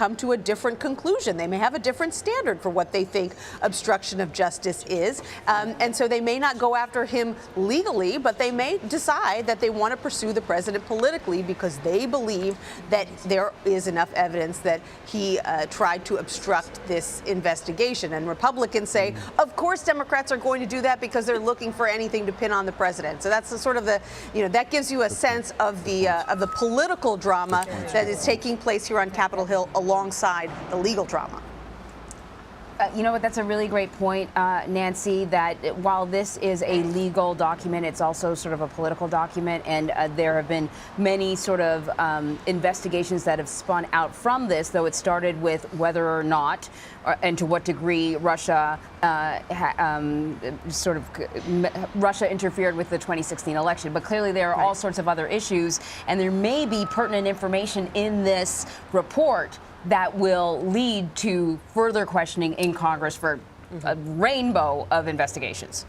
come to a different conclusion. They may have a different standard for what they think obstruction of justice is. And so they may not go after him legally, but they may decide that they want to pursue the president politically because they believe that there is enough evidence that he tried to obstruct this investigation. And Republicans say, of course, Democrats are going to do that because they're looking for anything to pin on the president. So that's the sort of that gives you a sense of the political drama that is taking place here on Capitol Hill alongside the legal drama. You know what? That's a really great point, Nancy, that while this is a legal document, it's also sort of a political document. And there have been many sort of investigations that have spun out from this, though it started with whether or not and to what degree Russia Russia interfered with the 2016 election. But clearly there are all sorts of other issues, and there may be pertinent information in this report that will lead to further questioning in Congress for a rainbow of investigations.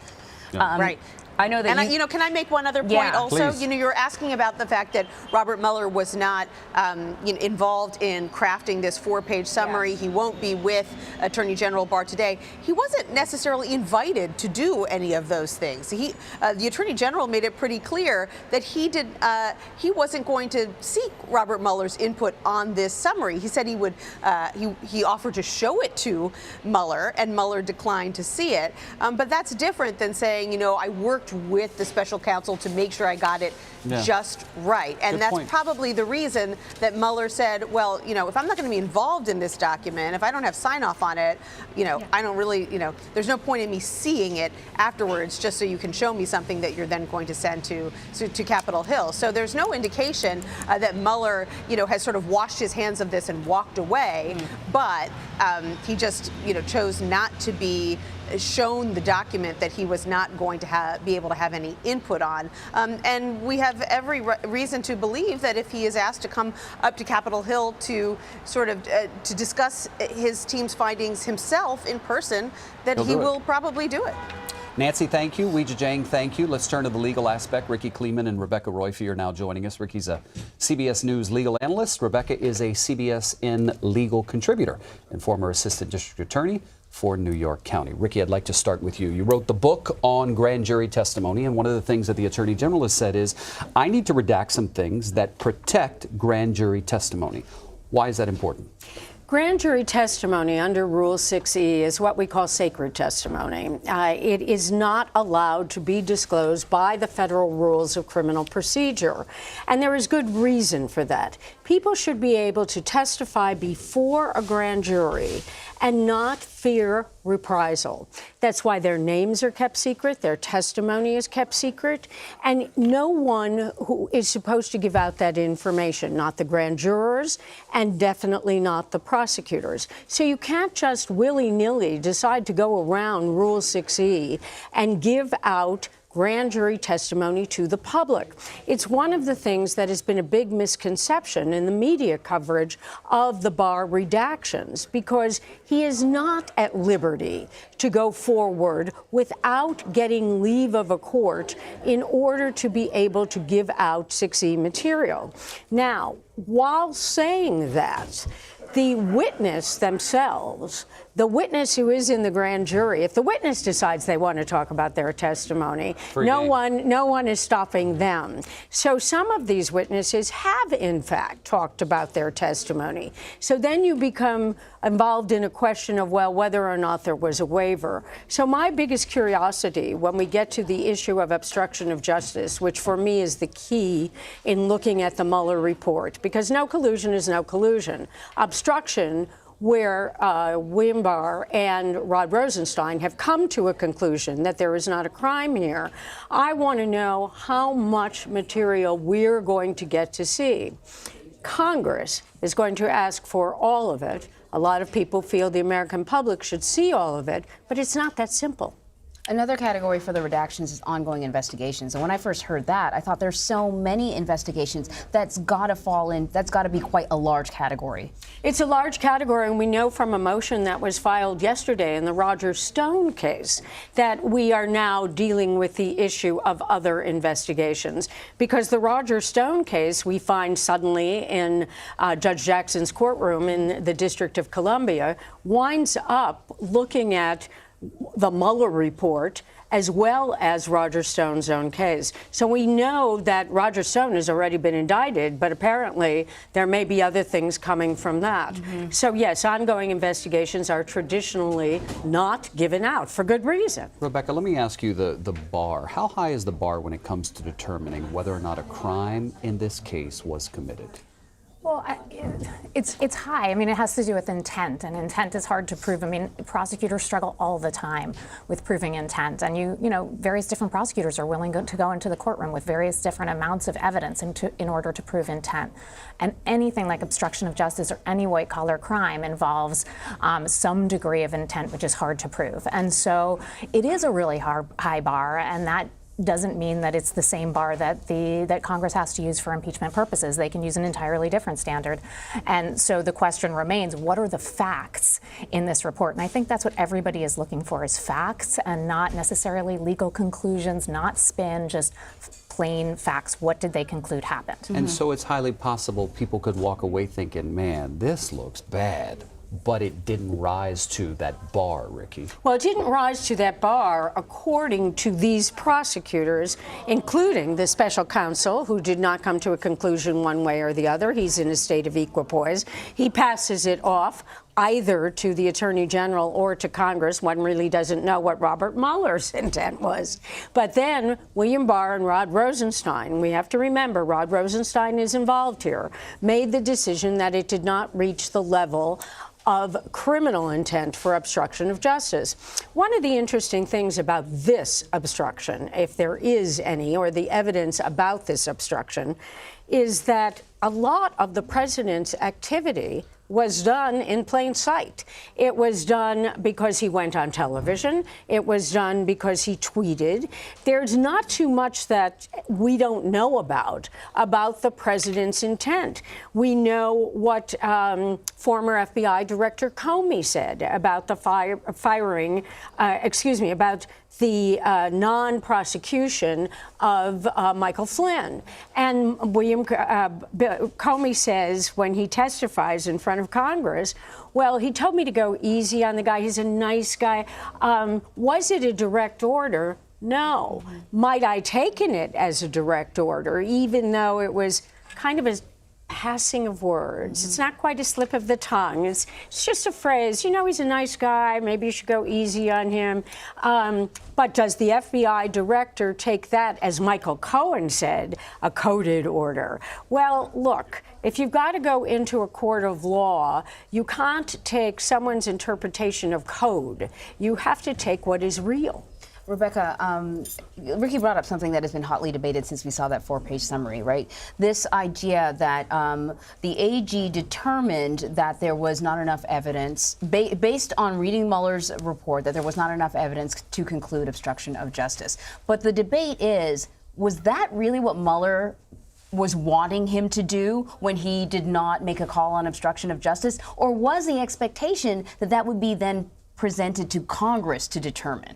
Right. I know that. And can I make one other point also? Please. You're asking about the fact that Robert Mueller was not involved in crafting this 4-page summary. He won't be with Attorney General Barr today. He wasn't necessarily invited to do any of those things. The Attorney General made it pretty clear that he wasn't going to seek Robert Mueller's input on this summary. He said he would. He offered to show it to Mueller, and Mueller declined to see it. But that's different than saying, I worked with the special counsel to make sure I got it just right. And that's probably the reason that Mueller said, well, if I'm not going to be involved in this document, if I don't have sign off on it, I don't really, there's no point in me seeing it afterwards just so you can show me something that you're then going to send to Capitol Hill. So there's no indication that Mueller, has sort of washed his hands of this and walked away, but he just, chose not to be shown the document that he was not going to be able to have any input on. And we have every reason to believe that if he is asked to come up to Capitol Hill to sort of to discuss his team's findings himself in person, that he will probably do it. Nancy, thank you. Weijia Jiang, thank you. Let's turn to the legal aspect. Ricky Kleeman and Rebecca Roiphe are now joining us. Ricky's a CBS News legal analyst. Rebecca is a CBSN legal contributor and former assistant district attorney for New York County. Ricky, I'd like to start with you. You wrote the book on grand jury testimony, and one of the things that the Attorney General has said is, I need to redact some things that protect grand jury testimony. Why is that important? Grand jury testimony under Rule 6E is what we call sacred testimony. It is not allowed to be disclosed by the federal rules of criminal procedure. And there is good reason for that. People should be able to testify before a grand jury and not fear reprisal. That's why their names are kept secret, their testimony is kept secret, and no one who is supposed to give out that information, not the grand jurors and definitely not the prosecutors. So you can't just willy-nilly decide to go around Rule 6E and give out grand jury testimony to the public. It's one of the things that has been a big misconception in the media coverage of the Barr redactions, because he is not at liberty to go forward without getting leave of a court in order to be able to give out 6E material. Now, while saying that, the witness themselves, the witness who is in the grand jury, if the witness decides they want to talk about their testimony, no one is stopping them. So some of these witnesses have, in fact, talked about their testimony. So then you become involved in a question of, well, whether or not there was a waiver. So my biggest curiosity when we get to the issue of obstruction of justice, which for me is the key in looking at the Mueller report, because no collusion is no collusion. Obstruction, where William Barr and Rod Rosenstein have come to a conclusion that there is not a crime here, I want to know how much material we're going to get to see. Congress is going to ask for all of it. A lot of people feel the American public should see all of it, but it's not that simple. Another category for the redactions is ongoing investigations. And when I first heard that, I thought there's so many investigations that's got to fall in, that's got to be quite a large category. It's a large category, and we know from a motion that was filed yesterday in the Roger Stone case that we are now dealing with the issue of other investigations. Because the Roger Stone case, we find suddenly in Judge Jackson's courtroom in the District of Columbia, winds up looking at the Mueller report as well as Roger Stone's own case. So we know that Roger Stone has already been indicted, but apparently there may be other things coming from that. So yes, ongoing investigations are traditionally not given out for good reason. Rebecca, let me ask you the bar. How high is the bar when it comes to determining whether or not a crime in this case was committed? Well, it's high. I mean, it has to do with intent, and intent is hard to prove. I mean, prosecutors struggle all the time with proving intent, and you know, various different prosecutors are willing to go into the courtroom with various different amounts of evidence in order to prove intent. And anything like obstruction of justice or any white-collar crime involves some degree of intent, which is hard to prove. And so it is a really high bar, and that doesn't mean that it's the same bar that Congress has to use for impeachment purposes. They can use an entirely different standard. And so the question remains, what are the facts in this report? And I think that's what everybody is looking for, is facts and not necessarily legal conclusions, not spin, just plain facts. What did they conclude happened? And so it's highly possible people could walk away thinking, man, this looks bad. But it didn't rise to that bar, Ricky. Well, it didn't rise to that bar according to these prosecutors, including the special counsel, who did not come to a conclusion one way or the other. He's in a state of equipoise. He passes it off either to the Attorney General or to Congress. One really doesn't know what Robert Mueller's intent was. But then William Barr and Rod Rosenstein, we have to remember Rod Rosenstein is involved here, made the decision that it did not reach the level of criminal intent for obstruction of justice. One of the interesting things about this obstruction, if there is any, or the evidence about this obstruction, is that a lot of the president's activity was done in plain sight. It was done because he went on television. It was done because he tweeted. There's not too much that we don't know about the president's intent. We know what former FBI Director Comey said about the about the non-prosecution of Michael Flynn. And Comey says, when he testifies in front of Congress, well, he told me to go easy on the guy. He's a nice guy. Was it a direct order? No. Might I taken it as a direct order, even though it was kind of a passing of words. It's not quite a slip of the tongue. It's just a phrase. You know, he's a nice guy. Maybe you should go easy on him. But does the FBI director take that, as Michael Cohen said, a coded order? Well, look, if you've got to go into a court of law, you can't take someone's interpretation of code. You have to take what is real. Rebecca, Ricky brought up something that has been hotly debated since we saw that 4-page summary, right? This idea that the AG determined that there was not enough evidence, based on reading Mueller's report, that there was not enough evidence to conclude obstruction of justice. But the debate is, was that really what Mueller was wanting him to do when he did not make a call on obstruction of justice? Or was the expectation that that would be then presented to Congress to determine?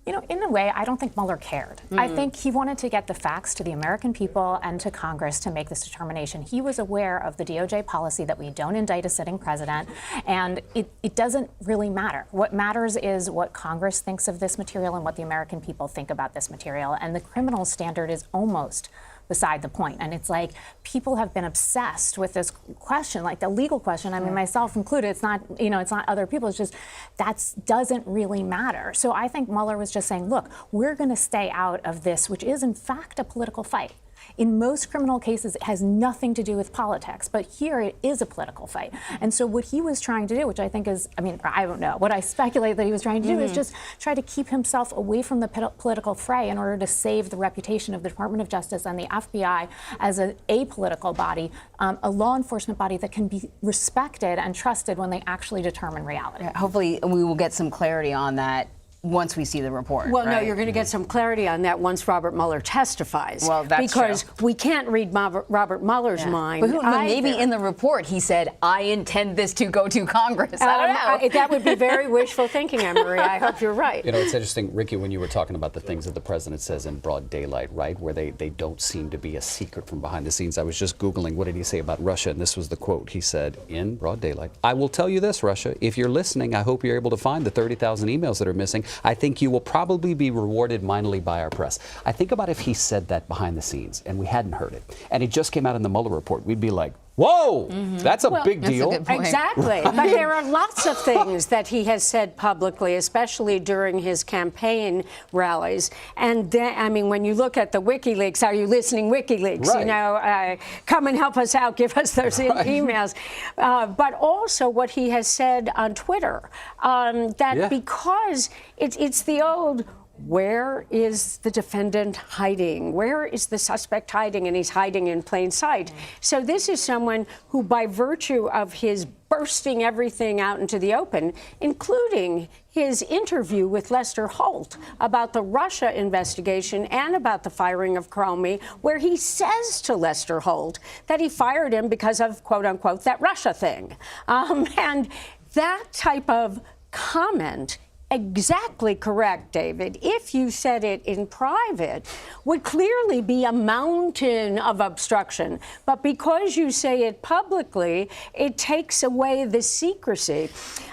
You know, in a way, I don't think Mueller cared. I think he wanted to get the facts to the American people and to Congress to make this determination. He was aware of the DOJ policy that we don't indict a sitting president, and it doesn't really matter. What matters is what Congress thinks of this material and what the American people think about this material. And the criminal standard is almost beside the point. And it's like people have been obsessed with this question, like the legal question. I mean, myself included. It's not, you know, it's not other people. It's just that doesn't really matter. So I think Mueller was just saying, look, we're going to stay out of this, which is in fact a political fight. In most criminal cases, it has nothing to do with politics, but here it is a political fight. And so what he was trying to do, which I think is, I mean, I don't know, what I speculate that he was trying to do is just try to keep himself away from the political fray in order to save the reputation of the Department of Justice and the FBI as an apolitical body, a law enforcement body that can be respected and trusted when they actually determine reality. Hopefully we will get some clarity on that once we see the report. Well, no, right? you're going to get some clarity on that once Robert Mueller testifies. Well, that's because true. we can't read Robert Mueller's mind. But maybe either. in the report he said, "I intend this to go to Congress." I don't know. That would be very wishful thinking, Anne-Marie. I hope you're right. You know, it's interesting, Ricky, when you were talking about the things that the president says in broad daylight, right, where they don't seem to be a secret from behind the scenes. I was just Googling, what did he say about Russia? And this was the quote. He said, in broad daylight, "I will tell you this, Russia, if you're listening, I hope you're able to find the 30,000 emails that are missing. I think you will probably be rewarded mightily by our press." I think about if he said that behind the scenes and we hadn't heard it, and it just came out in the Mueller report, we'd be like, whoa, that's a big deal. good point. Exactly. But there are lots of things that he has said publicly, especially during his campaign rallies. And then, I mean, when you look at the WikiLeaks, are you listening, WikiLeaks? Right. You know, come and help us out, give us those emails. But also what he has said on Twitter, that because it's the old, where is the defendant hiding? Where is the suspect hiding? And he's hiding in plain sight. So this is someone who, by virtue of his bursting everything out into the open, including his interview with Lester Holt about the Russia investigation and about the firing of Comey, where he says to Lester Holt that he fired him because of, quote unquote, that Russia thing. And that type of comment, exactly correct, David, if you said it in private, would clearly be a mountain of obstruction. But because you say it publicly, it takes away the secrecy.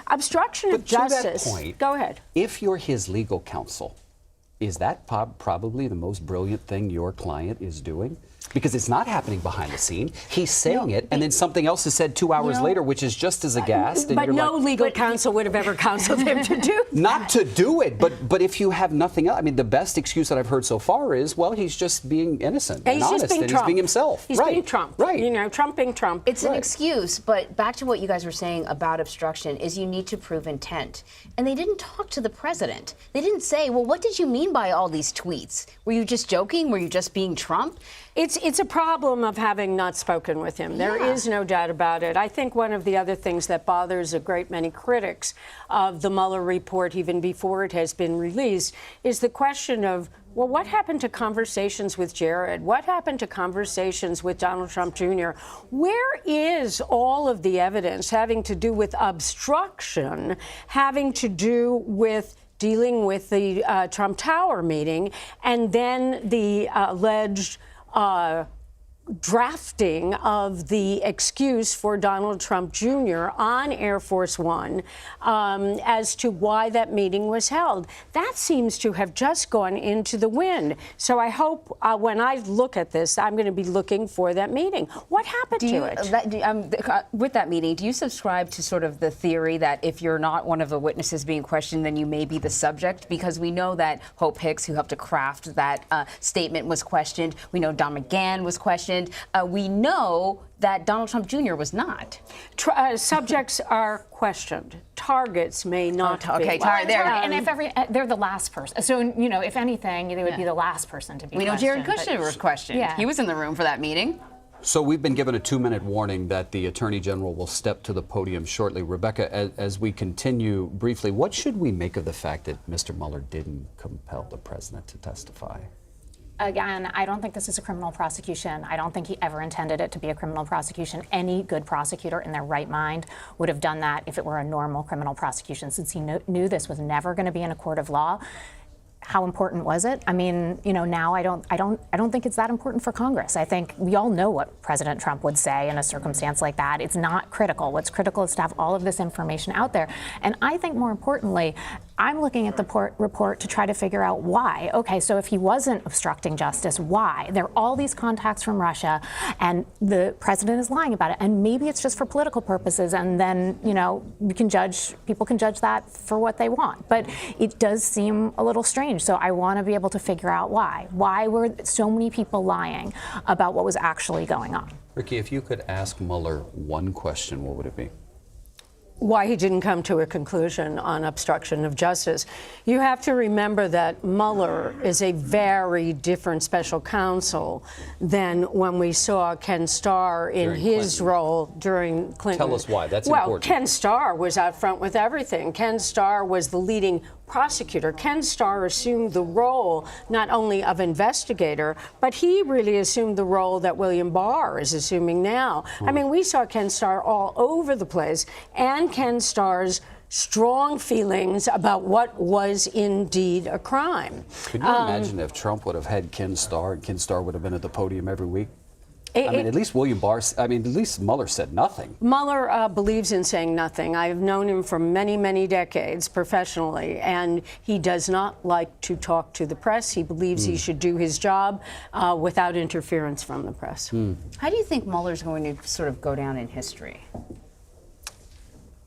Obstruction of justice. To that point, go ahead. If you're his legal counsel, is that probably the most brilliant thing your client is doing? Because it's not happening behind the scene. He's saying it, and then something else is said 2 hours later, which is just as aghast. And But you're no like, legal counsel would have ever counseled him to do that. not to do it, but if you have nothing else, I mean, the best excuse that I've heard so far is, well, he's just being innocent and He's honest, just being and Trump. he's being himself. He's right. being Trump. Right. You know, Trump being Trump. It's an excuse, but back to what you guys were saying about obstruction is you need to prove intent. And they didn't talk to the president. They didn't say, well, what did you mean by all these tweets? Were you just joking? Were you just being Trump? It's a problem of having not spoken with him. There is no doubt about it. I think one of the other things that bothers a great many critics of the Mueller report, even before it has been released, is the question of, well, what happened to conversations with Jared? What happened to conversations with Donald Trump Jr.? Where is all of the evidence having to do with obstruction, having to do with dealing with the Trump Tower meeting, and then the alleged drafting of the excuse for Donald Trump Jr. on Air Force One as to why that meeting was held? That seems to have just gone into the wind. So I hope when I look at this, I'm going to be looking for that meeting. What happened to it? With that meeting, do you subscribe to sort of the theory that if you're not one of the witnesses being questioned, then you may be the subject? Because we know that Hope Hicks, who helped to craft that statement, was questioned. We know Don McGahn was questioned. We know that Donald Trump Jr. was not. Subjects are questioned. Targets may not be. Okay, there. And if they're the last person, so you know, if anything, they would be the last person to be. We know Jared questioned, Kushner was questioned. Yeah. He was in the room for that meeting. So we've been given a 2-minute warning that the Attorney General will step to the podium shortly. Rebecca, as we continue briefly, what should we make of the fact that Mr. Mueller didn't compel the president to testify? Again, I don't think this is a criminal prosecution. I don't think he ever intended it to be a criminal prosecution. Any good prosecutor in their right mind would have done that if it were a normal criminal prosecution, since he knew this was never going to be in a court of law. How important was it? I mean, you know, now I don't think it's that important for Congress. I think we all know what President Trump would say in a circumstance like that. It's not critical. What's critical is to have all of this information out there. And I think more importantly, I'm looking at the report to try to figure out why. Okay, so if he wasn't obstructing justice, why? There are all these contacts from Russia, and the president is lying about it. And maybe it's just for political purposes, and then, you know, people can judge that for what they want. But it does seem a little strange. So I want to be able to figure out why. Why were so many people lying about what was actually going on? Ricky, if you could ask Mueller one question, what would it be? why he didn't come to a conclusion on obstruction of justice. You have to remember that Mueller is a very different special counsel than when we saw Ken Starr in During his Clinton. role during Clinton. Tell us why. That's well, important. Ken Starr was out front with everything. Ken Starr was the leading prosecutor. Ken Starr assumed the role not only of investigator, but he really assumed the role that William Barr is assuming now. I mean, we saw Ken Starr all over the place, and Ken Starr's strong feelings about what was indeed a crime. Could you imagine if Trump would have had Ken Starr and Ken Starr would have been at the podium every week? I mean, at least William Barr, at least Mueller said nothing. Mueller believes in saying nothing. I have known him for many, many decades professionally, and he does not like to talk to the press. He believes he should do his job without interference from the press. How do you think Mueller's going to sort of go down in history?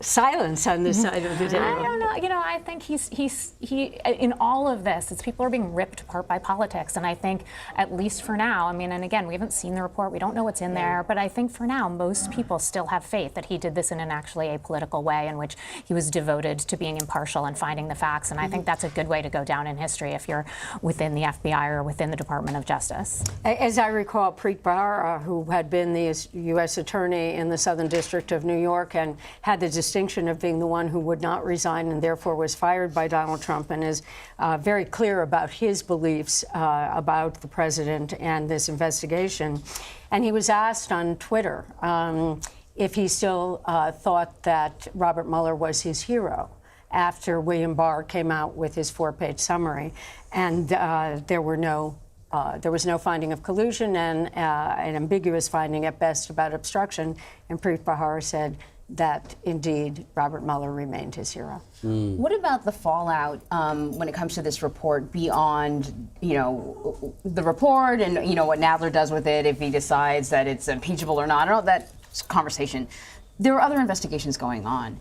Silence on this side of the I table. don't know. You know, I think he in all of this, it's people are being ripped apart by politics, and I think at least for now, I mean, and again, we haven't seen the report, we don't know what's in there, but I think for now, most people still have faith that he did this in an actually apolitical way in which he was devoted to being impartial and finding the facts, and I think that's a good way to go down in history if you're within the FBI or within the Department of Justice. As I recall, Preet Bharara, who had been the U.S. Attorney in the Southern District of New York and had the distinction of being the one who would not resign and therefore was fired by Donald Trump, and is very clear about his beliefs about the president and this investigation. And he was asked on Twitter if he still thought that Robert Mueller was his hero after William Barr came out with his 4-page summary, and there was no finding of collusion and an ambiguous finding at best about obstruction. And Preet Bharara said that indeed Robert Mueller remained his hero. What about the fallout when it comes to this report beyond, the report and, what Nadler does with it if he decides that it's impeachable or not? I don't know, that conversation. There are other investigations going on.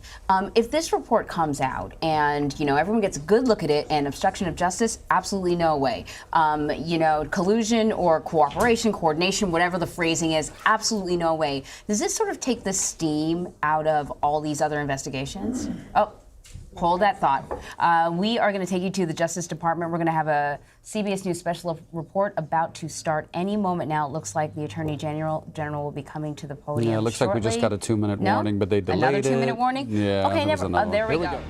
If this report comes out and, everyone gets a good look at it and obstruction of justice, absolutely no way. Collusion or cooperation, coordination, whatever the phrasing is, absolutely no way. Does this sort of take the steam out of all these other investigations? Oh, hold that thought. We are going to take you to the Justice Department. We're going to have a CBS News special report about to start any moment now. It looks like the Attorney General will be coming to the podium. Yeah, it looks like we just got a 2-minute warning, but they delayed Another it. 2-minute warning? Yeah. Okay, there was another one. there we Here go.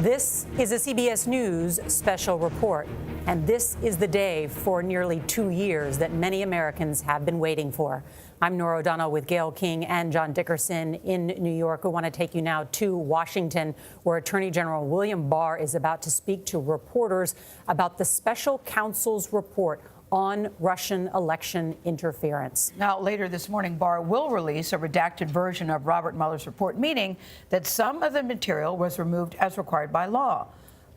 This is a CBS News special report, and this is the day for nearly 2 years that many Americans have been waiting for. I'm Norah O'Donnell with Gayle King and John Dickerson in New York. We want to take you now to Washington, where Attorney General William Barr is about to speak to reporters about the special counsel's report on Russian election interference. Now, later this morning, Barr will release a redacted version of Robert Mueller's report, meaning that some of the material was removed as required by law.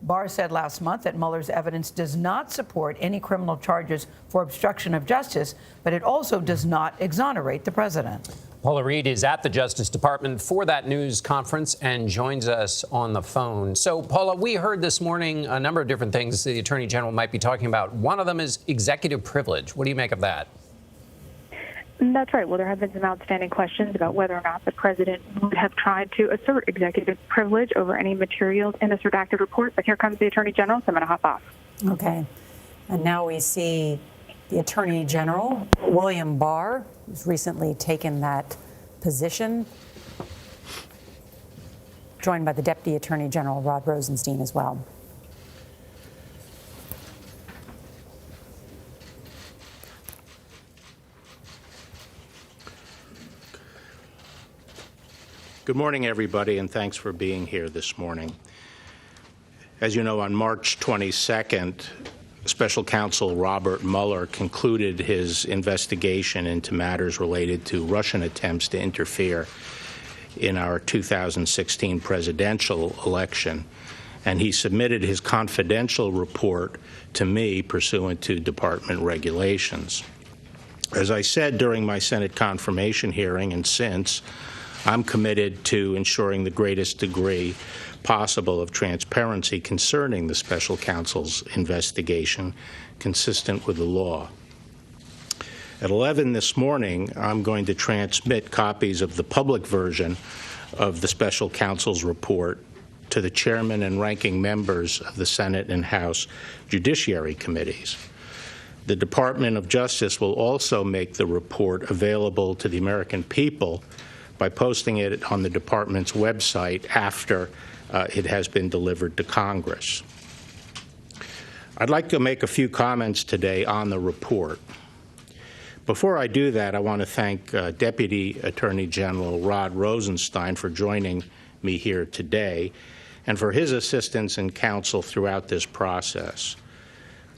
Barr said last month that Mueller's evidence does not support any criminal charges for obstruction of justice, but it also does not exonerate the president. Paula Reed is at the Justice Department for that news conference and joins us on the phone. So, Paula, we heard this morning a number of different things the Attorney General might be talking about. One of them is executive privilege. What do you make of that? That's right. Well, there have been some outstanding questions about whether or not the president would have tried to assert executive privilege over any materials in this redacted report. But here comes the Attorney General, so I'm going to hop off. Okay. And now we see the Attorney General, William Barr, who's recently taken that position, joined by the Deputy Attorney General, Rod Rosenstein, as well. Good morning, everybody, and thanks for being here this morning. As you know, on March 22nd, Special Counsel Robert Mueller concluded his investigation into matters related to Russian attempts to interfere in our 2016 presidential election, and he submitted his confidential report to me pursuant to department regulations. As I said during my Senate confirmation hearing and since, I'm committed to ensuring the greatest degree possible of transparency concerning the special counsel's investigation, consistent with the law. At 11 this morning, I'm going to transmit copies of the public version of the special counsel's report to the chairman and ranking members of the Senate and House Judiciary Committees. The Department of Justice will also make the report available to the American people by posting it on the department's website after it has been delivered to Congress. I'd like to make a few comments today on the report. Before I do that, I want to thank Deputy Attorney General Rod Rosenstein for joining me here today and for his assistance and counsel throughout this process.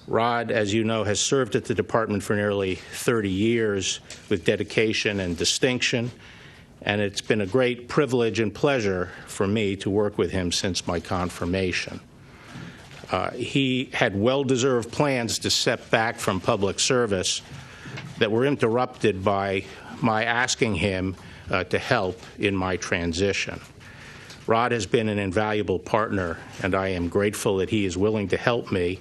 Rod, as you know, has served at the department for nearly 30 years with dedication and distinction, and it's been a great privilege and pleasure for me to work with him since my confirmation. He had well-deserved plans to step back from public service that were interrupted by my asking him to help in my transition. Rod has been an invaluable partner, and I am grateful that he is willing to help me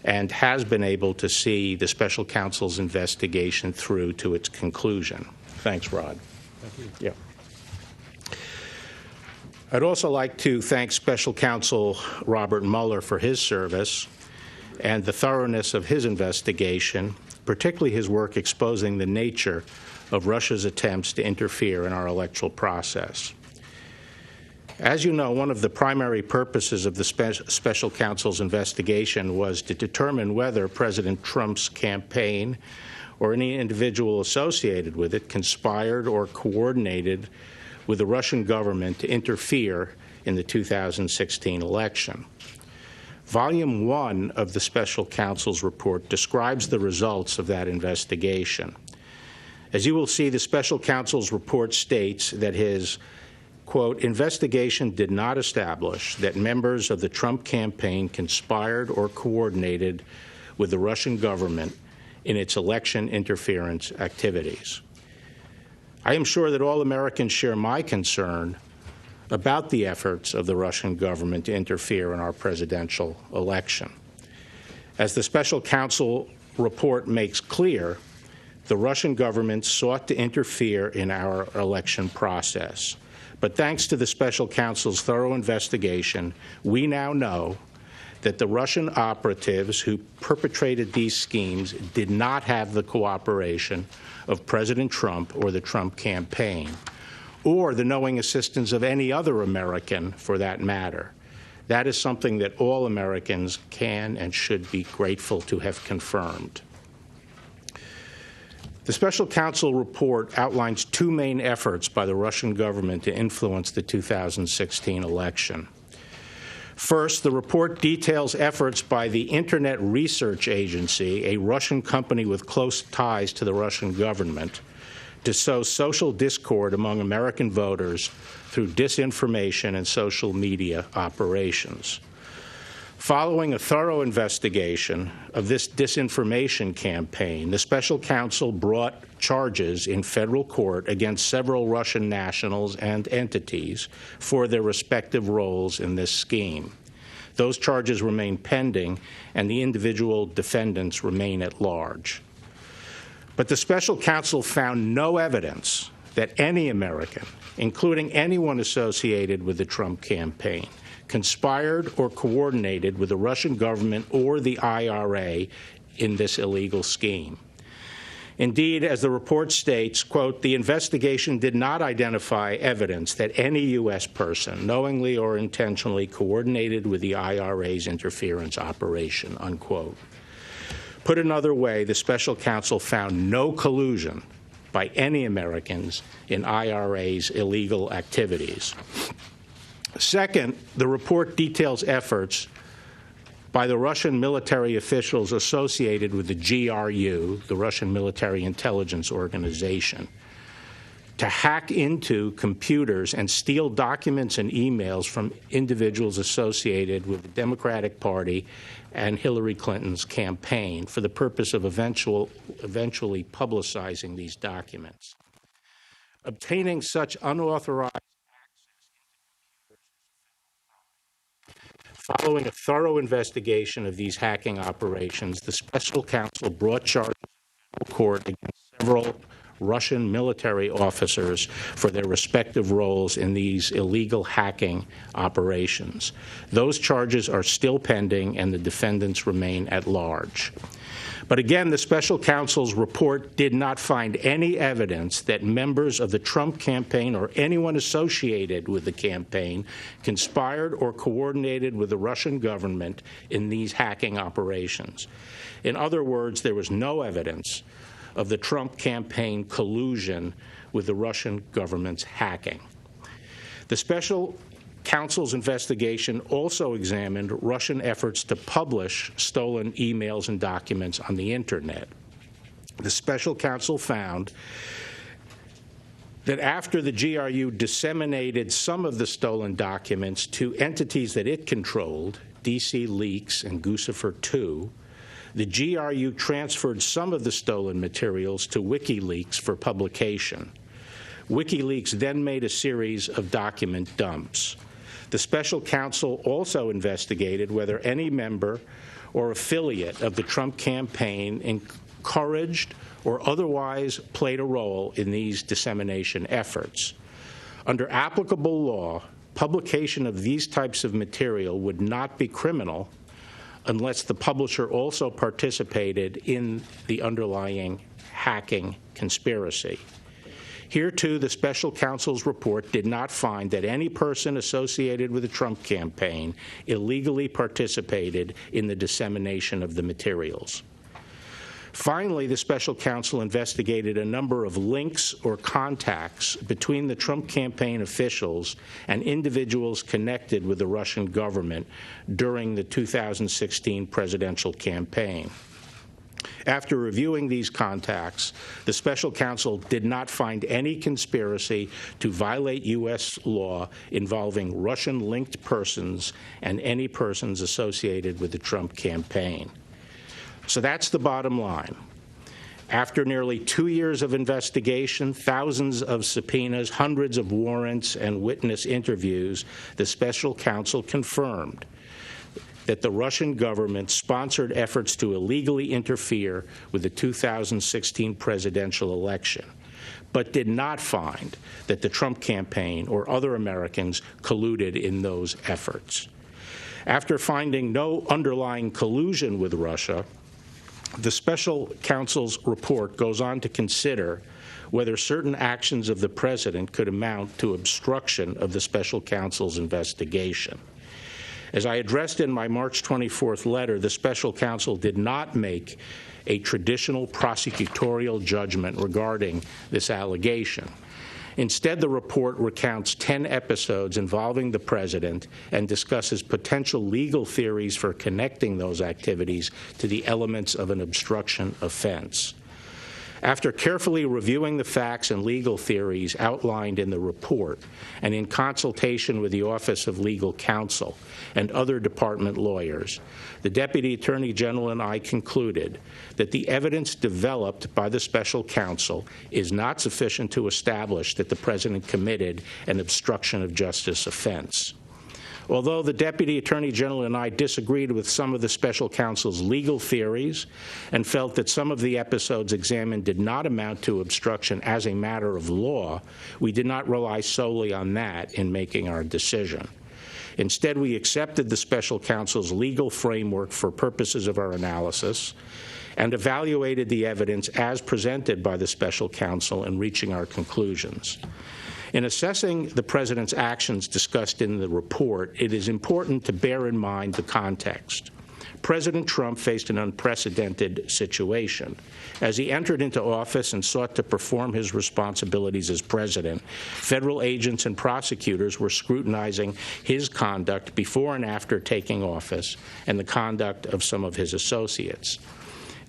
and has been able to see the special counsel's investigation through to its conclusion. Thanks, Rod. Thank you. Yeah. I'd also like to thank Special Counsel Robert Mueller for his service and the thoroughness of his investigation, particularly his work exposing the nature of Russia's attempts to interfere in our electoral process. As you know, one of the primary purposes of the Special Counsel's investigation was to determine whether President Trump's campaign or any individual associated with it conspired or coordinated with the Russian government to interfere in the 2016 election. Volume 1 of the Special Counsel's report describes the results of that investigation. As you will see, the Special Counsel's report states that his, quote, investigation did not establish that members of the Trump campaign conspired or coordinated with the Russian government in its election interference activities. I am sure that all Americans share my concern about the efforts of the Russian government to interfere in our presidential election. As the Special Counsel report makes clear, the Russian government sought to interfere in our election process. But thanks to the Special Counsel's thorough investigation, we now know that the Russian operatives who perpetrated these schemes did not have the cooperation of President Trump or the Trump campaign, or the knowing assistance of any other American for that matter. That is something that all Americans can and should be grateful to have confirmed. The Special Counsel report outlines two main efforts by the Russian government to influence the 2016 election. First, the report details efforts by the Internet Research Agency, a Russian company with close ties to the Russian government, to sow social discord among American voters through disinformation and social media operations. Following a thorough investigation of this disinformation campaign, the Special Counsel brought charges in federal court against several Russian nationals and entities for their respective roles in this scheme. Those charges remain pending, and the individual defendants remain at large. But the Special Counsel found no evidence that any American, including anyone associated with the Trump campaign, conspired or coordinated with the Russian government or the IRA in this illegal scheme. Indeed, as the report states, quote, the investigation did not identify evidence that any U.S. person knowingly or intentionally coordinated with the IRA's interference operation, unquote. Put another way, the Special Counsel found no collusion by any Americans in IRA's illegal activities. Second, the report details efforts by the Russian military officials associated with the GRU, the Russian Military Intelligence Organization, to hack into computers and steal documents and emails from individuals associated with the Democratic Party and Hillary Clinton's campaign for the purpose of eventually publicizing these documents. Obtaining such unauthorized following a thorough investigation of these hacking operations, the special counsel brought charges in court against several Russian military officers for their respective roles in these illegal hacking operations. Those charges are still pending, and the defendants remain at large. But again, the special counsel's report did not find any evidence that members of the Trump campaign or anyone associated with the campaign conspired or coordinated with the Russian government in these hacking operations. In other words, there was no evidence of the Trump campaign collusion with the Russian government's hacking. The special counsel's investigation also examined Russian efforts to publish stolen emails and documents on the internet. The special counsel found that after the GRU disseminated some of the stolen documents to entities that it controlled, DC Leaks and Guccifer 2, the GRU transferred some of the stolen materials to WikiLeaks for publication. WikiLeaks then made a series of document dumps. The special counsel also investigated whether any member or affiliate of the Trump campaign encouraged or otherwise played a role in these dissemination efforts. Under applicable law, publication of these types of material would not be criminal unless the publisher also participated in the underlying hacking conspiracy. Here, too, the special counsel's report did not find that any person associated with the Trump campaign illegally participated in the dissemination of the materials. Finally, the special counsel investigated a number of links or contacts between the Trump campaign officials and individuals connected with the Russian government during the 2016 presidential campaign. After reviewing these contacts, the special counsel did not find any conspiracy to violate U.S. law involving Russian-linked persons and any persons associated with the Trump campaign. So that's the bottom line. After nearly 2 years of investigation, thousands of subpoenas, hundreds of warrants, and witness interviews, the special counsel confirmed that the Russian government sponsored efforts to illegally interfere with the 2016 presidential election, but did not find that the Trump campaign or other Americans colluded in those efforts. After finding no underlying collusion with Russia, the special counsel's report goes on to consider whether certain actions of the president could amount to obstruction of the special counsel's investigation. As I addressed in my March 24th letter, the special counsel did not make a traditional prosecutorial judgment regarding this allegation. Instead, the report recounts 10 episodes involving the president and discusses potential legal theories for connecting those activities to the elements of an obstruction offense. After carefully reviewing the facts and legal theories outlined in the report, and in consultation with the Office of Legal Counsel and other department lawyers, the Deputy Attorney General and I concluded that the evidence developed by the special counsel is not sufficient to establish that the president committed an obstruction of justice offense. Although the Deputy Attorney General and I disagreed with some of the special counsel's legal theories and felt that some of the episodes examined did not amount to obstruction as a matter of law, we did not rely solely on that in making our decision. Instead, we accepted the special counsel's legal framework for purposes of our analysis and evaluated the evidence as presented by the special counsel in reaching our conclusions. In assessing the president's actions discussed in the report, it is important to bear in mind the context. President Trump faced an unprecedented situation. As he entered into office and sought to perform his responsibilities as president, federal agents and prosecutors were scrutinizing his conduct before and after taking office and the conduct of some of his associates.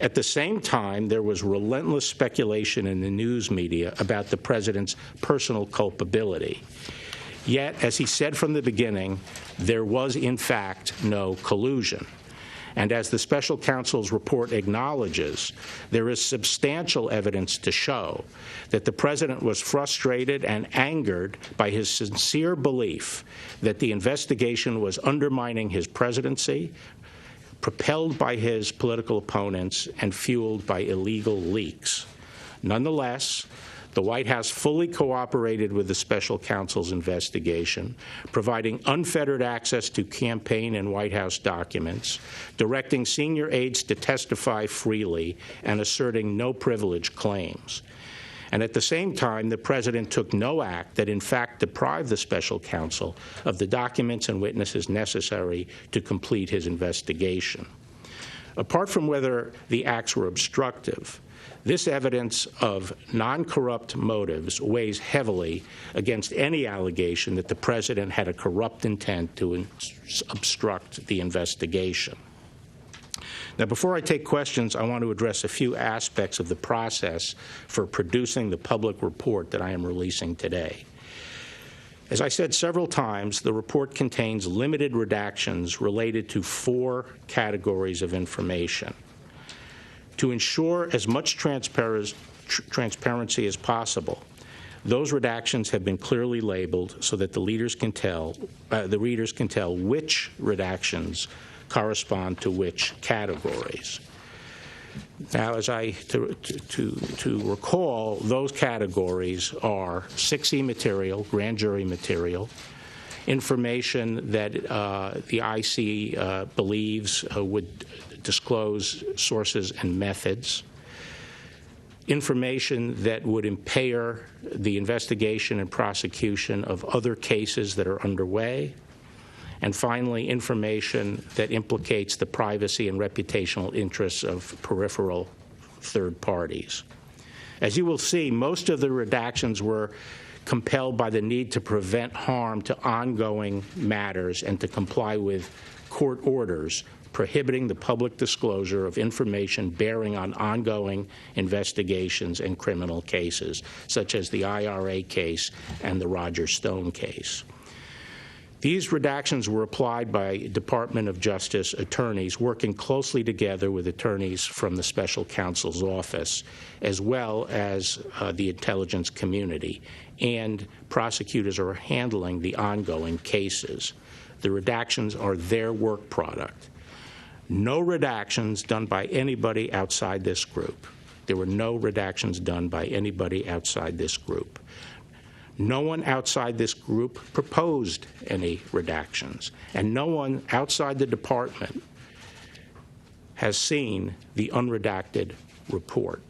At the same time, there was relentless speculation in the news media about the president's personal culpability. Yet, as he said from the beginning, there was in fact no collusion. And as the special counsel's report acknowledges, there is substantial evidence to show that the president was frustrated and angered by his sincere belief that the investigation was undermining his presidency, propelled by his political opponents, and fueled by illegal leaks. Nonetheless, the White House fully cooperated with the special counsel's investigation, providing unfettered access to campaign and White House documents, directing senior aides to testify freely, and asserting no privilege claims. And at the same time, the president took no act that in fact deprived the special counsel of the documents and witnesses necessary to complete his investigation. Apart from whether the acts were obstructive, this evidence of non-corrupt motives weighs heavily against any allegation that the president had a corrupt intent to obstruct the investigation. Now, before I take questions, I want to address a few aspects of the process for producing the public report that I am releasing today. As I said several times, the report contains limited redactions related to 4 categories of information. To ensure as much transparency as possible, those redactions have been clearly labeled so that the readers can tell which redactions correspond to which categories. Now, as to recall, those categories are 6E material, grand jury material, information that the IC believes would disclose sources and methods, information that would impair the investigation and prosecution of other cases that are underway, and finally, information that implicates the privacy and reputational interests of peripheral third parties. As you will see, most of the redactions were compelled by the need to prevent harm to ongoing matters and to comply with court orders prohibiting the public disclosure of information bearing on ongoing investigations and criminal cases, such as the IRA case and the Roger Stone case. These redactions were applied by Department of Justice attorneys working closely together with attorneys from the special counsel's office, as well as the intelligence community, and prosecutors are handling the ongoing cases. The redactions are their work product. No redactions done by anybody outside this group. There were no redactions done by anybody outside this group. No one outside this group proposed any redactions, and no one outside the department has seen the unredacted report,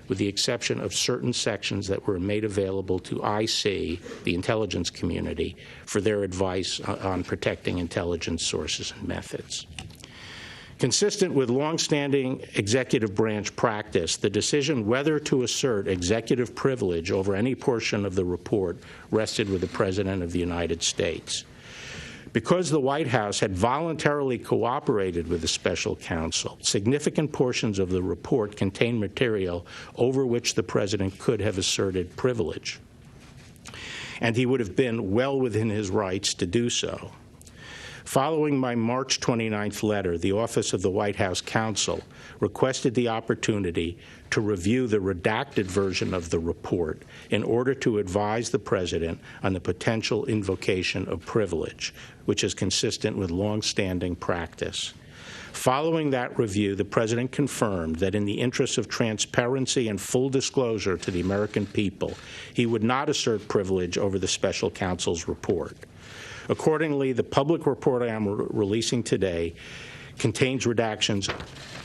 with the exception of certain sections that were made available to IC, the intelligence community, for their advice on protecting intelligence sources and methods. Consistent with longstanding executive branch practice, the decision whether to assert executive privilege over any portion of the report rested with the President of the United States. Because the White House had voluntarily cooperated with the special counsel, significant portions of the report contained material over which the President could have asserted privilege, and he would have been well within his rights to do so. Following my March 29th letter, the Office of the White House Counsel requested the opportunity to review the redacted version of the report in order to advise the President on the potential invocation of privilege, which is consistent with longstanding practice. Following that review, the President confirmed that in the interest of transparency and full disclosure to the American people, he would not assert privilege over the special counsel's report. Accordingly, the public report I am releasing today contains redactions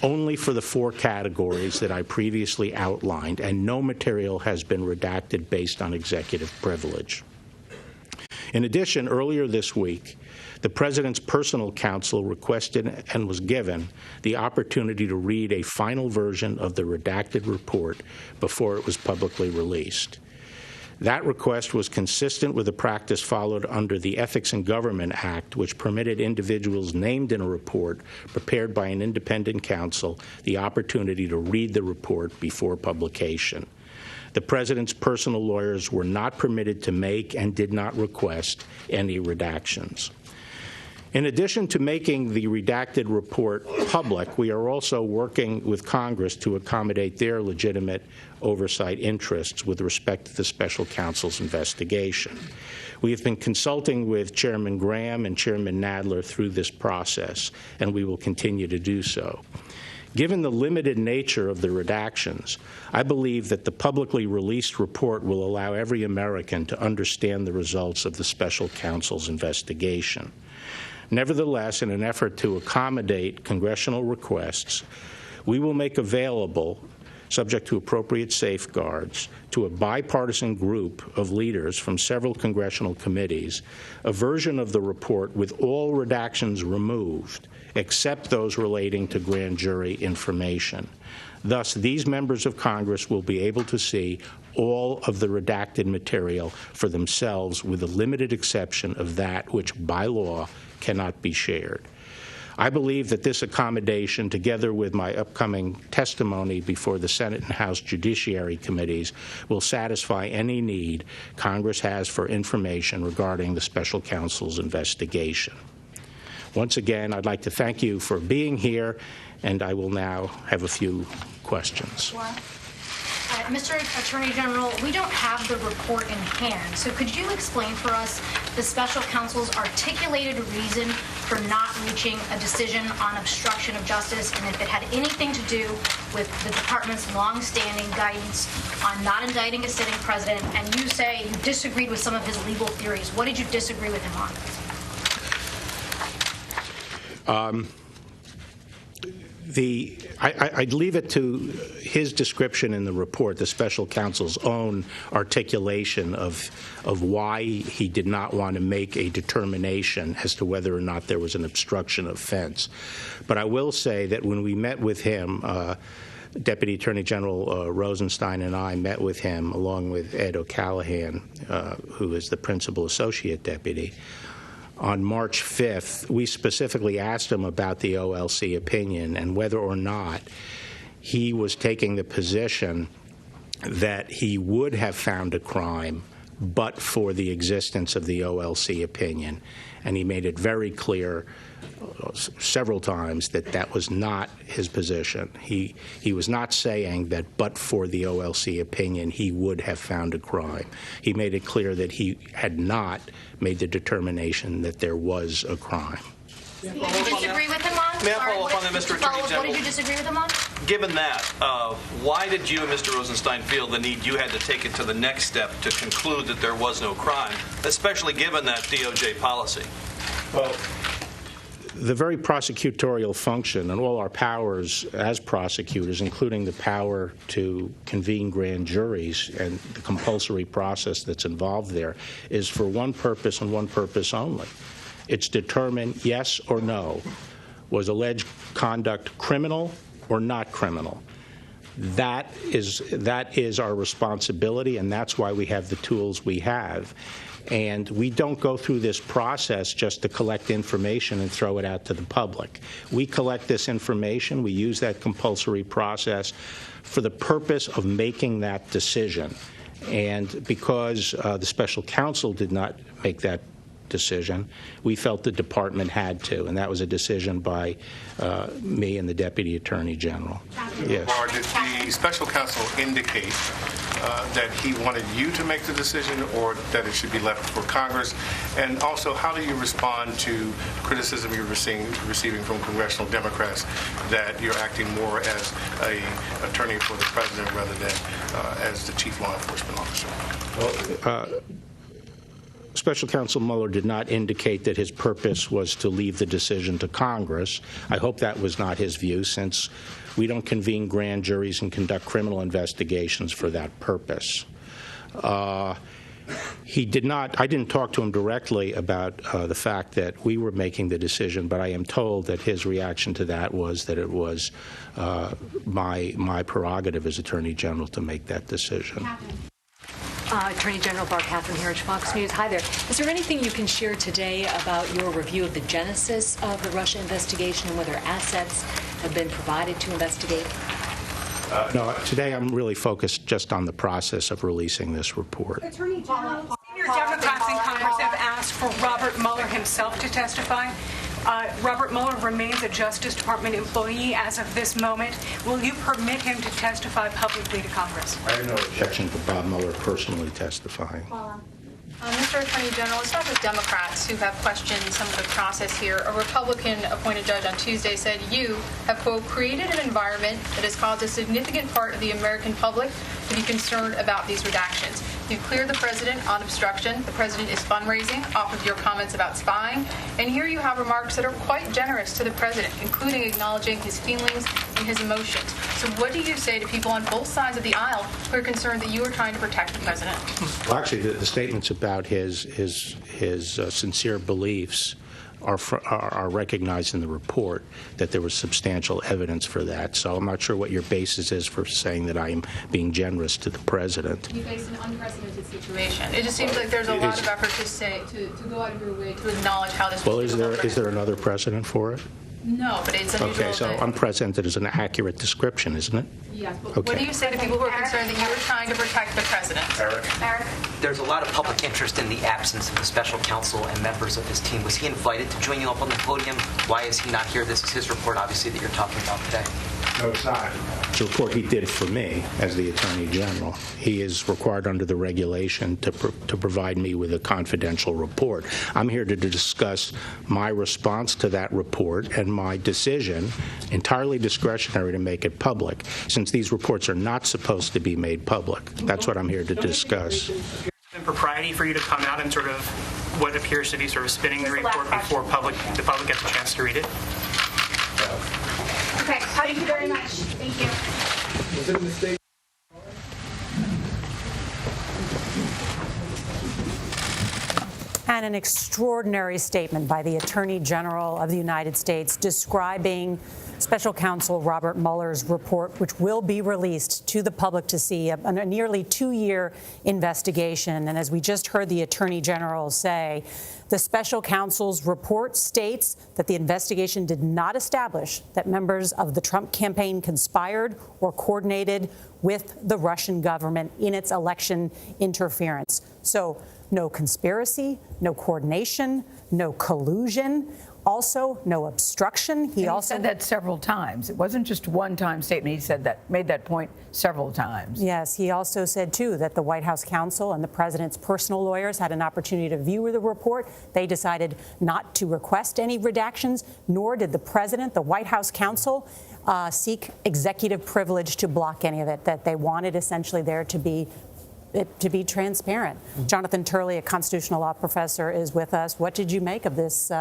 only for the 4 categories that I previously outlined, and no material has been redacted based on executive privilege. In addition, earlier this week, the President's personal counsel requested and was given the opportunity to read a final version of the redacted report before it was publicly released. That request was consistent with the practice followed under the Ethics in Government Act, which permitted individuals named in a report prepared by an independent counsel the opportunity to read the report before publication. The President's personal lawyers were not permitted to make and did not request any redactions. In addition to making the redacted report public, we are also working with Congress to accommodate their legitimate oversight interests with respect to the special counsel's investigation. We have been consulting with Chairman Graham and Chairman Nadler through this process, and we will continue to do so. Given the limited nature of the redactions, I believe that the publicly released report will allow every American to understand the results of the special counsel's investigation. Nevertheless, in an effort to accommodate congressional requests, we will make available, subject to appropriate safeguards, to a bipartisan group of leaders from several congressional committees, a version of the report with all redactions removed, except those relating to grand jury information. Thus, these members of Congress will be able to see all of the redacted material for themselves, with the limited exception of that which, by law, cannot be shared. I believe that this accommodation, together with my upcoming testimony before the Senate and House Judiciary Committees, will satisfy any need Congress has for information regarding the special counsel's investigation. Once again, I'd like to thank you for being here, and I will now have a few questions. Mr. Attorney General, we don't have the report in hand, so could you explain for us the special counsel's articulated reason for not reaching a decision on obstruction of justice, and if it had anything to do with the department's long-standing guidance on not indicting a sitting president? And you say you disagreed with some of his legal theories. What did you disagree with him on? I'd leave it to his description in the report, the special counsel's own articulation of why he did not want to make a determination as to whether or not there was an obstruction offense. But I will say that when we met with him, Deputy Attorney General Rosenstein and I met with him, along with Ed O'Callaghan, who is the principal associate deputy, on March 5th, we specifically asked him about the OLC opinion and whether or not he was taking the position that he would have found a crime but for the existence of the OLC opinion. And he made it very clear several times that that was not his position. He was not saying that but for the OLC opinion he would have found a crime. He made it clear that he had not made the determination that there was a crime. Did you disagree with him on? May I follow up on that, Mr. Attorney General? What did you disagree with him on? Given that, why did you and Mr. Rosenstein feel the need you had to take it to the next step to conclude that there was no crime, especially given that DOJ policy? Well, the very prosecutorial function and all our powers as prosecutors, including the power to convene grand juries and the compulsory process that's involved there, is for one purpose and one purpose only. It's determine yes or no. Was alleged conduct criminal or not criminal? That is our responsibility, and that's why we have the tools we have. And we don't go through this process just to collect information and throw it out to the public. We collect this information, we use that compulsory process for the purpose of making that decision. And because the special counsel did not make that decision, we felt the department had to, and that was a decision by me and the Deputy Attorney General. Yes. Or did the special counsel indicate that he wanted you to make the decision or that it should be left for Congress? And also, how do you respond to criticism you're receiving from congressional Democrats that you're acting more as an attorney for the president rather than as the chief law enforcement officer? Well, Special Counsel Mueller did not indicate that his purpose was to leave the decision to Congress. I hope that was not his view, since we don't convene grand juries and conduct criminal investigations for that purpose. He did not. I didn't talk to him directly about the fact that we were making the decision, but I am told that his reaction to that was that it was my prerogative as Attorney General to make that decision. Attorney General Barr Catherine Herridge, Fox News. Hi there. Is there anything you can share today about your review of the genesis of the Russia investigation and whether assets have been provided to investigate? No, today I'm really focused just on the process of releasing this report. Attorney General, senior Democrats in Congress have asked for Robert Mueller himself to testify. Robert Mueller remains a Justice Department employee as of this moment. Will you permit him to testify publicly to Congress? I have no objection to Bob Mueller personally testifying. Mr. Attorney General, it's not just Democrats who have questioned some of the process here. A Republican-appointed judge on Tuesday said you have, quote, created an environment that has caused a significant part of the American public to be concerned about these redactions. You've cleared the president on obstruction. The president is fundraising off of your comments about spying. And here you have remarks that are quite generous to the president, including acknowledging his feelings and his emotions. So what do you say to people on both sides of the aisle who are concerned that you are trying to protect the president? Well, actually, the statements about his sincere beliefs are recognized in the report, that there was substantial evidence for that. So I'm not sure what your basis is for saying that I am being generous to the president. You face an unprecedented situation. It just seems like there's a lot of effort to go out of your way to acknowledge how this. Well, is there another precedent for it? No, but it's unusual. Okay, so unprecedented is an accurate description, isn't it? Yes, but Okay. what do you say to people who are concerned that you were trying to protect the president? Eric? There's a lot of public interest in the absence of the special counsel and members of his team. Was he invited to join you up on the podium? Why is he not here? This is his report, obviously, that you're talking about today. No, it's not. It's a report he did for me as the Attorney General. He is required under the regulation to provide me with a confidential report. I'm here to discuss my response to that report and my decision, entirely discretionary, to make it public, since these reports are not supposed to be made public. That's what I'm here to discuss. Impropriety for you to come out and sort of what appears to be sort of spinning the report before the public gets a chance to read it? Okay, thank you very much. Thank you. Was it a mistake? And an extraordinary statement by the Attorney General of the United States describing Special Counsel Robert Mueller's report, which will be released to the public to see, a nearly 2-year investigation. And as we just heard the Attorney General say, the Special Counsel's report states that the investigation did not establish that members of the Trump campaign conspired or coordinated with the Russian government in its election interference. So no conspiracy, no coordination, no collusion. Also, no obstruction. He also said that several times. It wasn't just one-time statement. He said that, made that point several times. Yes, he also said, too, that the White House counsel and the president's personal lawyers had an opportunity to view the report. They decided not to request any redactions, nor did the president, the White House counsel, seek executive privilege to block any of it, that they wanted essentially there to be transparent. Jonathan Turley, a constitutional law professor, is with us. What did you make of this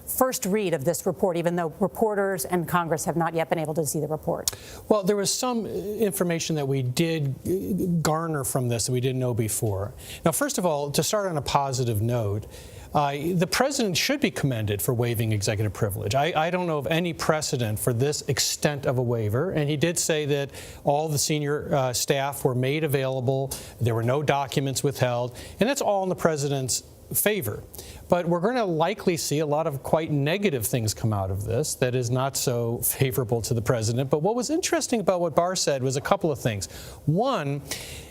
first read of this report, even though reporters and Congress have not yet been able to see the report? Well, there was some information that we did garner from this that we didn't know before. Now, first of all, to start on a positive note, the president should be commended for waiving executive privilege. I don't know of any precedent for this extent of a waiver, and he did say that all the senior staff were made available, there were no documents withheld, and that's all in the president's favor. But we're going to likely see a lot of quite negative things come out of this that is not so favorable to the president. But what was interesting about what Barr said was a couple of things. One,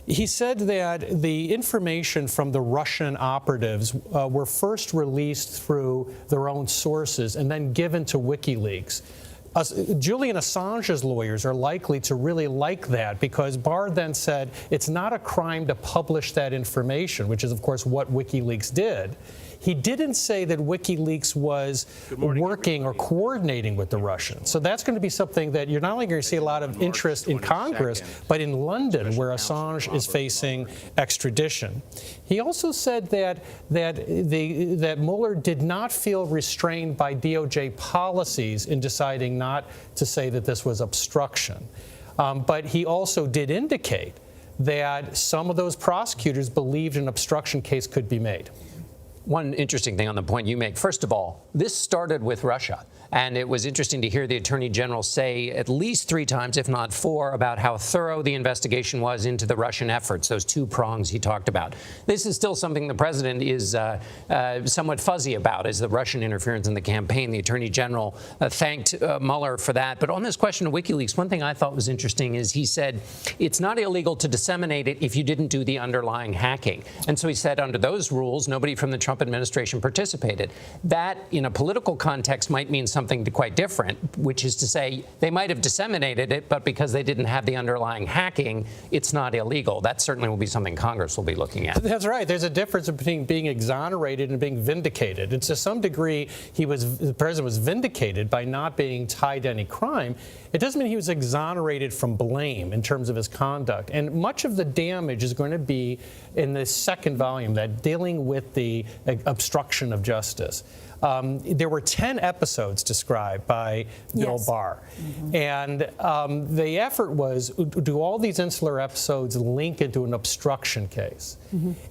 he said that the information from the Russian operatives were first released through their own sources and then given to WikiLeaks. Julian Assange's lawyers are likely to really like that, because Barr then said it's not a crime to publish that information, which is, of course, what WikiLeaks did. He didn't say that WikiLeaks was working or coordinating with the Russians. So that's going to be something that you're not only going to see a lot of interest in Congress, but in London, where Assange is facing extradition. He also said that Mueller did not feel restrained by DOJ policies in deciding not to say that this was obstruction. But he also did indicate that some of those prosecutors believed an obstruction case could be made. One interesting thing on the point you make. First of all, this started with Russia. And it was interesting to hear the Attorney General say at least 3 times, if not 4, about how thorough the investigation was into the Russian efforts, those 2 prongs he talked about. This is still something the president is somewhat fuzzy about, is the Russian interference in the campaign. The Attorney General thanked Mueller for that. But on this question of WikiLeaks, one thing I thought was interesting is he said it's not illegal to disseminate it if you didn't do the underlying hacking. And so he said under those rules, nobody from the Trump administration participated. That, in a political context, might mean something quite different, which is to say they might have disseminated it, but because they didn't have the underlying hacking, it's not illegal. That certainly will be something Congress will be looking at. That's right. There's a difference between being exonerated and being vindicated. And to some degree, the president was vindicated by not being tied to any crime. It doesn't mean he was exonerated from blame in terms of his conduct. And much of the damage is going to be in the second volume, that dealing with the obstruction of justice. There were 10 episodes described by Bill Barr. And the effort was, do all these insular episodes link into an obstruction case?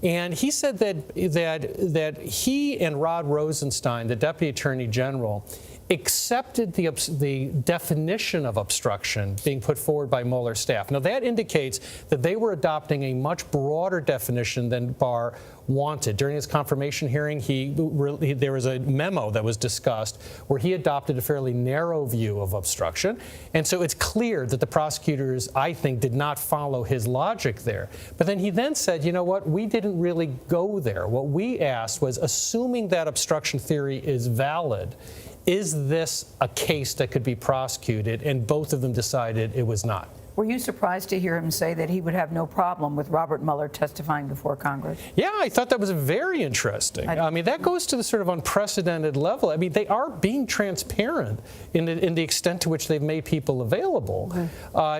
And he said that he and Rod Rosenstein, the Deputy Attorney General, accepted the definition of obstruction being put forward by Mueller's staff. Now, that indicates that they were adopting a much broader definition than Barr wanted. During his confirmation hearing, there was a memo that was discussed where he adopted a fairly narrow view of obstruction. And so it's clear that the prosecutors, I think, did not follow his logic there. But then he then said, you know what, we didn't really go there. What we asked was, assuming that obstruction theory is valid, is this a case that could be prosecuted? And both of them decided it was not. Were you surprised to hear him say that he would have no problem with Robert Mueller testifying before Congress? Yeah, I thought that was very interesting. I mean, that goes to the sort of unprecedented level. I mean, they are being transparent in the extent to which they've made people available.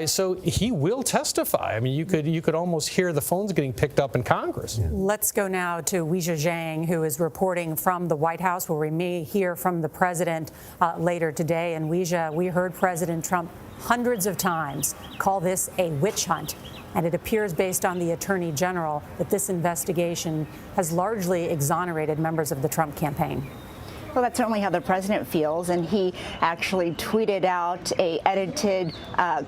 So he will testify. I mean, you could almost hear the phones getting picked up in Congress. Let's go now to Weijia Jiang, who is reporting from the White House, where we may hear from the president later today. And Weijia, we heard President Trump hundreds of times call this a witch hunt. And it appears, based on the Attorney General, that this investigation has largely exonerated members of the Trump campaign. Well, that's certainly how the president feels, and he actually tweeted out a edited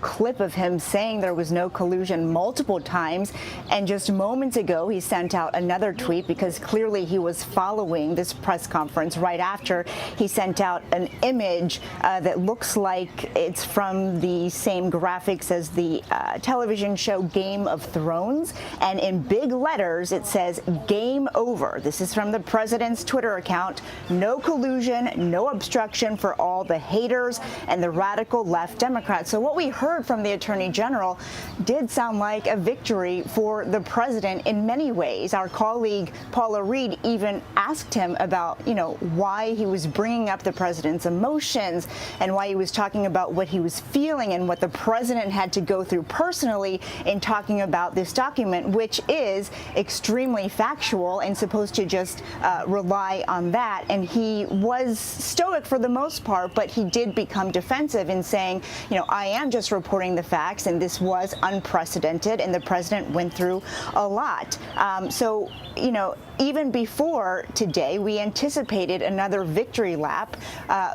clip of him saying there was no collusion multiple times, and just moments ago he sent out another tweet because clearly he was following this press conference. Right after, he sent out an image that looks like it's from the same graphics as the television show Game of Thrones, and in big letters it says "Game Over." This is from the president's Twitter account. No collusion, no obstruction for all the haters and the radical left Democrats. So what we heard from the Attorney General did sound like a victory for the president in many ways. Our colleague Paula Reed even asked him about, why he was bringing up the president's emotions and why he was talking about what he was feeling and what the president had to go through personally in talking about this document, which is extremely factual and supposed to just rely on that. And he was stoic for the most part, but he did become defensive in saying, I am just reporting the facts, and this was unprecedented, and the president went through a lot. So, even before today, we anticipated another victory lap.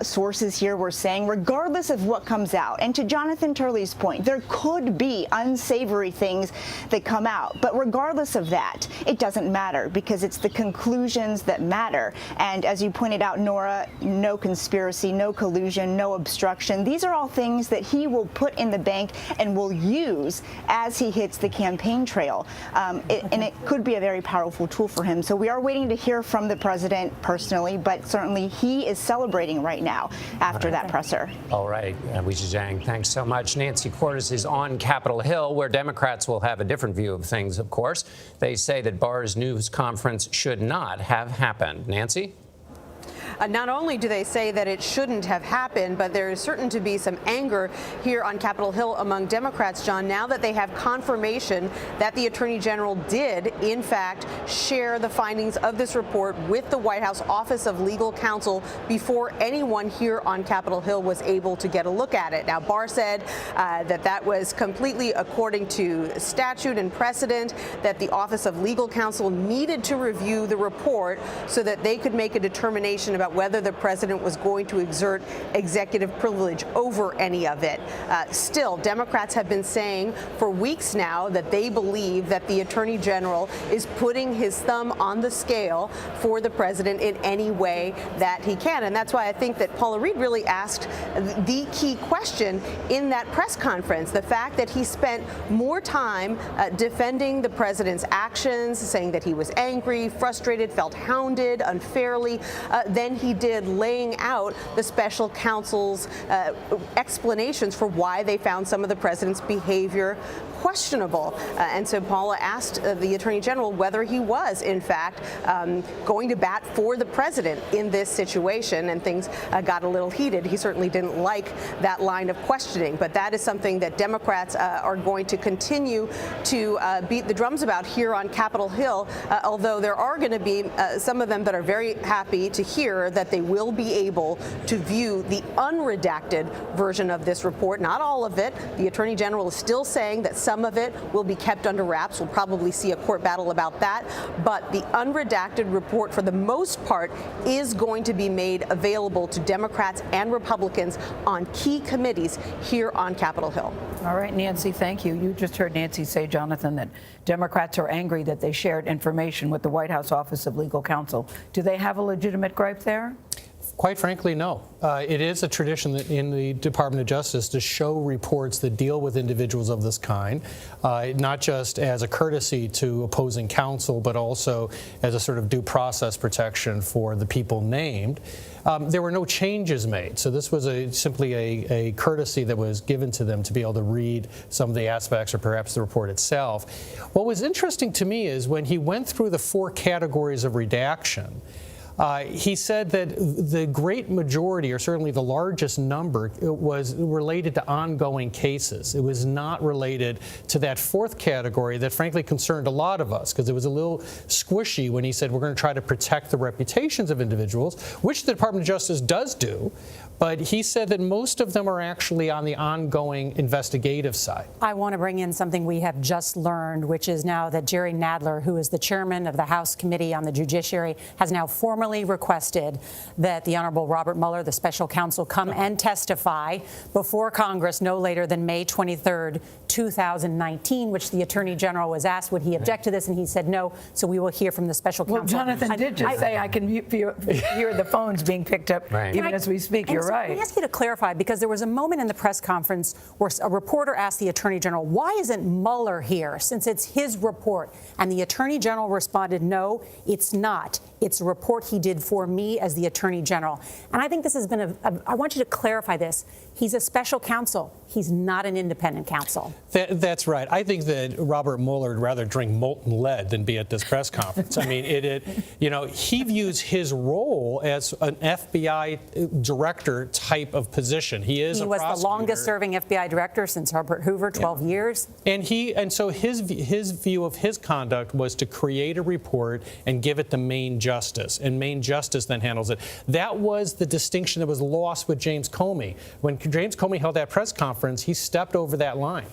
Sources here were saying, regardless of what comes out, and to Jonathan Turley's point, there could be unsavory things that come out. But regardless of that, it doesn't matter because it's the conclusions that matter. And as you pointed out, Nora, no conspiracy, no collusion, no obstruction. These are all things that he will put in the bank and will use as he hits the campaign trail. And it could be a very powerful tool for him. So we are waiting to hear from the president personally, but certainly he is celebrating right now after that presser. All right, Weijia Jiang, thanks so much. Nancy Cordes is on Capitol Hill, where Democrats will have a different view of things, of course. They say that Barr's news conference should not have happened. Nancy? Not only do they say that it shouldn't have happened, but there is certain to be some anger here on Capitol Hill among Democrats, John, now that they have confirmation that the Attorney General did, in fact, share the findings of this report with the White House Office of Legal Counsel before anyone here on Capitol Hill was able to get a look at it. Now, Barr said that was completely according to statute and precedent, that the Office of Legal Counsel needed to review the report so that they could make a determination about about whether the president was going to exert executive privilege over any of it. Still, Democrats have been saying for weeks now that they believe that the Attorney General is putting his thumb on the scale for the president in any way that he can. And that's why I think that Paula Reed really asked the key question in that press conference, the fact that he spent more time defending the president's actions, saying that he was angry, frustrated, felt hounded unfairly, than he did laying out the special counsel's explanations for why they found some of the president's behavior questionable. And so Paula asked the Attorney General whether he was, in fact, going to bat for the president in this situation, and things got a little heated. He certainly didn't like that line of questioning, but that is something that Democrats are going to continue to beat the drums about here on Capitol Hill, although there are going to be some of them that are very happy to hear that they will be able to view the unredacted version of this report. Not all of it. The Attorney General is still saying that some of it will be kept under wraps. We'll probably see a court battle about that. But the unredacted report, for the most part, is going to be made available to Democrats and Republicans on key committees here on Capitol Hill. All right, Nancy, thank you. You just heard Nancy say, Jonathan, that Democrats are angry that they shared information with the White House Office of Legal Counsel. Do they have a legitimate gripe there? Quite frankly, no. It is a tradition in the Department of Justice to show reports that deal with individuals of this kind, not just as a courtesy to opposing counsel, but also as a sort of due process protection for the people named. There were no changes made, so this was simply a courtesy that was given to them to be able to read some of the aspects or perhaps the report itself. What was interesting to me is when he went through the 4 categories of redaction, he said that the great majority, or certainly the largest number, was related to ongoing cases. It was not related to that 4th category that frankly concerned a lot of us, because it was a little squishy when he said we're going to try to protect the reputations of individuals, which the Department of Justice does do. But he said that most of them are actually on the ongoing investigative side. I want to bring in something we have just learned, which is now that Jerry Nadler, who is the chairman of the House Committee on the Judiciary, has now formally requested that the Honorable Robert Mueller, the special counsel, come and testify before Congress no later than May 23rd, 2019, which the Attorney General was asked, would he object to this? And he said no, so we will hear from the special counsel. Well, Jonathan did just say I can hear the phones being picked up even as we speak. You're right. Let me ask you to clarify, because there was a moment in the press conference where a reporter asked the Attorney General, why isn't Mueller here since it's his report? And the Attorney General responded, no, it's not. It's a report he did for me as the Attorney General. And I think this has been I want you to clarify this. He's a special counsel. He's not an independent counsel. That's right. I think that Robert Mueller would rather drink molten lead than be at this press conference. I mean, he views his role as an FBI director type of position. He was the longest serving FBI director since Herbert Hoover, 12 years. And so his view of his conduct was to create a report and give it to Main Justice, and Main Justice then handles it. That was the distinction that was lost with James Comey. When James Comey held that press conference, he stepped over that line.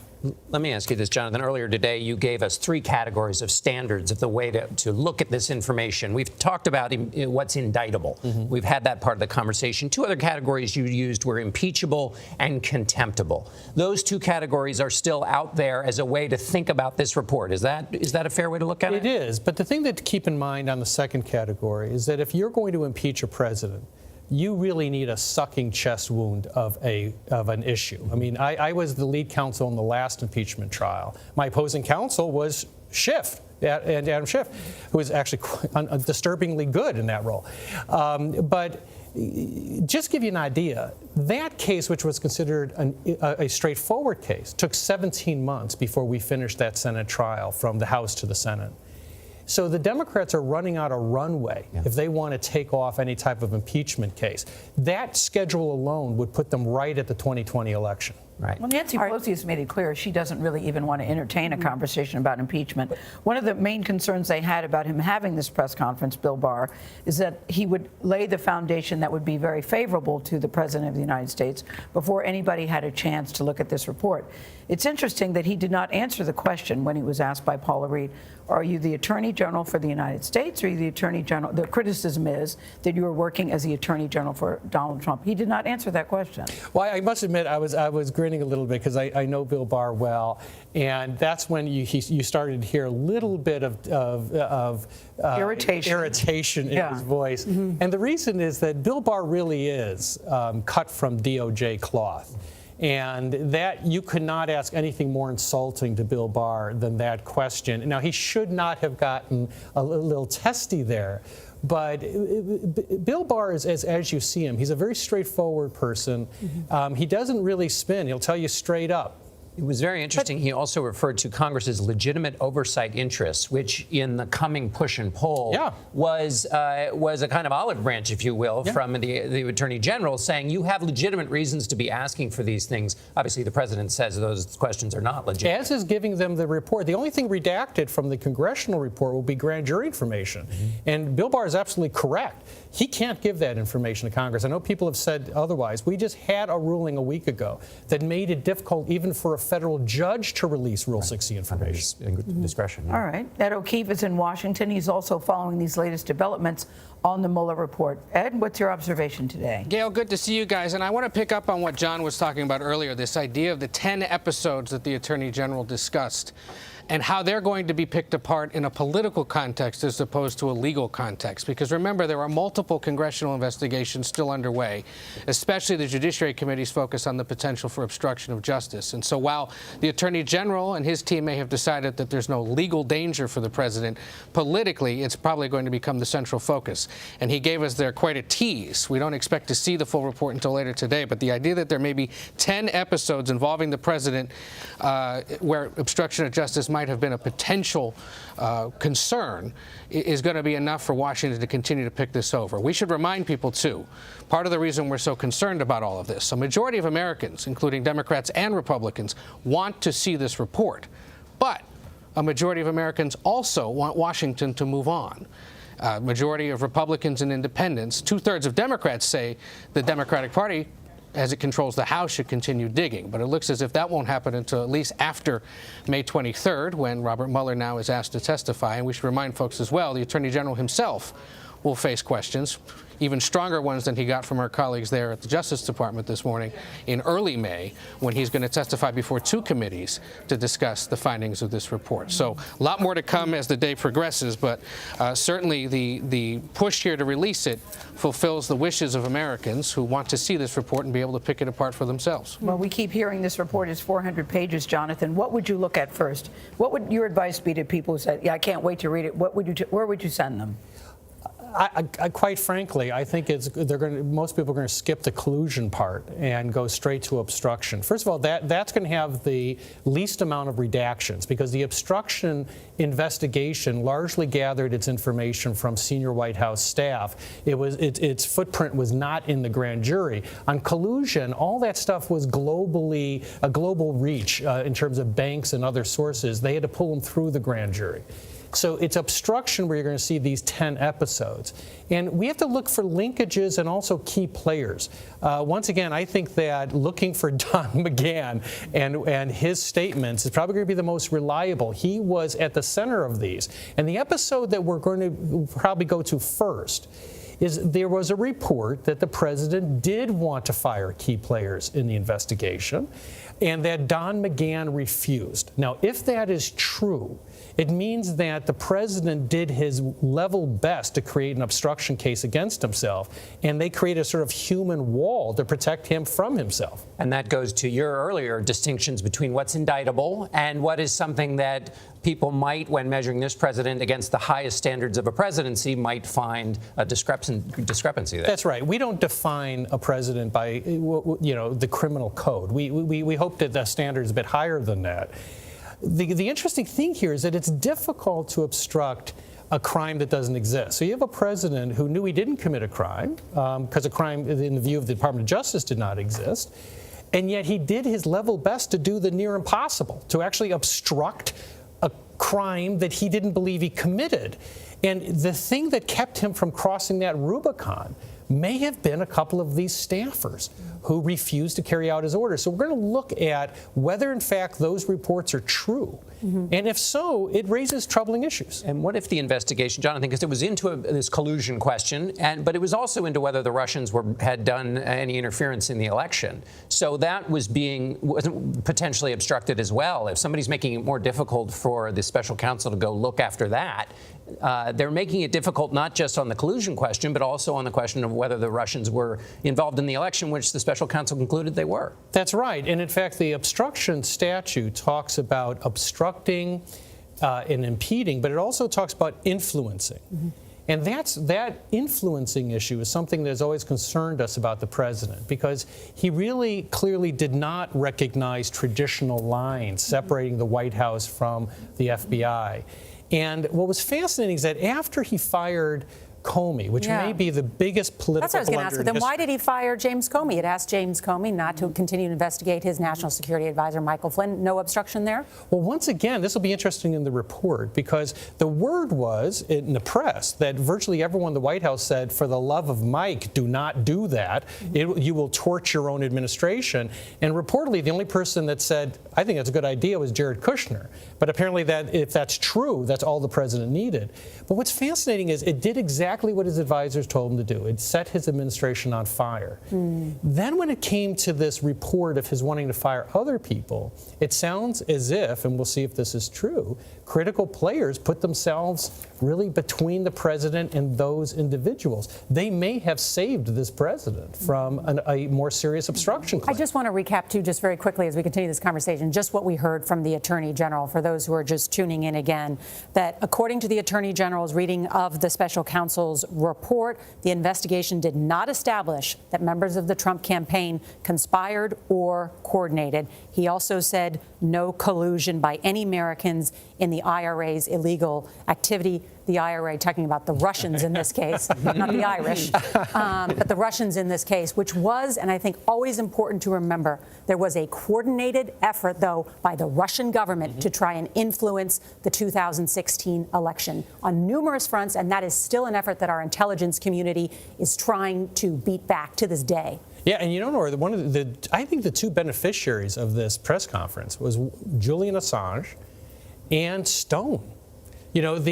Let me ask you this, Jonathan. Earlier today, you gave us 3 categories of standards of the way to look at this information. We've talked about what's indictable. Mm-hmm. We've had that part of the conversation. 2 other categories you used were impeachable and contemptible. Those 2 categories are still out there as a way to think about this report. Is that a fair way to look at it? It is. But the thing to keep in mind on the 2nd category is that if you're going to impeach a president, you really need a sucking chest wound of an issue. I mean, I was the lead counsel in the last impeachment trial. My opposing counsel was Schiff, and Adam Schiff, who was actually disturbingly good in that role. But just to give you an idea, that case, which was considered a straightforward case, took 17 months before we finished that Senate trial from the House to the Senate. So the Democrats are running out of runway if they want to take off any type of impeachment case. That schedule alone would put them right at the 2020 election. Right. Well, Nancy Pelosi has made it clear she doesn't really even want to entertain a conversation about impeachment. One of the main concerns they had about him having this press conference, Bill Barr, is that he would lay the foundation that would be very favorable to the President of the United States before anybody had a chance to look at this report. It's interesting that he did not answer the question when he was asked by Paula Reed, are you the Attorney General for the United States, or are you the Attorney General? The criticism is that you were working as the Attorney General for Donald Trump. He did not answer that question. Well, I must admit, I was grinning a little bit because I know Bill Barr well, and that's when you started to hear a little bit of irritation in his voice. And the reason is that Bill Barr really is cut from DOJ cloth. And that you could not ask anything more insulting to Bill Barr than that question. Now, he should not have gotten a little testy there. But Bill Barr is, as you see him, he's a very straightforward person. He doesn't really spin. He'll tell you straight up. It was very interesting. He also referred to Congress's legitimate oversight interests, which in the coming push and pull was a kind of olive branch, if you will, from the Attorney General, saying you have legitimate reasons to be asking for these things. Obviously, the president says those questions are not legitimate. As is giving them the report. The only thing redacted from the congressional report will be grand jury information. And Bill Barr is absolutely correct. He can't give that information to Congress. I know people have said otherwise. We just had a ruling a week ago that made it difficult even for a federal judge to release Rule 60 information. Discretion. All right. Ed O'Keefe is in Washington. He's also following these latest developments on the Mueller report. Ed, what's your observation today? Gail, good to see you guys. And I want to pick up on what John was talking about earlier, this idea of the 10 episodes that the Attorney General discussed and how they're going to be picked apart in a political context as opposed to a legal context. Because remember, there are multiple congressional investigations still underway, especially the Judiciary Committee's focus on the potential for obstruction of justice. And so while the Attorney General and his team may have decided that there's no legal danger for the president, politically, it's probably going to become the central focus. And he gave us there quite a tease. We don't expect to see the full report until later today, but the idea that there may be 10 episodes involving the president where obstruction of justice might have been a potential concern is going to be enough for Washington to continue to pick this over. We should remind people, too, part of the reason we're so concerned about all of this, a majority of Americans, including Democrats and Republicans, want to see this report. But a majority of Americans also want Washington to move on. Majority of Republicans and independents, 2/3 of Democrats say the Democratic Party, as it controls the House, should continue digging. But it looks as if that won't happen until at least after May 23rd, when Robert Mueller now is asked to testify. And we should remind folks as well, the Attorney General himself will face questions, even stronger ones than he got from our colleagues there at the Justice Department this morning in early May, when he's going to testify before 2 committees to discuss the findings of this report. So a lot more to come as the day progresses, but certainly the push here to release it fulfills the wishes of Americans who want to see this report and be able to pick it apart for themselves. Well, we keep hearing this report is 400 pages, Jonathan. What would you look at first? What would your advice be to people who said, yeah, I can't wait to read it? What would you where would you send them? I quite frankly, I think most people are going to skip the collusion part and go straight to obstruction. First of all, that's going to have the least amount of redactions, because the obstruction investigation largely gathered its information from senior White House staff. Its footprint was not in the grand jury. On collusion, all that stuff was globally a global reach in terms of banks and other sources. They had to pull them through the grand jury. So it's obstruction where you're going to see these 10 episodes. And we have to look for linkages and also key players. Once again, I think that looking for Don McGahn and his statements is probably going to be the most reliable. He was at the center of these. And the episode that we're going to probably go to first is there was a report that the president did want to fire key players in the investigation, and that Don McGahn refused. Now, if that is true, it means that the president did his level best to create an obstruction case against himself, and they created a sort of human wall to protect him from himself. And that goes to your earlier distinctions between what's indictable and what is something that people might, when measuring this president against the highest standards of a presidency, might find a discrepancy there. That's right. We don't define a president by, the criminal code. We hope that the standard is a bit higher than that. The interesting thing here is that it's difficult to obstruct a crime that doesn't exist. So you have a president who knew he didn't commit a crime because a crime, in the view of the Department of Justice, did not exist. And yet he did his level best to do the near impossible, to actually obstruct a crime that he didn't believe he committed. And the thing that kept him from crossing that Rubicon may have been a couple of these staffers who refused to carry out his orders. So we're going to look at whether, in fact, those reports are true. And if so, it raises troubling issues. And what if the investigation, Jonathan, because it was into this collusion question, but it was also into whether the Russians had done any interference in the election. So that wasn't potentially obstructed as well. If somebody's making it more difficult for the special counsel to go look after that, they're making it difficult not just on the collusion question, but also on the question of whether the Russians were involved in the election, which the special counsel concluded they were. That's right. And in fact, the obstruction statute talks about obstructing and impeding, but it also talks about influencing. And that influencing issue is something that has always concerned us about the president, because he really clearly did not recognize traditional lines separating the White House from the FBI. And what was fascinating is that after he fired Comey, which may be the biggest political That's what I was going to ask. blunder in Then why history. did he fire James Comey? It asked James Comey not to continue to investigate his national security advisor, Michael Flynn. No obstruction there? Well, once again, this will be interesting in the report, because the word was in the press that virtually everyone in the White House said, for the love of Mike, do not do that. You will torch your own administration. And reportedly, the only person that said, I think that's a good idea, was Jared Kushner. But apparently, if that's true, that's all the president needed. But what's fascinating is it did exactly what his advisors told him to do. It set his administration on fire. Then when it came to this report of his wanting to fire other people, it sounds as if, and we'll see if this is true, critical players put themselves really between the president and those individuals. They may have saved this president from a more serious obstruction claim. I just want to recap, too, just very quickly as we continue this conversation, just what we heard from the Attorney General, for those who are just tuning in again, that according to the Attorney General's reading of the special counsel's report, the investigation did not establish that members of the Trump campaign conspired or coordinated. He also said no collusion by any Americans in the IRA's illegal activity. The IRA, talking about the Russians in this case, not the Irish, but the Russians in this case, which was, and I think always important to remember, there was a coordinated effort, though, by the Russian government to try and influence the 2016 election on numerous fronts, and that is still an effort that our intelligence community is trying to beat back to this day. Yeah, and you know, Nora, I think the two beneficiaries of this press conference was Julian Assange and Stone. You know,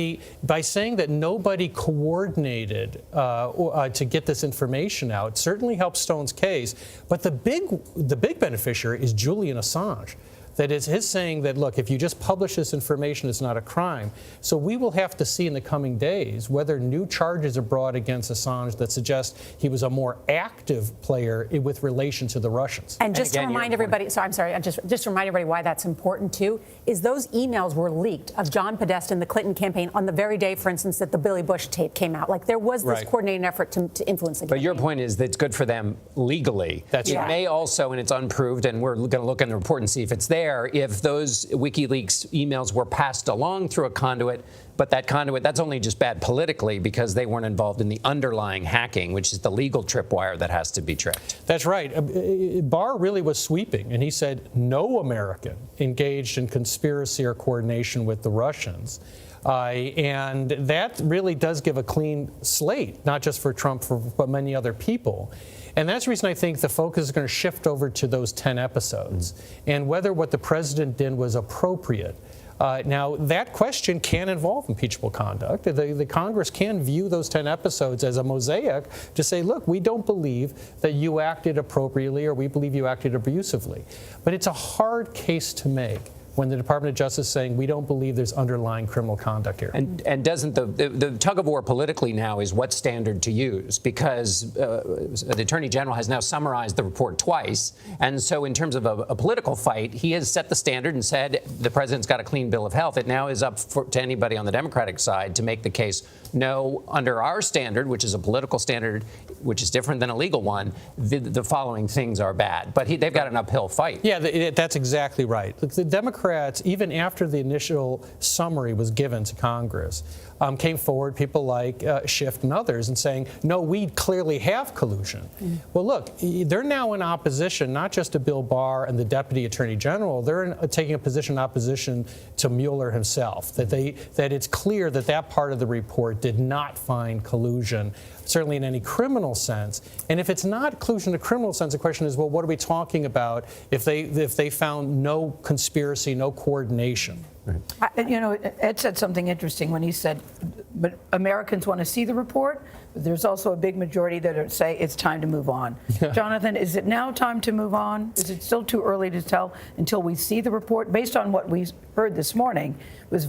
by saying that nobody coordinated to get this information out certainly helps Stone's case. But the big beneficiary is Julian Assange. That is his saying that, look, if you just publish this information, it's not a crime. So we will have to see in the coming days whether new charges are brought against Assange that suggest he was a more active player with relation to the Russians. And just to remind everybody, so I'm sorry, just to remind everybody why that's important too, is those emails were leaked of John Podesta and the Clinton campaign on the very day, for instance, that the Billy Bush tape came out. Like there was this coordinating effort to influence the campaign. But your point is that it's good for them legally. That's right. It may also, and it's unproved, and we're going to look in the report and see if it's there, if those WikiLeaks emails were passed along through a conduit, but that conduit, that's only just bad politically because they weren't involved in the underlying hacking, which is the legal tripwire that has to be tripped. That's right. Barr really was sweeping, and he said no American engaged in conspiracy or coordination with the Russians. And that really does give a clean slate, not just for Trump, but many other people. And that's the reason I think the focus is going to shift over to those 10 episodes and whether what the president did was appropriate. Now, that question can involve impeachable conduct. The Congress can view those 10 episodes as a mosaic to say, look, we don't believe that you acted appropriately or we believe you acted abusively. But it's a hard case to make when the Department of Justice is saying we don't believe there's underlying criminal conduct here. And doesn't the tug of war politically now is what standard to use, because the Attorney General has now summarized the report twice, and so in terms of a political fight, he has set the standard and said the president's got a clean bill of health. It now is up to anybody on the Democratic side to make the case, no, under our standard, which is a political standard, which is different than a legal one, the following things are bad. But they've got an uphill fight. Yeah, that's exactly right. The Democrats, even after the initial summary was given to Congress, came forward, people like Schiff and others, and saying, no, we clearly have collusion. Well, look, they're now in opposition, not just to Bill Barr and the Deputy Attorney General, they're taking a position in opposition to Mueller himself, that it's clear that that part of the report did not find collusion, certainly in any criminal sense. And if it's not collusion in a criminal sense, the question is, well, what are we talking about if they found no conspiracy, no coordination? Ed said something interesting when he said, but Americans want to see the report, but there's also a big majority that say it's time to move on. Jonathan, is it now time to move on? Is it still too early to tell until we see the report? Based on what we heard this morning, it was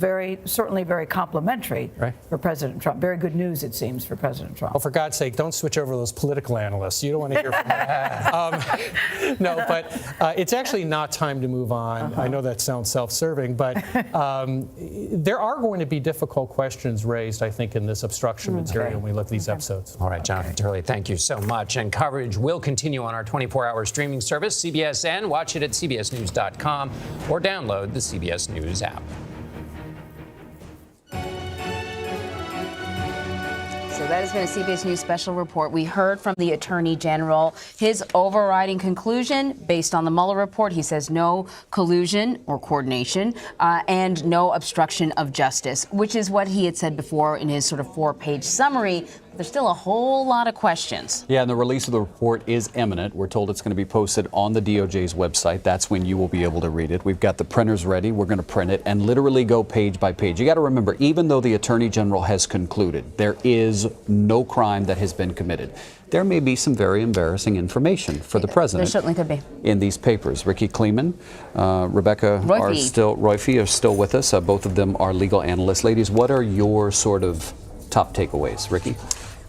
certainly very complimentary for President Trump. Very good news, it seems, for President Trump. Well, for God's sake, don't switch over to those political analysts. You don't want to hear from them. No, but it's actually not time to move on. I know that sounds self-serving, but there are going to be difficult questions raised, I think, in this obstruction material when we look at these episodes. All right, Jonathan Turley, thank you so much. And coverage will continue on our 24-hour streaming service, CBSN. Watch it at cbsnews.com or download the CBS News app. So that has been a CBS News special report. We heard from the Attorney General his overriding conclusion based on the Mueller report. He says no collusion or coordination and no obstruction of justice, which is what he had said before in his sort of 4-page summary. There's still a whole lot of questions. Yeah, and the release of the report is imminent. We're told it's going to be posted on the DOJ's website. That's when you will be able to read it. We've got the printers ready. We're going to print it and literally go page by page. You got to remember, even though the Attorney General has concluded there is no crime that has been committed, there may be some very embarrassing information for the president. There certainly could be. In these papers. Ricky Kleeman, Rebecca Roife are still with us. Both of them are legal analysts. Ladies, what are your sort of top takeaways? Ricky?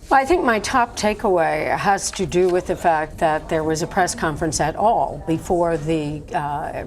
Well, I think my top takeaway has to do with the fact that there was a press conference at all before the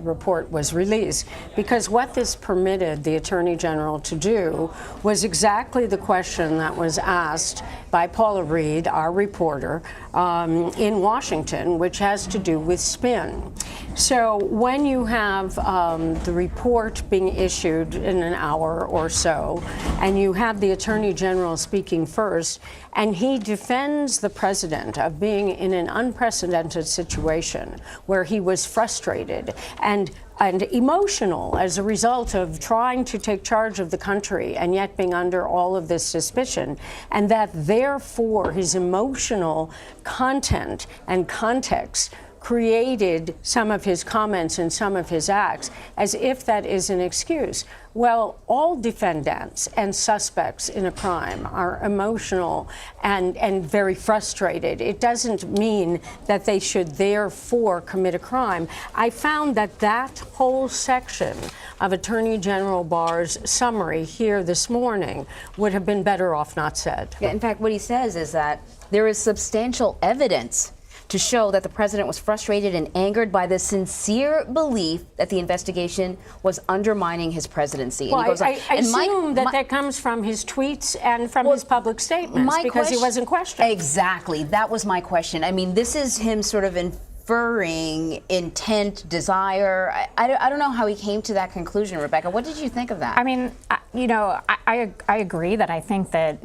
report was released, because what this permitted the Attorney General to do was exactly the question that was asked by Paula Reed, our reporter, in Washington, which has to do with spin. So when you have the report being issued in an hour or so, and you have the Attorney General speaking first, and he defends the president of being in an unprecedented situation where he was frustrated and emotional as a result of trying to take charge of the country and yet being under all of this suspicion, and that therefore his emotional content and context created some of his comments and some of his acts, as if that is an excuse. Well, all defendants and suspects in a crime are emotional and very frustrated. It doesn't mean that they should therefore commit a crime. I found that that whole section of Attorney General Barr's summary here this morning would have been better off not said. Yeah, in fact, what he says is that there is substantial evidence to show that the president was frustrated and angered by the sincere belief that the investigation was undermining his presidency. Well, and he goes on, I assume that comes from his tweets and from his public statements because he wasn't questioned. Exactly. That was my question. I mean, this is him sort of inferring intent, desire. I don't know how he came to that conclusion, Rebecca. What did you think of that? I mean, I agree that I think that,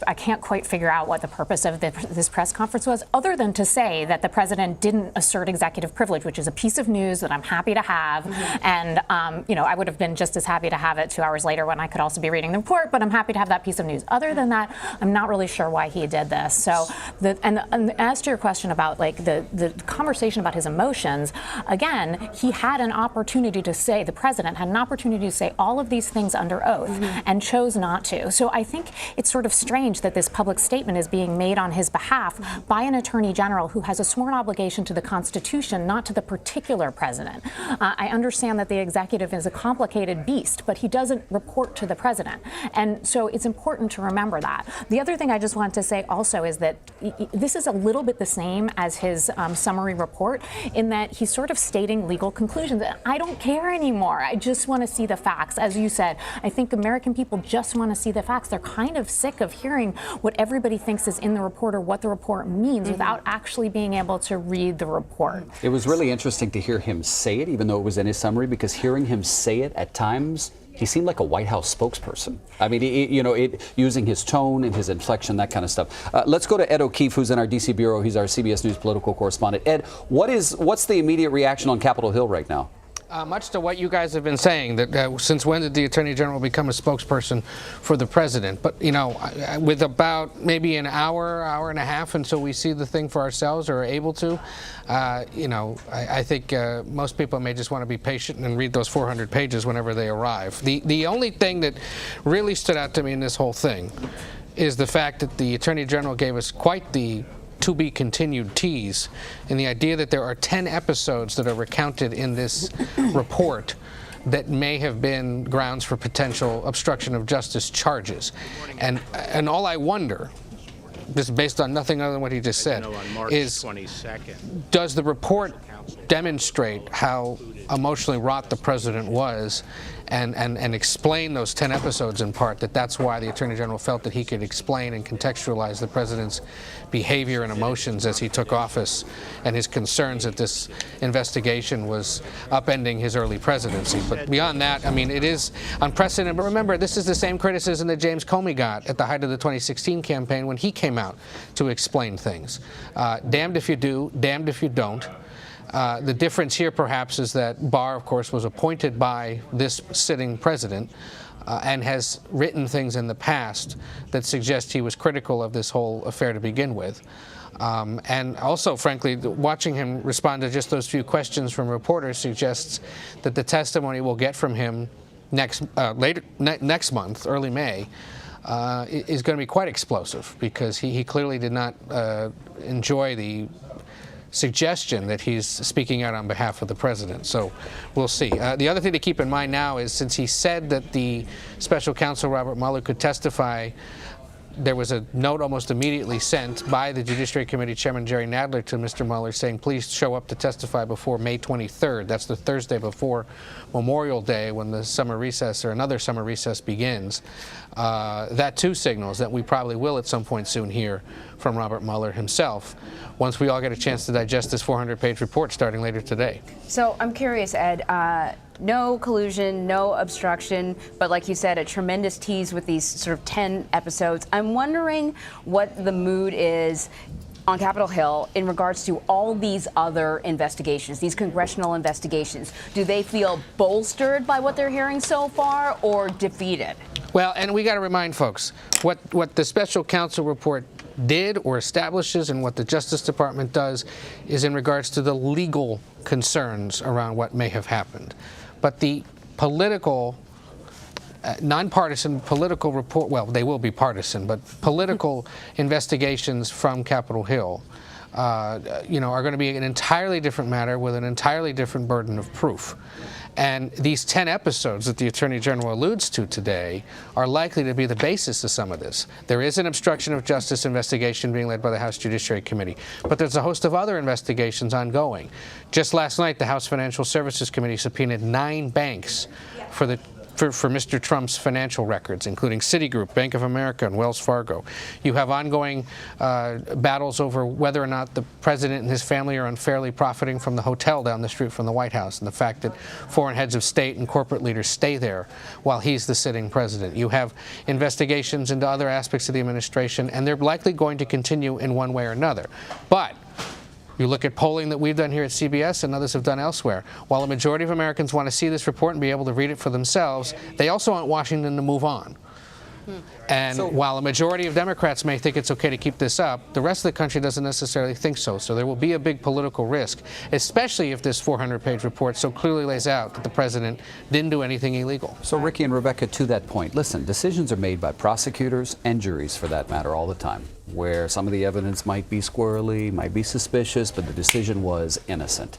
I can't quite figure out what the purpose of this press conference was, other than to say that the president didn't assert executive privilege, which is a piece of news that I'm happy to have. And, I would have been just as happy to have it 2 hours later when I could also be reading the report, but I'm happy to have that piece of news. Other than that, I'm not really sure why he did this. So, and as to your question about the conversation about his emotions, again, he had an opportunity to say, the president had an opportunity to say all of these things under oath and chose not to. So I think it's sort of strange that this public statement is being made on his behalf by an attorney general who has a sworn obligation to the Constitution, not to the particular president. I understand that the executive is a complicated beast, but he doesn't report to the president. And so it's important to remember that. The other thing I just want to say also is that this is a little bit the same as his summary report, in that he's sort of stating legal conclusions. I don't care anymore. I just want to see the facts. As you said, I think American people just want to see the facts. They're kind of sick of hearing what everybody thinks is in the report or what the report means without actually being able to read the report. It was really interesting to hear him say it, even though it was in his summary, because hearing him say it at times he seemed like a White House spokesperson. I mean, using his tone and his inflection, that kind of stuff. Let's go to Ed O'Keefe, who's in our D.C. bureau. He's our CBS News political correspondent. Ed, what's the immediate reaction on Capitol Hill right now? Much to what you guys have been saying, that since when did the Attorney General become a spokesperson for the president? But, with about maybe an hour and a half until we see the thing for ourselves or are able to, I think most people may just want to be patient and read those 400 pages whenever they arrive. The only thing that really stood out to me in this whole thing is the fact that the Attorney General gave us quite the to-be-continued tease in the idea that there are 10 episodes that are recounted in this report that may have been grounds for potential obstruction of justice charges. And all I wonder, just based on nothing other than what he just said, is 22nd. Does the report demonstrate how emotionally wrought the president was and explain those 10 episodes in part, that's why the Attorney General felt that he could explain and contextualize the president's behavior and emotions as he took office and his concerns that this investigation was upending his early presidency. But beyond that, I mean, it is unprecedented. But remember, this is the same criticism that James Comey got at the height of the 2016 campaign when he came out to explain things. Damned if you do, damned if you don't. The difference here, perhaps, is that Barr, of course, was appointed by this sitting president and has written things in the past that suggest he was critical of this whole affair to begin with. And also, frankly, watching him respond to just those few questions from reporters suggests that the testimony we'll get from him next month, early May, is going to be quite explosive, because he clearly did not enjoy the suggestion that he's speaking out on behalf of the president. So we'll see. The other thing to keep in mind now is, since he said that the special counsel Robert Mueller could testify, there was a note almost immediately sent by the Judiciary Committee Chairman Jerry Nadler to Mr. Mueller saying, please show up to testify before May 23rd. That's the Thursday before Memorial Day, when the summer recess or another summer recess begins. That too signals that we probably will at some point soon hear from Robert Mueller himself, once we all get a chance to digest this 400-page report starting later today. So I'm curious, Ed, no collusion, no obstruction, but like you said, a tremendous tease with these sort of 10 episodes. I'm wondering what the mood is on Capitol Hill in regards to all these other investigations, these congressional investigations. Do they feel bolstered by what they're hearing so far, or defeated? Well, and we got to remind folks, what the special counsel report did or establishes and what the Justice Department does is in regards to the legal concerns around what may have happened. But the political, nonpartisan political report, well, they will be partisan, but political investigations from Capitol Hill, are going to be an entirely different matter with an entirely different burden of proof. And these 10 episodes that the Attorney General alludes to today are likely to be the basis of some of this. There is an obstruction of justice investigation being led by the House Judiciary Committee, but there's a host of other investigations ongoing. Just last night, the House Financial Services Committee subpoenaed 9 banks for Mr. Trump's financial records, including Citigroup, Bank of America, and Wells Fargo. You have ongoing battles over whether or not the president and his family are unfairly profiting from the hotel down the street from the White House, and the fact that foreign heads of state and corporate leaders stay there while he's the sitting president. You have investigations into other aspects of the administration, and they're likely going to continue in one way or another. But you look at polling that we've done here at CBS and others have done elsewhere. While a majority of Americans want to see this report and be able to read it for themselves, they also want Washington to move on. And while a majority of Democrats may think it's okay to keep this up, the rest of the country doesn't necessarily think so. So there will be a big political risk, especially if this 400-page report so clearly lays out that the president didn't do anything illegal. So Ricky and Rebecca, to that point, listen, decisions are made by prosecutors and juries, for that matter, all the time, where some of the evidence might be squirrely, might be suspicious, but the decision was innocent.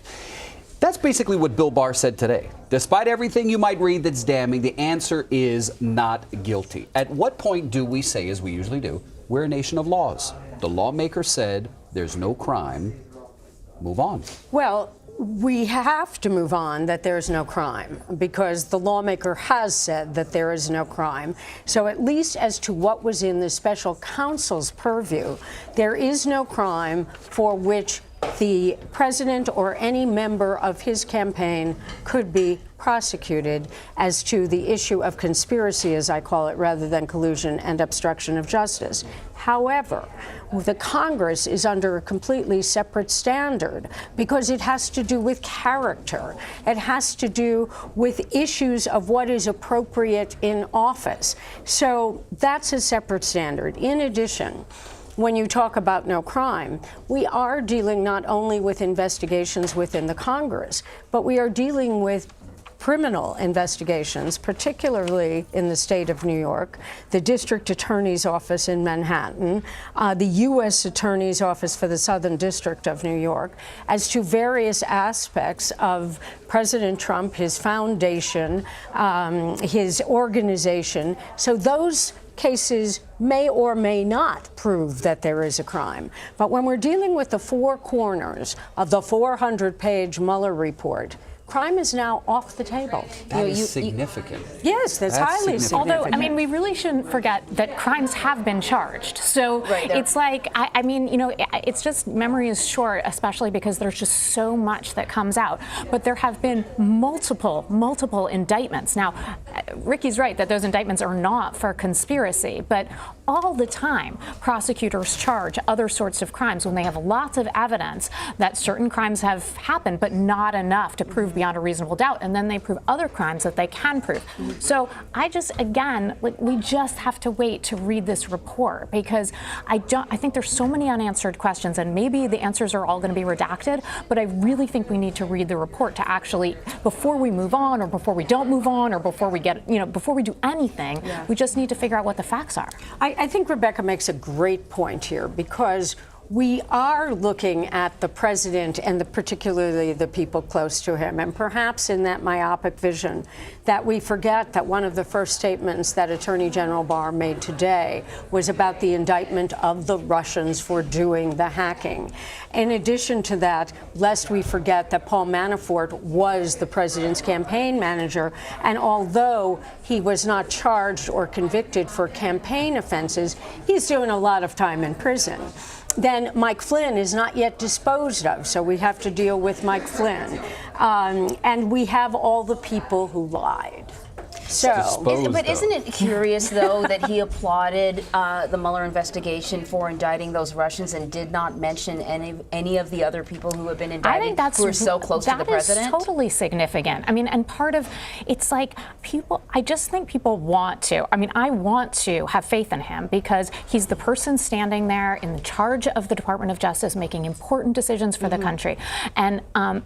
That's basically what Bill Barr said today. Despite everything you might read that's damning, the answer is not guilty. At what point do we say, as we usually do, we're a nation of laws? The lawmaker said there's no crime. Move on. Well, we have to move on that there is no crime, because the lawmaker has said that there is no crime. So at least as to what was in the special counsel's purview, there is no crime for which the president or any member of his campaign could be prosecuted as to the issue of conspiracy, as I call it, rather than collusion and obstruction of justice. However, the Congress is under a completely separate standard because it has to do with character. It has to do with issues of what is appropriate in office. So that's a separate standard. In addition, when you talk about no crime, we are dealing not only with investigations within the Congress, but we are dealing with criminal investigations, particularly in the state of New York, the District Attorney's Office in Manhattan, the U.S. Attorney's Office for the Southern District of New York, as to various aspects of President Trump, his foundation, his organization. So those cases may or may not prove that there is a crime. But when we're dealing with the four corners of the 400-page Mueller report, crime is now off the table. That is significant. Yes, that's highly significant. Although, I mean, we really shouldn't forget that crimes have been charged. So it's like, I mean, you know, it's just memory is short, especially because there's just so much that comes out. But there have been multiple indictments. Now, Ricky's right that those indictments are not for conspiracy, but all the time prosecutors charge other sorts of crimes when they have lots of evidence that certain crimes have happened, but not enough to prove beyond a reasonable doubt, and then they prove other crimes that they can prove. So I just, again, like, we just have to wait to read this report because I think there's so many unanswered questions, and maybe the answers are all going to be redacted, but I really think we need to read the report to actually, before we move on or before we don't move on or before we get, you know, before we do anything, we just need to figure out what the facts are. I think Rebecca makes a great point here because we are looking at the president and particularly the people close to him, and perhaps in that myopic vision that we forget that one of the first statements that Attorney General Barr made today was about the indictment of the Russians for doing the hacking. In addition to that, lest we forget that Paul Manafort was the president's campaign manager, and although he was not charged or convicted for campaign offenses, he's doing a lot of time in prison. Then Mike Flynn is not yet disposed of, so we have to deal with Mike Flynn. And we have all the people who lied. So, but isn't it curious, though, that he applauded the Mueller investigation for indicting those Russians and did not mention any of the other people who have been indicted, I think that's, who are so close to the president? That is totally significant. I mean, and part of it's like people, I just think people want to. I mean, I want to have faith in him because he's the person standing there in charge of the Department of Justice, making important decisions for the country. And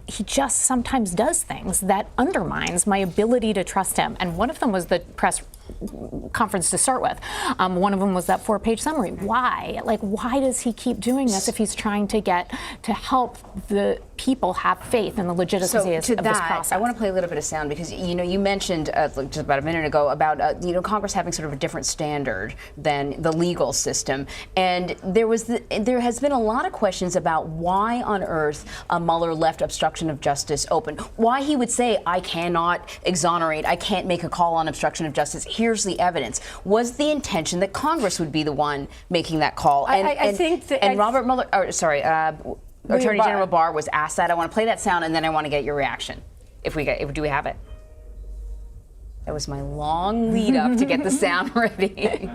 he just sometimes does things that undermines my ability to trust him. And one of them was the press conference to start with. One of them was that 4-page summary. Why? Like, why does he keep doing this if he's trying to help the people have faith in the legitimacy of this process? I want to play a little bit of sound because, you know, you mentioned just about a minute ago about, you know, Congress having sort of a different standard than the legal system. And there has been a lot of questions about why on earth Mueller left obstruction of justice open. Why he would say, I cannot exonerate, I can't make a call on obstruction of justice. Here's the evidence. Was the intention that Congress would be the one making that call? I think that Robert Mueller, Attorney General Barr was asked that. I want to play that sound and then I want to get your reaction. Do we have it? That was my long lead up to get the sound ready.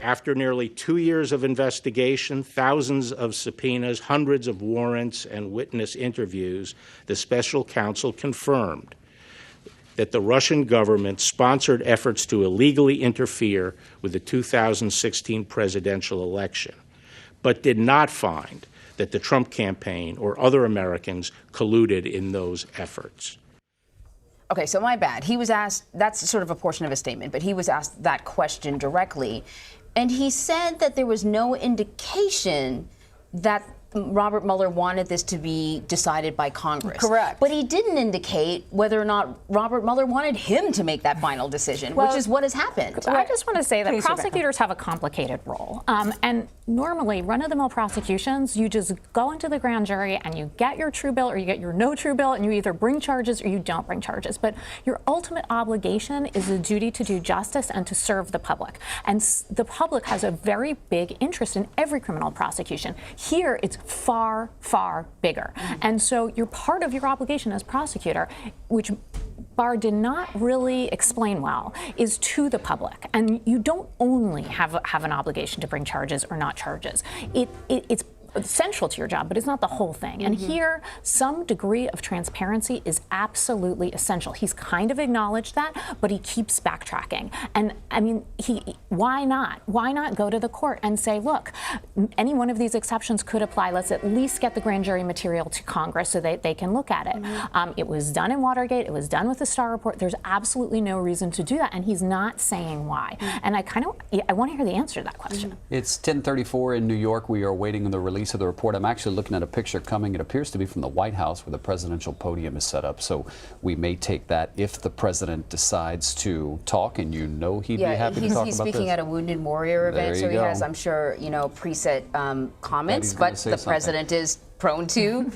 After nearly 2 years of investigation, thousands of subpoenas, hundreds of warrants, and witness interviews, the special counsel confirmed that the Russian government sponsored efforts to illegally interfere with the 2016 presidential election, but did not find that the Trump campaign or other Americans colluded in those efforts. Okay, so my bad. He was asked, that's sort of a portion of his statement, but he was asked that question directly, and he said that there was no indication that Robert Mueller wanted this to be decided by Congress. Correct. But he didn't indicate whether or not Robert Mueller wanted him to make that final decision, which is what has happened. I just want to say that Please, prosecutors have a complicated role. And normally, run-of-the-mill prosecutions, you just go into the grand jury and you get your true bill or you get your no true bill, and you either bring charges or you don't bring charges. But your ultimate obligation is the duty to do justice and to serve the public. And the public has a very big interest in every criminal prosecution. Here, it's far, far bigger. And so you're part of your obligation as prosecutor, which Barr did not really explain well is to the public. And you don't only have an obligation to bring charges or not charges. It's central to your job, but it's not the whole thing. And here, some degree of transparency is absolutely essential. He's kind of acknowledged that, but he keeps backtracking. And I mean, why not? Why not go to the court and say, look, any one of these exceptions could apply. Let's at least get the grand jury material to Congress so that they can look at it. It was done in Watergate. It was done with the Starr report. There's absolutely no reason to do that. And he's not saying why. And I want to hear the answer to that question. It's 10:34 in New York. We are awaiting the release of the report. I'm actually looking at a picture coming. It appears to be from the White House where the presidential podium is set up. So we may take that if the president decides to talk, and you know he'd be happy to talk about this. He's speaking at a Wounded Warrior event, so he has, I'm sure, preset comments, but the president is prone to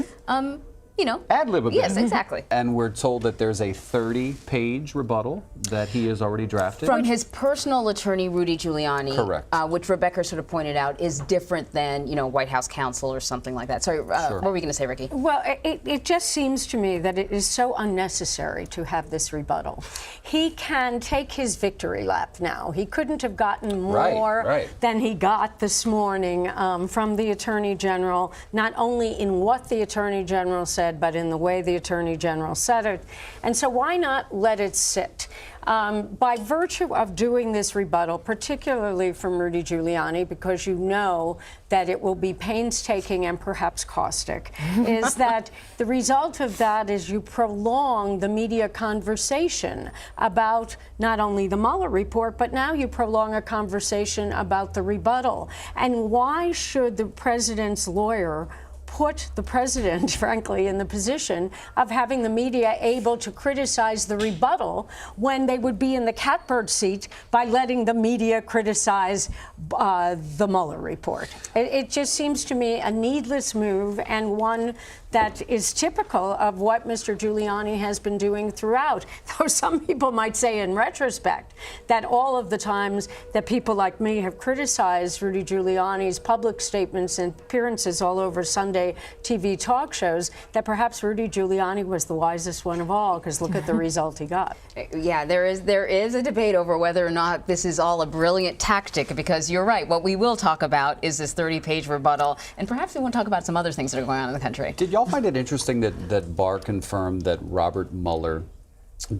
ad-lib a bit. Yes, exactly. And we're told that there's a 30-page rebuttal that he has already drafted. From his personal attorney, Rudy Giuliani. Correct. Which Rebecca sort of pointed out is different than, White House counsel or something like that. Sorry, what were we going to say, Ricky? Well, it just seems to me that it is so unnecessary to have this rebuttal. He can take his victory lap now. He couldn't have gotten more than he got this morning from the Attorney General, not only in what the Attorney General said, but in the way the Attorney General said it. And so why not let it sit? By virtue of doing this rebuttal, particularly from Rudy Giuliani, because you know that it will be painstaking and perhaps caustic, is that the result of that is you prolong the media conversation about not only the Mueller report, but now you prolong a conversation about the rebuttal. And why should the president's lawyer put the president, frankly, in the position of having the media able to criticize the rebuttal when they would be in the catbird seat by letting the media criticize the Mueller report? It just seems to me a needless move, and one that is typical of what Mr. Giuliani has been doing throughout. Though some people might say in retrospect that all of the times that people like me have criticized Rudy Giuliani's public statements and appearances all over Sunday TV talk shows, that perhaps Rudy Giuliani was the wisest one of all, because look at the result he got. Yeah, there is a debate over whether or not this is all a brilliant tactic, because you're right. What we will talk about is this 30-page rebuttal, and perhaps we won't talk about some other things that are going on in the country. Did y'all find it interesting that Barr confirmed that Robert Mueller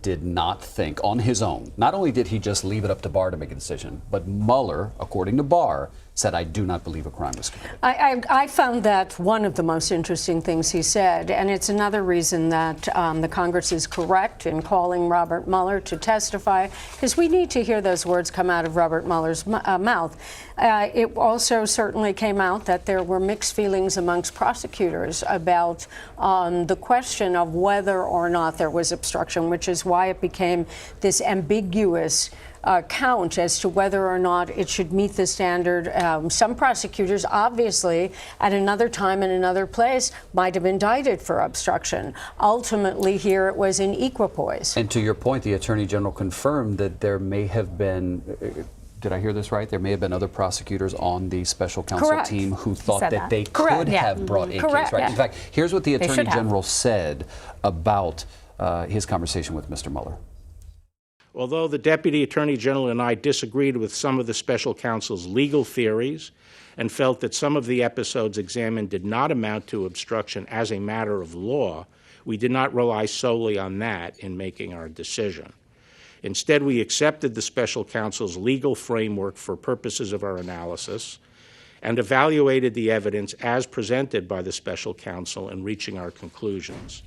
did not think on his own? Not only did he just leave it up to Barr to make a decision, but Mueller, according to Barr, said, I do not believe a crime was committed. I found that one of the most interesting things he said, and it's another reason that the Congress is correct in calling Robert Mueller to testify, because we need to hear those words come out of Robert Mueller's mouth. It also certainly came out that there were mixed feelings amongst prosecutors about the question of whether or not there was obstruction, which is why it became this ambiguous count as to whether or not it should meet the standard. Some prosecutors, obviously, at another time in another place, might have indicted for obstruction. Ultimately, here it was in equipoise. And to your point, the Attorney General confirmed that there may have been, did I hear this right? There may have been other prosecutors on the special counsel team who thought that they could have brought a case, right? Yeah. In fact, here's what the Attorney General said about his conversation with Mr. Mueller. Although the Deputy Attorney General and I disagreed with some of the special counsel's legal theories and felt that some of the episodes examined did not amount to obstruction as a matter of law, we did not rely solely on that in making our decision. Instead, we accepted the special counsel's legal framework for purposes of our analysis and evaluated the evidence as presented by the special counsel in reaching our conclusions.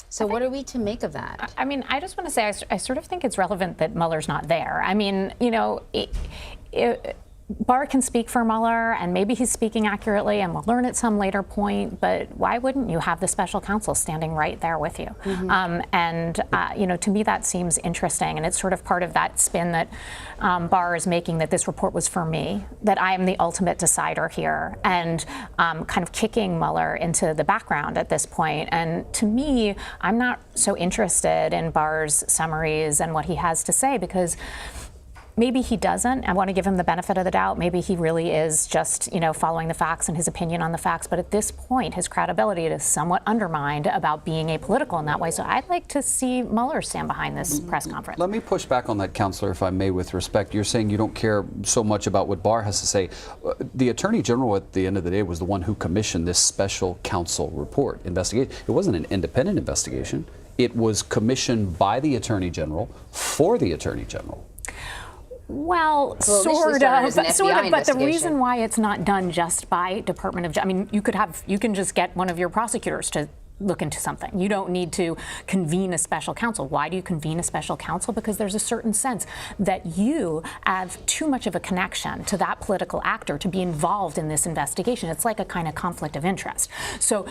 So what are we to make of that? I mean, I just want to say I sort of think it's relevant that Mueller's not there. I mean, Barr can speak for Mueller, and maybe he's speaking accurately, and we'll learn at some later point, but why wouldn't you have the special counsel standing right there with you? To me, that seems interesting, and it's sort of part of that spin that Barr is making, that this report was for me, that I am the ultimate decider here, and kind of kicking Mueller into the background at this point. And to me, I'm not so interested in Barr's summaries and what he has to say, because Maybe he doesn't. I want to give him the benefit of the doubt. Maybe he really is just, following the facts and his opinion on the facts. But at this point, his credibility is somewhat undermined about being apolitical in that way. So I'd like to see Mueller stand behind this press conference. Let me push back on that, Counselor, if I may, with respect. You're saying you don't care so much about what Barr has to say. The Attorney General, at the end of the day, was the one who commissioned this special counsel report investigation. It wasn't an independent investigation. It was commissioned by the Attorney General for the Attorney General. Well, sort of, but the reason why it's not done just by Department of, you can just get one of your prosecutors to look into something. You don't need to convene a special counsel. Why do you convene a special counsel? Because there's a certain sense that you have too much of a connection to that political actor to be involved in this investigation. It's like a kind of conflict of interest. So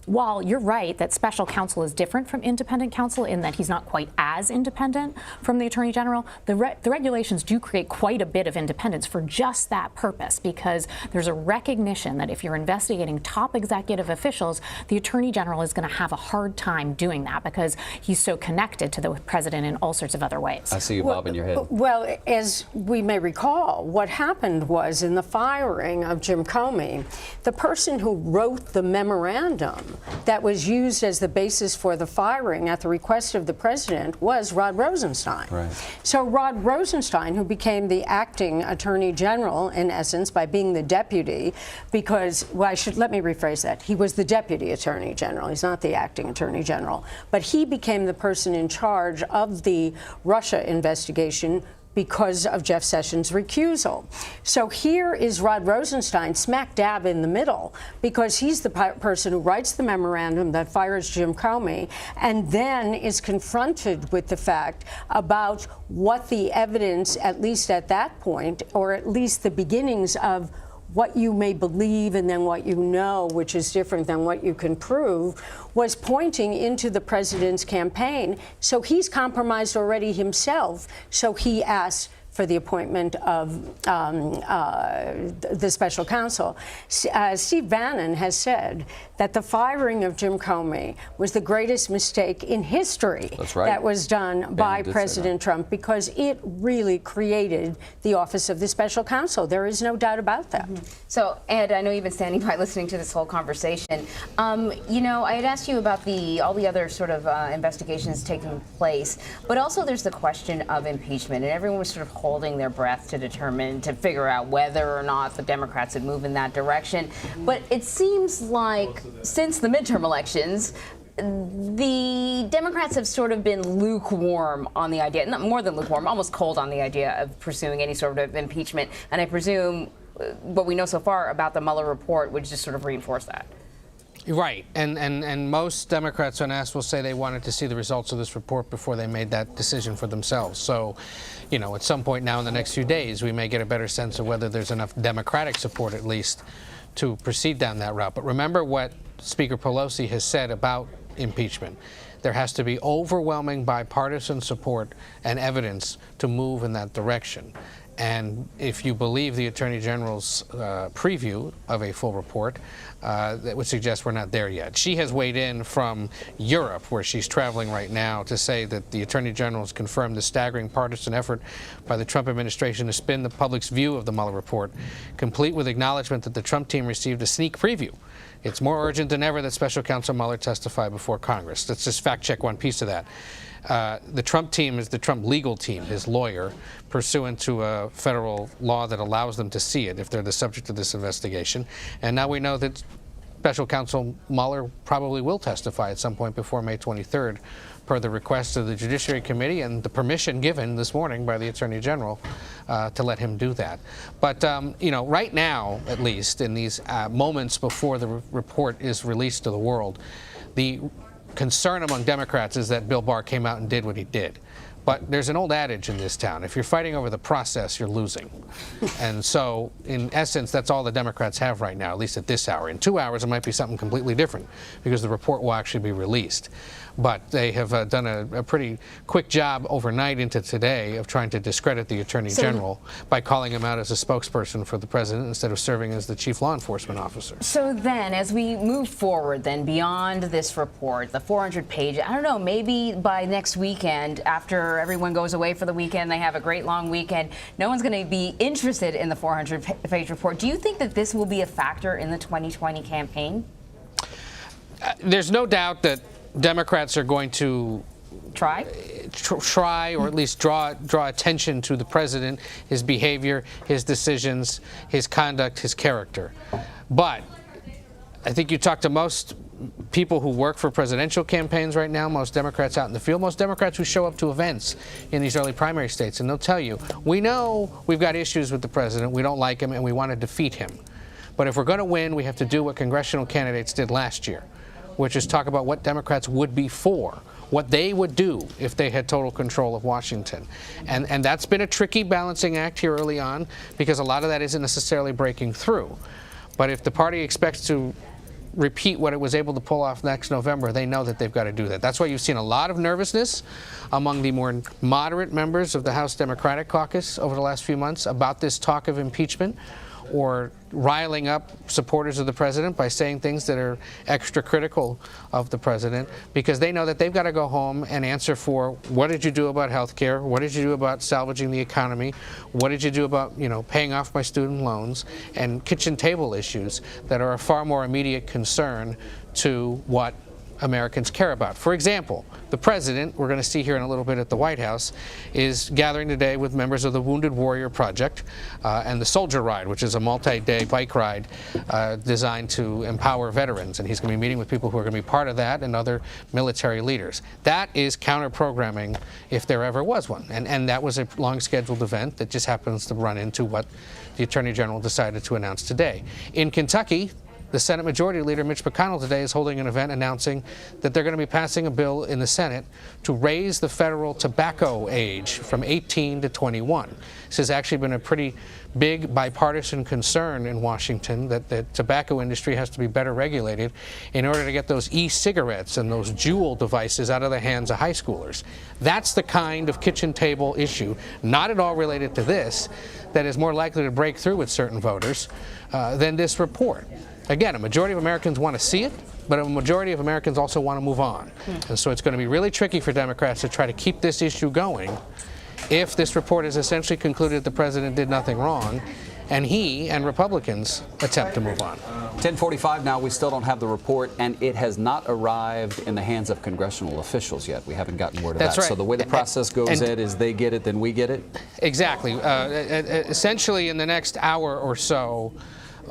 while you're right that special counsel is different from independent counsel in that he's not quite as independent from the Attorney General, the regulations do create quite a bit of independence for just that purpose, because there's a recognition that if you're investigating top executive officials, the Attorney General is going to have a hard time doing that because he's so connected to the president in all sorts of other ways. I see you bobbing your head. Well, as we may recall, what happened was in the firing of Jim Comey, the person who wrote the memorandum that was used as the basis for the firing at the request of the president was Rod Rosenstein. Right. So Rod Rosenstein, who became the acting Attorney General, in essence, by being the deputy, because, let me rephrase that. He was the deputy Attorney General. He's not the acting Attorney General. But he became the person in charge of the Russia investigation because of Jeff Sessions' recusal. So here is Rod Rosenstein smack dab in the middle, because he's the person who writes the memorandum that fires Jim Comey and then is confronted with the fact about what the evidence, at least at that point, or at least the beginnings of what you may believe and then what you know, which is different than what you can prove, was pointing into the president's campaign. So he's compromised already himself. So he asked for the appointment of the special counsel. Steve Bannon has said that the firing of Jim Comey was the greatest mistake in history. That's right. That was done by President Trump, because it really created the office of the special counsel. There is no doubt about that. So, Ed, I know you've been standing by listening to this whole conversation. I had asked you about all the other sort of investigations taking place, but also there's the question of impeachment, and everyone was sort of holding their breath to figure out whether or not the Democrats would move in that direction. But it seems like since the midterm elections, the Democrats have sort of been lukewarm on the idea, not more than lukewarm, almost cold on the idea of pursuing any sort of impeachment. And I presume what we know so far about the Mueller report would just sort of reinforce that. Right, and most Democrats, when asked, will say they wanted to see the results of this report before they made that decision for themselves. So, at some point now in the next few days, we may get a better sense of whether there's enough Democratic support, at least, to proceed down that route. But remember what Speaker Pelosi has said about impeachment. There has to be overwhelming bipartisan support and evidence to move in that direction. And if you believe the Attorney General's preview of a full report, that would suggest we're not there yet. She has weighed in from Europe, where she's traveling right now, to say that the Attorney General has confirmed the staggering partisan effort by the Trump administration to spin the public's view of the Mueller report, complete with acknowledgement that the Trump team received a sneak preview. It's more urgent than ever that Special Counsel Mueller testify before Congress. Let's just fact check one piece of that. The Trump team is the Trump legal team, his lawyer, pursuant to a federal law that allows them to see it if they're the subject of this investigation. And now we know that Special Counsel Mueller probably will testify at some point before May 23rd, per the request of the Judiciary Committee and the permission given this morning by the Attorney General to let him do that. But, right now, at least, in these moments before the report is released to the world, the concern among Democrats is that Bill Barr came out and did what he did. But there's an old adage in this town: if you're fighting over the process, you're losing. And so, in essence, that's all the Democrats have right now, at least at this hour. In 2 hours, it might be something completely different, because the report will actually be released. But they have done a pretty quick job overnight into today of trying to discredit the Attorney General by calling him out as a spokesperson for the president instead of serving as the chief law enforcement officer. So then, as we move forward then beyond this report, the 400-page, I don't know, maybe by next weekend, after after everyone goes away for the weekend, they have a great long weekend, no one's going to be interested in the 400-page report. Do you think that this will be a factor in the 2020 campaign? There's no doubt that Democrats are going to try, or at least draw attention to the president, his behavior, his decisions, his conduct, his character. But I think you talk to most people who work for presidential campaigns right now, most Democrats out in the field, most Democrats who show up to events in these early primary states, and they'll tell you, we know we've got issues with the president, we don't like him, and we want to defeat him. But if we're going to win, we have to do what congressional candidates did last year, which is talk about what Democrats would be for, what they would do if they had total control of Washington. And that's been a tricky balancing act here early on, because a lot of that isn't necessarily breaking through. But if the party expects to repeat what it was able to pull off next November, they know that they've got to do that. That's why you've seen a lot of nervousness among the more moderate members of the House Democratic Caucus over the last few months about this talk of impeachment, or riling up supporters of the president by saying things that are extra critical of the president, because they know that they've got to go home and answer for, what did you do about health care? What did you do about salvaging the economy? What did you do about, paying off my student loans, and kitchen table issues that are a far more immediate concern to what Americans care about. For example, the president, we're going to see here in a little bit at the White House, is gathering today with members of the Wounded Warrior Project and the Soldier Ride, which is a multi-day bike ride designed to empower veterans. And he's going to be meeting with people who are going to be part of that and other military leaders. That is counter-programming if there ever was one. And that was a long-scheduled event that just happens to run into what the Attorney General decided to announce today. In Kentucky, the Senate Majority Leader Mitch McConnell today is holding an event announcing that they're going to be passing a bill in the Senate to raise the federal tobacco age from 18 to 21. This has actually been a pretty big bipartisan concern in Washington, that the tobacco industry has to be better regulated in order to get those e-cigarettes and those Juul devices out of the hands of high schoolers. That's the kind of kitchen table issue, not at all related to this, that is more likely to break through with certain voters than this report. Again, a majority of Americans want to see it, but a majority of Americans also want to move on. And so it's going to be really tricky for Democrats to try to keep this issue going if this report has essentially concluded the president did nothing wrong, and he and Republicans attempt to move on. 10:45 now, we still don't have the report, and it has not arrived in the hands of congressional officials yet. We haven't gotten word of That's that. right. So the way the process goes, Ed, is they get it, then we get it? Exactly. Essentially, in the next hour or so,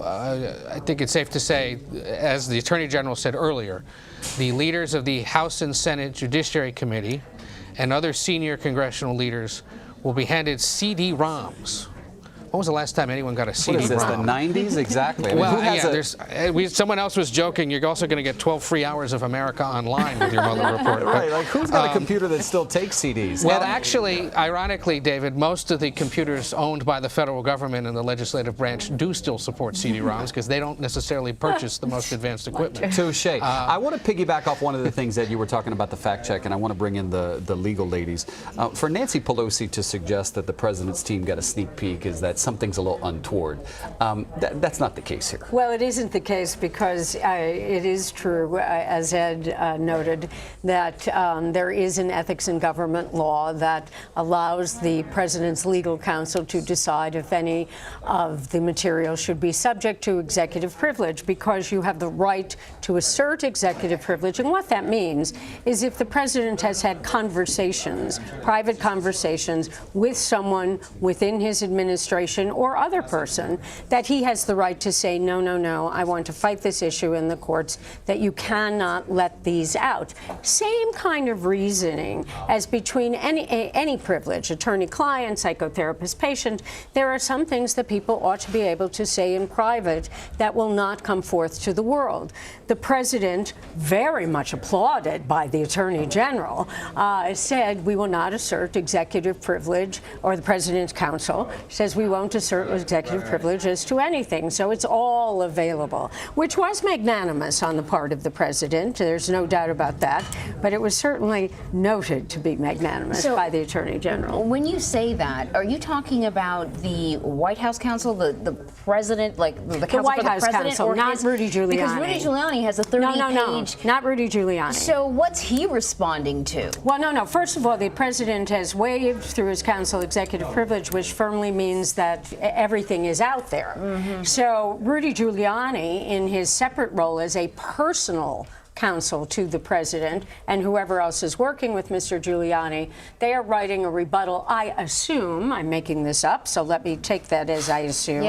I think it's safe to say, as the Attorney General said earlier, the leaders of the House and Senate Judiciary Committee and other senior congressional leaders will be handed CD-ROMs. When was the last time anyone got a CD-ROM? What is this, the 90s? Exactly. I mean, Well, who has someone else was joking, you're also going to get 12 free hours of America Online with your Mueller report. Right, like who's got a computer that still takes CDs? Well, actually, ironically, David, most of the computers owned by the federal government and the legislative branch do still support CD-ROMs, because they don't necessarily purchase the most advanced equipment. Touche. I want to piggyback off one of the things that you were talking about, the fact check, and I want to bring in the legal ladies. For Nancy Pelosi to suggest that the president's team got a sneak peek is that something's a little untoward. That's not the case here. Well, it isn't the case, because it is true, as Ed noted, that there is an ethics in government law that allows the president's legal counsel to decide if any of the material should be subject to executive privilege, because you have the right to assert executive privilege. And what that means is if the president has had conversations, private conversations with someone within his administration or other person, that he has the right to say, no, no, no, I want to fight this issue in the courts, that you cannot let these out. Same kind of reasoning as between any privilege, attorney-client, psychotherapist-patient. There are some things that people ought to be able to say in private that will not come forth to the world. The president, very much applauded by the Attorney General, said we will not assert executive privilege, or the President's counsel says we won't don't assert executive privilege as to anything. So it's all available, which was magnanimous on the part of the president. There's no doubt about that. But it was certainly noted to be magnanimous by the Attorney General. When you say that, are you talking about the White House counsel, the president, like the counsel White for the House president, counsel, or not Rudy Giuliani? Because Rudy Giuliani has a 30-page. No, not Rudy Giuliani. So what's he responding to? Well, no. First of all, the president has waived through his counsel executive privilege, which firmly means that everything is out there. So Rudy Giuliani, in his separate role as a personal counsel to the president and whoever else is working with Mr. Giuliani, they are writing a rebuttal. I assume, I'm making this up, so let me take that as I assume,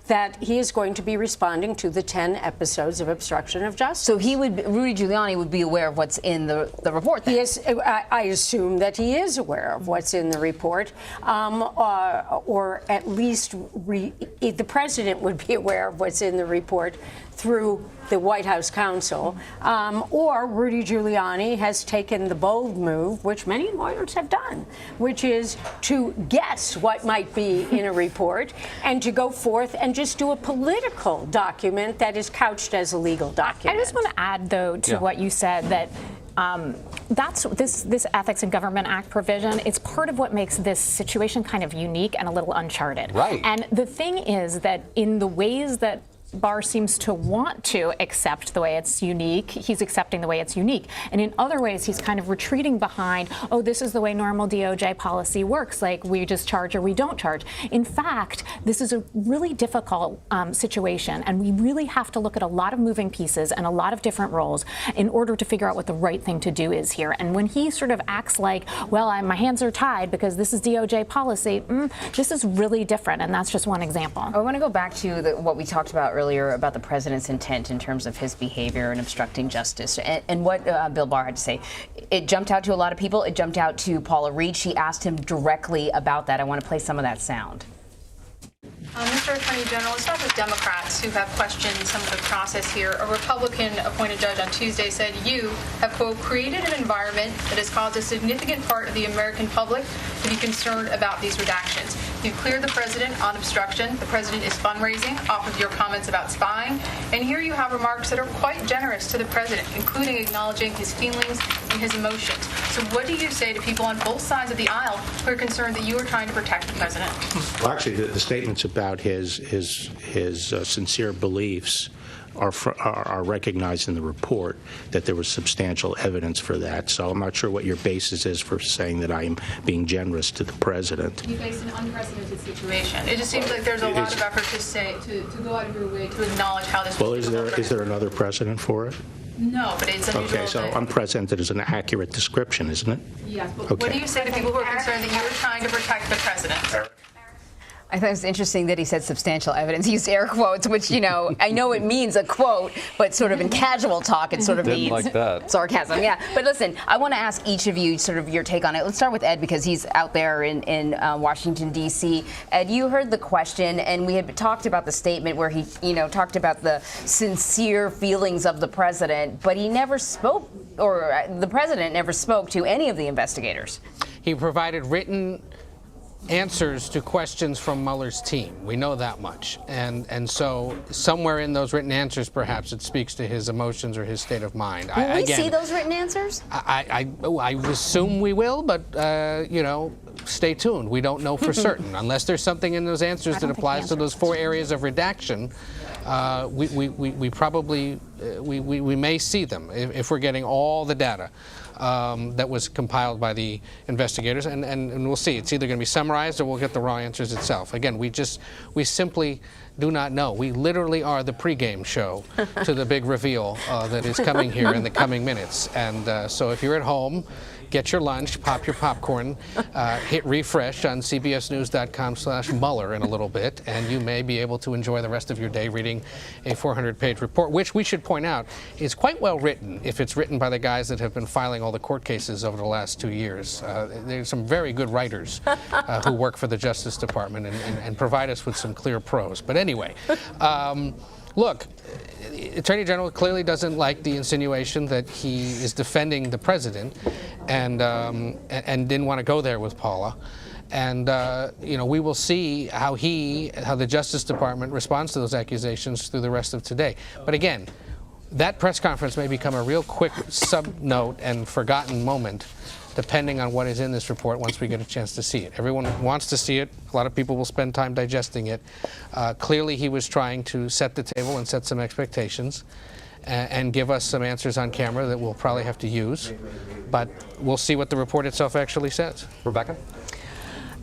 that he is going to be responding to the 10 episodes of obstruction of justice. So Rudy Giuliani would be aware of what's in the report then? Yes, I assume that he is aware of what's in the report, or at least the president would be aware of what's in the report through the White House counsel, or Rudy Giuliani has taken the bold move, which many lawyers have done, which is to guess what might be in a report and to go forth and just do a political document that is couched as a legal document. I just want to add, though, to what you said, that that's this Ethics in Government Act provision. It's part of what makes this situation kind of unique and a little uncharted. Right. And the thing is that in the ways that Barr seems to want to accept the way it's unique, he's accepting the way it's unique. And in other ways, he's kind of retreating behind, oh, this is the way normal DOJ policy works, like we just charge or we don't charge. In fact, this is a really difficult situation, and we really have to look at a lot of moving pieces and a lot of different roles in order to figure out what the right thing to do is here. And when he sort of acts like, well, my hands are tied because this is DOJ policy, this is really different, and that's just one example. I want to go back to what we talked about earlier about the president's intent in terms of his behavior and obstructing justice, and what Bill Barr had to say. It jumped out to a lot of people. It jumped out to Paula Reed. She asked him directly about that. I want to play some of that sound. Mr. Attorney General, it's not just Democrats who have questioned some of the process here. A Republican-appointed judge on Tuesday said you have, quote, created an environment that has caused a significant part of the American public to be concerned about these redactions. You've cleared the president on obstruction. The president is fundraising off of your comments about spying. And here you have remarks that are quite generous to the president, including acknowledging his feelings and his emotions. So what do you say to people on both sides of the aisle who are concerned that you are trying to protect the president? Well, actually, the statements about his sincere beliefs are recognized in the report, that there was substantial evidence for that. So I'm not sure what your basis is for saying that I am being generous to the president. You face an unprecedented situation. It just seems like there's a lot of effort to go out of your way to acknowledge how this. Well, is there another precedent for it? No, but it's unusual. Okay, so unprecedented is an accurate description, isn't it? Yes, but Okay. what do you say to people who are concerned that you are trying to protect the president? I thought it was interesting that he said substantial evidence. He used air quotes, which, I know it means a quote, but sort of in casual talk, it sort of Didn't means like that. sarcasm. Yeah. But listen, I want to ask each of you sort of your take on it. Let's start with Ed, because he's out there in Washington, D.C. Ed, you heard the question, and we had talked about the statement where he, talked about the sincere feelings of the president, but he never spoke, or the president never spoke to any of the investigators. He provided written answers to questions from Mueller's team. We know that much. And so somewhere in those written answers, perhaps it speaks to his emotions or his state of mind. Will we see those written answers? I assume we will, but, stay tuned. We don't know for certain. Unless there's something in those answers that applies to those 4 areas of redaction, we probably, we may see them if we're getting all the data that was compiled by the investigators, and we'll see. It's either going to be summarized or we'll get the raw answers itself. Again, we simply do not know. We literally are the pregame show to the big reveal that is coming here in the coming minutes. And so if you're at home, get your lunch, pop your popcorn, hit refresh on cbsnews.com/Mueller in a little bit, and you may be able to enjoy the rest of your day reading a 400-page report, which we should point out is quite well written if it's written by the guys that have been filing all the court cases over the last 2 years. There's some very good writers who work for the Justice Department and provide us with some clear prose. But anyway, look, Attorney General clearly doesn't like the insinuation that he is defending the president, and didn't want to go there with Paula. And we will see how the Justice Department responds to those accusations through the rest of today. But again, that press conference may become a real quick sub-note and forgotten moment, depending on what is in this report once we get a chance to see it. Everyone wants to see it. A lot of people will spend time digesting it. Clearly, he was trying to set the table and set some expectations and give us some answers on camera that we'll probably have to use. But we'll see what the report itself actually says. Rebecca?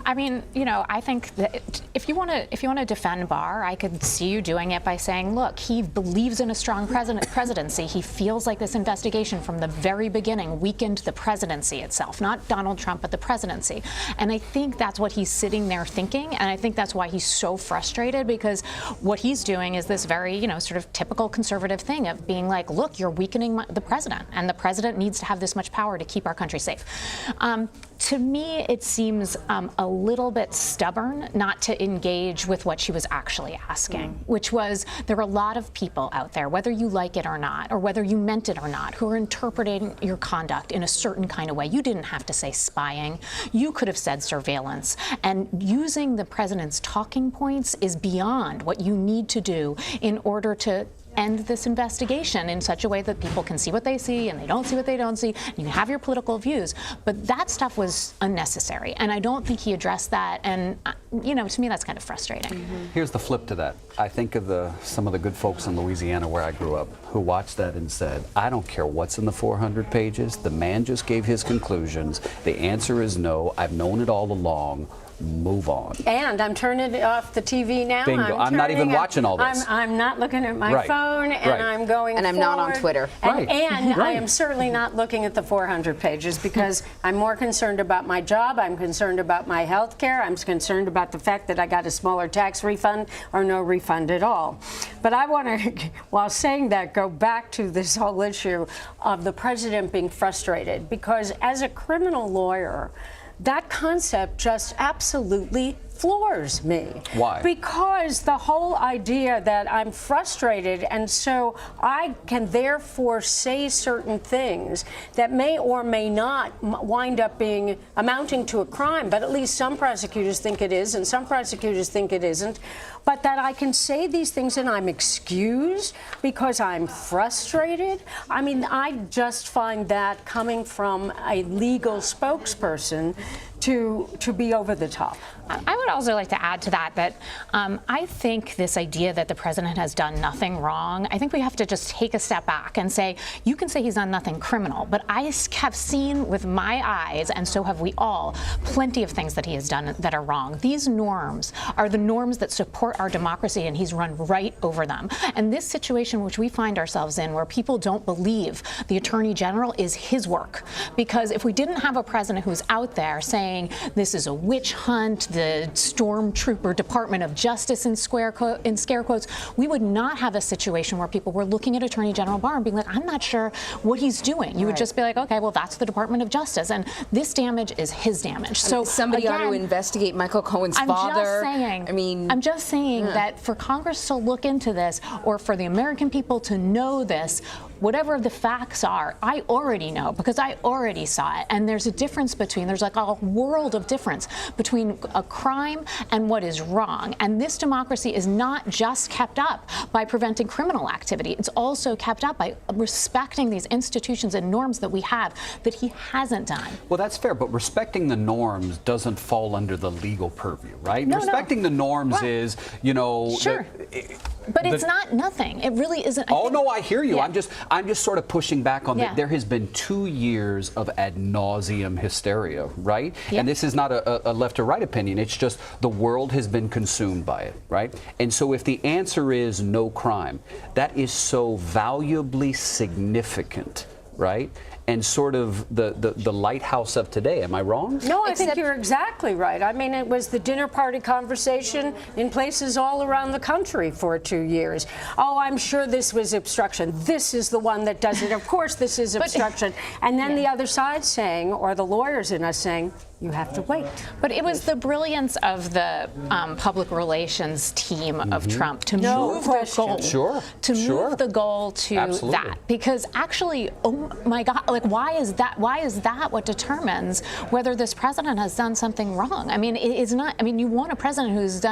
I mean, I think that if you want to defend Barr, I could see you doing it by saying, look, he believes in a strong presidency. He feels like this investigation from the very beginning weakened the presidency itself, not Donald Trump, but the presidency. And I think that's what he's sitting there thinking, and I think that's why he's so frustrated, because what he's doing is this very, sort of typical conservative thing of being like, look, you're weakening the president, and the president needs to have this much power to keep our country safe. To me, it seems a little bit stubborn not to engage with what she was actually asking, which was, there are a lot of people out there, whether you like it or not, or whether you meant it or not, who are interpreting your conduct in a certain kind of way. You didn't have to say spying. You could have said surveillance. And using the president's talking points is beyond what you need to do in order to end this investigation in such a way that people can see what they see and they don't see what they don't see. You can have your political views, but that stuff was unnecessary, and I don't think he addressed that. And to me, that's kind of frustrating. Here's the flip to that. I think of some of the good folks in Louisiana where I grew up who watched that and said, I don't care what's in the 400 pages. The man just gave his conclusions. The answer is no. I've known it all along. Move on. And I'm turning off the TV now. Bingo. I'm not even watching all this. I'm not looking at my phone, and I'm going And I'm not on Twitter. And I am certainly not looking at the 400 pages because I'm more concerned about my job. I'm concerned about my health care. I'm concerned about the fact that I got a smaller tax refund or no refund at all. But I want to, while saying that, go back to this whole issue of the president being frustrated, because as a criminal lawyer, that concept just absolutely floors me. Why? Because the whole idea that I'm frustrated and so I can therefore say certain things that may or may not wind up being amounting to a crime, but at least some prosecutors think it is and some prosecutors think it isn't, but that I can say these things and I'm excused because I'm frustrated. I mean, I just find that coming from a legal spokesperson to be over the top. I would also like to add to that I think this idea that the president has done nothing wrong, I think we have to just take a step back and say, you can say he's done nothing criminal, but I have seen with my eyes, and so have we all, plenty of things that he has done that are wrong. These norms are the norms that support our democracy, and he's run right over them. And this situation which we find ourselves in, where people don't believe the Attorney General, is his work. Because if we didn't have a president who's out there saying this is a witch hunt, the stormtrooper Department of Justice in scare quotes, we would not have a situation where people were looking at Attorney General Barr and being like, I'm not sure what he's doing. You would just be like, okay, well, that's the Department of Justice, and this damage is his damage. So somebody again, ought to investigate Michael Cohen's father. I'm just saying that for Congress to look into this, or for the American people to know this, whatever the facts are, I already know because I already saw it. And there's a difference there's like a world of difference between a crime and what is wrong. And this democracy is not just kept up by preventing criminal activity. It's also kept up by respecting these institutions and norms that we have that he hasn't done. Well, that's fair, but respecting the norms doesn't fall under the legal purview, right? Respecting the norms is, Sure. But it's not nothing. It really isn't. No, I hear you. Yeah. I'm just sort of pushing back on that. There has been 2 years of ad nauseum hysteria, right? Yeah. And this is not a left or right opinion. It's just the world has been consumed by it, right? And so if the answer is no crime, that is so valuably significant, right? And sort of the lighthouse of today. Am I wrong? No, I think you're exactly right. I mean, it was the dinner party conversation in places all around the country for 2 years. Oh, I'm sure this was obstruction. This is the one that does it. Of course, this is obstruction. And then the other side saying, or the lawyers in us saying, You have to wait. But it was the brilliance of the public relations team of Trump to move the goal. To move the goal to that. Because actually, oh my God, like why is that what determines whether this president has done something wrong? I mean, it is not, I mean, you want a president who's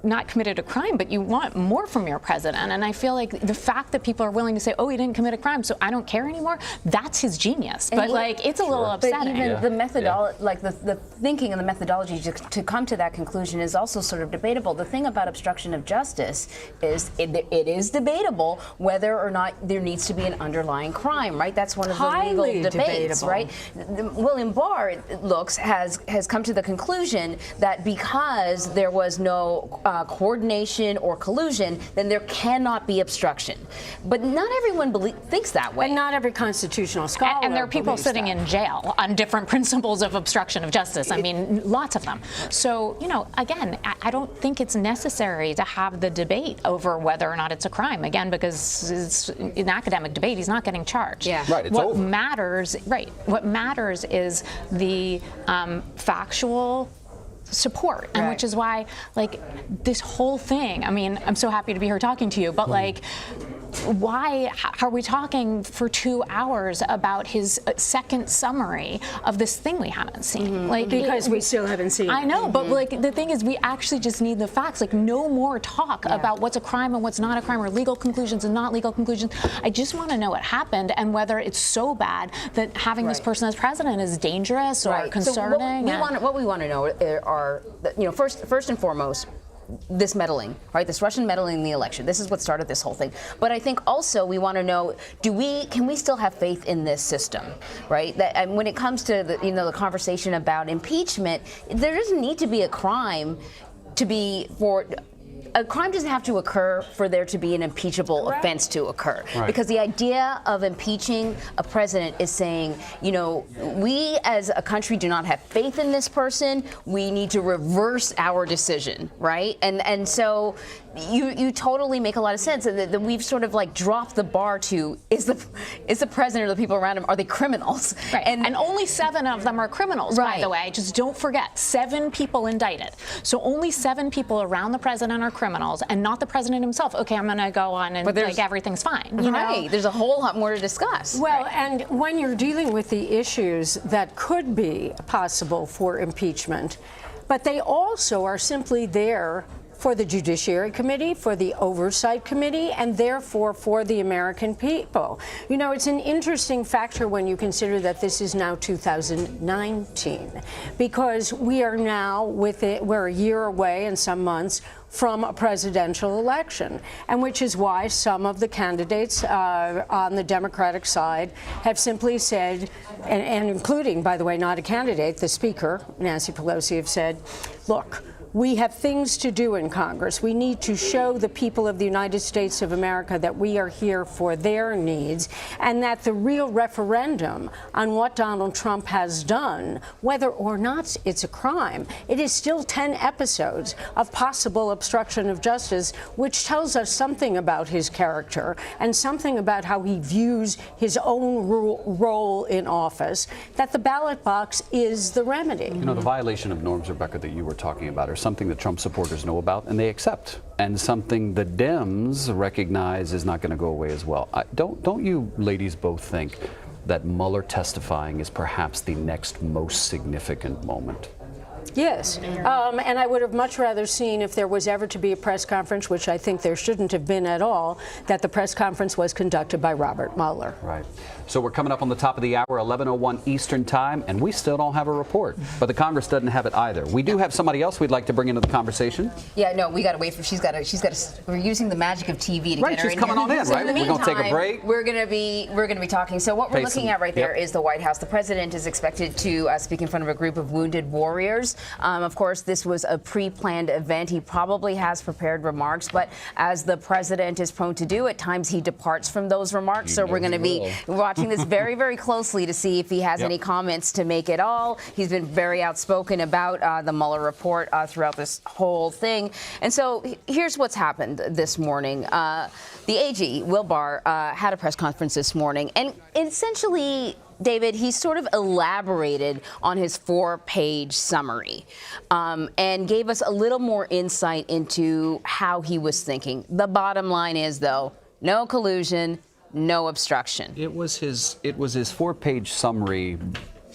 not committed a crime, but you want more from your president. And I feel like the fact that people are willing to say, oh, he didn't commit a crime, so I don't care anymore, that's his genius. But like, it's a little upsetting. But even the methodology, like the thinking and the methodology to come to that conclusion is also sort of debatable. The thing about obstruction of justice is it is debatable whether or not there needs to be an underlying crime, right? That's one of the legal debates, right? William Barr, it looks, has come to the conclusion that because there was no coordination or collusion, then there cannot be obstruction. But not everyone thinks that way. And not every constitutional scholar. And there are people sitting in jail on different principles of obstruction of justice. I mean, lots of them. So, you know, again, I don't think it's necessary to have the debate over whether or not it's a crime. Again, because it's an academic debate, he's not getting charged. Yeah. Right, it's what over. matters, right? What matters is the factual support, and which is why, like, this whole thing, I mean, I'm so happy to be here talking to you, but like, why are we talking for 2 hours about his second summary of this thing we haven't seen? Like, because we still haven't seen it. I know, but like, the thing is, we actually just need the facts. Like, no more talk about what's a crime and what's not a crime, or legal conclusions and not legal conclusions. I just want to know what happened and whether it's so bad that having this person as president is dangerous or concerning. So what we want to know are, you know, first and foremost, this meddling, right? This Russian meddling in the election. This is what started this whole thing. But I think also we want to know, can we still have faith in this system, right? That, and when it comes to the conversation about impeachment, there doesn't need to be a crime a crime doesn't have to occur for there to be an impeachable offense to occur. Right. Because the idea of impeaching a president is saying, you know, we as a country do not have faith in this person. We need to reverse our decision, right? And so you totally make a lot of sense. That we've sort of like dropped the bar to, is the president or the people around him, are they criminals? Right. And only 7 of them are criminals, by the way. Just don't forget, 7 people indicted. So only 7 people around the president are criminals, and not the president himself. Okay, I'm going to go on and like everything's fine. You know? There's a whole lot more to discuss. Well, and when you're dealing with the issues that could be possible for impeachment, but they also are simply there for the Judiciary Committee, for the Oversight Committee, and therefore for the American people. You know, it's an interesting factor when you consider that this is now 2019, because we are now we're a year away and some months from a presidential election, and which is why some of the candidates on the Democratic side have simply said, and including, by the way, not a candidate, the Speaker, Nancy Pelosi, have said, look, we have things to do in Congress. We need to show the people of the United States of America that we are here for their needs, and that the real referendum on what Donald Trump has done, whether or not it's a crime, it is still 10 episodes of possible obstruction of justice, which tells us something about his character and something about how he views his own role in office, that the ballot box is the remedy. You know, the violation of norms, Rebecca, that you were talking about are something that Trump supporters know about and they accept, and something the Dems recognize is not going to go away as well. Don't you ladies both think that Mueller testifying is perhaps the next most significant moment? Yes, and I would have much rather seen, if there was ever to be a press conference, which I think there shouldn't have been at all, that the press conference was conducted by Robert Mueller. Right. So we're coming up on the top of the hour, 11:01 Eastern Time, and we still don't have a report. But the Congress doesn't have it either. We do have somebody else we'd like to bring into the conversation. Yeah, no, we got to wait for. She's got to. We're using the magic of TV to get her in. She's coming on in, so right? In the we're going to take a break. We're going to be talking. So what we're looking at right there is the White House. The president is expected to speak in front of a group of wounded warriors. Of course, this was a pre-planned event. He probably has prepared remarks, but as the president is prone to do, at times he departs from those remarks. So we're going to be watching this very, very closely to see if he has any comments to make at all. He's been very outspoken about the Mueller report throughout this whole thing. And so here's what's happened this morning. The AG, Will Barr, had a press conference this morning and essentially David, he sort of elaborated on his 4-page summary and gave us a little more insight into how he was thinking. The bottom line is, though, no collusion, no obstruction. It was his 4-page summary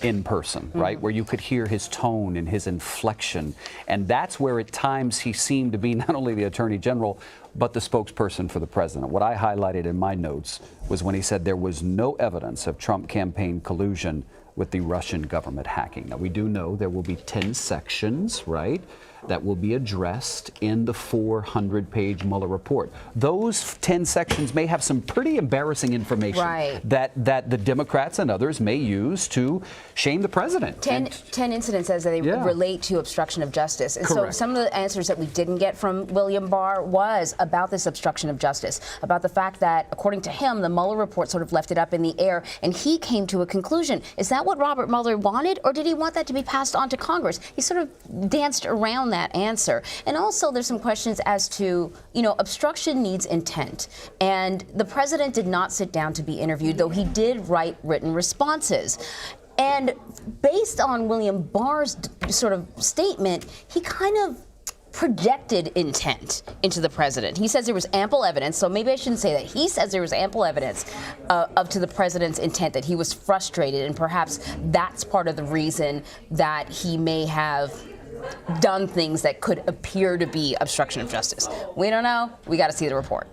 in person, right, where you could hear his tone and his inflection. And that's where at times he seemed to be not only the Attorney General, but the spokesperson for the president. What I highlighted in my notes was when he said there was no evidence of Trump campaign collusion with the Russian government hacking. Now, we do know there will be 10 sections, right, that will be addressed in the 400-page Mueller report. Those 10 sections may have some pretty embarrassing information that the Democrats and others may use to shame the president. 10 incidents as they relate to obstruction of justice. And so some of the answers that we didn't get from William Barr was about this obstruction of justice, about the fact that, according to him, the Mueller report sort of left it up in the air, and he came to a conclusion. Is that what Robert Mueller wanted, or did he want that to be passed on to Congress? He sort of danced around that answer. And also there's some questions as to, obstruction needs intent. And the president did not sit down to be interviewed, though he did write written responses. And based on William Barr's sort of statement, he kind of projected intent into the president. He says there was ample evidence, so maybe I shouldn't say that. He says there was ample evidence to the president's intent, that he was frustrated, and perhaps that's part of the reason that he may have done things that could appear to be obstruction of justice. We don't know. We got to see the report.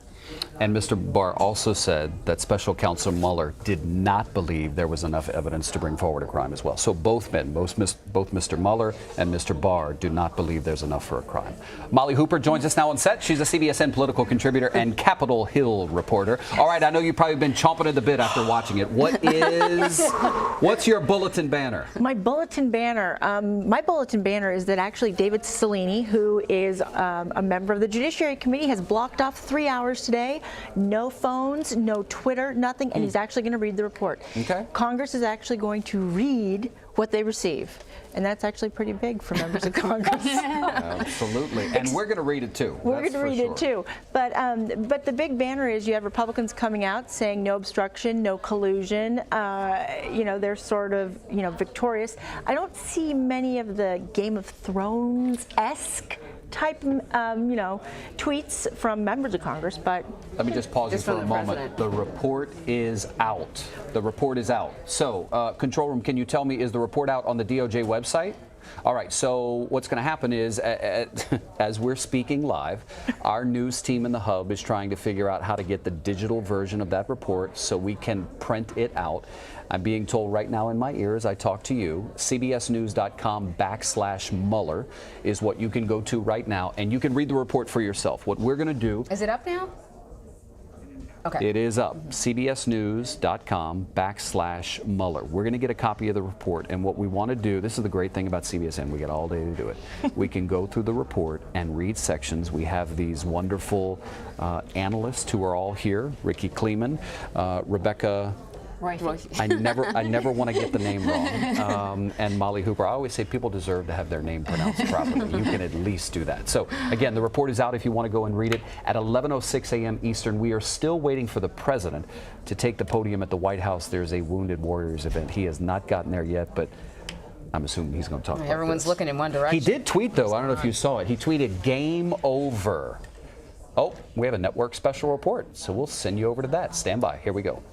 And Mr. Barr also said that Special Counsel Mueller did not believe there was enough evidence to bring forward a crime as well. So both men, both Mr. Mueller and Mr. Barr, do not believe there's enough for a crime. Molly Hooper joins us now on set. She's a CBSN political contributor and Capitol Hill reporter. All right, I know you've probably been chomping at the bit after watching it. What's your bulletin banner? My bulletin banner is that actually David Cicilline, who is a member of the Judiciary Committee, has blocked off 3 hours today. No phones, no Twitter, nothing, and he's actually going to read the report. Okay. Congress is actually going to read what they receive, and that's actually pretty big for members of Congress. Absolutely, and we're going to read it too. We're going to read it too. But the big banner is you have Republicans coming out saying no obstruction, no collusion. They're sort of victorious. I don't see many of the Game of Thrones-esque type, tweets from members of Congress, but let me just pause you for a moment. The report is out. The report is out. So, Control Room, can you tell me, is the report out on the DOJ website? All right, so what's going to happen is, as we're speaking live, our news team in the Hub is trying to figure out how to get the digital version of that report so we can print it out. I'm being told right now in my ear as I talk to you, cbsnews.com/Mueller is what you can go to right now, and you can read the report for yourself. What we're going to do... Is it up now? Okay. It is up, cbsnews.com/Mueller. We're going to get a copy of the report, and what we want to do, this is the great thing about CBSN, we get all day to do it. We can go through the report and read sections. We have these wonderful analysts who are all here, Ricky Kleeman, Rebecca... I never want to get the name wrong. And Molly Hooper. I always say people deserve to have their name pronounced properly. You can at least do that. So again, the report is out if you want to go and read it at 11:06 a.m. Eastern. We are still waiting for the president to take the podium at the White House. There's a Wounded Warriors event. He has not gotten there yet, but I'm assuming he's going to talk about this. Everyone's looking in one direction. He did tweet, though. I don't know if you saw it. He tweeted, "Game over." Oh, we have a network special report, so we'll send you over to that. Stand by. Here we go.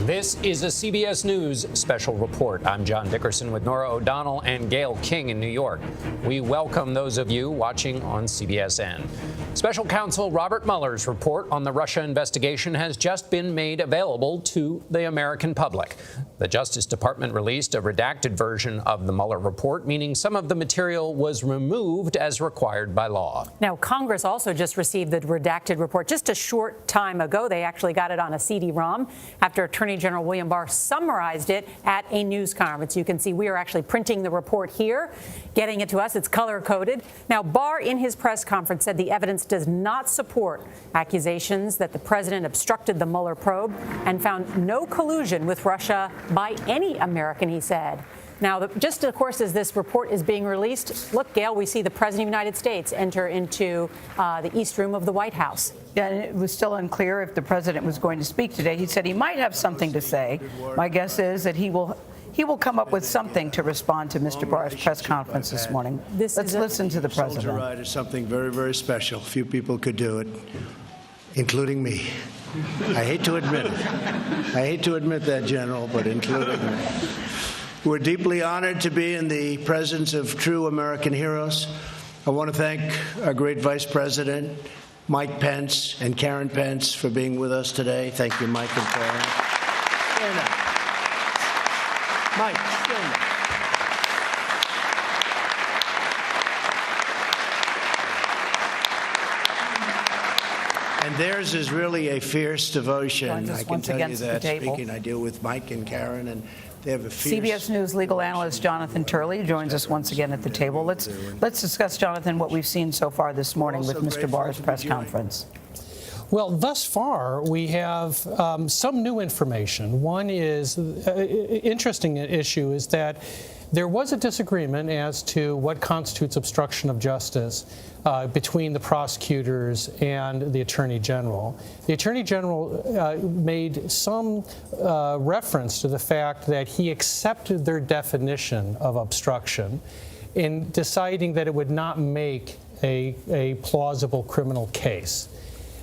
This is a CBS News special report. I'm John Dickerson with Norah O'Donnell and Gayle King in New York. We welcome those of you watching on CBSN. Special Counsel Robert Mueller's report on the Russia investigation has just been made available to the American public. The Justice Department released a redacted version of the Mueller report, meaning some of the material was removed as required by law. Now, Congress also just received the redacted report just a short time ago. They actually got it on a CD-ROM after Attorney General William Barr summarized it at a news conference. You can see we are actually printing the report here, getting it to us. It's color-coded. Now, Barr, in his press conference, said the evidence does not support accusations that the president obstructed the Mueller probe and found no collusion with Russia by any American, he said. Now, just of course, as this report is being released, look, Gail, we see the President of the United States enter into the East Room of the White House. Yeah, and it was still unclear if the president was going to speak today. He said he might have something to say. My guess is that he will come up with something to respond to Mr. Barr's press conference this morning. Let's listen to the president. Soldier ride is something very, very special. Few people could do it, including me. I hate to admit it. I hate to admit that, General, but including me. We're deeply honored to be in the presence of true American heroes. I want to thank our great Vice President, Mike Pence, and Karen Pence for being with us today. Thank you, Mike and Karen. Stand up. Mike, stand up. And theirs is really a fierce devotion. I can tell you that. Speaking, I deal with Mike and Karen, and they have a fierce. CBS News legal analyst Jonathan Turley joins us once again at the table. Let's discuss, Jonathan, what we've seen so far this morning with Mr. Barr's press conference. Well, thus far, we have some new information. One is interesting issue is that there was a disagreement as to what constitutes obstruction of justice between the prosecutors and the Attorney General. The Attorney General made some reference to the fact that he accepted their definition of obstruction in deciding that it would not make a plausible criminal case.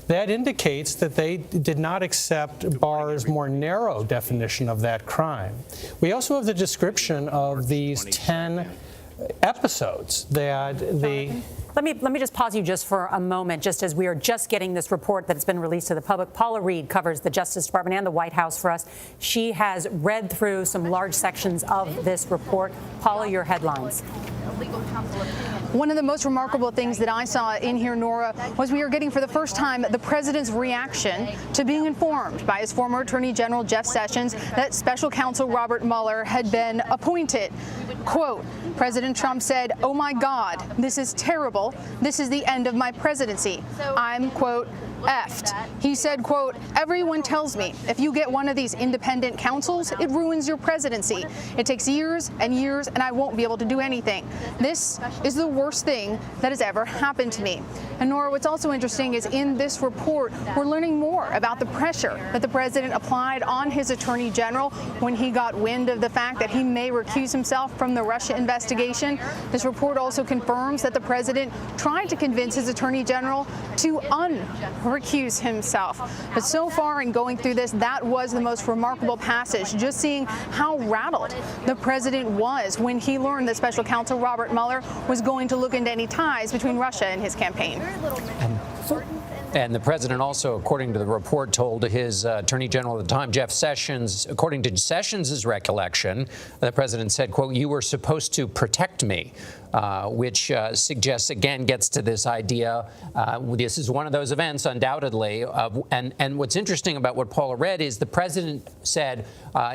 That indicates that they did not accept Barr's more narrow definition of that crime. We also have the description of these 10 episodes that the... Let me just pause you just for a moment, just as we are just getting this report that's been released to the public. Paula Reed covers the Justice Department and the White House for us. She has read through some large sections of this report. Paula, your headlines. One of the most remarkable things that I saw in here, Nora, was we are getting for the first time the president's reaction to being informed by his former Attorney General Jeff Sessions that special counsel Robert Mueller had been appointed. Quote, President Trump said, "Oh my God, this is terrible. This is the end of my presidency. I'm, quote, effed." He said, quote, "Everyone tells me if you get one of these independent counsels, it ruins your presidency. It takes years and years and I won't be able to do anything. This is the worst thing that has ever happened to me." And Nora, what's also interesting is in this report, we're learning more about the pressure that the president applied on his attorney general when he got wind of the fact that he may recuse himself from the Russia investigation. This report also confirms that the president tried to convince his attorney general to recuse himself. But so far in going through this, that was the most remarkable passage, just seeing how rattled the president was when he learned that special counsel Robert Mueller was going to look into any ties between Russia and his campaign. And the president also, according to the report, told his attorney general at the time, Jeff Sessions, according to Sessions' recollection, the president said, quote, "You were supposed to protect me," which suggests, again, gets to this idea, this is one of those events, undoubtedly, and what's interesting about what Paula read is the president said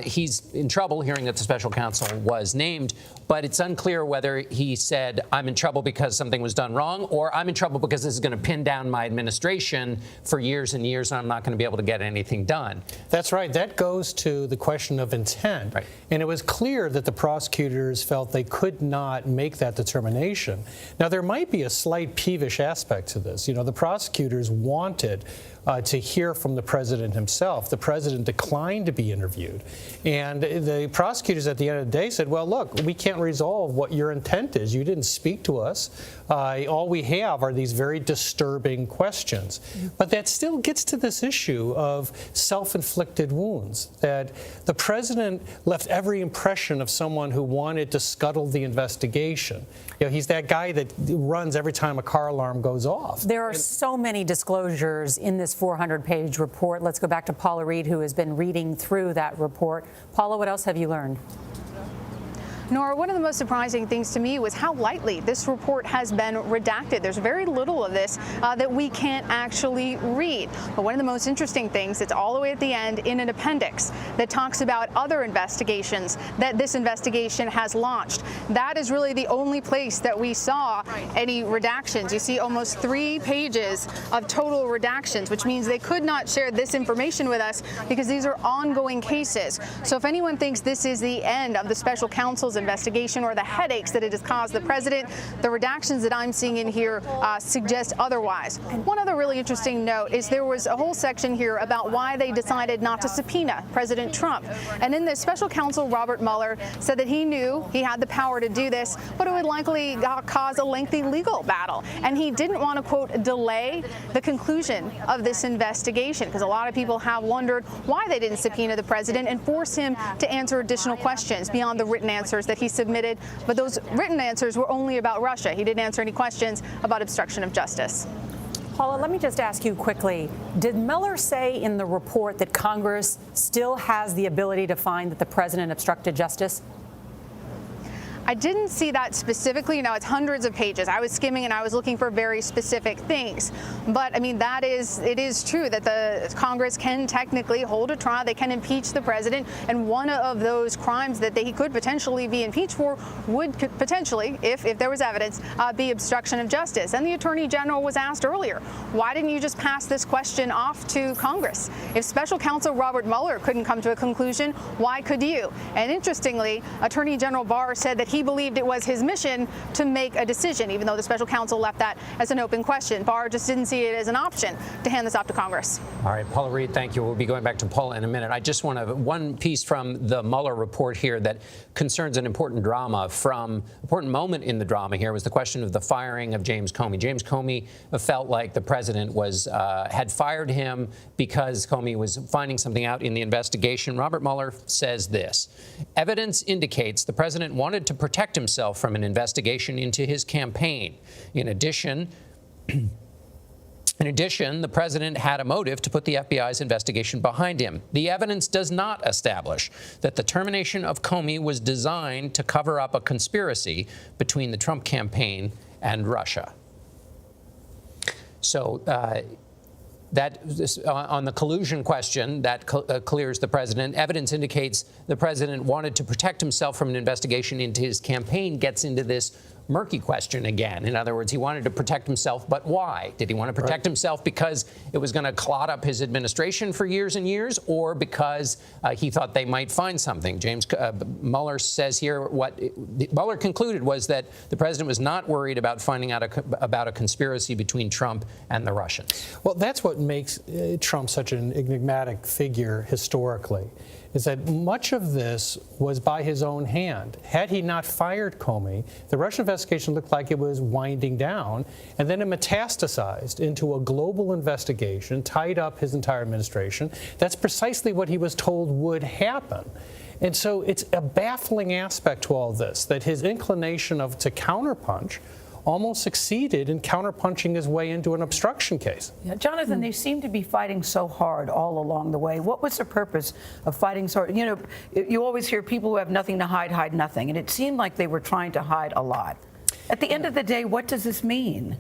he's in trouble hearing that the special counsel was named, but it's unclear whether he said, "I'm in trouble because something was done wrong," or "I'm in trouble because this is going to pin down my administration for years and years and I'm not going to be able to get anything done." That's right. That goes to the question of intent. Right. And it was clear that the prosecutors felt they could not make that determination. Now, there might be a slight peevish aspect to this. You know, the prosecutors wanted to hear from the president himself. The president declined to be interviewed. And the prosecutors at the end of the day said, well, look, we can't resolve what your intent is. You didn't speak to us. All we have are these very disturbing questions. But that still gets to this issue of self-inflicted wounds, that the president left every impression of someone who wanted to scuttle the investigation. You know, he's that guy that runs every time a car alarm goes off. There are so many disclosures in this 400-page report. Let's go back to Paula Reed, who has been reading through that report. Paula, what else have you learned? Nora, one of the most surprising things to me was how lightly this report has been redacted. There's very little of this that we can't actually read. But one of the most interesting things, it's all the way at the end in an appendix that talks about other investigations that this investigation has launched. That is really the only place that we saw any redactions. You see almost 3 pages of total redactions, which means they could not share this information with us because these are ongoing cases. So if anyone thinks this is the end of the special counsel's investigation or the headaches that it has caused the president. The redactions that I'm seeing in here suggest otherwise. One other really interesting note is there was a whole section here about why they decided not to subpoena President Trump. And in this, special counsel Robert Mueller said that he knew he had the power to do this, but it would likely cause a lengthy legal battle. And he didn't want to, quote, delay the conclusion of this investigation, because a lot of people have wondered why they didn't subpoena the president and force him to answer additional questions beyond the written answers that he submitted. But those written answers were only about Russia. He didn't answer any questions about obstruction of justice. Paula, let me just ask you quickly, did Mueller say in the report that Congress still has the ability to find that the president obstructed justice? I didn't see that specifically. You know, it's hundreds of pages. I was skimming and I was looking for very specific things. But I mean, it is true that the Congress can technically hold a trial. They can impeach the president. And one of those crimes that he could potentially be impeached for would potentially, if there was evidence, be obstruction of justice. And the Attorney General was asked earlier, why didn't you just pass this question off to Congress? If Special Counsel Robert Mueller couldn't come to a conclusion, why could you? And interestingly, Attorney General Barr said that he believed it was his mission to make a decision, even though the special counsel left that as an open question. Barr just didn't see it as an option to hand this off to Congress. All right, Paula Reed, thank you. We'll be going back to Paula in a minute. I just want to one piece from the Mueller report here that concerns an important moment in the drama here was the question of the firing of James Comey. James Comey felt like the president had fired him because Comey was finding something out in the investigation. Robert Mueller says this: evidence indicates the president wanted to protect himself from an investigation into his campaign. In addition, the president had a motive to put the FBI's investigation behind him. The evidence does not establish that the termination of Comey was designed to cover up a conspiracy between the Trump campaign and Russia. So on the collusion question, that clears the president. Evidence indicates the president wanted to protect himself from an investigation into his campaign, gets into this murky question again. In other words, he wanted to protect himself, but why? Did he want to protect himself because it was going to clot up his administration for years and years, or because he thought they might find something? Mueller says here what Mueller concluded was that the president was not worried about finding out about a conspiracy between Trump and the Russians. Well, that's what makes Trump such an enigmatic figure historically, is that much of this was by his own hand. Had he not fired Comey, the Russian investigation looked like it was winding down, and then it metastasized into a global investigation, tied up his entire administration. That's precisely what he was told would happen. And so it's a baffling aspect to all this, that his inclination to counterpunch almost succeeded in counterpunching his way into an obstruction case. Yeah, Jonathan, they seem to be fighting so hard all along the way. What was the purpose of fighting so hard? You know, you always hear people who have nothing to hide nothing, and it seemed like they were trying to hide a lot. At the end of the day, what does this mean?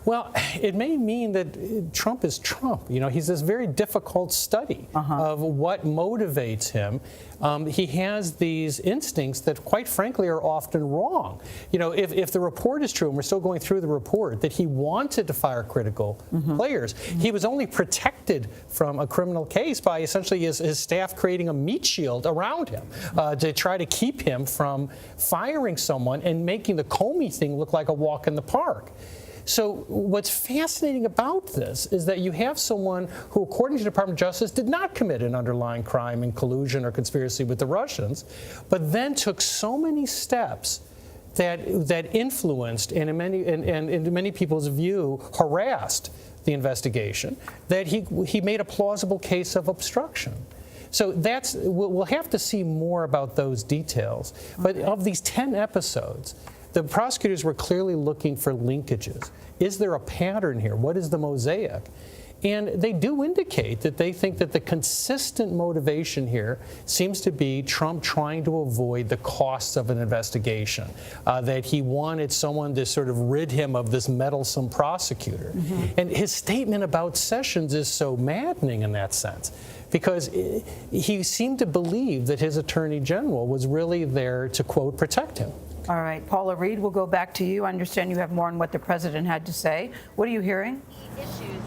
Well, it may mean that Trump is Trump. You know, he's this very difficult study of what motivates him. He has these instincts that, quite frankly, are often wrong. You know, if the report is true, and we're still going through the report, that he wanted to fire critical players, he was only protected from a criminal case by essentially his staff creating a meat shield around him to try to keep him from firing someone and making the Comey thing look like a walk in the park. So what's fascinating about this is that you have someone who, according to the Department of Justice, did not commit an underlying crime in collusion or conspiracy with the Russians, but then took so many steps that influenced and in many people's view harassed the investigation, that he made a plausible case of obstruction. So we'll have to see more about those details. But of these 10 episodes, the prosecutors were clearly looking for linkages. Is there a pattern here? What is the mosaic? And they do indicate that they think that the consistent motivation here seems to be Trump trying to avoid the costs of an investigation, that he wanted someone to sort of rid him of this meddlesome prosecutor. And his statement about Sessions is so maddening in that sense, because he seemed to believe that his attorney general was really there to, quote, protect him. All right, Paula Reed, we'll go back to you. I understand you have more on what the president had to say. What are you hearing? Issues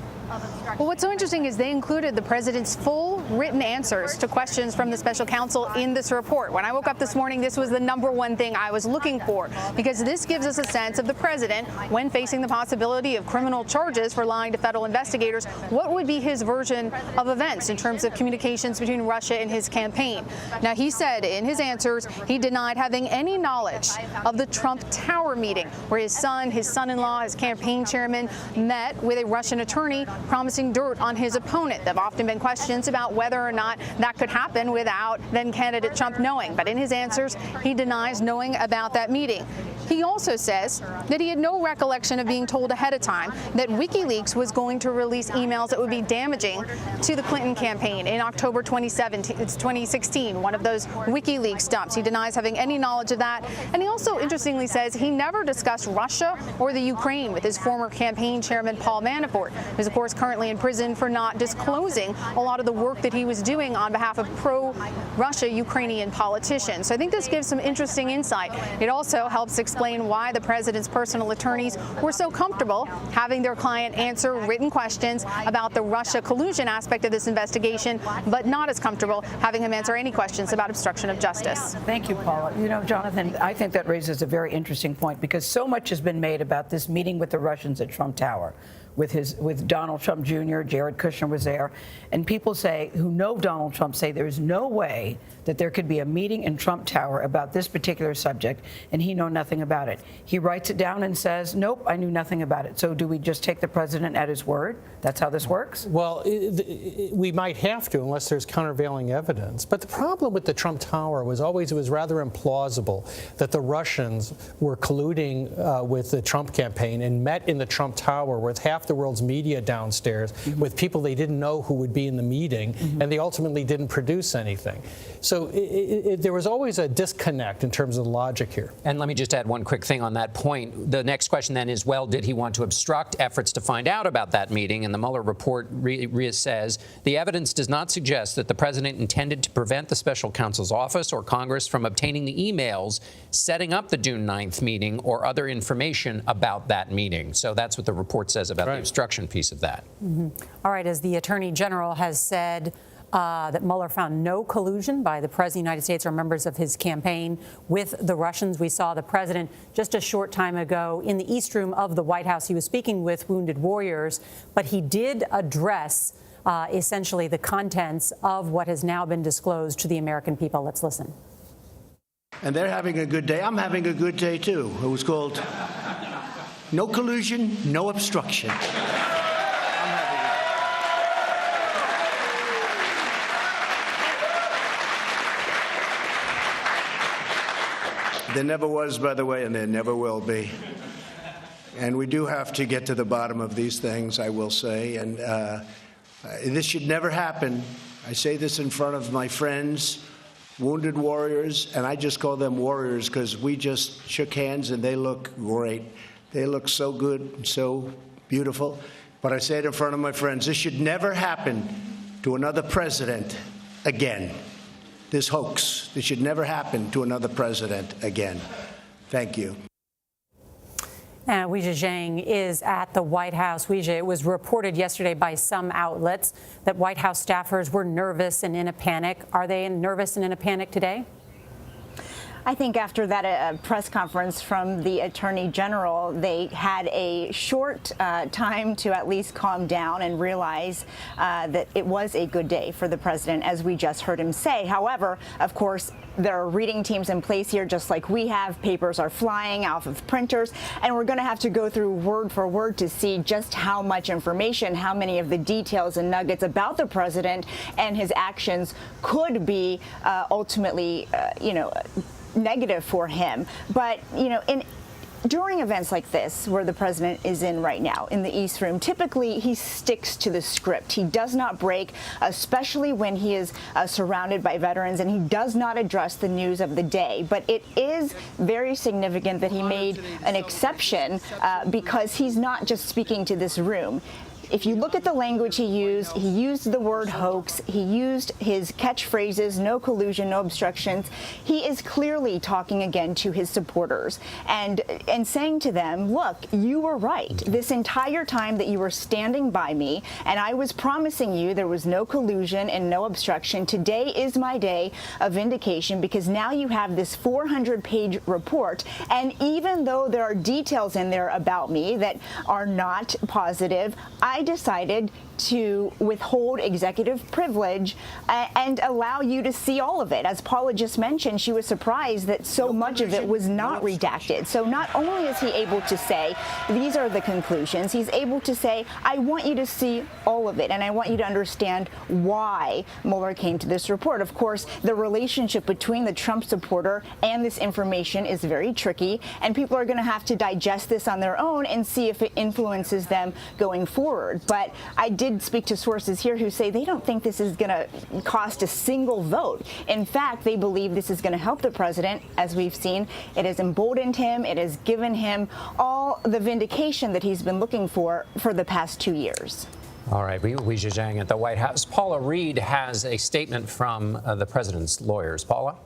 Well, what's so interesting is they included the president's full written answers to questions from the special counsel in this report. When I woke up this morning, this was the #1 thing I was looking for, because this gives us a sense of the president when facing the possibility of criminal charges for lying to federal investigators. What would be his version of events in terms of communications between Russia and his campaign? Now, he said in his answers he denied having any knowledge of the Trump Tower meeting where his son-in-law, his campaign chairman met with a Russian attorney promising dirt on his opponent. There have often been questions about whether or not that could happen without then-candidate Trump knowing. But in his answers, he denies knowing about that meeting. He also says that he had no recollection of being told ahead of time that WikiLeaks was going to release emails that would be damaging to the Clinton campaign in October 2016, one of those WikiLeaks dumps. He denies having any knowledge of that. And he also interestingly says he never discussed Russia or the Ukraine with his former campaign chairman, Paul Manafort, who's, of course, currently in prison for not disclosing a lot of the work that he was doing on behalf of pro-Russia Ukrainian politicians. So I think this gives some interesting insight. It also helps explain why the president's personal attorneys were so comfortable having their client answer written questions about the Russia collusion aspect of this investigation, but not as comfortable having him answer any questions about obstruction of justice. Thank you, Paula. You know, Jonathan, I think that raises a very interesting point, because so much has been made about this meeting with the Russians at Trump Tower. With Donald Trump Jr., Jared Kushner was there, and people who know Donald Trump say there is no way that there could be a meeting in Trump Tower about this particular subject and he know nothing about it. He writes it down and says, nope, I knew nothing about it. So do we just take the president at his word? That's how this works? Well, we might have to unless there's countervailing evidence. But the problem with the Trump Tower was always it was rather implausible that the Russians were colluding with the Trump campaign and met in the Trump Tower with half the world's media downstairs with people they didn't know who would be in the meeting, and they ultimately didn't produce anything. So there was always a disconnect in terms of the logic here. And let me just add one quick thing on that point. The next question then is, well, did he want to obstruct efforts to find out about that meeting? And the Mueller report says the evidence does not suggest that the president intended to prevent the special counsel's office or Congress from obtaining the emails setting up the June 9th meeting or other information about that meeting. So that's what the report says about the obstruction piece of that. All right, as the Attorney General has said, that Mueller found no collusion by the President of the United States or members of his campaign with the Russians. We saw the president just a short time ago in the East Room of the White House. He was speaking with wounded warriors, but he did address essentially the contents of what has now been disclosed to the American people. Let's listen. And they're having a good day. I'm having a good day, too. It was called No Collusion, No Obstruction. There never was, by the way, and there never will be. And we do have to get to the bottom of these things, I will say. And this should never happen. I say this in front of my friends, wounded warriors, and I just call them warriors because we just shook hands and they look great. They look so good and so beautiful. But I say it in front of my friends. This should never happen to another president again. This hoax. This should never happen to another president again. Thank you. Weijia Jiang is at the White House. Weijia, it was reported yesterday by some outlets that White House staffers were nervous and in a panic. Are they nervous and in a panic today? I think after that press conference from the Attorney General, they had a short time to at least calm down and realize that it was a good day for the president, as we just heard him say. However, of course, there are reading teams in place here, just like we have. Papers are flying off of printers, and we're going to have to go through word for word to see just how much information, how many of the details and nuggets about the president and his actions could be ultimately, negative for him. But, during events like this, where the president is in right now, in the East Room, typically he sticks to the script. He does not break, especially when he is surrounded by veterans, and he does not address the news of the day. But it is very significant that he made an exception because he's not just speaking to this room. if you look at the language he used the word hoax, he used his catchphrases, no collusion, no obstructions. He is clearly talking again to his supporters and saying to them, look, you were right. This entire time that you were standing by me and I was promising you there was no collusion and no obstruction, today is my day of vindication because now you have this 400-page report, and even though there are details in there about me that are not positive, I decided to withhold executive privilege and allow you to see all of it. As Paula just mentioned, she was surprised that so much of it was not redacted. So not only is he able to say, these are the conclusions, he's able to say, I want you to see all of it, and I want you to understand why Mueller came to this report. Of course, the relationship between the Trump supporter and this information is very tricky, and people are going to have to digest this on their own and see if it influences them going forward. But I did speak to sources here who say they don't think this is going to cost a single vote. In fact, they believe this is going to help the president. As we've seen, it has emboldened him. It has given him all the vindication that he's been looking for the past 2 years. All right, Weijia Jiang at the White House. Paula Reed has a statement from the president's lawyers. Paula?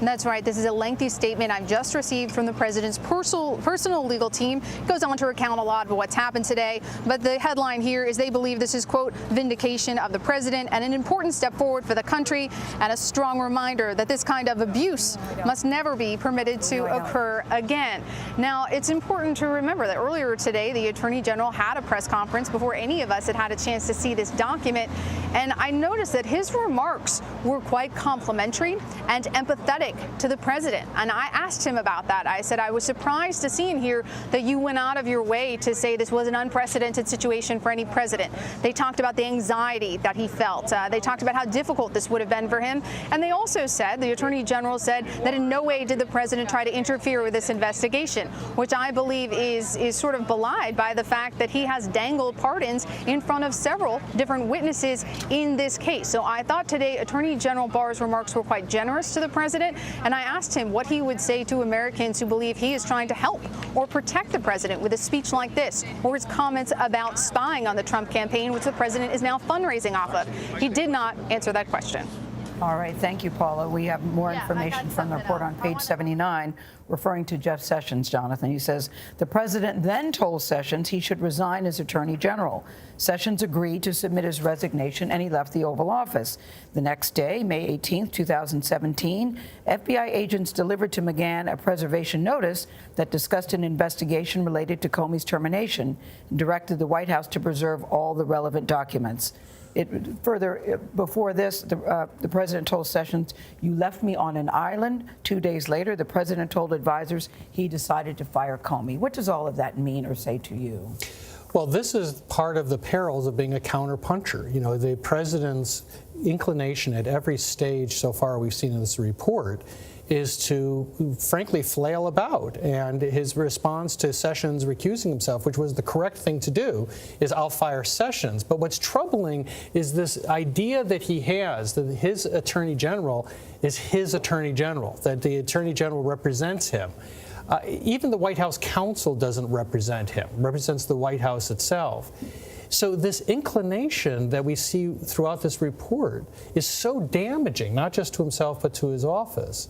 That's right. This is a lengthy statement I've just received from the president's personal legal team. It goes on to recount a lot of what's happened today. But the headline here is they believe this is, quote, vindication of the president and an important step forward for the country and a strong reminder that this kind of abuse must never be permitted to occur again. Now, it's important to remember that earlier today, the Attorney General had a press conference before any of us had had a chance to see this document. And I noticed that his remarks were quite complimentary and empathetic to the president. And I asked him about that. I said, I was surprised to see in here that you went out of your way to say this was an unprecedented situation for any president. They talked about the anxiety that he felt. They talked about how difficult this would have been for him. And they also said, the Attorney General said, that in no way did the president try to interfere with this investigation, which I believe is sort of belied by the fact that he has dangled pardons in front of several different witnesses in this case. So I thought today Attorney General Barr's remarks were quite generous to the president. And I asked him what he would say to Americans who believe he is trying to help or protect the president with a speech like this, or his comments about spying on the Trump campaign, which the president is now fundraising off of. He did not answer that question. All right. Thank you, Paula. We have more information from the report on page 79, referring to Jeff Sessions, Jonathan. He says, the president then told Sessions he should resign as Attorney General. Sessions agreed to submit his resignation, and he left the Oval Office. The next day, May 18, 2017, FBI agents delivered to McGahn a preservation notice that discussed an investigation related to Comey's termination and directed the White House to preserve all the relevant documents. Before this, the president told Sessions, you left me on an island. 2 days later, the president told advisors he decided to fire Comey. What does all of that mean or say to you? Well, this is part of the perils of being a counterpuncher. You know, the president's inclination at every stage so far we've seen in this report is to, frankly, flail about. And his response to Sessions recusing himself, which was the correct thing to do, is I'll fire Sessions. But what's troubling is this idea that he has, that his attorney general is his attorney general, that the attorney general represents him. Even the White House counsel doesn't represent him, represents the White House itself. So this inclination that we see throughout this report is so damaging, not just to himself, but to his office.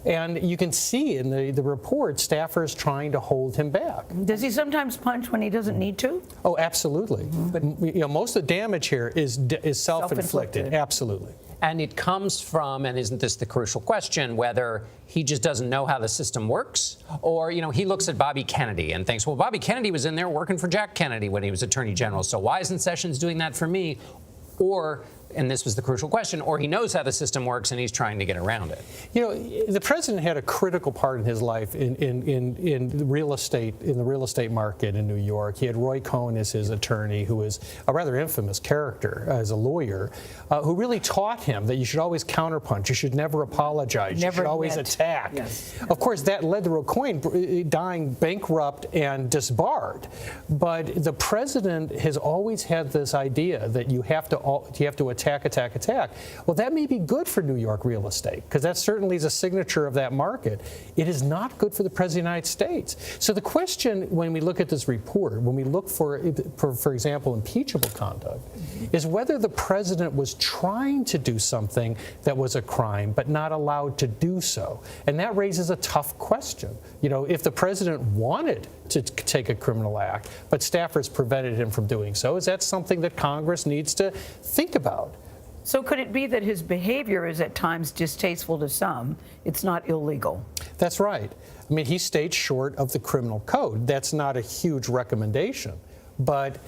And you can see in the report staffers trying to hold him back. Does he sometimes punch when he doesn't need to? Oh, absolutely. But you know, most of the damage here is self-inflicted. Absolutely. And it comes from, and isn't this the crucial question, whether he just doesn't know how the system works, or, you know, he looks at Bobby Kennedy and thinks, well, Bobby Kennedy was in there working for Jack Kennedy when he was Attorney General, so why isn't Sessions doing that for me? Or, and this was the crucial question, or he knows how the system works and he's trying to get around it. You know, the president had a critical part in his life in real estate, in the real estate market in New York. He had Roy Cohn as his attorney, who was a rather infamous character as a lawyer, who really taught him that you should always counterpunch, you should never apologize, you should always attack. Yes. Of course, that led to Roy Cohn dying bankrupt and disbarred. But the president has always had this idea that you have to attack attack. Well, that may be good for New York real estate, because that certainly is a signature of that market. It is not good for the President of the United States. So the question, when we look at this report, when we look for example, impeachable conduct, is whether the President was trying to do something that was a crime, but not allowed to do so. And that raises a tough question. You know, if the President wanted to take a criminal act, but staffers prevented him from doing so, is that something that Congress needs to think about? So could it be that his behavior is at times distasteful to some? It's not illegal. That's right. I mean, he stayed short of the criminal code. That's not a huge recommendation, but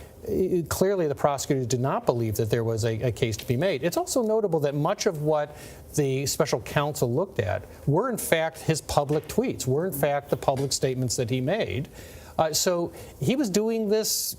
clearly the prosecutors did not believe that there was a case to be made. It's also notable that much of what the special counsel looked at were in fact his public tweets, were in fact the public statements that he made. So he was doing this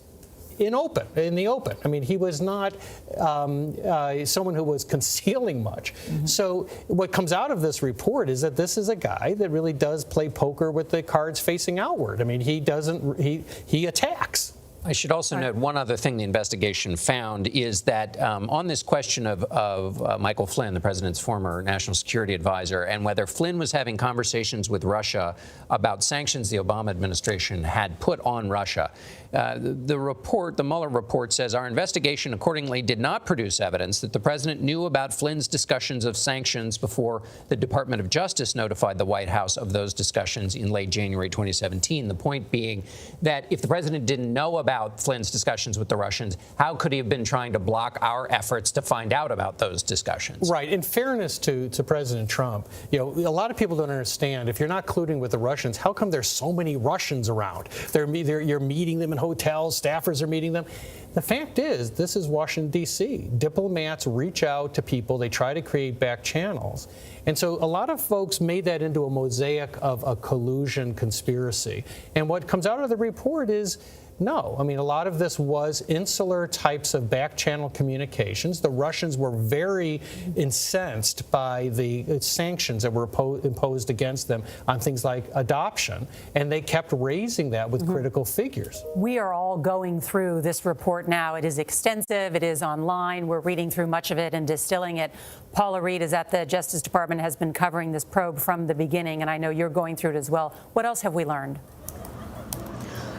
in the open. I mean, he was not someone who was concealing much. So what comes out of this report is that this is a guy that really does play poker with the cards facing outward. I mean, he attacks. I should also note one other thing the investigation found is that on this question of Michael Flynn, the president's former national security advisor, and whether Flynn was having conversations with Russia about sanctions the Obama administration had put on Russia. The Mueller report says our investigation accordingly did not produce evidence that the president knew about Flynn's discussions of sanctions before the Department of Justice notified the White House of those discussions in late January 2017. The point being that if the president didn't know about Flynn's discussions with the Russians, how could he have been trying to block our efforts to find out about those discussions? Right. In fairness to President Trump, you know, a lot of people don't understand, if you're not colluding with the Russians, how come there's so many Russians around? You're meeting them in hotels, staffers are meeting them. The fact is, this is Washington, D.C. Diplomats reach out to people. They try to create back channels. And so a lot of folks made that into a mosaic of a collusion conspiracy. And what comes out of the report is, no. I mean, a lot of this was insular types of back-channel communications. The Russians were very incensed by the sanctions that were imposed against them on things like adoption, and they kept raising that with critical figures. We are all going through this report now. It is extensive. It is online. We're reading through much of it and distilling it. Paula Reed is at the Justice Department, has been covering this probe from the beginning, and I know you're going through it as well. What else have we learned?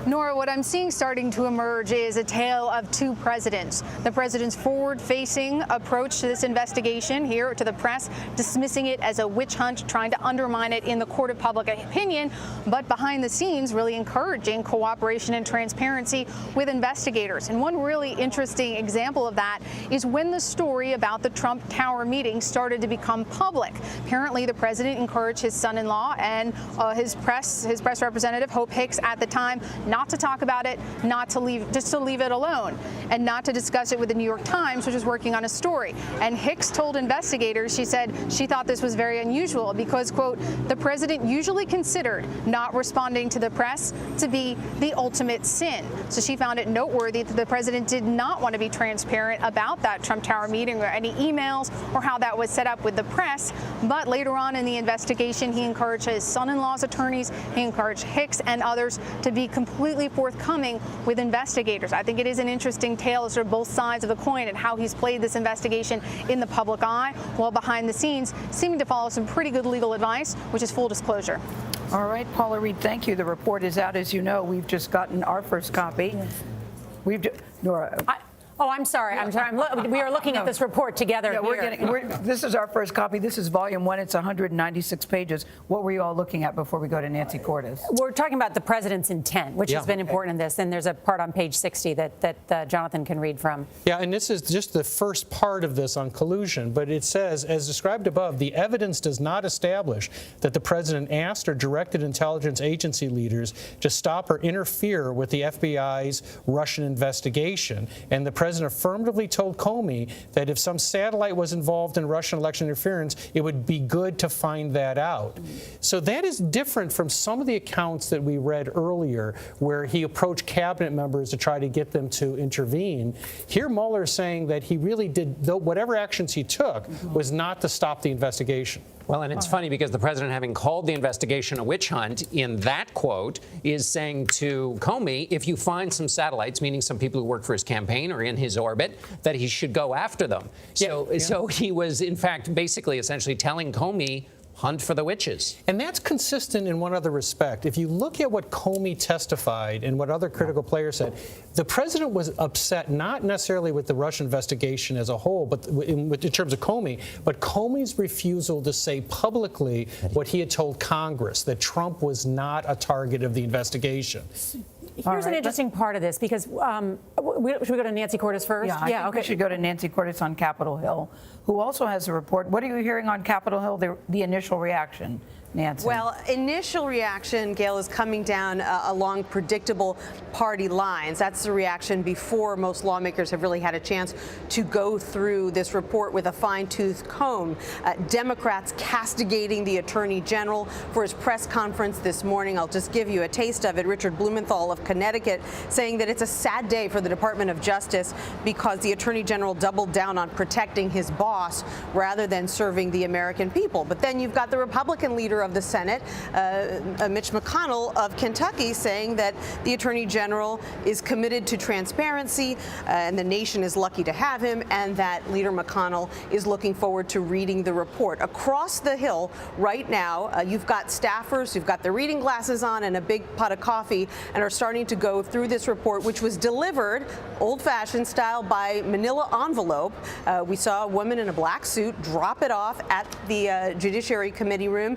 Nora, what I'm seeing starting to emerge is a tale of two presidents. The president's forward-facing approach to this investigation here to the press, dismissing it as a witch hunt, trying to undermine it in the court of public opinion, but behind the scenes really encouraging cooperation and transparency with investigators. And one really interesting example of that is when the story about the Trump Tower meeting started to become public. Apparently, the president encouraged his son-in-law and his press representative, Hope Hicks, at the time, not to talk about it, just to leave it alone, and not to discuss it with the New York Times, which is working on a story. And Hicks told investigators, she said she thought this was very unusual because, quote, the president usually considered not responding to the press to be the ultimate sin. So she found it noteworthy that the president did not want to be transparent about that Trump Tower meeting or any emails or how that was set up with the press. But later on in the investigation, he encouraged his son-in-law's attorneys, he encouraged Hicks and others to be completely forthcoming with investigators. I think it is an interesting tale of sort of both sides of the coin and how he's played this investigation in the public eye, while behind the scenes seeming to follow some pretty good legal advice, which is full disclosure. All right, Paula Reed, thank you. The report is out, as you know. We've just gotten our first copy. Nora. Oh, I'm sorry. We are looking at this report together. Yeah, this is our first copy. This is volume 1. It's 196 pages. What were you all looking at before we go to Nancy Cordes? We're talking about the president's intent, which has been important in this. And there's a part on page 60 that Jonathan can read from. Yeah, and this is just the first part of this on collusion. But it says, as described above, the evidence does not establish that the president asked or directed intelligence agency leaders to stop or interfere with the FBI's Russian investigation. And the president affirmatively told Comey that if some satellite was involved in Russian election interference, it would be good to find that out. So that is different from some of the accounts that we read earlier, where he approached cabinet members to try to get them to intervene. Here, Mueller is saying that he really did, whatever actions he took, was not to stop the investigation. Well, and it's funny because the president, having called the investigation a witch hunt, in that quote, is saying to Comey, if you find some satellites, meaning some people who work for his campaign or in his orbit, that he should go after them. So he was, in fact, basically essentially telling Comey, hunt for the witches. And that's consistent in one other respect. If you look at what Comey testified and what other critical players said, the president was upset not necessarily with the Russian investigation as a whole, but in terms of Comey, but Comey's refusal to say publicly what he had told Congress, that Trump was not a target of the investigation. Here's an interesting part of this, because should we go to Nancy Cordes first? Yeah, I think we should go to Nancy Cordes on Capitol Hill, who also has a report. What are you hearing on Capitol Hill, the initial reaction? Nancy. Well, initial reaction, Gail, is coming down along predictable party lines. That's the reaction before most lawmakers have really had a chance to go through this report with a fine-tooth comb. Democrats castigating the Attorney General for his press conference this morning. I'll just give you a taste of it. Richard Blumenthal of Connecticut saying that it's a sad day for the Department of Justice because the Attorney General doubled down on protecting his boss rather than serving the American people. But then you've got the Republican leader of the Senate, Mitch McConnell of Kentucky, saying that the Attorney General is committed to transparency and the nation is lucky to have him, and that Leader McConnell is looking forward to reading the report. Across the Hill right now, you've got staffers who've got their reading glasses on and a big pot of coffee and are starting to go through this report, which was delivered old-fashioned style by manila envelope. We saw a woman in a black suit drop it off at the Judiciary Committee room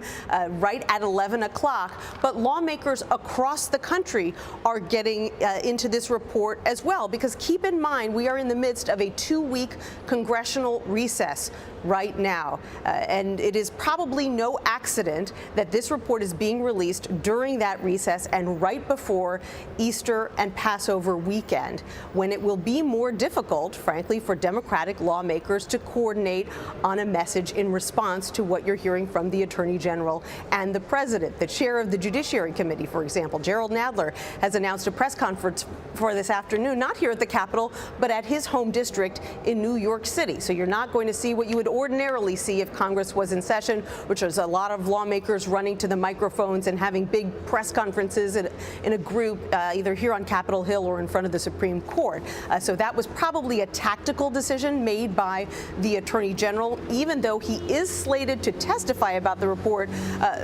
right at 11 o'clock. But lawmakers across the country are getting into this report as well, because keep in mind, we are in the midst of a 2-week congressional recess right now. And it is probably no accident that this report is being released during that recess and right before Easter and Passover weekend, when it will be more difficult, frankly, for Democratic lawmakers to coordinate on a message in response to what you're hearing from the Attorney General and the President. The chair of the Judiciary Committee, for example, Gerald Nadler, has announced a press conference for this afternoon, not here at the Capitol, but at his home district in New York City. So you're not going to see what you would ordinarily see if Congress was in session, which is a lot of lawmakers running to the microphones and having big press conferences in a group, either here on Capitol Hill or in front of the Supreme Court. So that was probably a tactical decision made by the Attorney General, even though he is slated to testify about the report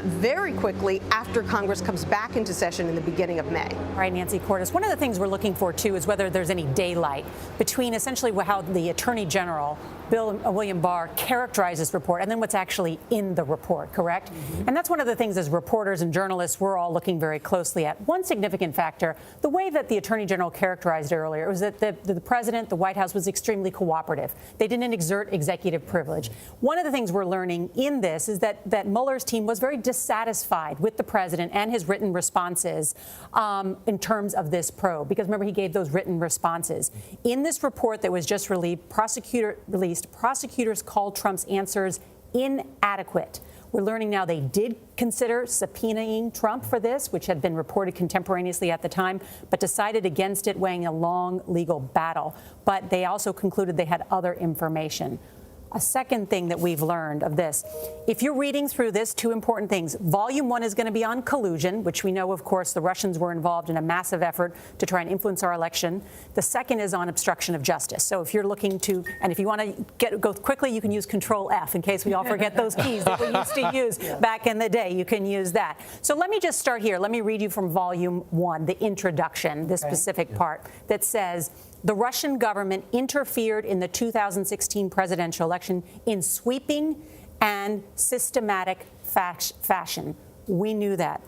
very quickly after Congress comes back into session in the beginning of May. All right, Nancy Cordes. One of the things we're looking for, too, is whether there's any daylight between essentially how the Attorney General, William Barr, characterized this report and then what's actually in the report, correct? Mm-hmm. And that's one of the things as reporters and journalists we're all looking very closely at. One significant factor, the way that the Attorney General characterized it earlier, was that the President, the White House, was extremely cooperative. They didn't exert executive privilege. One of the things we're learning in this is that Mueller's team was very dissatisfied with the President and his written responses in terms of this probe, because remember, he gave those written responses. In this report that was just released, prosecutors called Trump's answers inadequate. We're learning now they did consider subpoenaing Trump for this, which had been reported contemporaneously at the time, but decided against it, weighing a long legal battle. But they also concluded they had other information. A second thing that we've learned of this, if you're reading through this, 2 important things. Volume 1 is going to be on collusion, which we know, of course, the Russians were involved in a massive effort to try and influence our election. The second is on obstruction of justice. So if you're looking to, and if you want to go quickly, you can use Control F in case we all forget those keys that we used to use back in the day. You can use that. So let me just start here. Let me read you from Volume 1, the introduction, this specific part that says, the Russian government interfered in the 2016 presidential election in sweeping and systematic fashion. We knew that.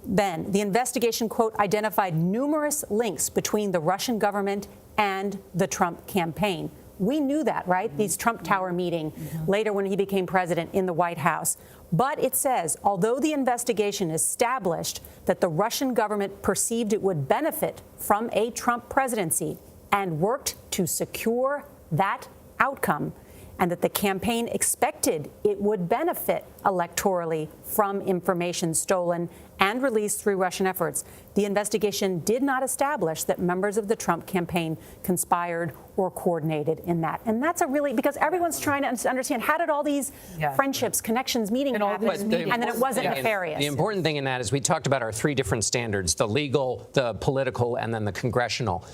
Then, the investigation, quote, identified numerous links between the Russian government and the Trump campaign. We knew that, right? These Trump Tower meeting later when he became president in the White House. But it says, although the investigation established that the Russian government perceived it would benefit from a Trump presidency and worked to secure that outcome, and that the campaign expected it would benefit electorally from information stolen and released through Russian efforts. The investigation did not establish that members of the Trump campaign conspired or coordinated in that. And that's a really, because everyone's trying to understand, how did all these friendships, connections, meetings happen, and then it wasn't nefarious. The important thing in that is we talked about our three different standards: the legal, the political, and then the congressional.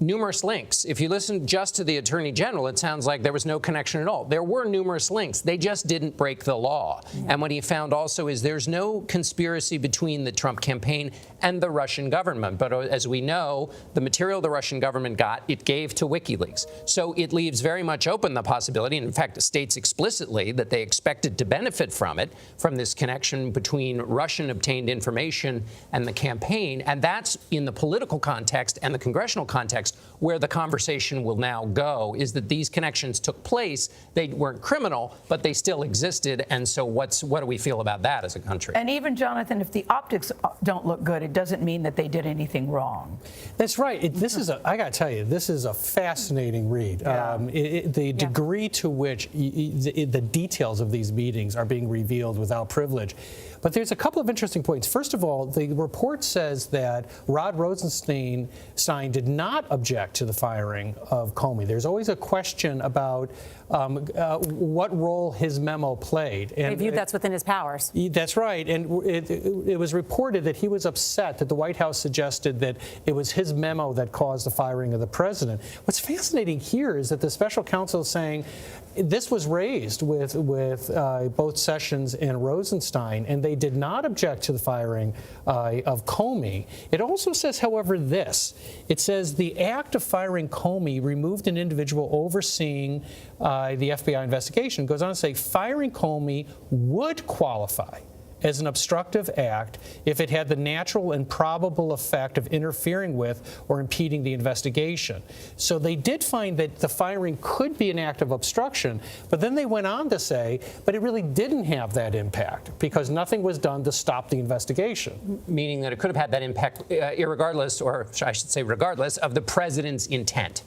Numerous links. If you listen just to the Attorney General, it sounds like there was no connection at all. There were numerous links. They just didn't break the law. And what he found also is there's no conspiracy between the Trump campaign and the Russian government. But as we know, the material the Russian government got, it gave to WikiLeaks. So it leaves very much open the possibility, and in fact states explicitly that they expected to benefit from it, from this connection between Russian obtained information and the campaign. And that's in the political context and the congressional context where the conversation will now go, is that these connections took place. They weren't criminal, but they still existed. And so what do we feel about that as a country? And even, Jonathan, if the optics don't look good, it doesn't mean that they did anything wrong. That's right. I got to tell you, this is a fascinating read. The degree to which the details of these meetings are being revealed without privilege. But there's a couple of interesting points. First of all, the report says that Rod Rosenstein did not object to the firing of Comey. There's always a question about what role his memo played. And they viewed that's within his powers. That's right. And it was reported that he was upset that the White House suggested that it was his memo that caused the firing of the president. What's fascinating here is that the special counsel is saying this was raised with both Sessions and Rosenstein, and they did not object to the firing of Comey. It also says, however, this. It says the act of firing Comey removed an individual overseeing the FBI investigation. It goes on to say firing Comey would qualify as an obstructive act if it had the natural and probable effect of interfering with or impeding the investigation. So they did find that the firing could be an act of obstruction, but then they went on to say, but it really didn't have that impact because nothing was done to stop the investigation. Meaning that it could have had that impact irregardless, or I should say regardless, of the president's intent.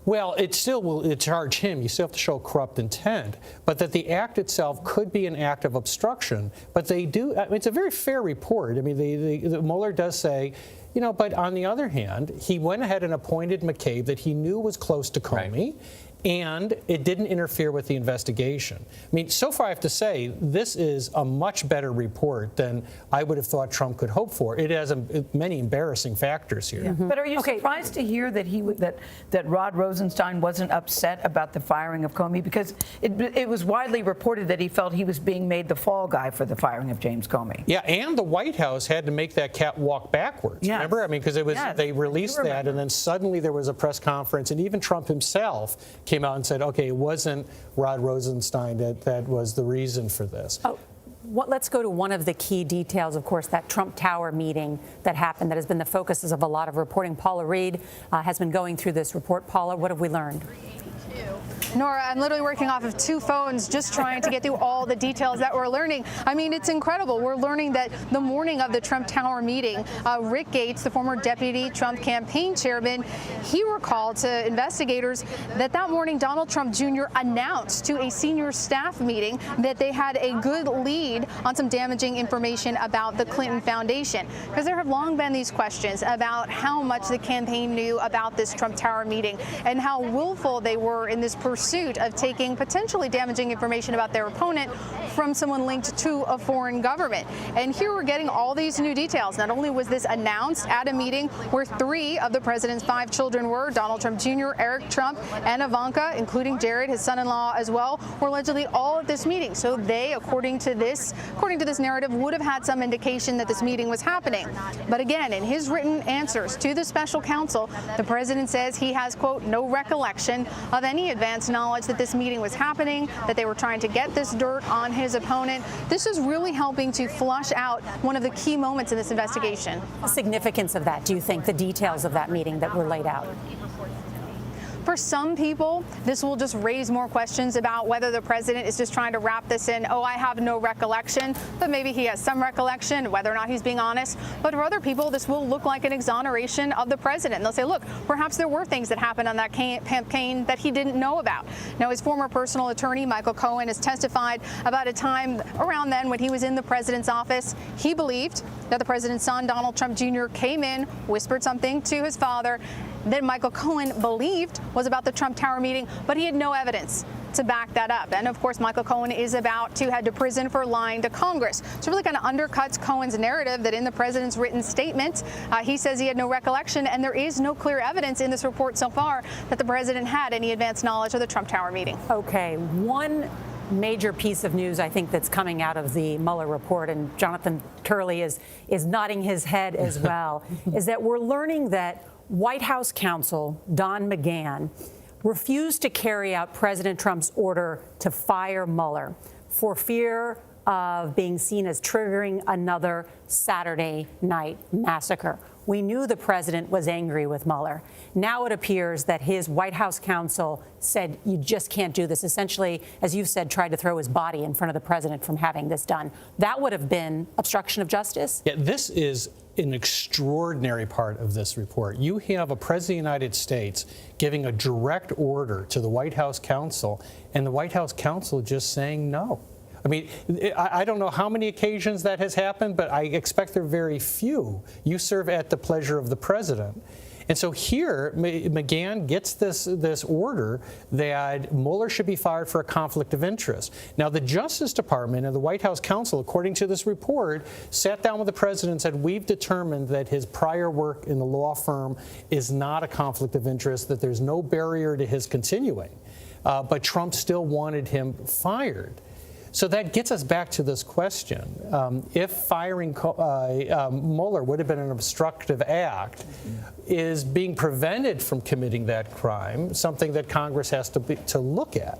Well, it still will charge him. You still have to show corrupt intent, but that the act itself could be an act of obstruction. But they do. I mean, it's a very fair report. I mean, the Mueller does say, you know, but on the other hand, he went ahead and appointed McCabe that he knew was close to Comey. Right. And it didn't interfere with the investigation. I mean, so far I have to say, this is a much better report than I would have thought Trump could hope for. It has many embarrassing factors here. Yeah. But are you surprised to hear that that Rod Rosenstein wasn't upset about the firing of Comey? Because it was widely reported that he felt he was being made the fall guy for the firing of James Comey. Yeah, and the White House had to make that cat walk backwards. Yes. Remember? I mean, because it was they released that, and then suddenly there was a press conference, and even Trump himself came out and said, okay, it wasn't Rod Rosenstein that was the reason for this. Let's go to one of the key details, of course, that Trump Tower meeting that happened that has been the focus of a lot of reporting. Paula Reed has been going through this report. Paula, what have we learned? Nora, I'm literally working off of two phones just trying to get through all the details that we're learning. I mean, it's incredible. We're learning that the morning of the Trump Tower meeting, Rick Gates, the former deputy Trump campaign chairman, he recalled to investigators that morning Donald Trump Jr. announced to a senior staff meeting that they had a good lead on some damaging information about the Clinton Foundation. Because there have long been these questions about how much the campaign knew about this Trump Tower meeting and how willful they were in this pursuit of taking potentially damaging information about their opponent from someone linked to a foreign government. And here we're getting all these new details. Not only was this announced at a meeting where 3 of the president's 5 children were, Donald Trump Jr., Eric Trump, and Ivanka, including Jared, his son-in-law as well, were allegedly all at this meeting. So they, according to this narrative, would have had some indication that this meeting was happening. But again, in his written answers to the special counsel, the president says he has, quote, no recollection of any advance knowledge that this meeting was happening, that they were trying to get this dirt on his opponent. This is really helping to flush out one of the key moments in this investigation. The significance of that, do you think, the details of that meeting that were laid out? For some people, this will just raise more questions about whether the president is just trying to wrap this in, oh, I have no recollection, but maybe he has some recollection, whether or not he's being honest. But for other people, this will look like an exoneration of the president. And they'll say, look, perhaps there were things that happened on that campaign that he didn't know about. Now, his former personal attorney, Michael Cohen, has testified about a time around then when he was in the president's office. He believed that the president's son, Donald Trump Jr., came in, whispered something to his father that Michael Cohen believed was about the Trump Tower meeting, but he had no evidence to back that up. And of course, Michael Cohen is about to head to prison for lying to Congress. So it really kind of undercuts Cohen's narrative that in the president's written statement, he says he had no recollection, and there is no clear evidence in this report so far that the president had any advance knowledge of the Trump Tower meeting. Okay, one major piece of news I think that's coming out of the Mueller report, and Jonathan Turley is nodding his head as well, is that we're learning that White House counsel Don McGahn refused to carry out President Trump's order to fire Mueller for fear of being seen as triggering another Saturday night massacre. We knew the president was angry with Mueller. Now it appears that his White House counsel said, you just can't do this. Essentially, as you said, tried to throw his body in front of the president from having this done. That would have been obstruction of justice? Yeah, this is an extraordinary part of this report. You have a president of the United States giving a direct order to the White House counsel, and the White House counsel just saying no. I mean, I don't know how many occasions that has happened, but I expect there are very few. You serve at the pleasure of the president. And so here, McGahn gets this order that Mueller should be fired for a conflict of interest. Now, the Justice Department and the White House counsel, according to this report, sat down with the president and said, we've determined that his prior work in the law firm is not a conflict of interest, that there's no barrier to his continuing. But Trump still wanted him fired. So that gets us back to this question. If firing Mueller would have been an obstructive act, is being prevented from committing that crime something that Congress has to look at?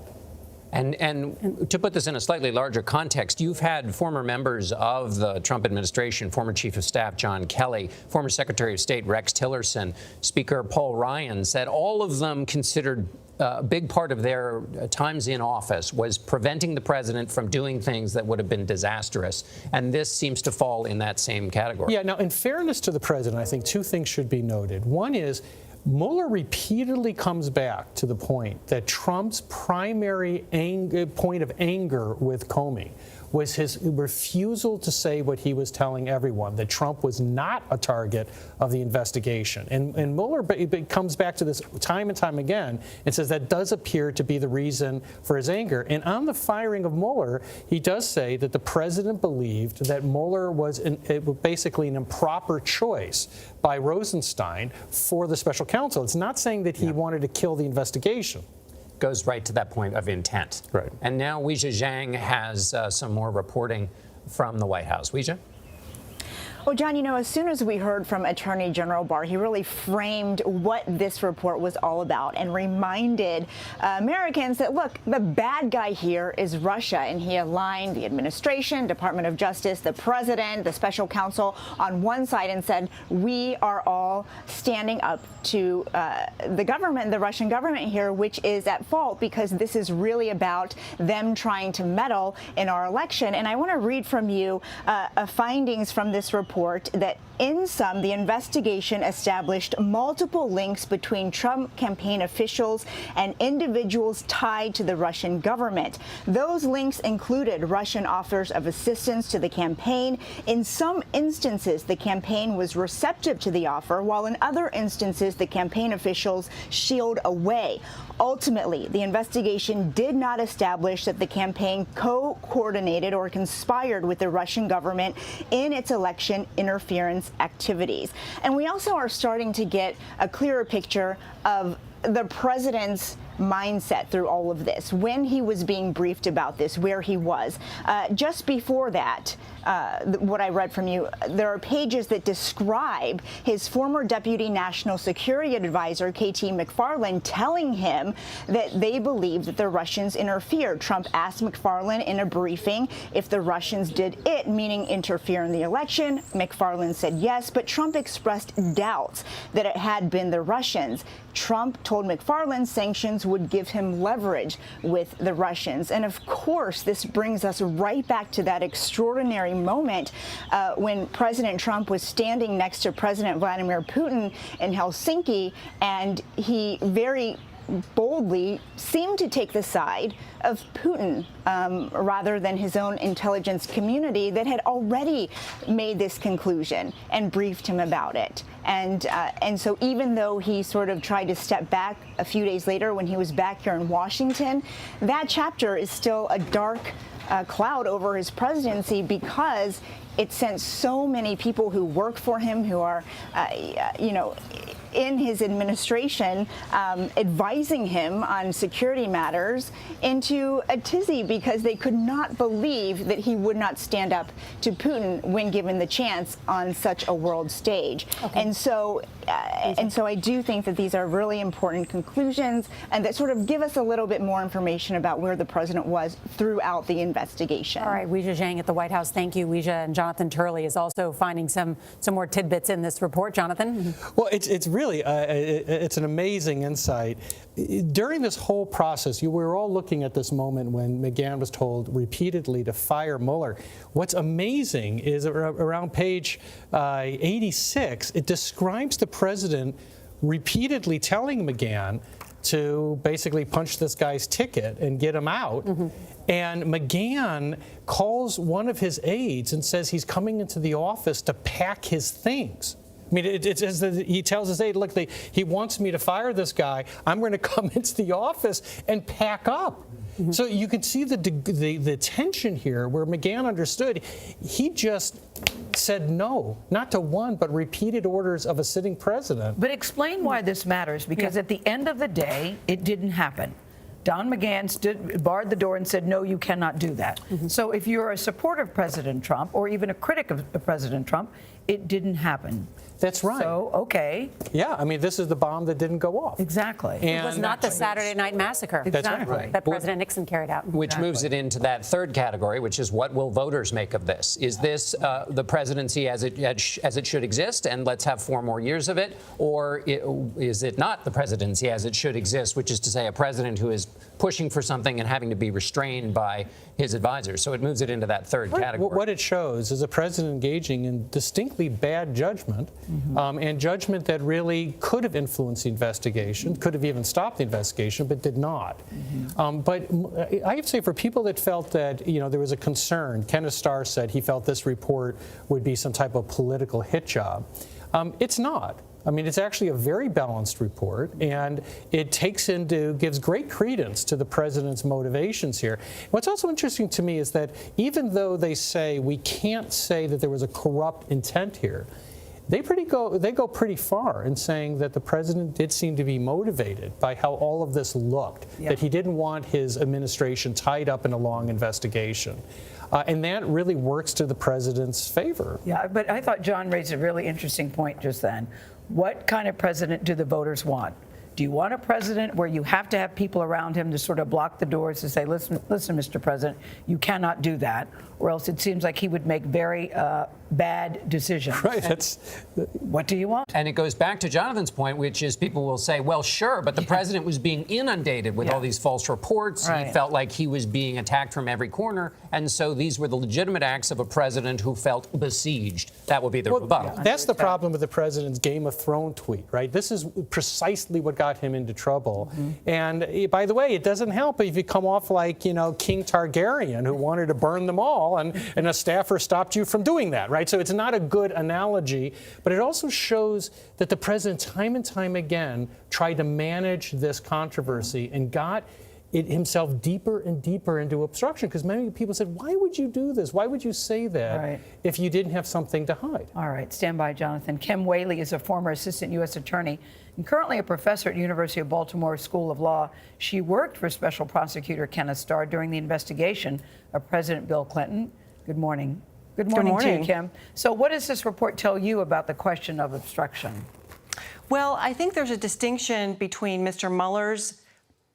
And to put this in a slightly larger context, you've had former members of the Trump administration, former Chief of Staff John Kelly, former Secretary of State Rex Tillerson, Speaker Paul Ryan, said all of them considered a big part of their times in office was preventing the president from doing things that would have been disastrous. And this seems to fall in that same category. Yeah, now, in fairness to the president, I think two things should be noted. One is, Mueller repeatedly comes back to the point that Trump's primary point of anger with Comey was his refusal to say what he was telling everyone, that Trump was not a target of the investigation. And Mueller comes back to this time and time again and says that does appear to be the reason for his anger. And on the firing of Mueller, he does say that the president believed that Mueller was basically an improper choice by Rosenstein for the special counsel. It's not saying that he wanted to kill the investigation. Goes right to that point of intent. Right. And now Weijia Jiang has some more reporting from the White House. Weijia? Well, John, you know, as soon as we heard from Attorney General Barr, he really framed what this report was all about and reminded Americans that, look, the bad guy here is Russia. And he aligned the administration, Department of Justice, the president, the special counsel on one side and said, we are all standing up to the government, the Russian government here, which is at fault because this is really about them trying to meddle in our election. And I want to read from you findings from this report that in sum, the investigation established multiple links between Trump campaign officials and individuals tied to the Russian government. Those links included Russian offers of assistance to the campaign. In some instances, the campaign was receptive to the offer, while in other instances, the campaign officials shield away. Ultimately, the investigation did not establish that the campaign co-coordinated or conspired with the Russian government in its election interference activities. And we also are starting to get a clearer picture of the president's mindset through all of this. When he was being briefed about this, where he was. Just before that, what I read from you, there are pages that describe his former Deputy National Security Advisor, KT McFarland, telling him that they believe that the Russians interfered. Trump asked McFarland in a briefing if the Russians did it, meaning interfere in the election. McFarland said yes, but Trump expressed doubts that it had been the Russians. Trump told McFarland sanctions would give him leverage with the Russians. And of course, this brings us right back to that extraordinary moment when President Trump was standing next to President Vladimir Putin in Helsinki, and he very boldly seemed to take the side of Putin rather than his own intelligence community that had already made this conclusion and briefed him about it. And so even though he sort of tried to step back a few days later when he was back here in Washington, that chapter is still a dark cloud over his presidency because it sent so many people who work for him, who are, in his administration, advising him on security matters, into a tizzy because they could not believe that he would not stand up to Putin when given the chance on such a world stage. Okay. And so I do think that these are really important conclusions and that sort of give us a little bit more information about where the president was throughout the investigation. All right, Weijia Jiang at the White House. Thank you, Weijia. And Jonathan Turley is also finding some more tidbits in this report. Jonathan? Well, it's really it's an amazing insight. During this whole process, we were all looking at this moment when McGahn was told repeatedly to fire Mueller. What's amazing is around page 86, it describes the president repeatedly telling McGahn to basically punch this guy's ticket and get him out. Mm-hmm. And McGahn calls one of his aides and says he's coming into the office to pack his things. I mean, it's as he tells his aide, look, he wants me to fire this guy. I'm going to come into the office and pack up. Mm-hmm. So you could see the tension here where McGahn understood. He just said no, not to one, but repeated orders of a sitting president. But explain why this matters, because at the end of the day, it didn't happen. Don McGahn barred the door and said, no, you cannot do that. Mm-hmm. So if you're a supporter of President Trump or even a critic of President Trump, it didn't happen. That's right. So, okay. Yeah, I mean, this is the bomb that didn't go off. Exactly. It was not the Saturday Night Massacre. Exactly. Right. That President Nixon carried out. Which moves it into that third category, which is what will voters make of this? Is this the presidency as it should exist, and let's have 4 more years of it? Or is it not the presidency as it should exist, which is to say a president who is pushing for something and having to be restrained by his advisors? So it moves it into that third category. What it shows is a president engaging in distinctly bad judgment, and judgment that really could have influenced the investigation, could have even stopped the investigation, but did not. But I have to say, for people that felt that there was a concern, Kenneth Starr said he felt this report would be some type of political hit job. It's not. I mean, it's actually a very balanced report, and it gives great credence to the president's motivations here. What's also interesting to me is that even though they say we can't say that there was a corrupt intent here, they go pretty far in saying that the president did seem to be motivated by how all of this looked, that he didn't want his administration tied up in a long investigation. And that really works to the president's favor. Yeah, but I thought John raised a really interesting point just then. What kind of president do the voters want? Do you want a president where you have to have people around him to sort of block the doors to say, listen, Mr. President, you cannot do that, or else it seems like he would make very bad decisions. Right. What do you want? And it goes back to Jonathan's point, which is people will say, well, sure, but the president was being inundated with all these false reports. Right. He felt like he was being attacked from every corner. And so these were the legitimate acts of a president who felt besieged. That would be the rebuttal. That's the problem with the president's Game of Thrones tweet, right? This is precisely what got him into trouble. Mm-hmm. And by the way, it doesn't help if you come off like, King Targaryen, who wanted to burn them all, and a staffer stopped you from doing that, right? So it's not a good analogy, but it also shows that the president time and time again tried to manage this controversy and got himself deeper and deeper into obstruction, because many people said, why would you do this? Why would you say that if you didn't have something to hide? All right, stand by, Jonathan. Kim Whaley is a former assistant U.S. attorney and currently a professor at University of Baltimore School of Law. She worked for Special Prosecutor Kenneth Starr during the investigation of President Bill Clinton. Good morning. Good morning to you, Kim. So what does this report tell you about the question of obstruction? Well, I think there's a distinction between Mr. Mueller's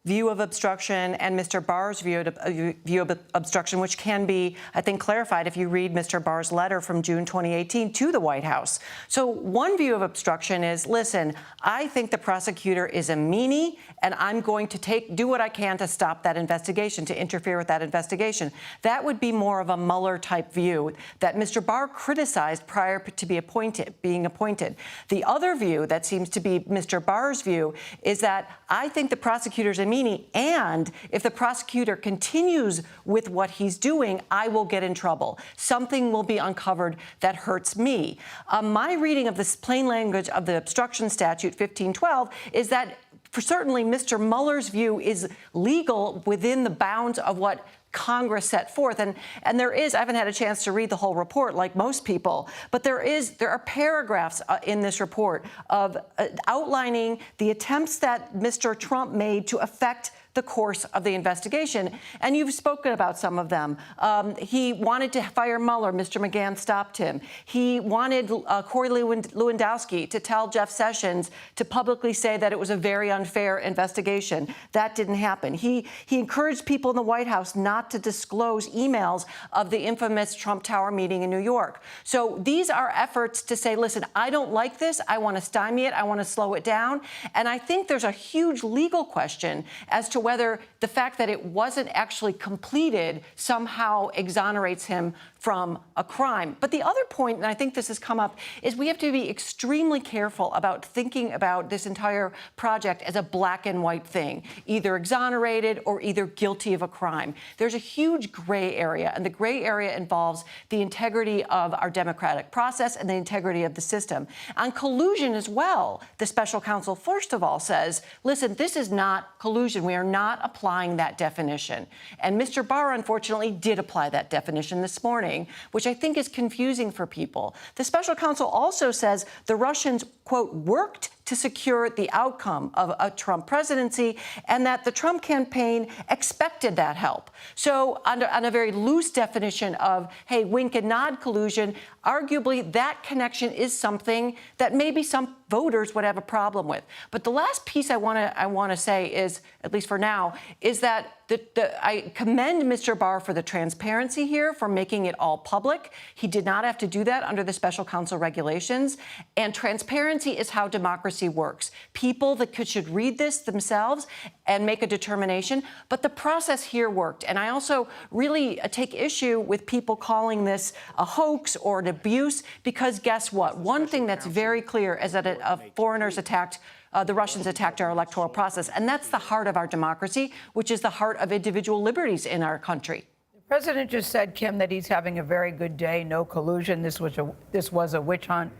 view of obstruction and Mr. Barr's view of obstruction, which can be, I think, clarified if you read Mr. Barr's letter from June 2018 to the White House. So one view of obstruction is, listen, I think the prosecutor is a meanie, and I'm going to do what I can to stop that investigation, to interfere with that investigation. That would be more of a Mueller-type view that Mr. Barr criticized prior to being appointed. The other view that seems to be Mr. Barr's view is that I think the prosecutor's a meanie, and if the prosecutor continues with what he's doing, I will get in trouble. Something will be uncovered that hurts me. My reading of this plain language of the obstruction statute 1512 is that certainly Mr. Mueller's view is legal within the bounds of what Congress set forth. And there is, I haven't had a chance to read the whole report like most people, but there are paragraphs in this report of outlining the attempts that Mr. Trump made to affect the course of the investigation. And you've spoken about some of them. He wanted to fire Mueller. Mr. McGahn stopped him. He wanted Corey Lewandowski to tell Jeff Sessions to publicly say that it was a very unfair investigation. That didn't happen. He encouraged people in the White House not to disclose emails of the infamous Trump Tower meeting in New York. So these are efforts to say, listen, I don't like this. I want to stymie it. I want to slow it down. And I think there's a huge legal question as to whether the fact that it wasn't actually completed somehow exonerates him from a crime. But the other point, and I think this has come up, is we have to be extremely careful about thinking about this entire project as a black and white thing, either exonerated or either guilty of a crime. There's a huge gray area, and the gray area involves the integrity of our democratic process and the integrity of the system. On collusion as well, the special counsel, first of all, says, listen, this is not collusion. We are not applying that definition. And Mr. Barr, unfortunately, did apply that definition this morning, which I think is confusing for people. The special counsel also says the Russians, quote, worked to secure the outcome of a Trump presidency, and that the Trump campaign expected that help. So on a very loose definition of, hey, wink and nod collusion, arguably that connection is something that maybe some voters would have a problem with. But the last piece I want to say is, at least for now, is that I commend Mr. Barr for the transparency here, for making it all public. He did not have to do that under the special counsel regulations. And transparency is how democracy works. People that should read this themselves and make a determination. But the process here worked. And I also really take issue with people calling this a hoax or an abuse, because guess what? One thing that's very clear is that foreigners attacked the Russians attacked our electoral process. And that's the heart of our democracy, which is the heart of individual liberties in our country. The president just said, Kim, that he's having a very good day, no collusion. This was a witch hunt.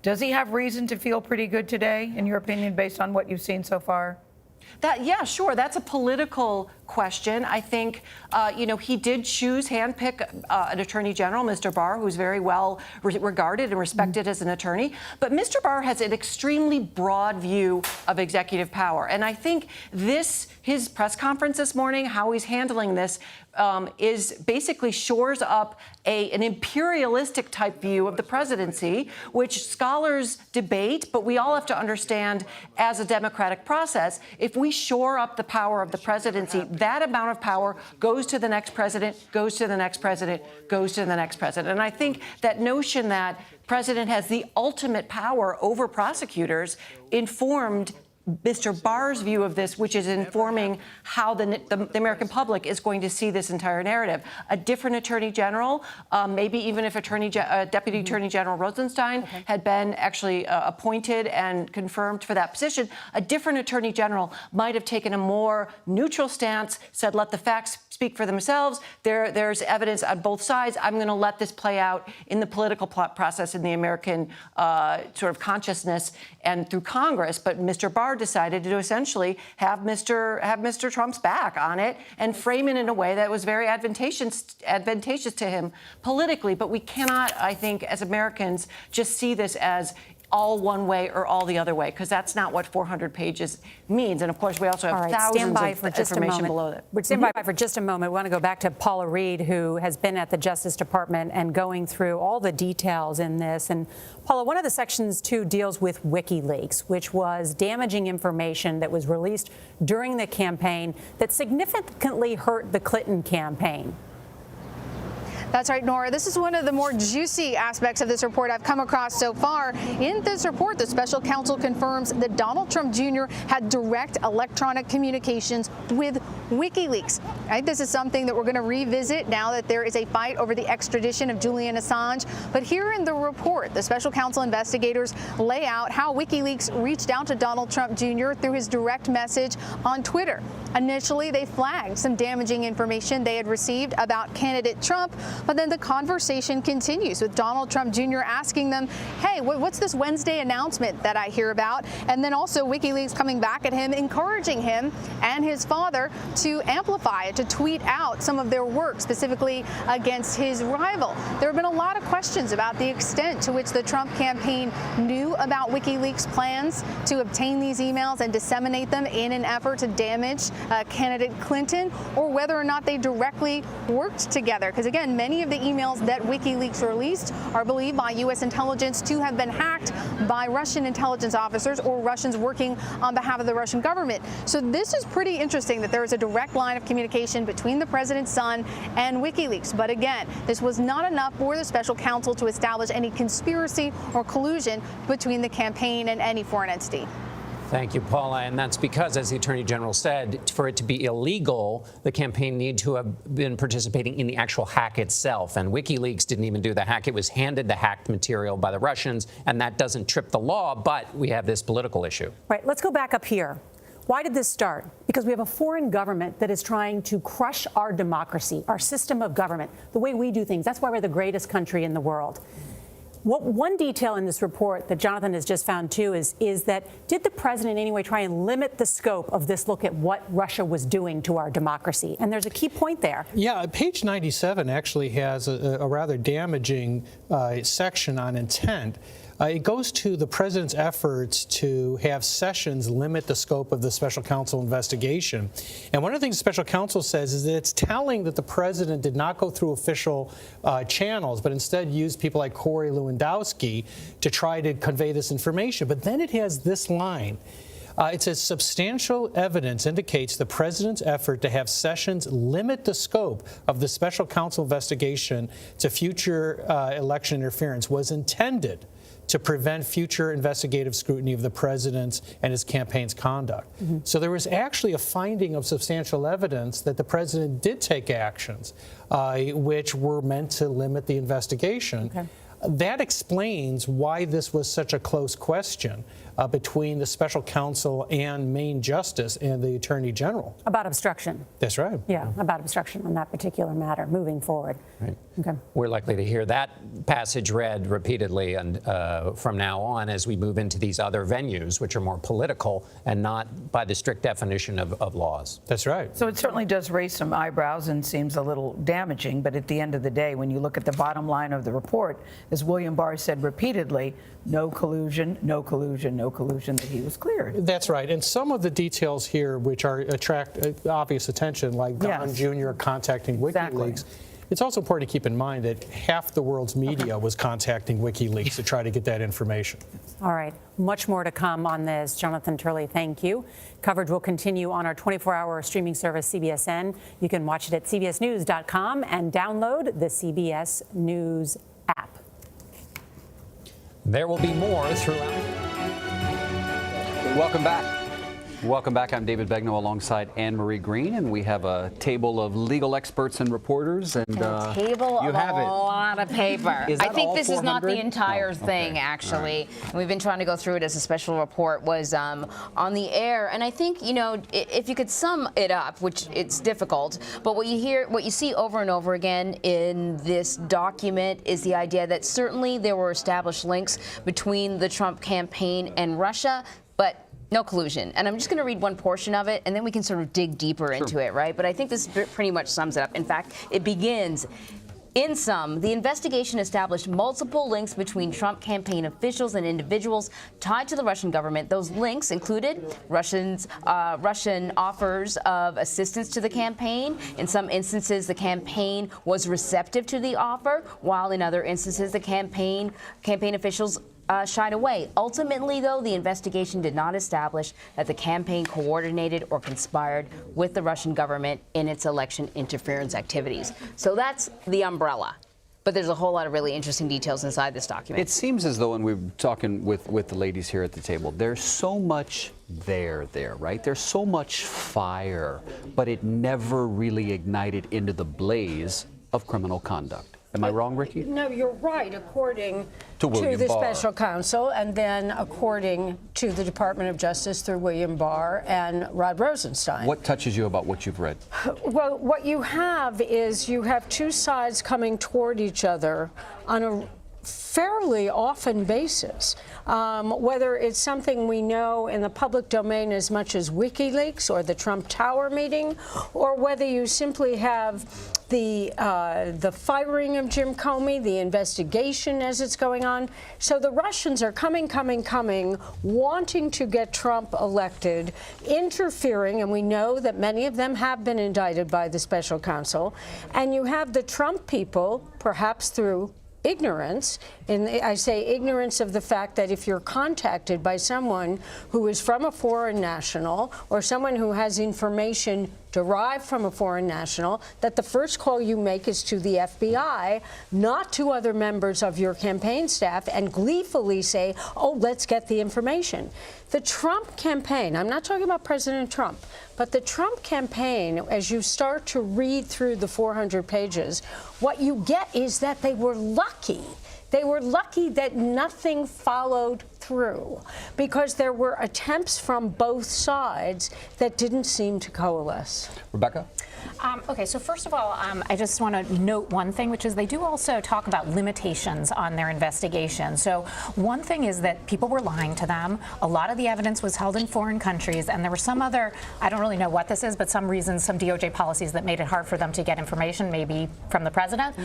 Does he have reason to feel pretty good today, in your opinion, based on what you've seen so far? Yeah, sure. That's a political question. I think, he did handpick an attorney general, Mr. Barr, who's very well regarded and respected as an attorney. But Mr. Barr has an extremely broad view of executive power. And I think his press conference this morning, how he's handling this, is basically shores up an imperialistic type view of the presidency, which scholars debate, but we all have to understand as a democratic process, if we shore up the power of the presidency, that amount of power goes to the next president, goes to the next president, goes to the next president. And I think that notion that president has the ultimate power over prosecutors informed Mr. Barr's view of this, which is informing how the American public is going to see this entire narrative. A different attorney general, maybe even if Deputy Attorney General Rosenstein had been actually appointed and confirmed for that position, a different attorney general might have taken a more neutral stance, said, let the facts speak for themselves. There's evidence on both sides. I'm going to let this play out in the political process in the American sort of consciousness and through Congress. But Mr. Barr Barr decided to essentially have Mr. Trump's back on it and frame it in a way that was very advantageous to him politically. But we cannot, I think, as Americans, just see this as all one way or all the other way, because that's not what 400 pages means. And of course, we also have thousands of information below that. We'd stand by for just a moment. We want to go back to Paula Reed, who has been at the Justice Department and going through all the details in this. And Paula, one of the sections, too, deals with WikiLeaks, which was damaging information that was released during the campaign that significantly hurt the Clinton campaign. That's right, Nora. This is one of the more juicy aspects of this report I've come across so far. In this report, the special counsel confirms that Donald Trump Jr. had direct electronic communications with WikiLeaks. Right? This is something that we're going to revisit now that there is a fight over the extradition of Julian Assange. But here in the report, the special counsel investigators lay out how WikiLeaks reached out to Donald Trump Jr. through his direct message on Twitter. Initially, they flagged some damaging information they had received about candidate Trump. But then the conversation continues with Donald Trump Jr. asking them, hey, what's this Wednesday announcement that I hear about? And then also WikiLeaks coming back at him, encouraging him and his father to amplify it, to tweet out some of their work, specifically against his rival. There have been a lot of questions about the extent to which the Trump campaign knew about WikiLeaks' plans to obtain these emails and disseminate them in an effort to damage candidate Clinton, or whether or not they directly worked together. Because again, many of the emails that WikiLeaks released are believed by U.S. intelligence to have been hacked by Russian intelligence officers or Russians working on behalf of the Russian government. So this is pretty interesting that there is a direct line of communication between the president's son and WikiLeaks. But again, this was not enough for the special counsel to establish any conspiracy or collusion between the campaign and any foreign entity. Thank you, Paula. And that's because, as the Attorney General said, for it to be illegal, the campaign need to have been participating in the actual hack itself. And WikiLeaks didn't even do the hack. It was handed the hacked material by the Russians, and that doesn't trip the law, but we have this political issue. Right. Let's go back up here. Why did this start? Because we have a foreign government that is trying to crush our democracy, our system of government, the way we do things. That's why we're the greatest country in the world. One detail in this report that Jonathan has just found, too, is that did the president in any way try and limit the scope of this look at what Russia was doing to our democracy? And there's a key point there. Yeah, page 97 actually has a rather damaging section on intent. It goes to the president's efforts to have Sessions limit the scope of the special counsel investigation. And one of the things the special counsel says is that it's telling that the president did not go through official channels, but instead used people like Corey Lewandowski to try to convey this information. But then it has this line. It says substantial evidence indicates the president's effort to have Sessions limit the scope of the special counsel investigation to future election interference was intended to prevent future investigative scrutiny of the president's and his campaign's conduct. So there was actually a finding of substantial evidence that the president did take actions which were meant to limit the investigation. That explains why this was such a close question between the special counsel and Main Justice and the Attorney General. About obstruction. That's right. Yeah, about obstruction on that particular matter moving forward. Right. Okay. We're likely to hear that passage read repeatedly and from now on as we move into these other venues, which are more political and not by the strict definition of laws. That's right. So it certainly does raise some eyebrows and seems a little damaging. But at the end of the day, when you look at the bottom line of the report, as William Barr said repeatedly, no collusion, no collusion, no collusion, that he was cleared. That's right. And some of the details here which attract obvious attention, like Don Jr. contacting WikiLeaks. It's also important to keep in mind that half the world's media was contacting WikiLeaks to try to get that information. All right. Much more to come on this. Jonathan Turley, thank you. Coverage will continue on our 24-hour streaming service, CBSN. You can watch it at cbsnews.com and download the CBS News app. There will be more throughout. Welcome back. Welcome back. I'm David Begnaud alongside Anne Marie Green, and we have a table of legal experts and reporters. And a table you of have a it. lot of paper. Is that I think all this is not the 400? entire Oh, thing, okay. actually. All And we've been trying to go through it as a special report was on the air. And I think, you know, if you could sum it up, which it's difficult, but what you see over and over again in this document is the idea that certainly there were established links between the Trump campaign and Russia, but No collusion. And I'm just going to read one portion of it, and then we can sort of dig deeper into it, right? But I think this pretty much sums it up. In fact, it begins, in sum, the investigation established multiple links between Trump campaign officials and individuals tied to the Russian government. Those links included Russian offers of assistance to the campaign. In some instances, the campaign was receptive to the offer, while in other instances, the campaign officials shied away. Ultimately, though, the investigation did not establish that the campaign coordinated or conspired with the Russian government in its election interference activities. So that's the umbrella. But there's a whole lot of really interesting details inside this document. It seems as though, and we're talking with the ladies here at the table, there's so much there, right? There's so much fire, but it never really ignited into the blaze of criminal conduct. Am I wrong, Ricky? No, you're right, according to the Barr. special counsel, and then according to the Department of Justice through William Barr and Rod Rosenstein. What touches you about what you've read? Well, what you have is you have two sides coming toward each other on a fairly often basis, whether it's something we know in the public domain as much as WikiLeaks or the Trump Tower meeting, or whether you simply have the firing of Jim Comey, the investigation as it's going on. So the Russians are coming, wanting to get Trump elected, interfering, and we know that many of them have been indicted by the special counsel. And you have the Trump people, perhaps through ignorance, and I say ignorance of the fact that if you're contacted by someone who is from a foreign national or someone who has information derived from a foreign national, that the first call you make is to the FBI, not to other members of your campaign staff, and gleefully say, oh, let's get the information. The Trump campaign, I'm not talking about President Trump, but the Trump campaign, as you start to read through the 400 pages, what you get is that they were lucky. They were lucky that nothing followed through, because there were attempts from both sides that didn't seem to coalesce. Rebecca? Okay, so first of all, I just want to note one thing, which is they do also talk about limitations on their investigation. So one thing is that people were lying to them. A lot of the evidence was held in foreign countries, and there were some other, I don't really know what this is, but some reasons, some DOJ policies that made it hard for them to get information, maybe from the president.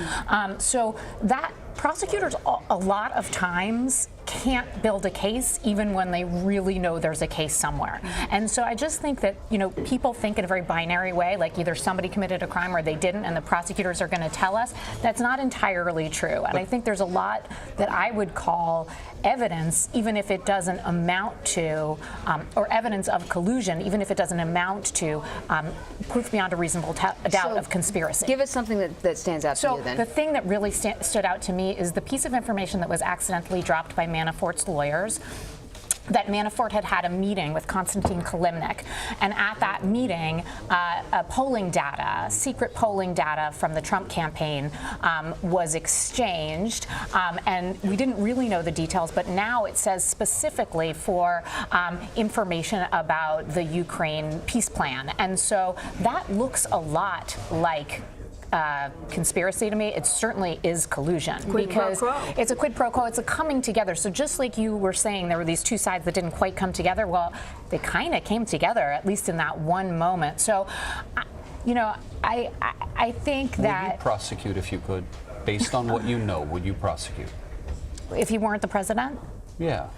So that prosecutors a lot of times can't build a case even when they really know there's a case somewhere. And so I just think that, you know, people think in a very binary way, like either somebody committed a crime or they didn't, and the prosecutors are going to tell us. That's not entirely true. And I think there's a lot that I would call evidence, even if it doesn't amount to, or evidence of collusion, even if it doesn't amount to proof beyond a reasonable doubt of conspiracy. Give us something that stands out to you then. So the thing that really stood out to me is the piece of information that was accidentally dropped by Manafort's lawyers, that Manafort had a meeting with Konstantin Kilimnik, and at that meeting, polling data, secret polling data from the Trump campaign was exchanged, and we didn't really know the details, but now it says specifically for information about the Ukraine peace plan, and so that looks a lot like conspiracy to me. It certainly is collusion, because it's a quid pro quo. It's a coming together. So just like you were saying, there were these two sides that didn't quite come together. Well, they kind of came together, at least in that one moment. So, you know, I think that. Would you prosecute if you could, based on what you know? Would you prosecute if you weren't the president? Yeah.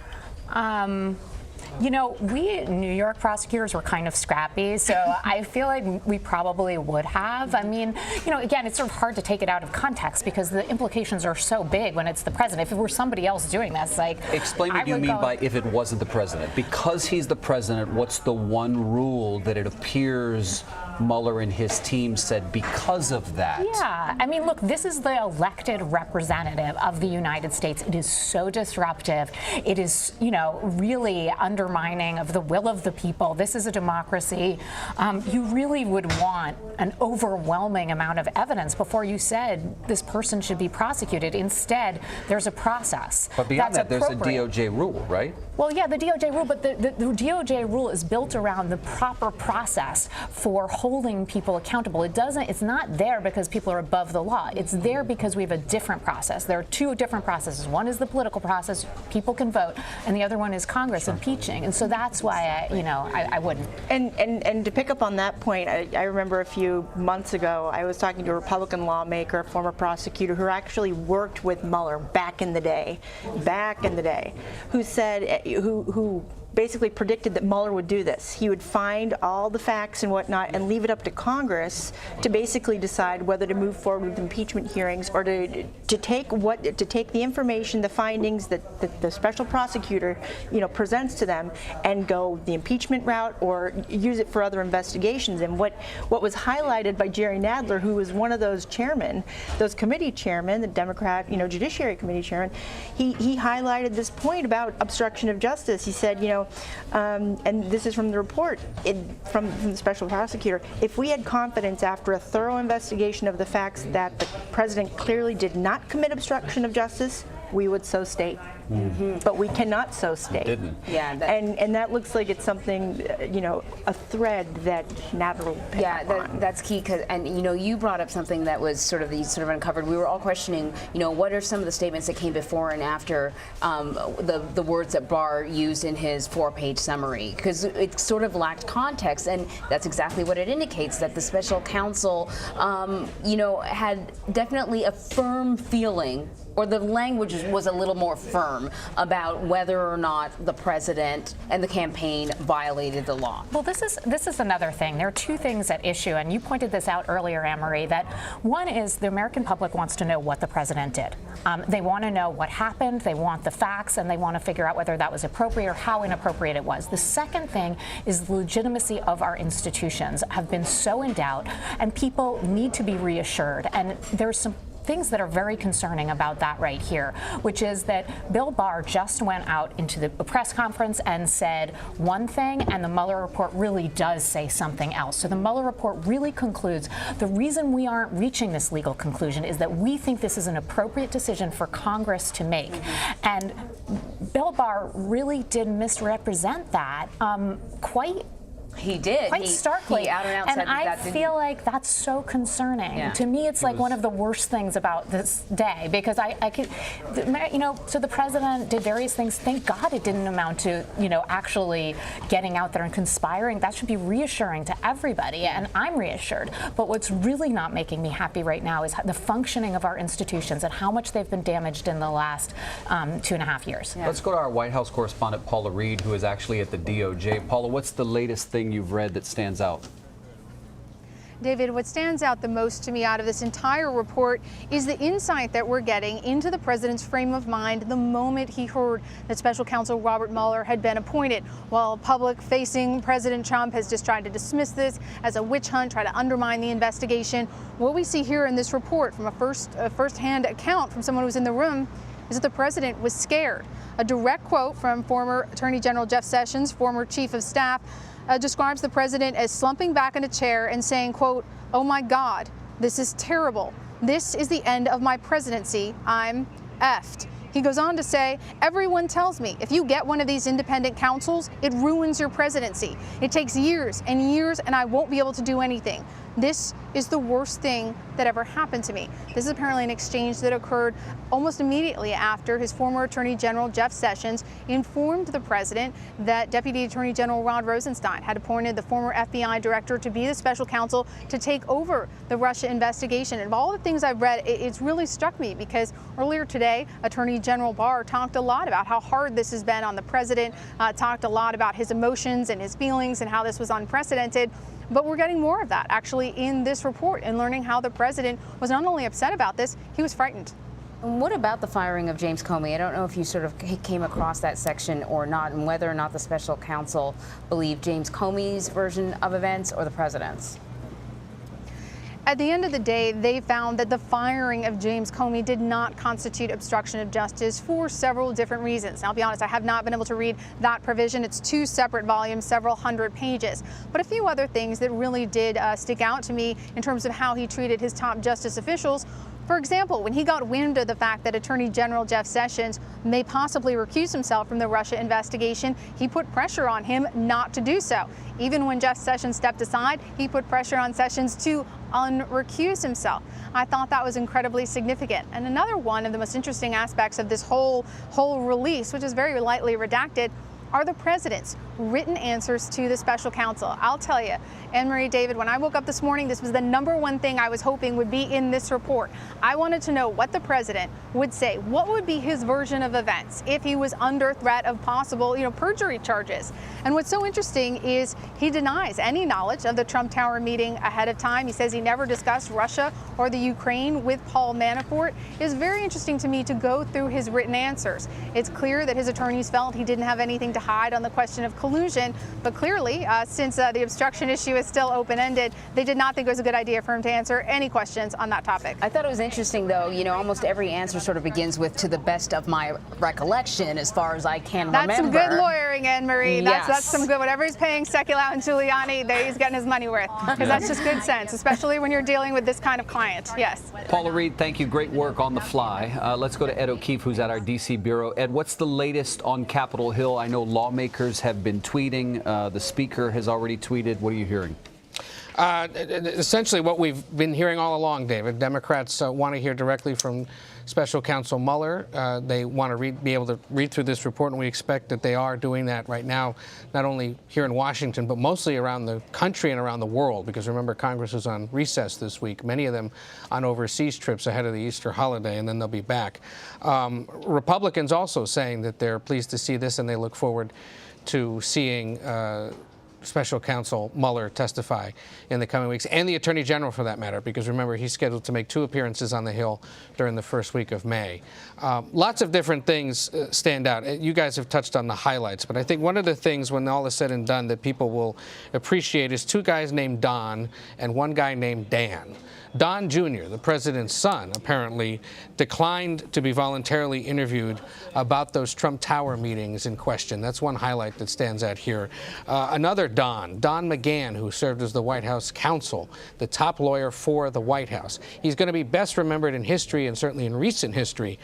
You know, we New York prosecutors were kind of scrappy, so I feel like we probably would have. I mean, you know, again, it's sort of hard to take it out of context because the implications are so big when it's the president. If it were somebody else doing this, like, explain what you mean by if it wasn't the president. Because he's the president, what's the one rule that it appears Mueller and his team said because of that? Yeah, I mean, look, this is the elected representative of the United States. It is so disruptive. It is, you know, really undermining of the will of the people. This is a democracy. You really would want an overwhelming amount of evidence before you said this person should be prosecuted. Instead, there's a process. But beyond that, there's a appropriate. DOJ rule, right? Well, yeah, the DOJ rule, but the DOJ rule is built around the proper process for holding people accountable. It's not there because people are above the law. It's there because we have a different process. There are two different processes. One is the political process, people can vote, and the other one is Congress impeaching. And so that's why I wouldn't. And to pick up on that point, I remember a few months ago, I was talking to a Republican lawmaker, a former prosecutor who actually worked with Mueller back in the day, who said, who basically predicted that Mueller would do this. He would find all the facts and whatnot and leave it up to Congress to basically decide whether to move forward with impeachment hearings or to take the information, the findings that the special prosecutor presents to them and go the impeachment route or use it for other investigations. And what was highlighted by Jerry Nadler, who was one of those chairmen, those committee chairmen, the Democrat Judiciary Committee chairman, he highlighted this point about obstruction of justice. He said, and this is from the report from the special prosecutor, if we had confidence after a thorough investigation of the facts that the president clearly did not commit obstruction of justice, we would so state. But we cannot so state. Didn't. Yeah, and that looks like it's something, a thread that Nadler will pick up on. That's key. And you brought up something that was sort of uncovered. We were all questioning, what are some of the statements that came before and after the words that Barr used in his 4-page summary, because it sort of lacked context, and that's exactly what it indicates, that the special counsel, had definitely a firm feeling, or the language was a little more firm about whether or not the president and the campaign violated the law. Well, this is another thing. There are two things at issue, and you pointed this out earlier, Anne-Marie, that one is the American public wants to know what the president did. They want to know what happened, they want the facts, and they want to figure out whether that was appropriate or how inappropriate it was. The second thing is the legitimacy of our institutions have been so in doubt, and people need to be reassured. And there's some things that are very concerning about that right here, which is that Bill Barr just went out into the press conference and said one thing, and the Mueller report really does say something else. So the Mueller report really concludes the reason we aren't reaching this legal conclusion is that we think this is an appropriate decision for Congress to make. And Bill Barr really did misrepresent that quite He did. Quite starkly. He out and out and said I that feel like that's so concerning. Yeah. To me, it's like one of the worst things about this day, because I could, so the president did various things. Thank God it didn't amount to, actually getting out there and conspiring. That should be reassuring to everybody, and I'm reassured. But what's really not making me happy right now is the functioning of our institutions and how much they've been damaged in the last 2.5 years. Yeah. Let's go to our White House correspondent, Paula Reed, who is actually at the DOJ. Paula, what's the latest thing you've read that stands out? David, what stands out the most to me out of this entire report is the insight that we're getting into the president's frame of mind the moment he heard that special counsel Robert Mueller had been appointed. While public-facing President Trump has just tried to dismiss this as a witch hunt, try to undermine the investigation, what we see here in this report from a first-hand account from someone who was in the room is that the president was scared. A direct quote from former Attorney General Jeff Sessions, former chief of staff, describes the president as slumping back in a chair and saying, quote, "Oh my God, this is terrible. This is the end of my presidency. I'm effed." He goes on to say, "Everyone tells me if you get one of these independent counsels, it ruins your presidency. It takes years and years, and I won't be able to do anything. This is the worst thing that ever happened to me." This is apparently an exchange that occurred almost immediately after his former Attorney General Jeff Sessions informed the president that Deputy Attorney General Rod Rosenstein had appointed the former FBI director to be the special counsel to take over the Russia investigation. And of all the things I've read, it's really struck me because earlier today, Attorney General Barr talked a lot about how hard this has been on the president, talked a lot about his emotions and his feelings and how this was unprecedented. But we're getting more of that actually in this report and learning how the president was not only upset about this, he was frightened. What about the firing of James Comey? I don't know if you sort of came across that section or not, and whether or not the special counsel believed James Comey's version of events or the president's. At the end of the day, they found that the firing of James Comey did not constitute obstruction of justice for several different reasons. Now, I'll be honest, I have not been able to read that provision. It's 2 separate volumes, several hundred pages. But a few other things that really did stick out to me in terms of how he treated his top justice officials For example, when he got wind of the fact that Attorney General Jeff Sessions may possibly recuse himself from the Russia investigation, he put pressure on him not to do so. Even when Jeff Sessions stepped aside, he put pressure on Sessions to unrecuse himself. I thought that was incredibly significant. And another one of the most interesting aspects of this whole release, which is very lightly redacted, are the president's written answers to the special counsel. I'll tell you, Anne Marie, David, when I woke up this morning, this was the #1 thing I was hoping would be in this report. I wanted to know what the president would say. What would be his version of events if he was under threat of possible, perjury charges? And what's so interesting is he denies any knowledge of the Trump Tower meeting ahead of time. He says he never discussed Russia or the Ukraine with Paul Manafort. It's very interesting to me to go through his written answers. It's clear that his attorneys felt he didn't have anything to hide on the question of collusion, but clearly, since the obstruction issue is still open-ended, they did not think it was a good idea for him to answer any questions on that topic. I thought it was interesting, though, almost every answer sort of begins with, to the best of my recollection, as far as I can remember. That's some good lawyering, Anne Marie. Yes. That's some good. Whatever he's paying Sekulow and Giuliani, he's getting his money worth, because that's just good sense, especially when you're dealing with this kind of client. Yes. Paula Reed, thank you. Great work on the fly. Let's go to Ed O'Keefe, who's at our D.C. bureau. Ed, what's the latest on Capitol Hill? I know lawmakers have been tweeting. The speaker has already tweeted. What are you hearing? Essentially what we've been hearing all along, David. Democrats want to hear directly from Special Counsel Mueller. They want to be able to read through this report, and we expect that they are doing that right now, not only here in Washington, but mostly around the country and around the world, because remember, Congress is on recess this week, many of them on overseas trips ahead of the Easter holiday, and then they'll be back. Republicans also saying that they're pleased to see this, and they look forward to seeing Special Counsel Mueller testify in the coming weeks, and the Attorney General for that matter, because remember, he's scheduled to make 2 appearances on the Hill during the first week of May. Lots of different things stand out. You guys have touched on the highlights, but I think one of the things, when all is said and done, that people will appreciate is 2 guys named Don and 1 guy named Dan. Don Jr., the president's son, apparently declined to be voluntarily interviewed about those Trump Tower meetings in question. That's one highlight that stands out here. Another Don McGahn, who served as the White House counsel, the top lawyer for the White House. He's going to be best remembered in history, and certainly in recent history,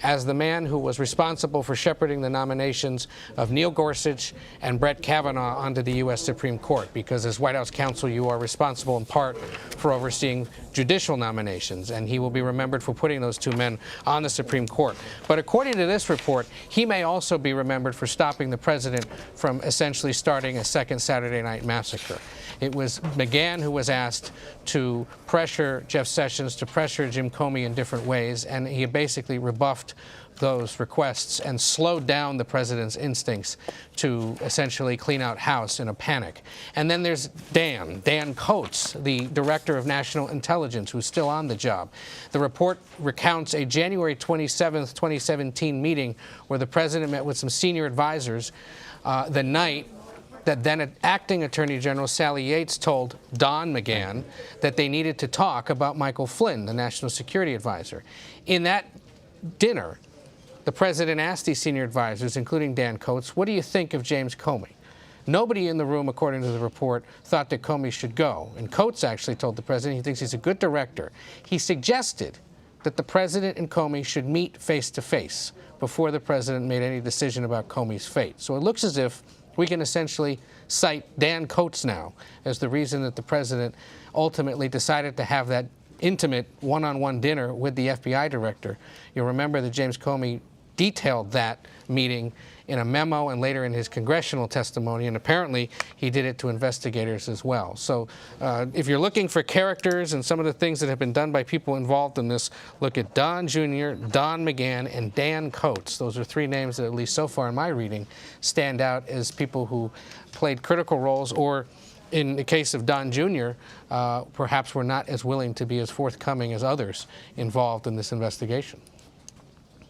as the man who was responsible for shepherding the nominations of Neil Gorsuch and Brett Kavanaugh onto the U.S. Supreme Court, because as White House counsel, you are responsible in part for overseeing judicial nominations, and he will be remembered for putting those 2 men on the Supreme Court. But according to this report, he may also be remembered for stopping the president from essentially starting a second Saturday Night Massacre. It was McGahn who was asked to pressure Jeff Sessions, to pressure Jim Comey in different ways, and he basically rebuffed those requests and slowed down the president's instincts to essentially clean out house in a panic. And then there's Dan Coates, the director of national intelligence, who's still on the job. The report recounts a January 27th, 2017 meeting where the president met with some senior advisors the night that then acting Attorney General Sally Yates told Don McGahn that they needed to talk about Michael Flynn, the national security advisor. In that dinner, the president asked these senior advisors, including Dan Coates, what do you think of James Comey? Nobody in the room, according to the report, thought that Comey should go. And Coates actually told the president he thinks he's a good director. He suggested that the president and Comey should meet face-to-face before the president made any decision about Comey's fate. So it looks as if we can essentially cite Dan Coates now as the reason that the president ultimately decided to have that intimate one-on-one dinner with the FBI director. You'll remember that James Comey detailed that meeting in a memo and later in his congressional testimony, and apparently he did it to investigators as well. So if you're looking for characters and some of the things that have been done by people involved in this, look at Don Jr., Don McGahn, and Dan Coates. Those are 3 names that, at least so far in my reading, stand out as people who played critical roles, or in the case of Don Jr., perhaps were not as willing to be as forthcoming as others involved in this investigation.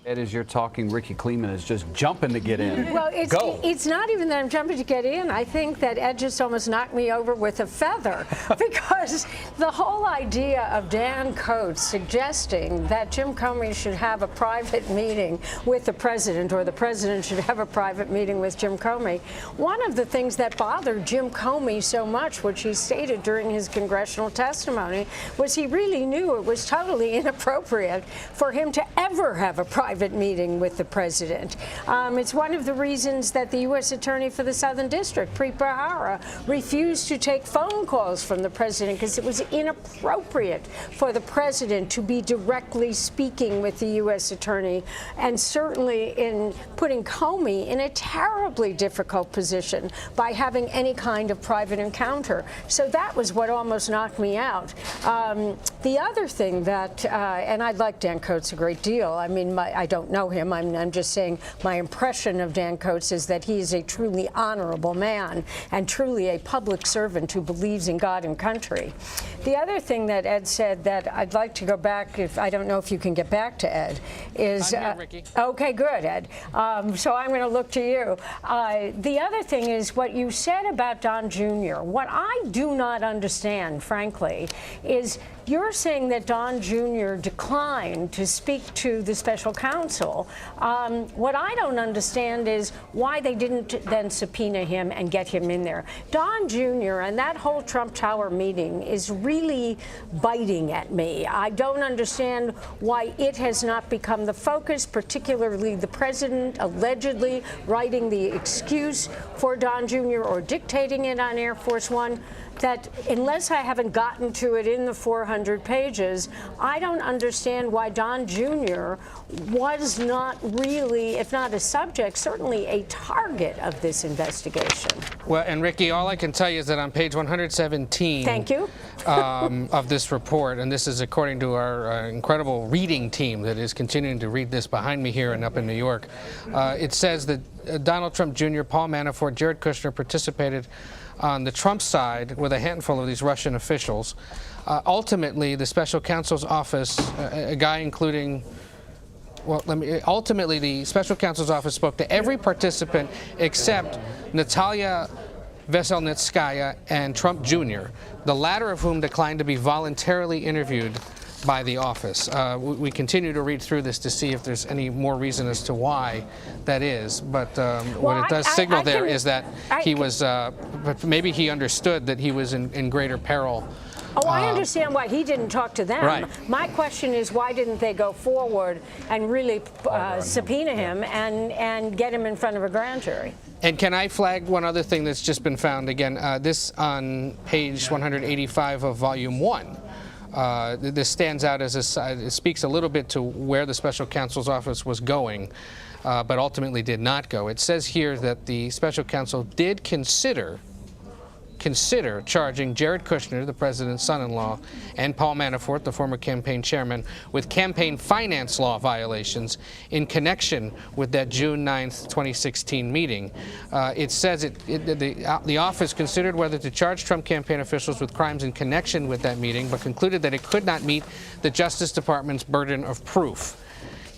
Ed, as you're talking, Ricky Kleeman is just jumping to get in. Well, Go. it's not even that I'm jumping to get in. I think that Ed just almost knocked me over with a feather because the whole idea of Dan Coats suggesting that Jim Comey should have a private meeting with the president or the president should have a private meeting with Jim Comey, one of the things that bothered Jim Comey so much, which he stated during his congressional testimony, was he really knew it was totally inappropriate for him to ever have a private meeting with the president. It's one of the reasons that the U.S. Attorney for the Southern District, Preet Bharara, refused to take phone calls from the president because it was inappropriate for the president to be directly speaking with the U.S. Attorney, and certainly in putting Comey in a terribly difficult position by having any kind of private encounter. So that was what almost knocked me out. The other thing that, and I like Dan Coats a great deal. I mean, I don't know him. I'm just saying my impression of Dan Coats is that he is a truly honorable man and truly a public servant who believes in God and country. The other thing that Ed said that I'd like to go back, if I don't know if you can get back to Ed, is I'm here, Ricky. Okay, good, Ed. So I'm going to look to you. The other thing is what you said about Don Jr. What I do not understand, frankly, is you're saying that Don Jr. declined to speak to the special counsel. What I don't understand is why they didn't then subpoena him and get him in there. Don Jr. and that whole Trump Tower meeting is really biting at me. I don't understand why it has not become the focus, particularly the president allegedly writing the excuse for Don Jr. or dictating it on Air Force One. That unless I haven't gotten to it in the 400 pages, I don't understand why Don Jr. was not really, if not a subject, certainly a target of this investigation. Well, and Ricky, all I can tell you is that on page 117 Thank you. Of this report, and this is according to our incredible reading team that is continuing to read this behind me here and up in New York, it says that Donald Trump Jr., Paul Manafort, Jared Kushner participated on the Trump side with a handful of these Russian officials. Ultimately, the special counsel's office, a guy including, well, ultimately the special counsel's office spoke to every participant except Natalia Veselnitskaya and Trump Jr., the latter of whom declined to be voluntarily interviewed by the office. We continue to read through this to see if there's any more reason as to why that is. But what it does signal there is that he was, maybe he understood that he was in greater peril. Oh, I understand why he didn't talk to them. Right. My question is, why didn't they go forward and really subpoena him and get him in front of a grand jury? And can I flag one other thing that's just been found? Again, this on page 185 of Volume 1. This stands out as it speaks a little bit to where the special counsel's office was going, but ultimately did not go. It says here that the special counsel did consider charging Jared Kushner, the president's son-in-law, and Paul Manafort, the former campaign chairman, with campaign finance law violations in connection with that June 9th, 2016 meeting. It says the office considered whether to charge Trump campaign officials with crimes in connection with that meeting, but concluded that it could not meet the Justice Department's burden of proof.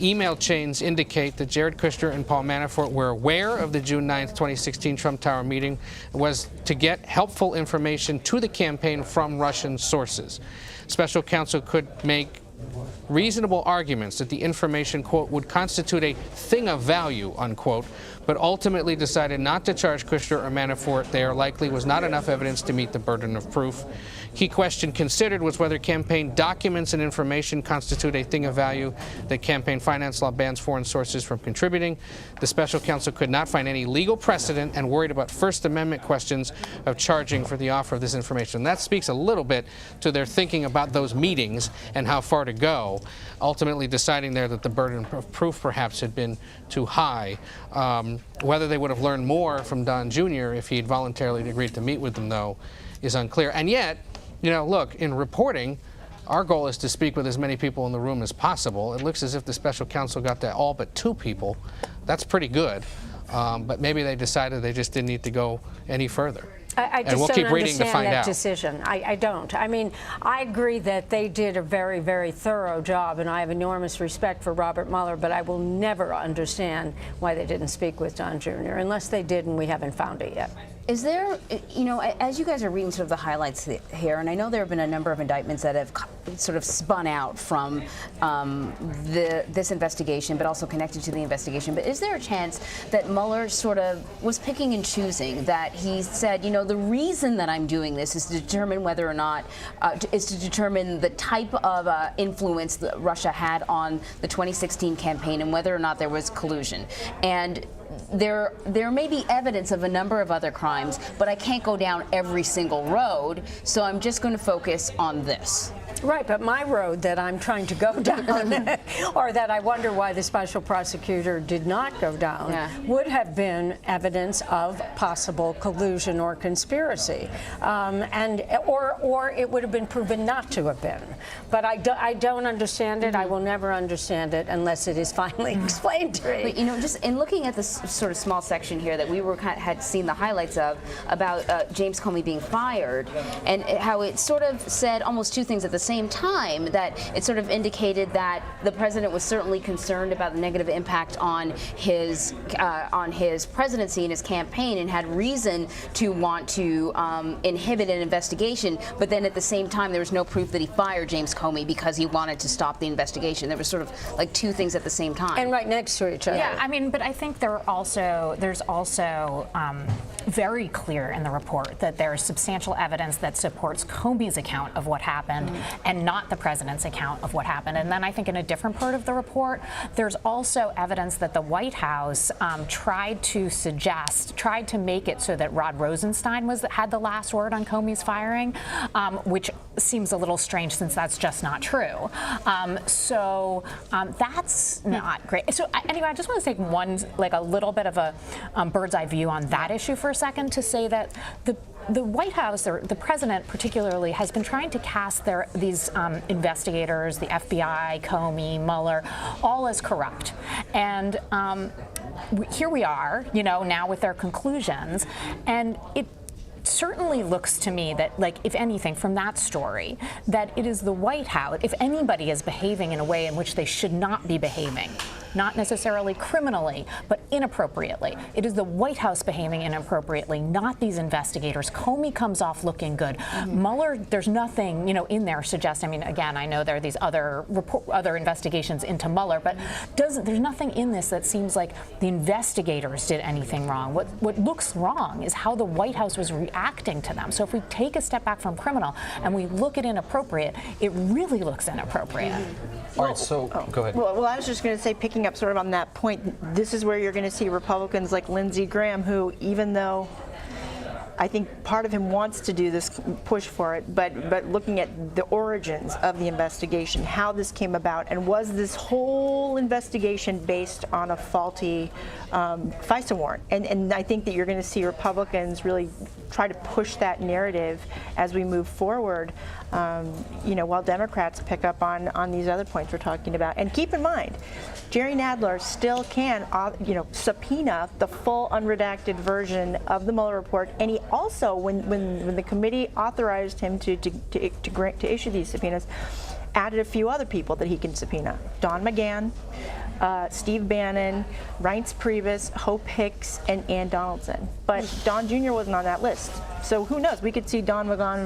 Email chains indicate that Jared Kushner and Paul Manafort were aware of the June 9th, 2016 Trump Tower meeting was to get helpful information to the campaign from Russian sources. Special counsel could make reasonable arguments that the information, quote, would constitute a thing of value, unquote, but ultimately decided not to charge Kushner or Manafort. There likely was not enough evidence to meet the burden of proof. Key question considered was whether campaign documents and information constitute a thing of value that campaign finance law bans foreign sources from contributing. The special counsel could not find any legal precedent and worried about First Amendment questions of charging for the offer of this information. That speaks a little bit to their thinking about those meetings and how far to go, ultimately deciding there that the burden of proof perhaps had been too high. Whether they would have learned more from Don Jr. if he had voluntarily agreed to meet with them, though, is unclear. And yet, you know, look, in reporting, our goal is to speak with as many people in the room as possible. It looks as if the special counsel got to all but 2 people. That's pretty good. But maybe they decided they just didn't need to go any further. I just and we'll don't keep reading to understand find that out. decision. I don't. I mean, I agree that they did a very, very thorough job, and I have enormous respect for Robert Mueller, but I will never understand why they didn't speak with Don Jr., unless they did and we haven't found it yet. Is there, you know, as you guys are reading sort of the highlights here, and I know there have been a number of indictments that have sort of spun out from this investigation, but also connected to the investigation, but is there a chance that Mueller sort of was picking and choosing, that he said, you know, the reason that I'm doing this is to determine whether or not, is to determine the type of influence that Russia had on the 2016 campaign and whether or not there was collusion. And there may be evidence of a number of other crimes, but I can't go down every single road, so I'm just going to focus on this. Right, but my road that I'm trying to go down, or that I wonder why the special prosecutor did not go down, would have been evidence of possible collusion or conspiracy, or it would have been proven not to have been. But I don't understand it. I will never understand it unless it is finally explained to me. But, you know, just in looking at this sort of small section here that we had seen the highlights of about James Comey being fired, and how it sort of said almost two things at the same time, that it sort of indicated that the president was certainly concerned about the negative impact on his presidency and his campaign, and had reason to want to inhibit an investigation, but then at the same time there was no proof that he fired James Comey because he wanted to stop the investigation. There was sort of like two things at the same time. And right next to each other. Yeah, I mean, but I think there's also very clear in the report that there is substantial evidence that supports Comey's account of what happened and not the president's account of what happened. And then I think in a different part of the report, there's also evidence that the White House tried to make it so that Rod Rosenstein had the last word on Comey's firing, which seems a little strange since that's just not true. So that's not great. So anyway, I just want to take a little bit of a bird's eye view on that issue for a second, to say that the White House, or the president particularly, has been trying to cast these investigators, the FBI, Comey, Mueller, all as corrupt. And here we are, you know, now with their conclusions, and it certainly looks to me that, like, if anything from that story, that it is the White House, if anybody is behaving in a way in which they should not be behaving, not necessarily criminally, but inappropriately. It is the White House behaving inappropriately, not these investigators. Comey comes off looking good. Mueller, there's nothing, you know, in there suggests, I mean, again, I know there are these other investigations into Mueller, but there's nothing in this that seems like the investigators did anything wrong. What looks wrong is how the White House was reacting to them. So if we take a step back from criminal and we look at inappropriate, it really looks inappropriate. All right, so go ahead. Well, I was just going to say, picking up sort of on that point, this is where you're going to see Republicans like Lindsey Graham, who, even though I think part of him wants to do this, push for it, but looking at the origins of the investigation, how this came about, and was this whole investigation based on a faulty FISA warrant? And I think that you're going to see Republicans really try to push that narrative as we move forward, you know, while Democrats pick up on these other points we're talking about. And keep in mind, Jerry Nadler still can, you know, subpoena the full unredacted version of the Mueller report, and he also, when the committee authorized him to issue these subpoenas, added a few other people that he can subpoena: Don McGahn, Steve Bannon, Reince Priebus, Hope Hicks, and Ann Donaldson. But Don Jr. wasn't on that list. So who knows? We could see Don McGahn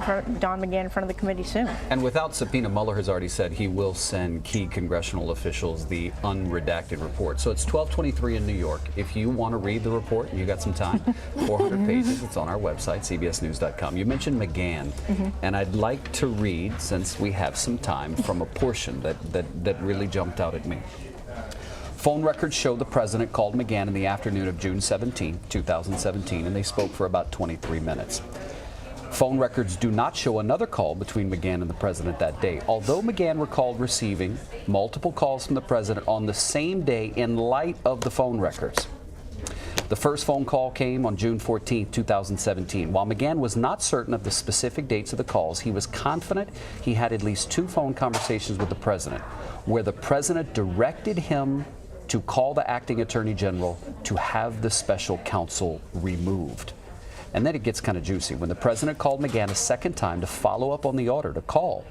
in front of the committee soon. And without subpoena, Mueller has already said he will send key congressional officials the unredacted report. So it's 12:23 in New York. If you want to read the report and you got some time, 400 pages. It's on our website, cbsnews.com. You mentioned McGahn, and I'd like to read, since we have some time, from a portion that really jumped out at me. Phone records show the president called McGahn in the afternoon of June 17, 2017, and they spoke for about 23 minutes. Phone records do not show another call between McGahn and the president that day, although McGahn recalled receiving multiple calls from the president on the same day in light of the phone records. The first phone call came on June 14, 2017. While McGahn was not certain of the specific dates of the calls, he was confident he had at least 2 phone conversations with the president, where the president directed him to call the acting attorney general to have the special counsel removed. And then it gets kind of juicy. When the president called McGahn a second time to follow up on the order to call,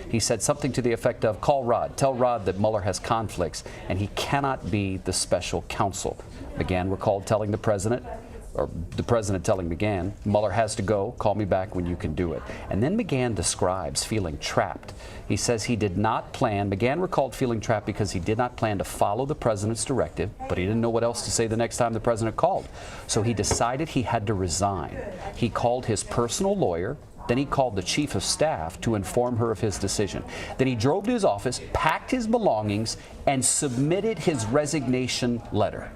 he said something to the effect of, call Rod, tell Rod that Mueller has conflicts and he cannot be the special counsel. McGahn recalled telling the president, or the president telling McGahn, Mueller has to go, call me back when you can do it. And then McGahn describes feeling trapped. He says he did not plan, McGahn recalled feeling trapped because he did not plan to follow the president's directive, but he didn't know what else to say the next time the president called. So he decided he had to resign. He called his personal lawyer, then he called the chief of staff to inform her of his decision. Then he drove to his office, packed his belongings, and submitted his resignation letter.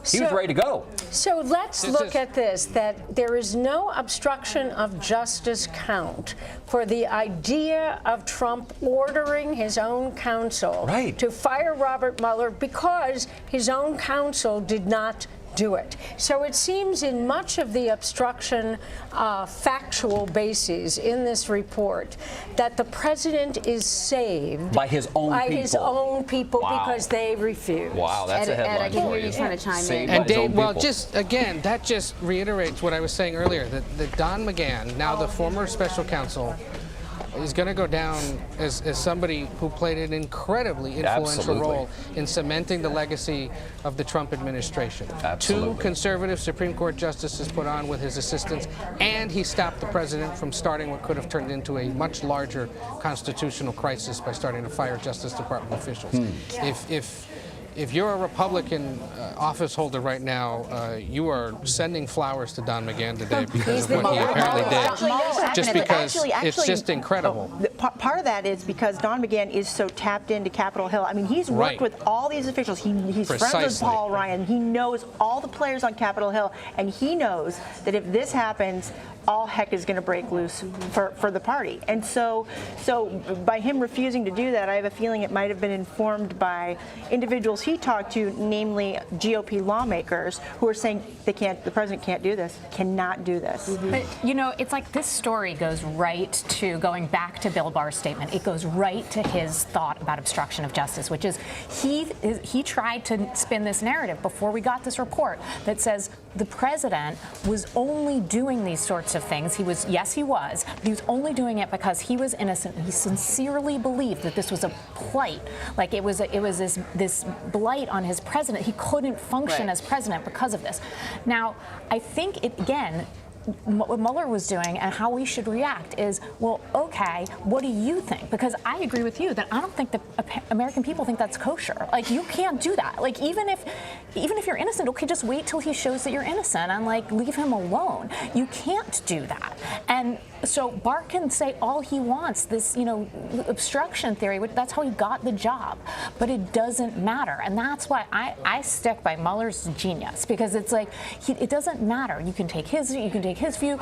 He was ready to go. So let's look at this, that there is no obstruction of justice count for the idea of Trump ordering his own counsel to fire Robert Mueller because his own counsel did not do it. So it seems in much of the obstruction factual bases in this report that the president is saved by his own people because they refuse. Wow, that's a headline. Ed, I can hear you trying to chime in. And Dave, well, just again, that just reiterates what I was saying earlier, that Don McGahn, now the former special counsel, is going to go down as somebody who played an incredibly influential role in cementing the legacy of the Trump administration. Two conservative Supreme Court justices put on with his assistance, and he stopped the president from starting what could have turned into a much larger constitutional crisis by starting to fire Justice Department officials. If you're a Republican office holder right now, you are sending flowers to Don McGahn today because of what he apparently did. Just because it's just incredible. Part of that is because Don McGahn is so tapped into Capitol Hill. I mean, he's worked with all these officials. He's friends with Paul Ryan. He knows all the players on Capitol Hill, and he knows that if this happens, all heck is going to break loose for the party. And so by him refusing to do that, I have a feeling it might have been informed by individuals he talked to, namely GOP lawmakers, who are saying the president can't do this, cannot do this. But, you know, it's like this story goes right to going back to Bill Barr's statement. It goes right to his thought about obstruction of justice, which is he tried to spin this narrative before we got this report that says the president was only doing these sorts of things. He was, yes, he was. But he was only doing it because he was innocent. He sincerely believed that this was a plight, like it was this blight on his president. He couldn't function as president because of this. Now, I think what Mueller was doing and how we should react is, well, okay, what do you think? Because I agree with you that I don't think the American people think that's kosher. Like, you can't do that. Like, even if you're innocent, okay, just wait till he shows that you're innocent and, like, leave him alone. You can't do that. And so Barr can say all he wants, this, you know, obstruction theory, that's how he got the job. But it doesn't matter. And that's why I stick by Mueller's genius, because it's like, it doesn't matter. You can take his view.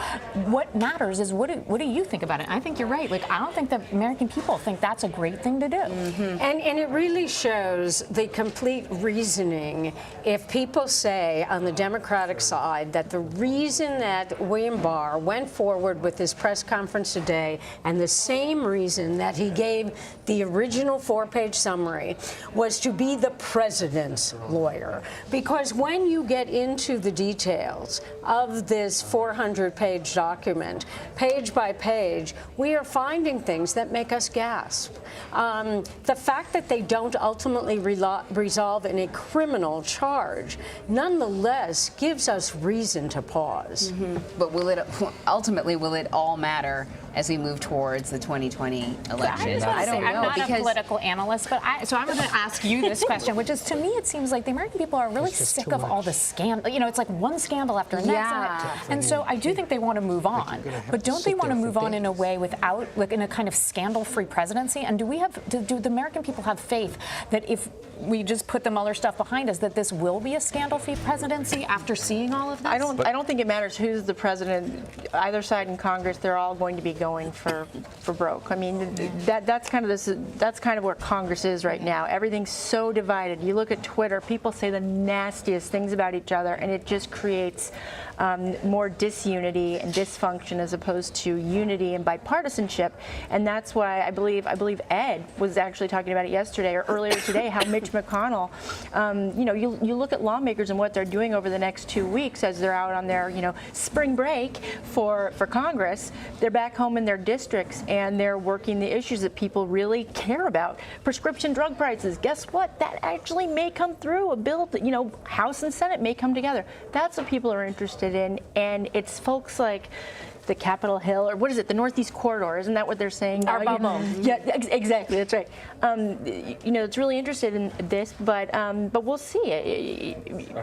What matters is what do you think about it? I think you're right. Like, I don't think the American people think that's a great thing to do. And it really shows the complete reasoning if people say on the Democratic side that the reason that William Barr went forward with this press conference today, and the same reason that he gave the original 4-page summary, was to be the president's lawyer. Because when you get into the details of this 400-page document, page by page, we are finding things that make us gasp. The fact that they don't ultimately resolve in a criminal charge, nonetheless, gives us reason to pause. But will it all matter as we move towards the 2020 election? I don't know. I'm not a political analyst, but so I'm going to ask you this question, which is, to me, it seems like the American people are really sick of all the scandal. You know, it's like one scandal after the next. And so I do think they want to move on. But don't they want to move on in a way without, like, in a kind of scandal-free presidency? And do the American people have faith that if we just put the Mueller stuff behind us, that this will be a scandal-free presidency after seeing all of this? I don't think it matters who's the president. Either side in Congress, they're all going to be going going for broke. I mean, that's kind of where Congress is right now. Everything's so divided. You look at Twitter, people say the nastiest things about each other, and it just creates more disunity and dysfunction as opposed to unity and bipartisanship. And that's why I believe Ed was actually talking about it yesterday or earlier today, how Mitch McConnell, you look at lawmakers and what they're doing over the next 2 weeks as they're out on their, spring break for Congress. They're back home in their districts and they're working the issues that people really care about. Prescription drug prices, guess what? That actually may come through a bill that, House and Senate may come together. That's what people are interested in, and it's folks like the Capitol Hill, or what is it, the Northeast Corridor, isn't that what they're saying? Our bubble. Yeah, exactly, that's right. It's really interested in this, but we'll see.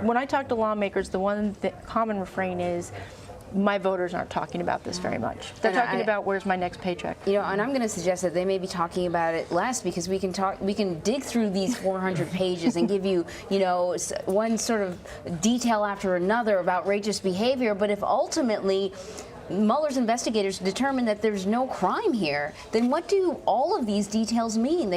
When I talk to lawmakers, the common refrain is, my voters aren't talking about this very much. They're talking about where's my next paycheck. And I'm going to suggest that they may be talking about it less because we can dig through these 400 pages and give you, one sort of detail after another of outrageous behavior. But if ultimately Mueller's investigators determine that there's no crime here, then what do all of these details mean?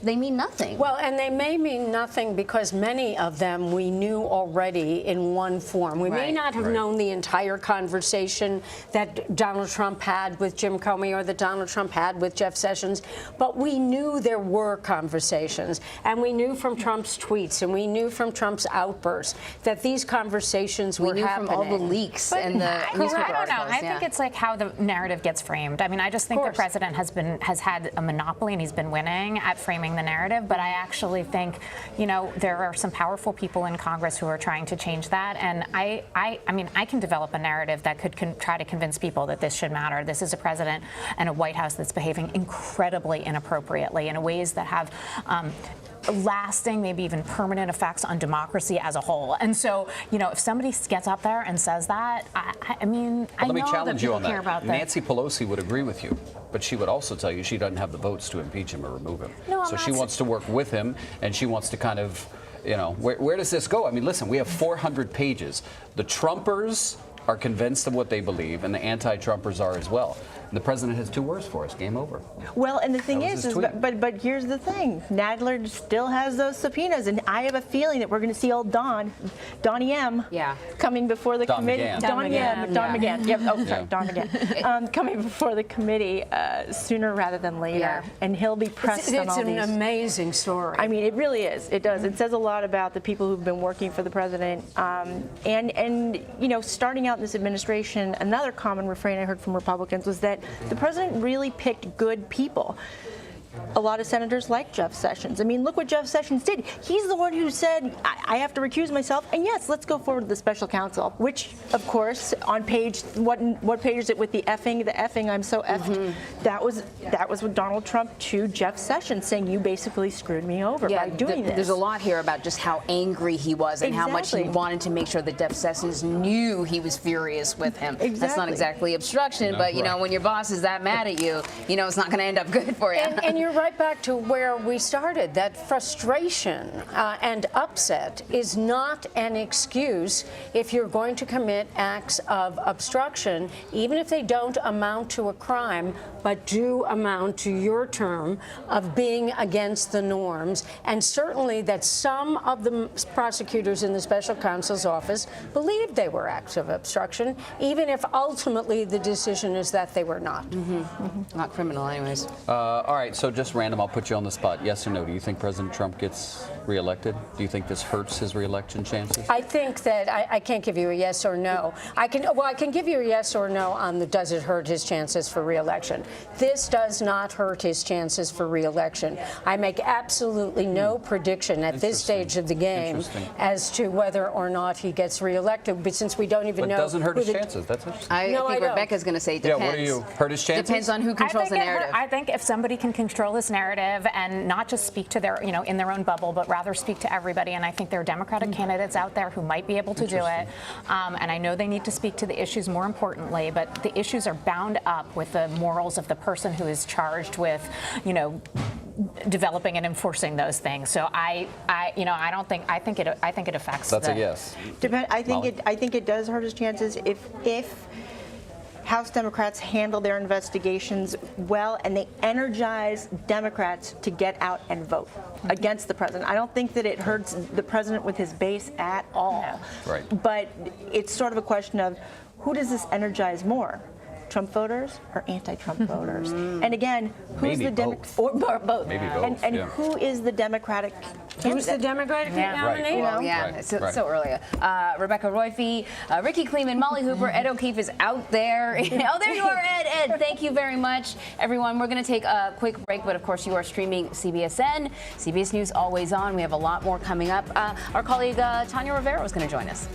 They mean nothing. Well, and they may mean nothing because many of them we knew already in one form. We may not have known the entire conversation that Donald Trump had with Jim Comey or that Donald Trump had with Jeff Sessions, but we knew there were conversations, and we knew from Trump's tweets and we knew from Trump's outbursts that these conversations were happening. From all the leaks and the newspaper I don't know. articles, I think it's like how the narrative gets framed. I mean, I just think the president has had a monopoly and he's been winning at framing the narrative, but I actually think, there are some powerful people in Congress who are trying to change that, and I mean, I can develop a narrative that could try to convince people that this should matter. This is a president and a White House that's behaving incredibly inappropriately in ways that have lasting, maybe even permanent effects on democracy as a whole. And so, if somebody gets up there and says that, I mean, I know that people care about that. Nancy Pelosi would agree with you, but she would also tell you she doesn't have the votes to impeach him or remove him. So she wants to work with him, and she wants to kind of, where does this go? I mean, listen, we have 400 pages. The Trumpers are convinced of what they believe, and the anti-Trumpers are as well. And the president has 2 words for us: game over. Well, and the thing is but here's the thing: Nadler still has those subpoenas, and I have a feeling that we're going to see old Donnie M. Coming before the committee. Don McGahn. Yep. Oh, sorry, Don McGahn. Coming before the committee sooner rather than later, and he'll be pressed on all these. It's an amazing story. I mean, it really is. It does. It says a lot about the people who've been working for the president, and starting out in this administration, another common refrain I heard from Republicans was that the president really picked good people. A lot of senators like Jeff Sessions. I mean, look what Jeff Sessions did. He's the one who said, I have to recuse myself, and yes, let's go forward to the special counsel, which, of course, on page, what page is it with the effing, I'm so effed. That was with Donald Trump to Jeff Sessions saying, you basically screwed me over by doing this. There's a lot here about just how angry he was and how much he wanted to make sure that Jeff Sessions knew he was furious with him. That's not exactly obstruction, but, when your boss is that mad at you, it's not going to end up good for you. And you're right back to where we started. That frustration and upset is not an excuse if you're going to commit acts of obstruction, even if they don't amount to a crime, but do amount to your term of being against the norms. And certainly that some of the prosecutors in the special counsel's office believed they were acts of obstruction, even if ultimately the decision is that they were not. Not criminal anyways. All right, so just random, I'll put you on the spot. Yes or no? Do you think President Trump gets reelected? Do you think this hurts his reelection chances? I think that I can't give you a yes or no. I can give you a yes or no on the does it hurt his chances for reelection. This does not hurt his chances for reelection. I make absolutely no prediction at this stage of the game as to whether or not he gets reelected, but since we don't even know. But it doesn't hurt his chances. That's interesting. I think Rebecca's going to say it depends. Yeah, what do you? Hurt his chances? Depends on who controls the narrative. I think if somebody can control this narrative and not just speak to their, in their own bubble, but rather speak to everybody, and I think there are Democratic candidates out there who might be able to do it, and I know they need to speak to the issues more importantly, but the issues are bound up with the morals of the person who is charged with, developing and enforcing those things. So I think it affects. That's a yes. I think it does hurt his chances if House Democrats handle their investigations well, and they energize Democrats to get out and vote against the president. I don't think that it hurts the president with his base at all. Right. But it's sort of a question of who does this energize more? Trump voters or anti-Trump voters? And again, who's Maybe the both. Or both? Maybe both, And yeah. who is the Democratic Who's the candidate? Democratic Yeah. nominee? Well, yeah, Right, so, right. so early. Rebecca Roife, Ricky Kleeman, Molly Hooper, Ed O'Keefe is out there. Oh, there you are, Ed. Ed, thank you very much, everyone. We're going to take a quick break, but of course you are streaming CBSN, CBS News Always On. We have a lot more coming up. Our colleague Tanya Rivera is going to join us.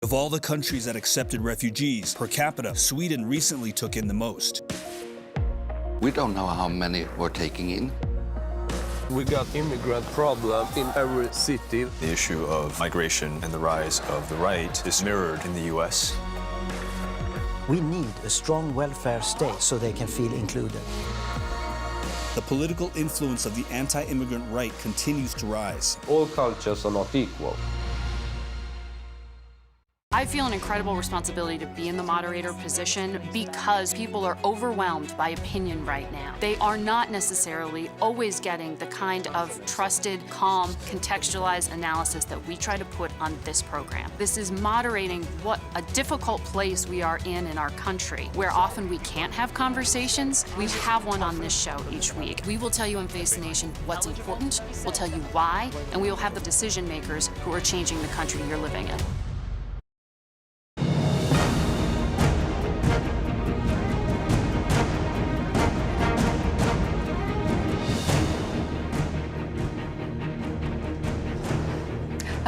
Of all the countries that accepted refugees, per capita, Sweden recently took in the most. We don't know how many we're taking in. We got immigrant problem in every city. The issue of migration and the rise of the right is mirrored in the U.S. We need a strong welfare state so they can feel included. The political influence of the anti-immigrant right continues to rise. All cultures are not equal. I feel an incredible responsibility to be in the moderator position because people are overwhelmed by opinion right now. They are not necessarily always getting the kind of trusted, calm, contextualized analysis that we try to put on this program. This is moderating what a difficult place we are in our country, where often we can't have conversations. We have one on this show each week. We will tell you on Face the Nation what's important, we'll tell you why, and we will have the decision makers who are changing the country you're living in.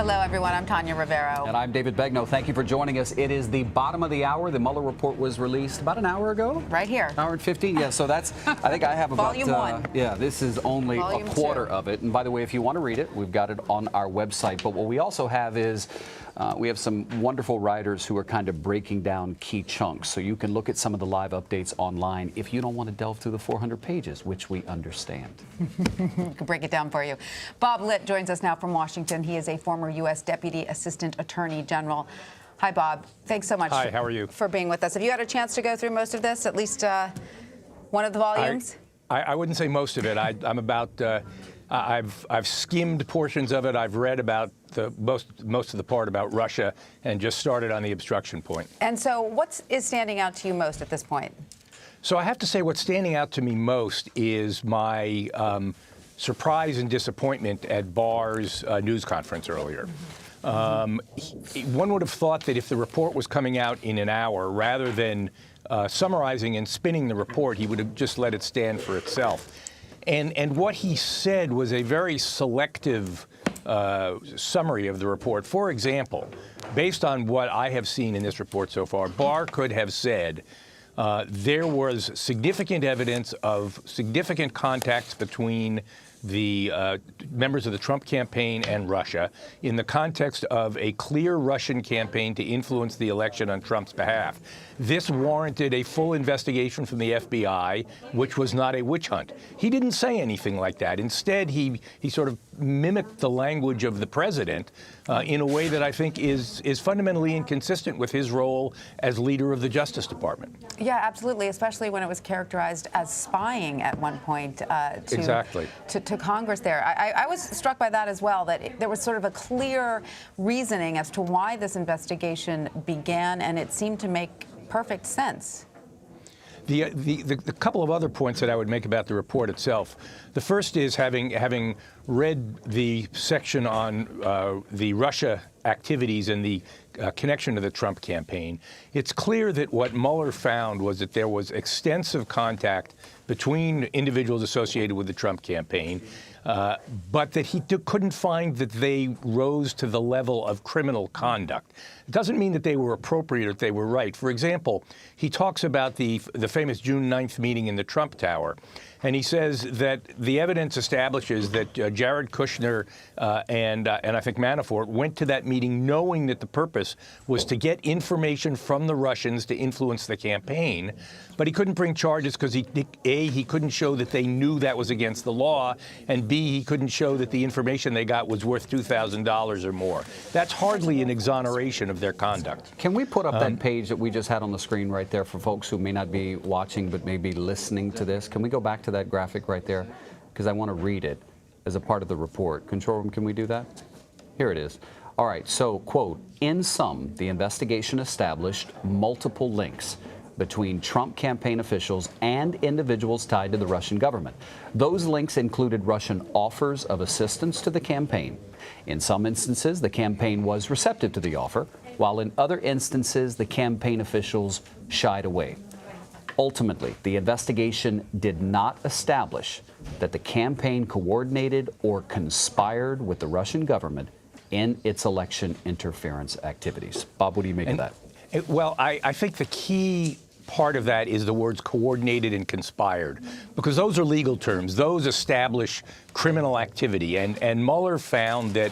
Hello, everyone. I'm Tanya Rivero. And I'm David Begnaud. Thank you for joining us. It is the bottom of the hour. The Mueller report was released about an hour ago. Right here. An hour and 15. Yeah, so that's, I think I have about, Volume 1. Yeah, this is only Volume a quarter 2. of it. And by the way, if you want to read it, we've got it on our website. But what we also have is we have some wonderful writers who are kind of breaking down key chunks. So you can look at some of the live updates online if you don't want to delve through the 400 pages, which we understand. Could break it down for you. Bob Litt joins us now from Washington. He is a former U.S. Deputy Assistant Attorney General. Hi, Bob. Thanks so much. Hi, how are you? For being with us. Have you had a chance to go through most of this, at least one of the volumes? I wouldn't say most of it. I'm about. I've skimmed portions of it. I've read about the most of the part about Russia, and just started on the obstruction point. And so, what is standing out to you most at this point? So I have to say, what's standing out to me most is my surprise and disappointment at Barr's news conference earlier. One would have thought that if the report was coming out in an hour, rather than summarizing and spinning the report, he would have just let it stand for itself. And what he said was a very selective summary of the report. For example, based on what I have seen in this report so far, Barr could have said there was significant evidence of significant contacts between the members of the Trump campaign and Russia in the context of a clear Russian campaign to influence the election on Trump's behalf. This warranted a full investigation from the FBI, which was not a witch hunt. He didn't say anything like that. Instead, he sort of mimicked the language of the president in a way that I think is fundamentally inconsistent with his role as leader of the Justice Department. Yeah, absolutely, especially when it was characterized as spying at one point Exactly. to Congress there. I was struck by that as well, that there was sort of a clear reasoning as to why this investigation began, and it seemed to make perfect sense. The couple of other points that I would make about the report itself. The first is having read the section on the Russia activities and the connection to the Trump campaign, it's clear that what Mueller found was that there was extensive contact between individuals associated with the Trump campaign, but that he couldn't find that they rose to the level of criminal conduct. It doesn't mean that they were appropriate or they were right. For example, he talks about the famous June 9th meeting in the Trump Tower, and he says that the evidence establishes that Jared Kushner and I think Manafort went to that meeting knowing that the purpose was to get information from the Russians to influence the campaign, but he couldn't bring charges because he couldn't show that they knew that was against the law, and B, he couldn't show that the information they got was worth $2,000 or more. That's hardly an exoneration of their conduct. Can we put up that page that we just had on the screen right there for folks who may not be watching but may be listening to this? Can we go back to that graphic right there? Because I want to read it as a part of the report. Control room, can we do that? Here it is. All right, so, quote, in sum, the investigation established multiple links between Trump campaign officials and individuals tied to the Russian government. Those links included Russian offers of assistance to the campaign. In some instances, the campaign was receptive to the offer, while in other instances, the campaign officials shied away. Ultimately, the investigation did not establish that the campaign coordinated or conspired with the Russian government in its election interference activities. Bob, what do you make of that? Well, I think the key part of that is the words coordinated and conspired, because those are legal terms. Those establish criminal activity. And Mueller found that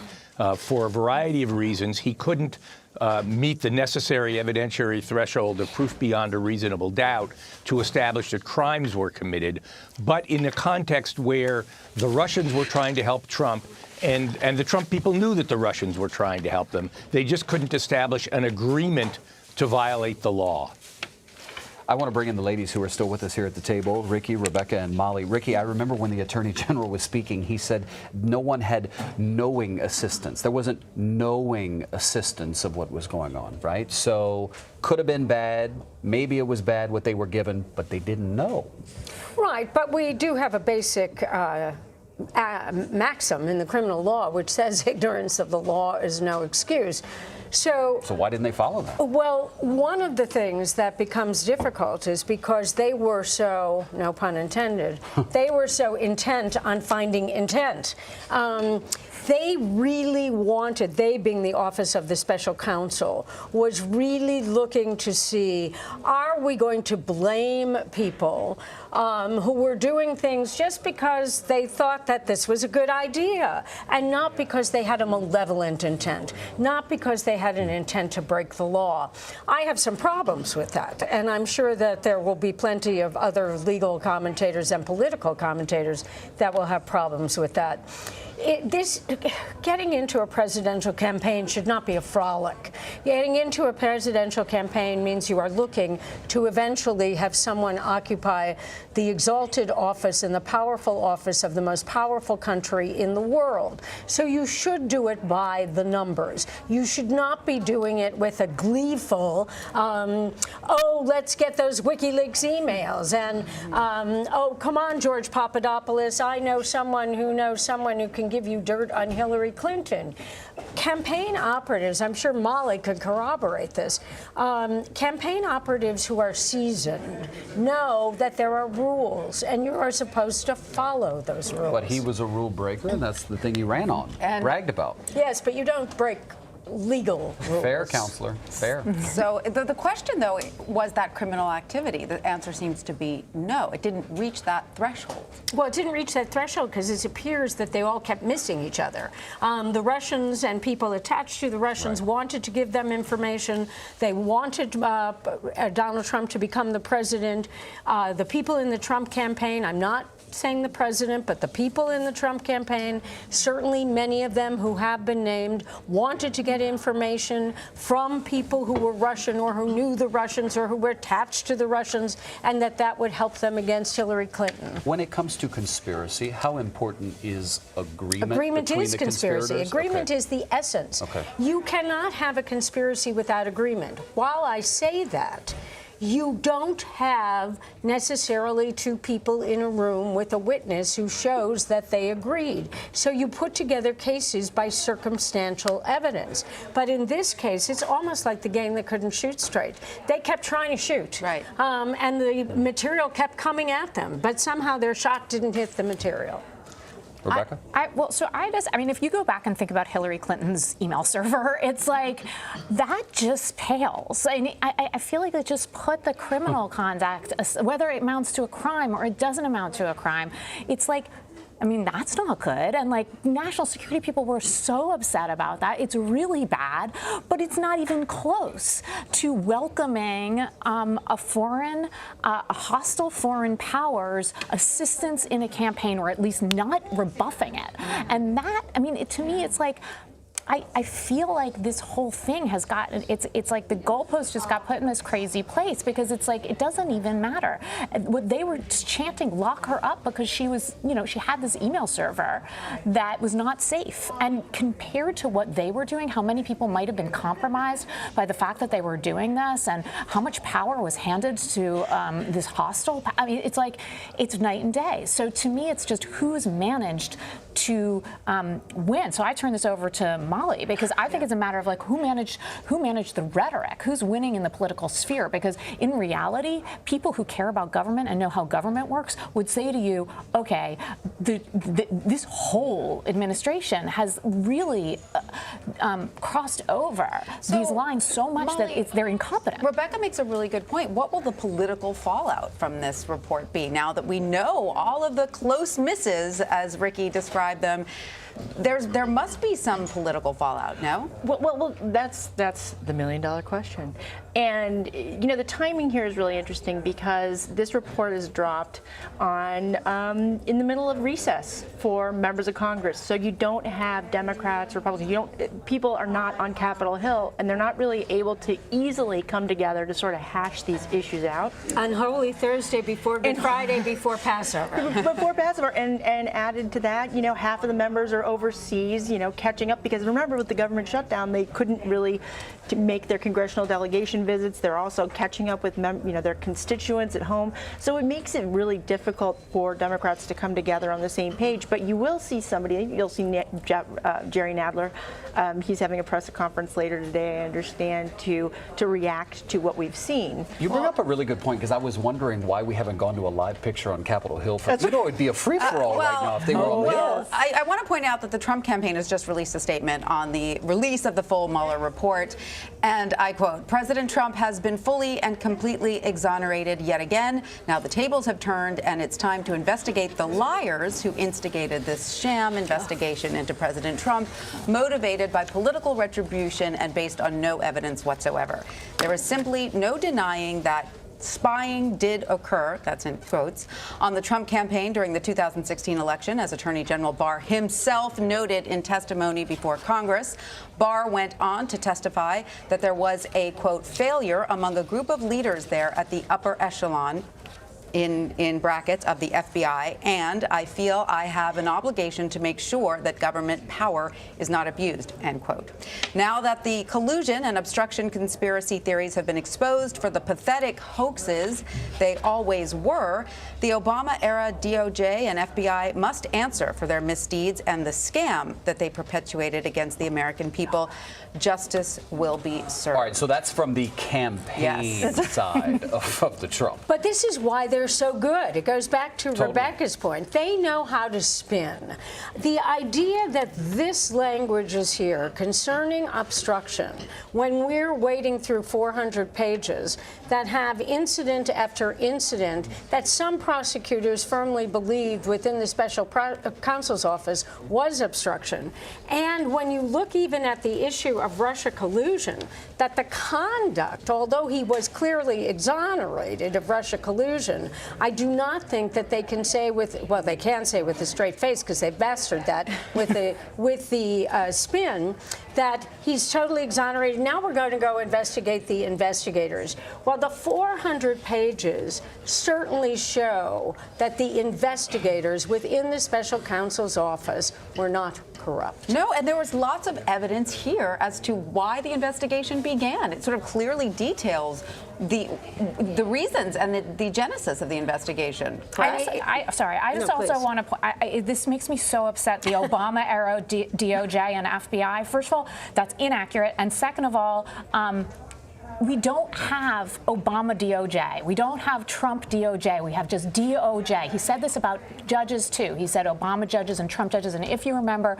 for a variety of reasons, he couldn't meet the necessary evidentiary threshold of proof beyond a reasonable doubt to establish that crimes were committed, but in a context where the Russians were trying to help Trump, and the Trump people knew that the Russians were trying to help them. They just couldn't establish an agreement to violate the law. I want to bring in the ladies who are still with us here at the table, Ricky, Rebecca, and Molly. Ricky, I remember when the Attorney General was speaking, he said no one had knowing assistance. There wasn't knowing assistance of what was going on, right? So could have been bad. Maybe it was bad what they were given, but they didn't know. Right, but we do have a basic maxim in the criminal law which says ignorance of the law is no excuse. So why didn't they follow that? Well, one of the things that becomes difficult is because they were so, no pun intended, they were so intent on finding intent. They really wanted, they being the Office of the Special Counsel, was really looking to see, are we going to blame people who were doing things just because they thought that this was a good idea, and not because they had a malevolent intent, not because they had an intent to break the law. I have some problems with that, and I'm sure that there will be plenty of other legal commentators and political commentators that will have problems with that. Getting into a presidential campaign should not be a frolic. Getting into a presidential campaign means you are looking to eventually have someone occupy the exalted office and the powerful office of the most powerful country in the world. So you should do it by the numbers. You should not be doing it with a gleeful, oh, let's get those WikiLeaks emails, and oh, come on, George Papadopoulos, I know someone who can give you dirt on Hillary Clinton. Campaign operatives, I'm sure Molly could corroborate this, campaign operatives who are seasoned know that there are rules, and you are supposed to follow those rules. But he was a rule breaker, and that's the thing he ran on, and bragged about. Yes, but you don't break legal rules. Fair, counselor. Fair. So the question, though, was that criminal activity? The answer seems to be no. It didn't reach that threshold. Well, it didn't reach that threshold because it appears that they all kept missing each other. The Russians and people attached to the Russians wanted to give them information. They wanted Donald Trump to become the president. The people in the Trump campaign, I'm not saying the president, but the people in the Trump campaign, certainly many of them who have been named, wanted to get information from people who were Russian or who knew the Russians or who were attached to the Russians, and that would help them against Hillary Clinton. When it comes to conspiracy, how important is agreement? Agreement is conspiracy. Agreement okay. is the essence. Okay. You cannot have a conspiracy without agreement. While I say that, you don't have necessarily two people in a room with a witness who shows that they agreed. So you put together cases by circumstantial evidence. But in this case, it's almost like the game that couldn't shoot straight. They kept trying to shoot. Right. And the material kept coming at them, but somehow their shot didn't hit the material. Rebecca? I mean, if you go back and think about Hillary Clinton's email server, it's like, that just pales. I feel like they just put the criminal conduct, whether it amounts to a crime or it doesn't amount to a crime, it's like, I mean, that's not good. And like, national security people were so upset about that. It's really bad, but it's not even close to welcoming a hostile foreign power's assistance in a campaign, or at least not rebuffing it. And that, I mean, to me, it's like, I feel like this whole thing has gotten, it's like the goalpost just got put in this crazy place, because it's like, it doesn't even matter. What they were just chanting, lock her up, because she was, she had this email server that was not safe. And compared to what they were doing, how many people might have been compromised by the fact that they were doing this, and how much power was handed to this hostile, I mean, it's like, it's night and day. So to me, it's just who's managed to win. So I turn this over to Molly, because I think it's a matter of like, who managed the rhetoric, who's winning in the political sphere, because in reality, people who care about government and know how government works would say to you, okay, this whole administration has really crossed over these lines so much, Molly, that they're incompetent. Rebecca makes a really good point. What will the political fallout from this report be now that we know all of the close misses, as Ricky described them? There must be some political fallout, no? Well, that's the million-dollar question. And, the timing here is really interesting, because this report is dropped in the middle of recess for members of Congress. So you don't have Democrats, Republicans, people are not on Capitol Hill, and they're not really able to easily come together to sort of hash these issues out. On Holy Thursday before Good Friday before Passover. Before Passover, and added to that, half of the members are overseas, catching up, because remember with the government shutdown, they couldn't really make their congressional delegation visits. They're also catching up with their constituents at home. So it makes it really difficult for Democrats to come together on the same page. But you will see you'll see Jerry Nadler. He's having a press conference later today, I understand, to react to what we've seen. You bring up a really good point, because I was wondering why we haven't gone to a live picture on Capitol Hill. It'd be a free-for-all right now if they were on the Hill. I want to point out that the Trump campaign has just released a statement on the release of the full Mueller report. And I quote, "President Trump has been fully and completely exonerated yet again. Now the tables have turned, and it's time to investigate the liars who instigated this sham investigation into President Trump, motivated by political retribution and based on no evidence whatsoever. There is simply no denying that spying did occur," that's in quotes, "on the Trump campaign during the 2016 election, as Attorney General Barr himself noted in testimony before Congress. Barr went on to testify that there was a, quote, failure among a group of leaders there at the upper echelon, in brackets, of the FBI, and I feel I have an obligation to make sure that government power is not abused," end quote. Now that the collusion and obstruction conspiracy theories have been exposed for the pathetic hoaxes they always were, the Obama-era DOJ and FBI must answer for their misdeeds and the scam that they perpetuated against the American people. Justice will be served. All right, so that's from the campaign side of the Trump. But this is why they're so good. It goes back to Rebecca's point. They know how to spin. The idea that this language is here concerning obstruction, when we're wading through 400 pages that have incident after incident that some prosecutors firmly believed within the special counsel's office was obstruction. And when you look even at the issue of Russia collusion, that the conduct, although he was clearly exonerated of Russia collusion, I do not think that they can say they can say with a straight face, because they've mastered that with the spin, that he's totally exonerated. Now we're going to go investigate the investigators. Well, the 400 pages certainly show that the investigators within the special counsel's office were not corrupt. No, and there was lots of evidence here as to why the investigation began. It sort of clearly details the reasons and the genesis of the investigation. I just also want to. This makes me so upset. The Obama-era DOJ and FBI. First of all, that's inaccurate, and second of all. We don't have Obama DOJ. We don't have Trump DOJ. We have just DOJ. He said this about judges, too. He said Obama judges and Trump judges. And if you remember,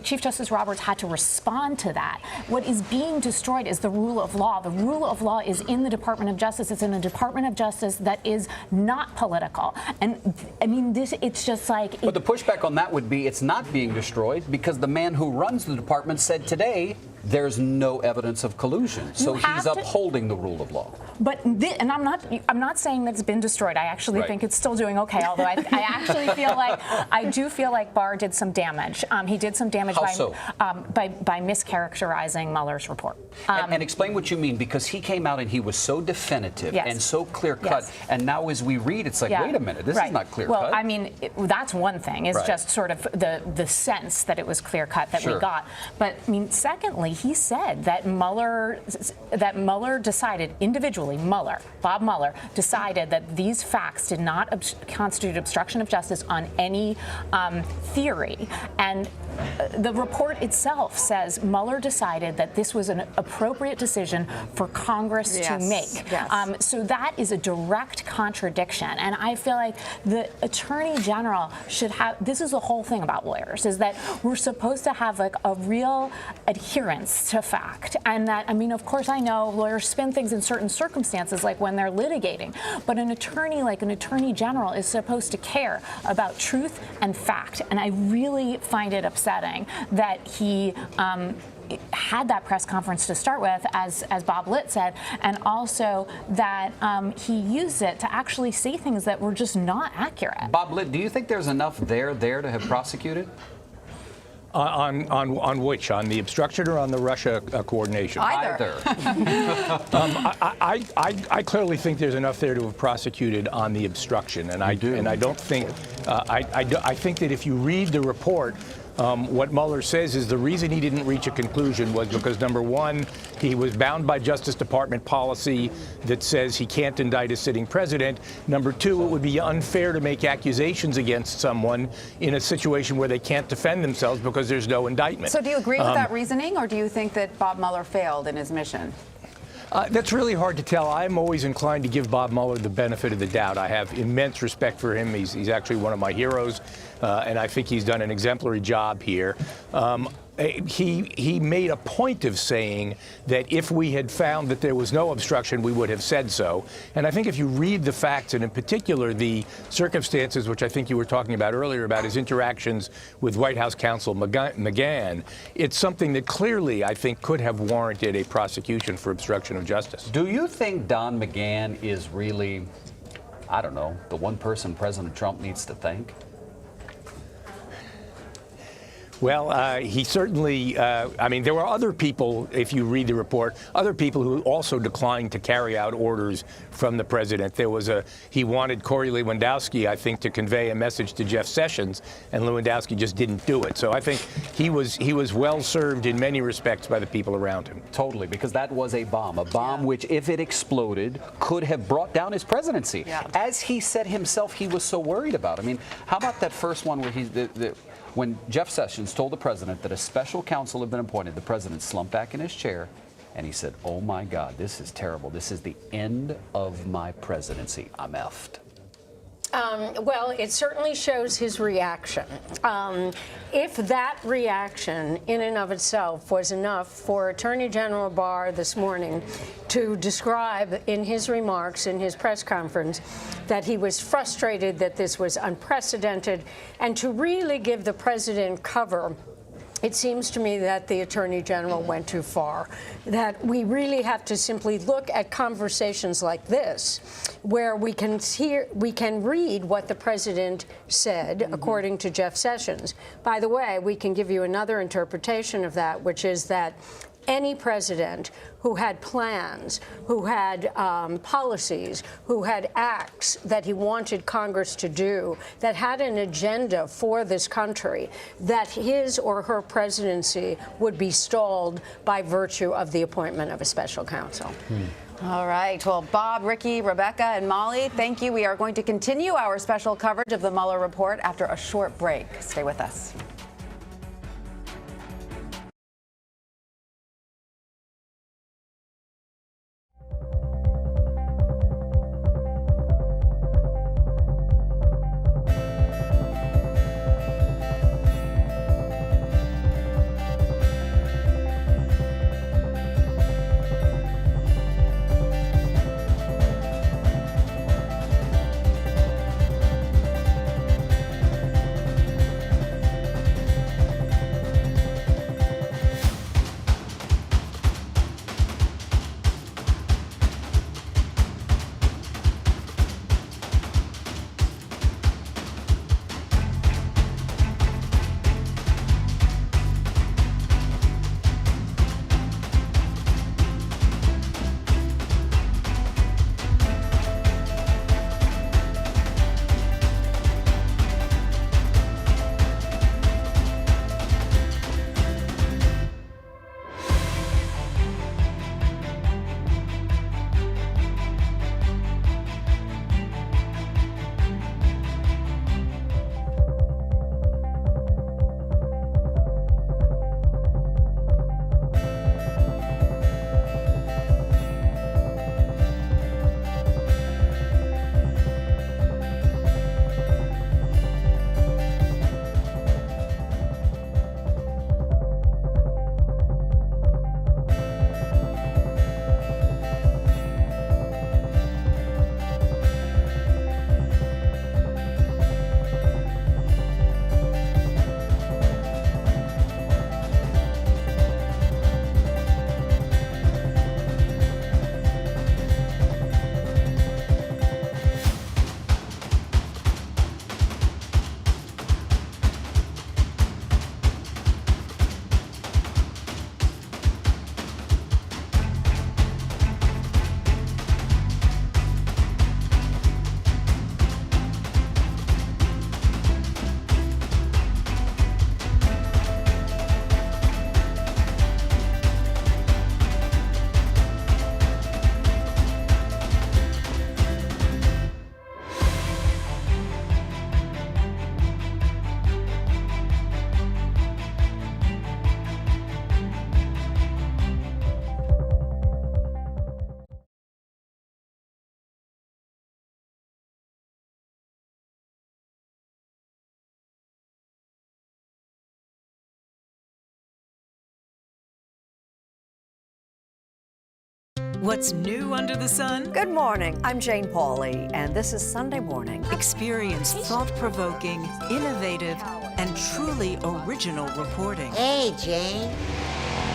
Chief Justice Roberts had to respond to that. What is being destroyed is the rule of law. The rule of law is in the Department of Justice. It's in a Department of Justice that is not political. And, I mean, it's just like... But the pushback on that would be it's not being destroyed because the man who runs the department said today there's no evidence of collusion. So he's upholding the rule of law. But and I'm not saying that it's been destroyed. I actually think it's still doing okay. Although I actually feel like Barr did some damage. He did some damage by mischaracterizing Mueller's report. And explain what you mean, because he came out and he was so definitive and so clear cut. And now as we read, it's like, wait a minute, this is not clear cut. Well, I mean, that's one thing. It's just sort of the sense that it was clear cut that we got. But I mean, secondly, he said that Mueller decided individually. Bob Mueller, decided that these facts did not constitute obstruction of justice on any theory. And the report itself says Mueller decided that this was an appropriate decision for Congress to make. Yes. So that is a direct contradiction. And I feel like the Attorney General should have, this is the whole thing about lawyers, is that we're supposed to have like a real adherence to fact. And that, I mean, of course, I know lawyers spin things in certain circumstances, like when they're litigating. But an attorney, like an Attorney General, is supposed to care about truth and fact. And I really find it upsetting that he had that press conference to start with, as Bob Litt said, and also that he used it to actually say things that were just not accurate. Bob Litt, do you think there's enough there to have prosecuted? On which? On the obstruction or on the Russia coordination? Either. I clearly think there's enough there to have prosecuted on the obstruction, and I don't think. I think that if you read the report, what Mueller says is the reason he didn't reach a conclusion was because, number one, he was bound by Justice Department policy that says he can't indict a sitting president. Number two, it would be unfair to make accusations against someone in a situation where they can't defend themselves because there's no indictment. So do you agree with that reasoning, or do you think that Bob Mueller failed in his mission? That's really hard to tell. I'm always inclined to give Bob Mueller the benefit of the doubt. I have immense respect for him. He's actually one of my heroes, and I think he's done an exemplary job here. He made a point of saying that if we had found that there was no obstruction, we would have said so. And I think if you read the facts, and in particular the circumstances, which I think you were talking about earlier, about his interactions with White House counsel McGahn, it's something that clearly, I think, could have warranted a prosecution for obstruction of justice. Do you think Don McGahn is really, I don't know, the one person President Trump needs to thank? Well, he certainly, I mean, there were other people, if you read the report, other people who also declined to carry out orders from the president. There was he wanted Corey Lewandowski, I think, to convey a message to Jeff Sessions, and Lewandowski just didn't do it. So I think he was well served in many respects by the people around him. Totally, because that was a bomb which, if it exploded, could have brought down his presidency. Yeah. As he said himself, he was so worried about. I mean, how about that first one where when Jeff Sessions told the president that a special counsel had been appointed, the president slumped back in his chair and he said, "Oh my God, this is terrible. This is the end of my presidency. I'm effed." Well, it certainly shows his reaction. If that reaction in and of itself was enough for Attorney General Barr this morning to describe in his remarks in his press conference that he was frustrated that this was unprecedented and to really give the president cover, it seems to me that the Attorney General went too far, that we really have to simply look at conversations like this, where we can read what the president said, according to Jeff Sessions. By the way, we can give you another interpretation of that, which is that any president who had plans, who had policies, who had acts that he wanted Congress to do, that had an agenda for this country, that his or her presidency would be stalled by virtue of the appointment of a special counsel. All right. Well, Bob, Ricky, Rebecca, and Molly, thank you. We are going to continue our special coverage of the Mueller report after a short break. Stay with us. What's new under the sun? Good morning. I'm Jane Pauley, and this is Sunday Morning. Experience thought-provoking, innovative, and truly original reporting. Hey, Jane.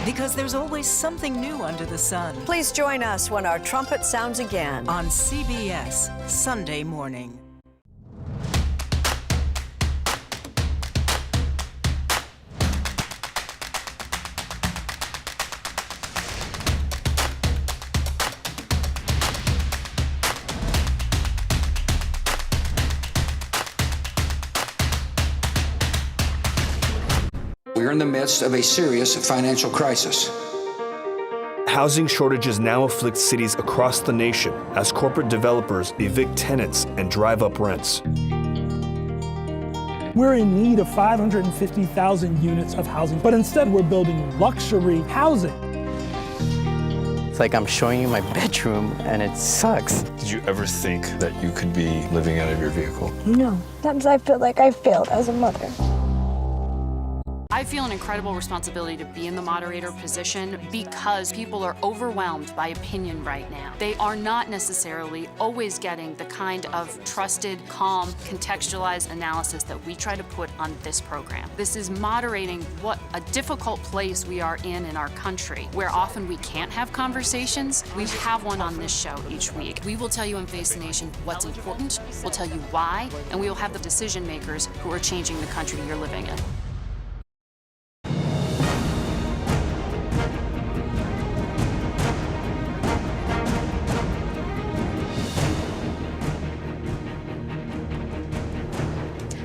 Because there's always something new under the sun. Please join us when our trumpet sounds again On CBS Sunday Morning. We're in the midst of a serious financial crisis. Housing shortages now afflict cities across the nation as corporate developers evict tenants and drive up rents. We're in need of 550,000 units of housing, but instead we're building luxury housing. It's like I'm showing you my bedroom and it sucks. Did you ever think that you could be living out of your vehicle? No. Sometimes I feel like I failed as a mother. I feel an incredible responsibility to be in the moderator position because people are overwhelmed by opinion right now. They are not necessarily always getting the kind of trusted, calm, contextualized analysis that we try to put on this program. This is moderating what a difficult place we are in our country, where often we can't have conversations. We have one on this show each week. We will tell you in Face the Nation what's important, we'll tell you why, and we will have the decision makers who are changing the country you're living in.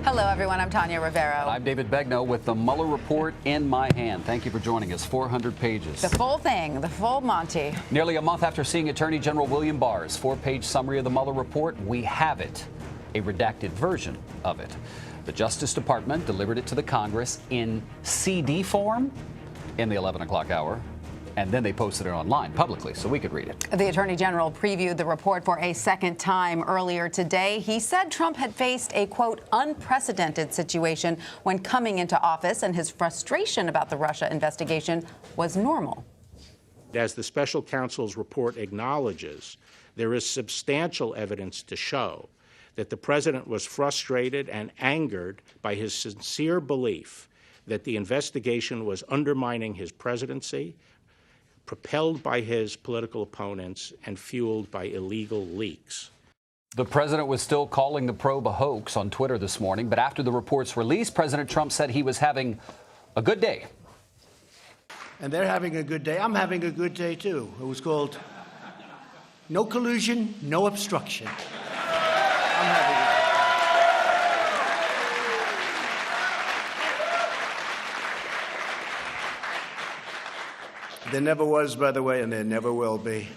Hello, everyone. I'm Tanya Rivero. I'm David Begnaud with the Mueller report in my hand. Thank you for joining us. 400 pages. The full thing, the full Monty. Nearly a month after seeing Attorney General William Barr's 4-page summary of the Mueller report, we have it, a redacted version of it. The Justice Department delivered it to the Congress in CD form in the 11 o'clock hour. And then they posted it online publicly so we could read it. The Attorney General previewed the report for a second time earlier today. He said Trump had faced a, quote, unprecedented situation when coming into office, and his frustration about the Russia investigation was normal. As the special counsel's report acknowledges, there is substantial evidence to show that the president was frustrated and angered by his sincere belief that the investigation was undermining his presidency, propelled by his political opponents, and fueled by illegal leaks. The president was still calling the probe a hoax on Twitter this morning, but after the report's release, President Trump said he was having a good day. And they're having a good day. I'm having a good day, too. It was called No Collusion, No Obstruction. I'm having a There never was, by the way, and there never will be.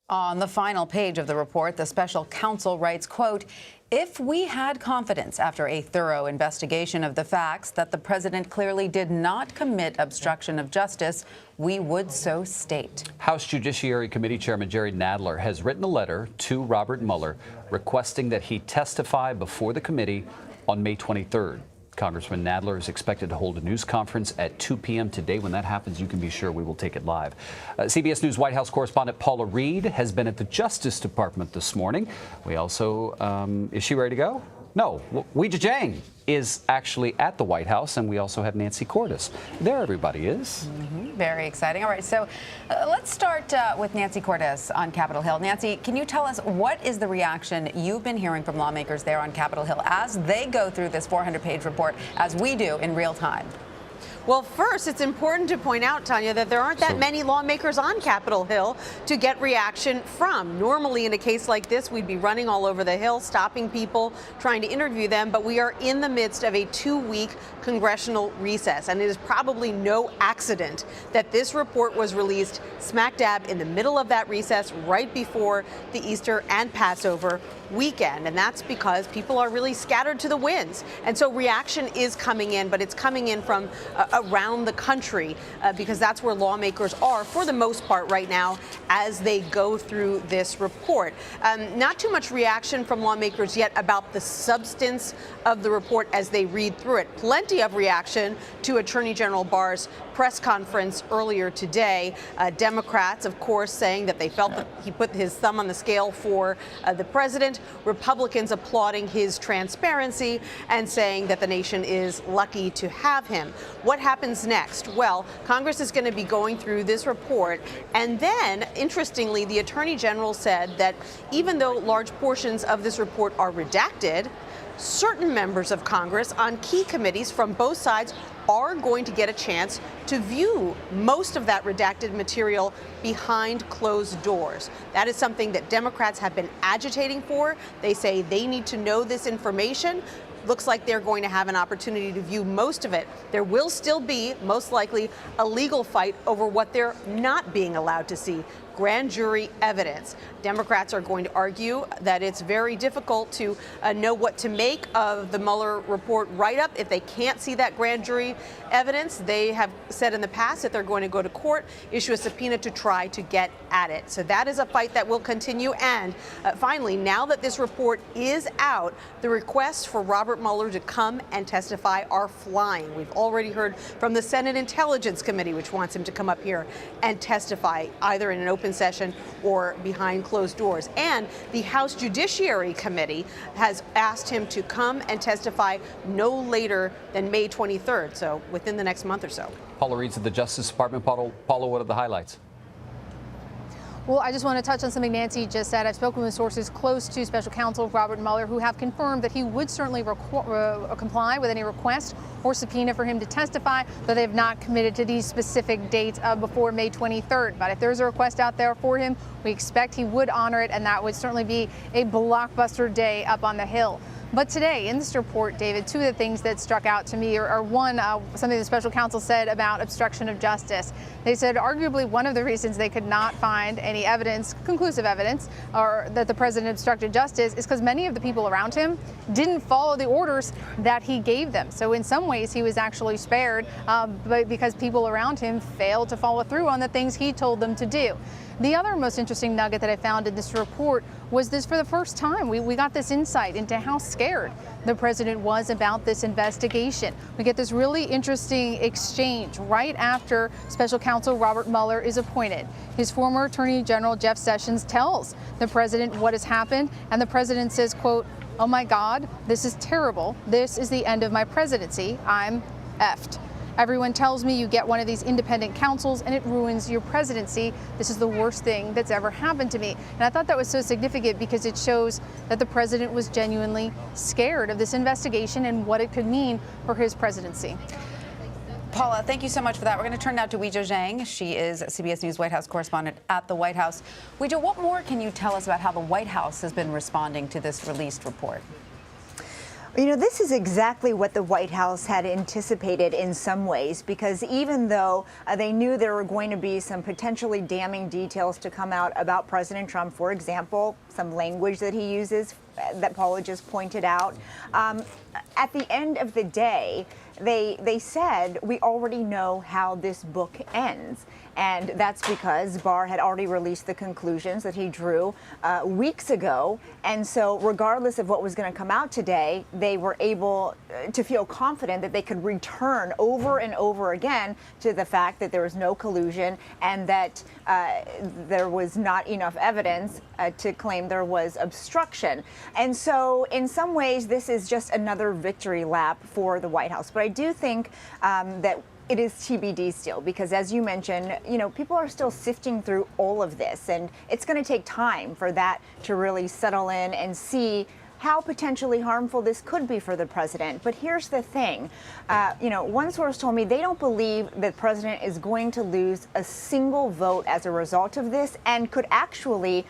On the final page of the report, the special counsel writes, quote, if we had confidence after a thorough investigation of the facts that the president clearly did not commit obstruction of justice, we would so state. House Judiciary Committee Chairman Jerry Nadler has written a letter to Robert Mueller requesting that he testify before the committee on May 23rd. Congressman Nadler is expected to hold a news conference at 2 p.m. today. When that happens, you can be sure we will take it live. CBS News White House correspondent Paula Reed has been at the Justice Department this morning. We also, is she ready to go? No, Weijia Jiang is actually at the White House, and we also have Nancy Cordes. There everybody is. Very exciting. All right, so let's start with Nancy Cordes on Capitol Hill. Nancy, can you tell us what is the reaction you've been hearing from lawmakers there on Capitol Hill as they go through this 400-page report, as we do in real time? Well, first, it's important to point out, Tanya, that there aren't that many lawmakers on Capitol Hill to get reaction from. Normally, in a case like this, we'd be running all over the Hill, stopping people, trying to interview them, but we are in the midst of a 2-week congressional recess, and it is probably no accident that this report was released smack dab in the middle of that recess, right before the Easter and Passover weekend, and that's because people are really scattered to the winds. And so reaction is coming in, but it's coming in from around the country because that's where lawmakers are for the most part right now as they go through this report. Not too much reaction from lawmakers yet about the substance of the report as they read through it. Plenty of reaction to Attorney General Barr's press conference earlier today. Democrats, of course, saying that they felt that he put his thumb on the scale for the president. Republicans applauding his transparency and saying that the nation is lucky to have him. What happens next? Well, Congress is going to be going through this report. And then, interestingly, the Attorney General said that even though large portions of this report are redacted, certain members of Congress on key committees from both sides are going to get a chance to view most of that redacted material behind closed doors. That is something that Democrats have been agitating for. They say they need to know this information. Looks like they're going to have an opportunity to view most of it. There will still be, most likely, a legal fight over what they're not being allowed to see. Grand jury evidence. Democrats are going to argue that it's very difficult to know what to make of the Mueller report write-up if they can't see that grand jury evidence. They have said in the past that they're going to go to court, issue a subpoena to try to get at it. So that is a fight that will continue. And finally, now that this report is out, the requests for Robert Mueller to come and testify are flying. We've already heard from the Senate Intelligence Committee, which wants him to come up here and testify either in an open session or behind closed doors. And the House Judiciary Committee has asked him to come and testify no later than May 23rd, so within the next month or so. Paula Reeds of the Justice Department. Paula, what are the highlights? Well, I just want to touch on something Nancy just said. I've spoken with sources close to Special Counsel Robert Mueller who have confirmed that he would certainly comply with any request or subpoena for him to testify, though they have not committed to these specific dates before May 23rd. But if there's a request out there for him, we expect he would honor it, and that would certainly be a blockbuster day up on the Hill. But today, in this report, David, two of the things that struck out to me are one, something the special counsel said about obstruction of justice. They said arguably one of the reasons they could not find any evidence, conclusive evidence, or that the president obstructed justice is because many of the people around him didn't follow the orders that he gave them. So in some ways, he was actually spared but because people around him failed to follow through on the things he told them to do. The other most interesting nugget that I found in this report was this: for the first time, we got this insight into how scared the president was about this investigation. We get this really interesting exchange right after Special Counsel Robert Mueller is appointed. His former Attorney General Jeff Sessions tells the president what has happened, and the president says, quote, "Oh my God, this is terrible. This is the end of my presidency. I'm effed. Everyone tells me you get one of these independent counsels and it ruins your presidency. This is the worst thing that's ever happened to me." And I thought that was so significant because it shows that the president was genuinely scared of this investigation and what it could mean for his presidency. Paula, thank you so much for that. We're going to turn now to Weijia Jiang. She is CBS News White House correspondent at the White House. Weijia, what more can you tell us about how the White House has been responding to this released report? You know, this is exactly what the White House had anticipated in some ways, because even though they knew there were going to be some potentially damning details to come out about President Trump, for example, some language that he uses that Paula just pointed out, at the end of the day, they said, we already know how this book ends. And that's because Barr had already released the conclusions that he drew weeks ago. And so regardless of what was going to come out today, they were able to feel confident that they could return over and over again to the fact that there was no collusion and that there was not enough evidence to claim there was obstruction. And so in some ways, this is just another victory lap for the White House. But I do think that it is TBD still, because as you mentioned, you know, people are still sifting through all of this, and it's going to take time for that to really settle in and see how potentially harmful this could be for the president. But here's the thing. You know, one source told me they don't believe the president is going to lose a single vote as a result of this, and could actually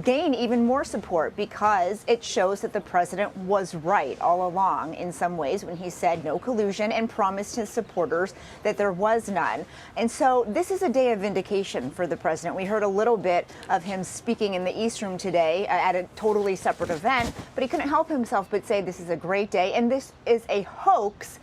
gain even more support, because it shows that the president was right all along in some ways when he said no collusion and promised his supporters that there was none. And so this is a day of vindication for the president. We heard a little bit of him speaking in the East Room today at a totally separate event, but he couldn't help himself but say this is a great day and this is a hoax,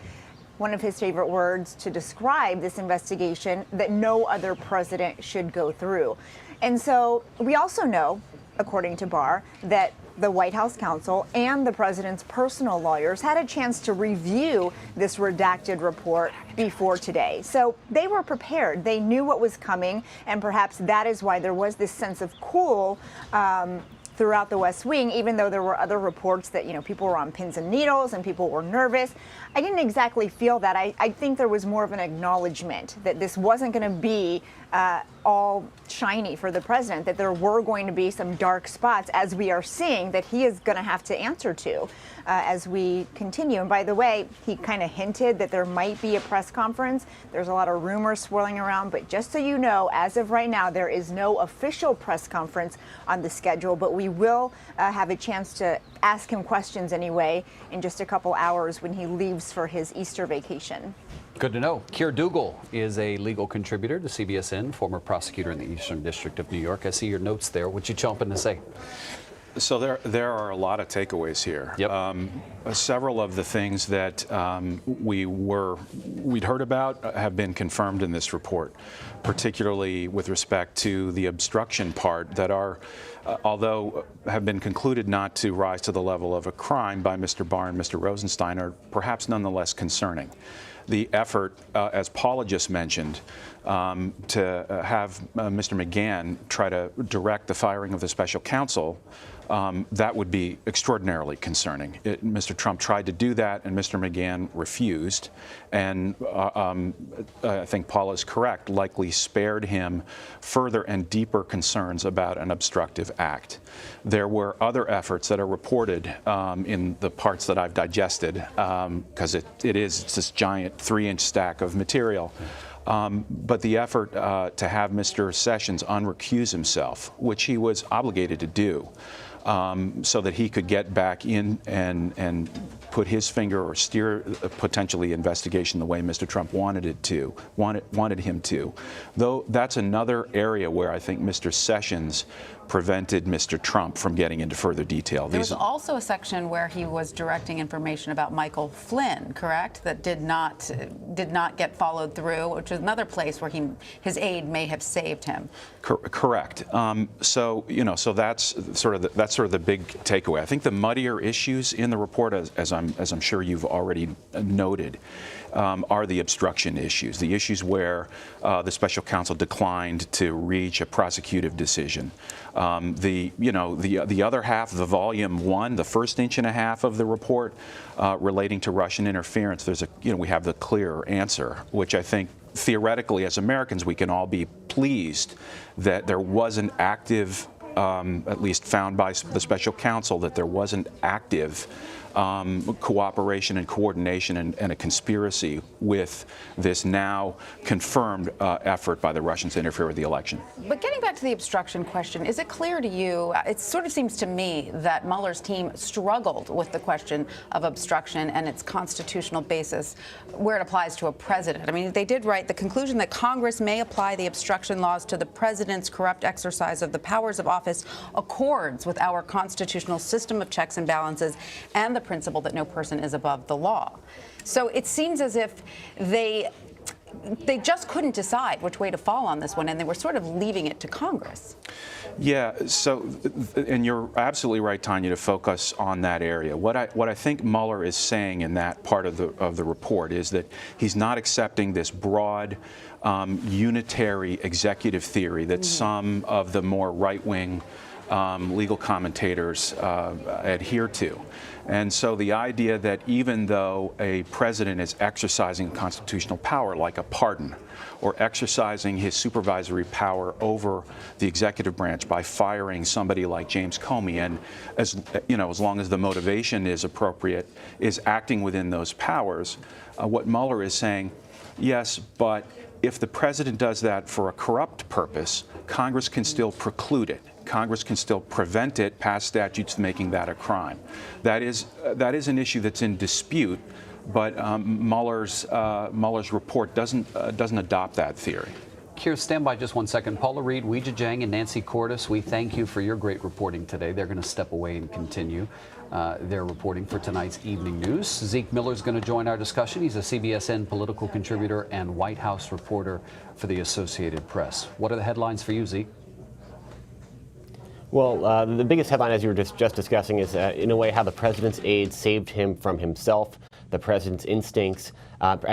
one of his favorite words to describe this investigation, that no other president should go through. And so we also know according to Barr, that the White House counsel and the president's personal lawyers had a chance to review this redacted report before today. So they were prepared. They knew what was coming, and perhaps that is why there was this sense of cool throughout the West Wing, even though there were other reports that, people were on pins and needles and people were nervous. I didn't exactly feel that. I think there was more of an acknowledgement that this wasn't going to be all shiny for the president, that there were going to be some dark spots, as we are seeing, that he is going to have to answer to as we continue. And by the way, he kind of hinted that there might be a press conference. There's a lot of rumors swirling around, but just so you know, as of right now, there is no official press conference on the schedule, but we will have a chance to ask him questions anyway in just a couple hours when he leaves for his Easter vacation. Good to know. Keir Dugal is a legal contributor to CBSN, former prosecutor in the Eastern District of New York. I see your notes there. What you chomping to say? So there are a lot of takeaways here. Yep. Several of the things that we'd heard about have been confirmed in this report, particularly with respect to the obstruction part that are, although have been concluded not to rise to the level of a crime by Mr. Barr and Mr. Rosenstein, are perhaps nonetheless concerning. The effort, as Paula just mentioned, to have Mr. McGahn try to direct the firing of the special counsel, that would be extraordinarily concerning. Mr. Trump tried to do that, and Mr. McGahn refused. And I think Paula is correct, likely spared him further and deeper concerns about an obstructive act. There were other efforts that are reported in the parts that I've digested, because it's this giant 3-inch stack of material. But the effort to have Mr. Sessions unrecuse himself, which he was obligated to do, so that he could get back in and put his finger or steer potentially investigation the way Mr. Trump wanted him to. Though that's another area where I think Mr. Sessions prevented Mr. Trump from getting into further detail. There was also a section where he was directing information about Michael Flynn, correct? That did not get followed through, which is another place where his aide may have saved him. Correct. So that's sort of the big takeaway. I think the muddier issues in the report, as I'm sure you've already noted, are the obstruction issues, the issues where the special counsel declined to reach a prosecutive decision. The other half, the volume 1, the first inch and a half of the report relating to Russian interference, we have the clear answer, which I think theoretically as Americans we can all be pleased that there was an active, at least found by the special counsel, that there was an active cooperation and coordination and a conspiracy with this now confirmed effort by the Russians to interfere with the election. But getting back to the obstruction question, is it clear to you, it sort of seems to me that Mueller's team struggled with the question of obstruction and its constitutional basis where it applies to a president. I mean, they did write the conclusion that Congress may apply the obstruction laws to the president's corrupt exercise of the powers of office accords with our constitutional system of checks and balances and the principle that no person is above the law. So it seems as if they just couldn't decide which way to fall on this one, and they were sort of leaving it to Congress. Yeah, so, and you're absolutely right, Tanya, to focus on that area. What I think Mueller is saying in that part of the report is that he's not accepting this broad, unitary executive theory that some of the more right-wing legal commentators adhere to. And so the idea that even though a president is exercising constitutional power like a pardon, or exercising his supervisory power over the executive branch by firing somebody like James Comey, and as long as the motivation is appropriate, is acting within those powers, what Mueller is saying, yes, but if the president does that for a corrupt purpose, Congress can still preclude it. Congress can still prevent it, pass statutes making that a crime. That is an issue that's in dispute, but Mueller's report doesn't adopt that theory. Keir, stand by just one second. Paula Reed, Weijia Jiang, and Nancy Cordes, we thank you for your great reporting today. They're going to step away and continue their reporting for tonight's evening news. Zeke Miller is going to join our discussion. He's a CBSN political contributor and White House reporter for the Associated Press. What are the headlines for you, Zeke? Well, the biggest headline, as you were just discussing, is in a way how the president's aides saved him from himself, the president's instincts.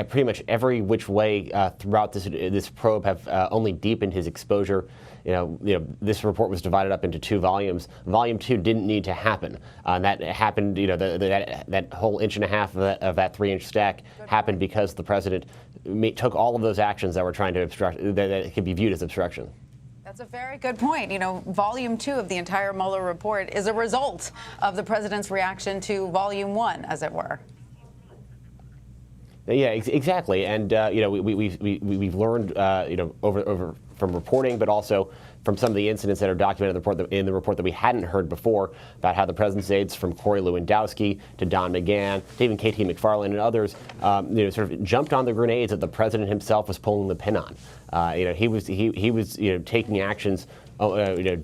Pretty much every which way throughout this probe have only deepened his exposure. This report was divided up into 2 volumes. Volume 2 didn't need to happen. That happened, that whole inch and a half of that 3-inch stack happened because the president took all of those actions that were trying to obstruct, that could be viewed as obstruction. That's a very good point. Volume 2 of the entire Mueller report is a result of the president's reaction to Volume 1, as it were. Yeah, exactly. And we've learned over from reporting, but also from some of the incidents that are documented in the report that we hadn't heard before, about how the president's aides, from Corey Lewandowski to Don McGahn to even KT McFarland and others, sort of jumped on the grenades that the president himself was pulling the pin on. He was taking actions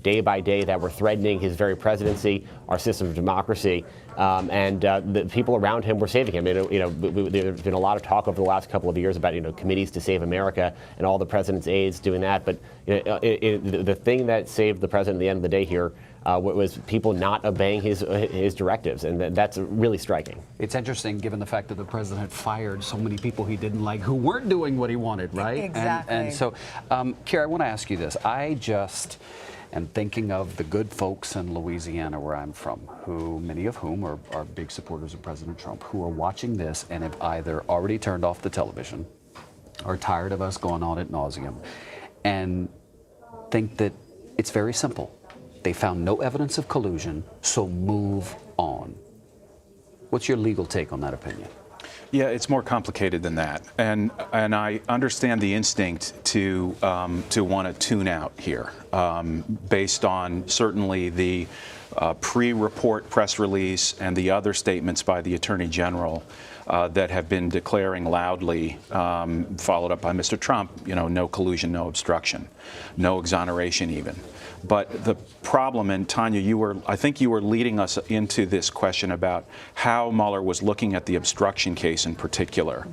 day by day that were threatening his very presidency, our system of democracy, and the people around him were saving him. There's been a lot of talk over the last couple of years about committees to save America and all the president's aides doing that. But the thing that saved the president at the end of the day here was people not obeying his directives, and that's really striking. It's interesting, given the fact that the president fired so many people he didn't like who weren't doing what he wanted, right? Exactly. And so, Kira, I want to ask you this. I just am thinking of the good folks in Louisiana, where I'm from, who many of whom are big supporters of President Trump, who are watching this and have either already turned off the television or tired of us going on ad nauseum, and think that it's very simple. They found no evidence of collusion, so move on. What's your legal take on that opinion? Yeah, it's more complicated than that, and I understand the instinct to want to tune out here, based on certainly the pre-report press release and the other statements by the Attorney General that have been declaring loudly, followed up by Mr. Trump, no collusion, no obstruction, no exoneration even. But the problem, and Tanya, I think you were leading us into this question about how Mueller was looking at the obstruction case in particular.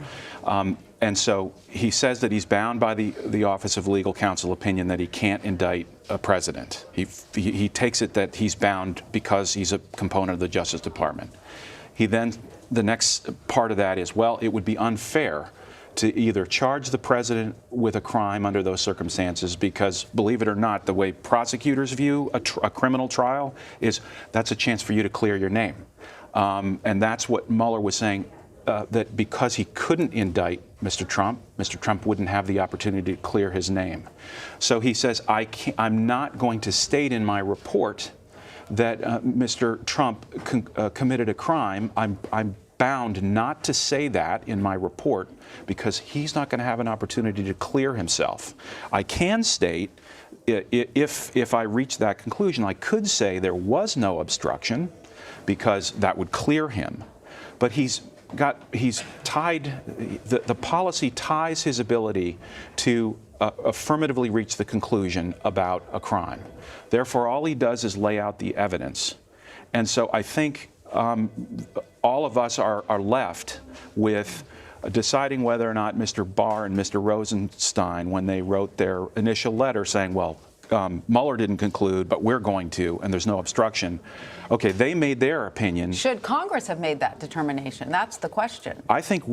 And so he says that he's bound by the Office of Legal Counsel opinion that he can't indict a president. He takes it that he's bound because he's a component of the Justice Department. The next part of that is, well, it would be unfair to either charge the president with a crime under those circumstances, because, believe it or not, the way prosecutors view a criminal trial is that's a chance for you to clear your name. And that's what Mueller was saying, that because he couldn't indict Mr. Trump wouldn't have the opportunity to clear his name. So he says, I'm not going to state in my report that Mr. Trump committed a crime. I'm bound not to say that in my report because he's not going to have an opportunity to clear himself. I can state, if I reach that conclusion, I could say there was no obstruction because that would clear him. But he's tied, the policy ties his ability to affirmatively reach the conclusion about a crime. Therefore, all he does is lay out the evidence. And so I think all of us are left with deciding whether or not Mr. Barr and Mr. Rosenstein, when they wrote their initial letter saying, well, Mueller didn't conclude, but we're going to, and there's no obstruction. Okay, they made their opinion. Should Congress have made that determination? That's the question. I think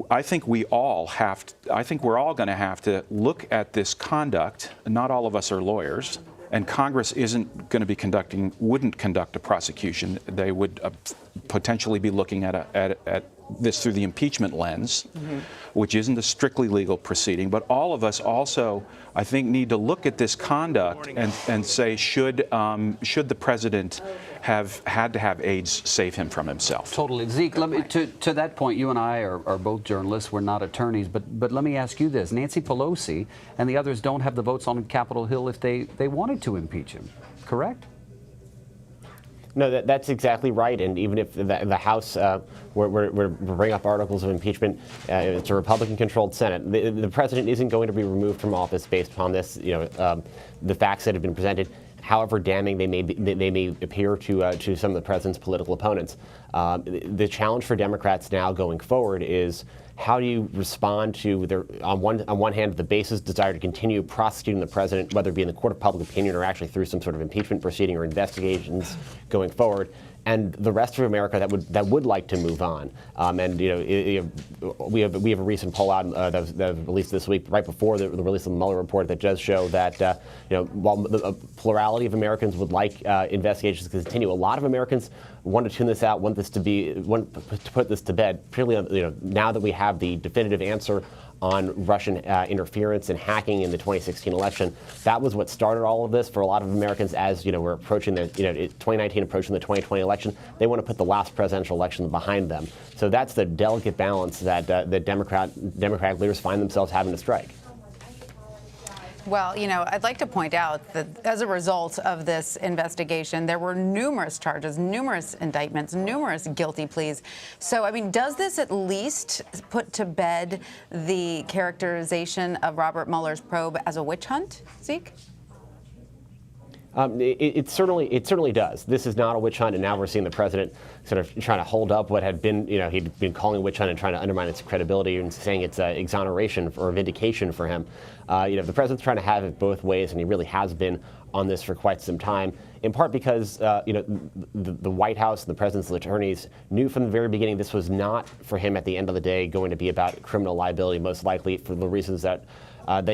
we're all going to have to look at this conduct. Not all of us are lawyers, and Congress wouldn't conduct a prosecution. They would potentially be looking at this through the impeachment lens, which isn't a strictly legal proceeding. But all of us also, I think, need to look at this conduct and say, should the president have had to have aides save him from himself? Totally. Zeke, to that point, you and I are both journalists. We're not attorneys. But let me ask you this. Nancy Pelosi and the others don't have the votes on Capitol Hill if they wanted to impeach him, correct? No, that's exactly right. And even if the House we're bringing up articles of impeachment, it's a Republican-controlled Senate. The president isn't going to be removed from office based upon this. The facts that have been presented however damning they may appear to some of the president's political opponents. The challenge for Democrats now going forward is, how do you respond to their, on one hand, the base's desire to continue prosecuting the president, whether it be in the court of public opinion or actually through some sort of impeachment proceeding or investigations going forward, and the rest of America that would like to move on. We have a recent poll out that was released this week, right before the release of the Mueller report, that does show that while a plurality of Americans would like investigations to continue, a lot of Americans want to tune this out, want to put this to bed. Particularly, now that we have the definitive answer on Russian interference and hacking in the 2016 election. That was what started all of this for a lot of Americans. As we're approaching the 2019, approaching the 2020 election, they want to put the last presidential election behind them. So that's the delicate balance that the Democratic leaders find themselves having to strike. Well, I'd like to point out that as a result of this investigation, there were numerous charges, numerous indictments, numerous guilty pleas. So, does this at least put to bed the characterization of Robert Mueller's probe as a witch hunt, Zeke? It certainly does. This is not a witch hunt, and now we're seeing the president sort of trying to hold up what had been, he'd been calling a witch hunt and trying to undermine its credibility and saying it's exoneration or vindication for him. The president's trying to have it both ways, and he really has been on this for quite some time, in part because, the White House and the president's attorneys knew from the very beginning this was not, for him at the end of the day, going to be about criminal liability, most likely for the reasons that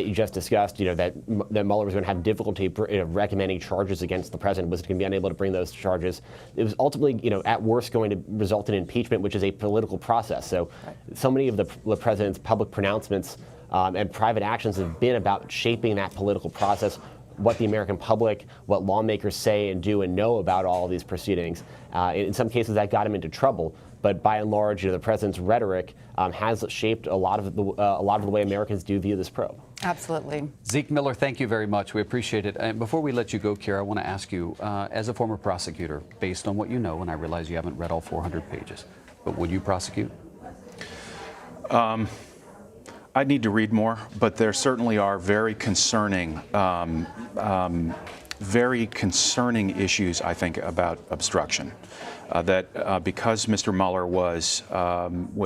you just discussed, that Mueller was going to have difficulty recommending charges against the president, was going to be unable to bring those charges. It was ultimately, at worst, going to result in impeachment, which is a political process. So many of the president's public pronouncements and private actions have been about shaping that political process, what the American public, what lawmakers say and do and know about all of these proceedings. In some cases, that got him into trouble. But by and large, the president's rhetoric has shaped a lot of the way Americans do view this probe. Absolutely. Zeke Miller, thank you very much. We appreciate it. And before we let you go, Keira, I want to ask you, as a former prosecutor, based on what you know, and I realize you haven't read all 400 pages, but would you prosecute? I need to read more, but there certainly are very concerning issues, I think, about obstruction. Because Mr. Mueller was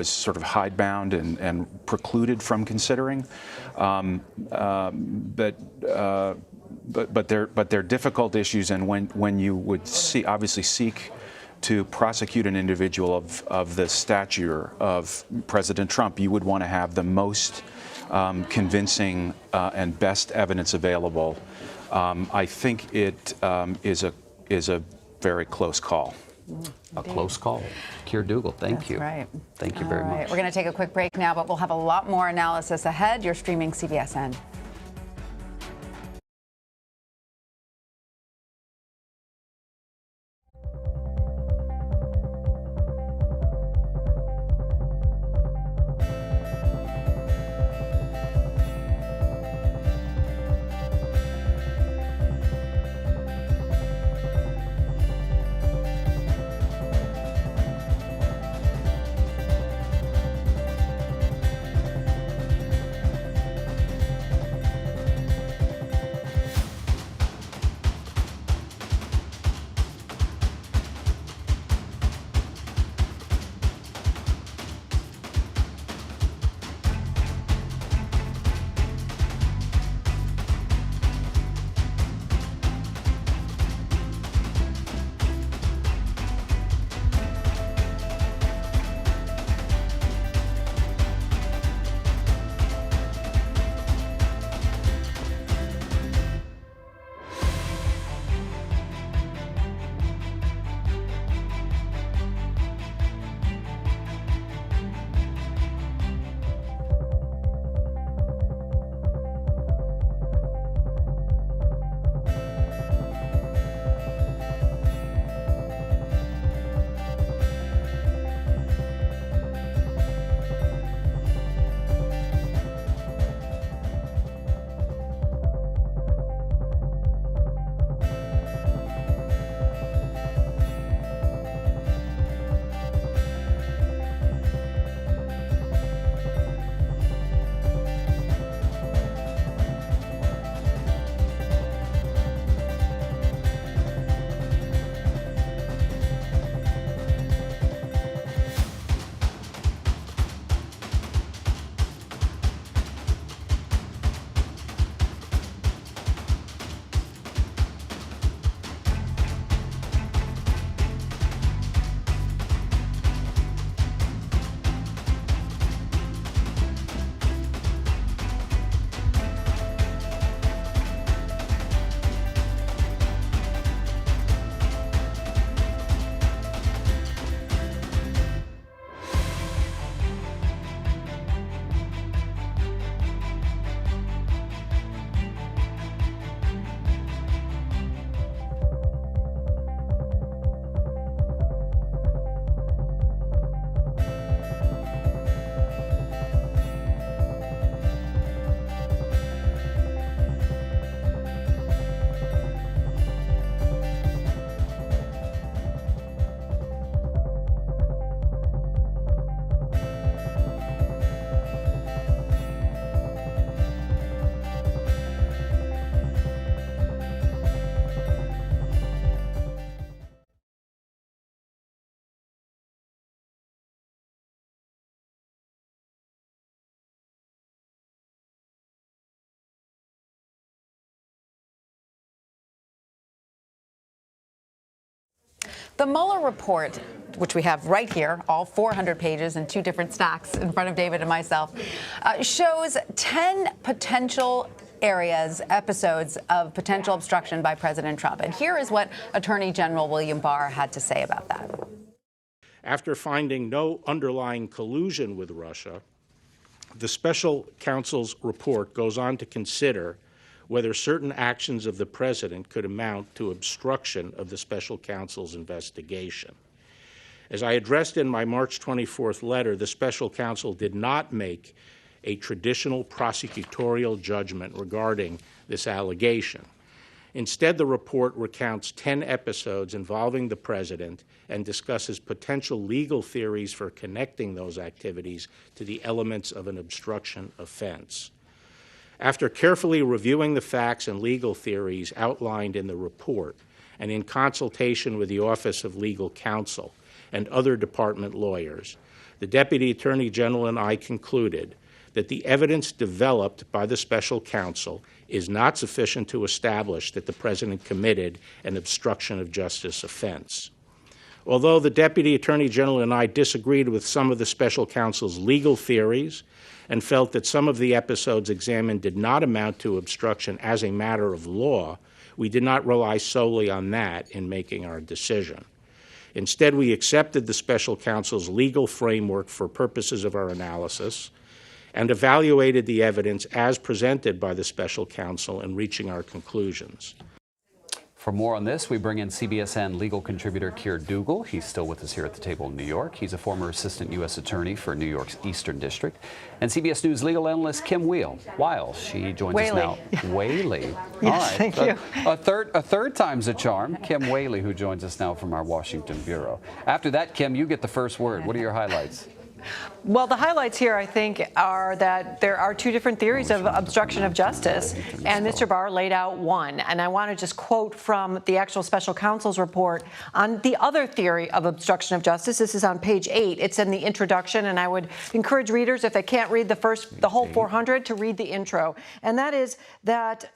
sort of hidebound and precluded from considering, but they're difficult issues, and when you would obviously seek to prosecute an individual of the stature of President Trump, you would want to have the most convincing and best evidence available. I think it is a very close call. A close call. Keira Dougal, thank you. Right. Thank you very much. We're going to take a quick break now, but we'll have a lot more analysis ahead. You're streaming CBSN. The Mueller report, which we have right here, all 400 pages in 2 different stacks in front of David and myself, shows 10 potential episodes of potential obstruction by President Trump. And here is what Attorney General William Barr had to say about that. After finding no underlying collusion with Russia, the special counsel's report goes on to consider whether certain actions of the president could amount to obstruction of the special counsel's investigation. As I addressed in my March 24th letter, the special counsel did not make a traditional prosecutorial judgment regarding this allegation. Instead, the report recounts 10 episodes involving the president and discusses potential legal theories for connecting those activities to the elements of an obstruction offense. After carefully reviewing the facts and legal theories outlined in the report, and in consultation with the Office of Legal Counsel and other department lawyers, the Deputy Attorney General and I concluded that the evidence developed by the special counsel is not sufficient to establish that the president committed an obstruction of justice offense. Although the Deputy Attorney General and I disagreed with some of the special counsel's legal theories and felt that some of the episodes examined did not amount to obstruction as a matter of law, we did not rely solely on that in making our decision. Instead, we accepted the special counsel's legal framework for purposes of our analysis and evaluated the evidence as presented by the special counsel in reaching our conclusions. For more on this, we bring in CBSN legal contributor Keir Dugal. He's still with us here at the table in New York. He's a former assistant U.S. attorney for New York's Eastern District. And CBS News legal analyst Kim Weil. She joins us now. Whaley. Yes, all right. thank you. A third time's a charm. Kim Whaley, who joins us now from our Washington bureau. After that, Kim, you get the first word. What are your highlights? Well, the highlights here, I think, are that there are 2 different theories of obstruction of justice, and Mr. Barr laid out one. And I want to just quote from the actual special counsel's report on the other theory of obstruction of justice. This is on page 8. It's in the introduction, and I would encourage readers, if they can't read the whole 400, to read the intro. And that is that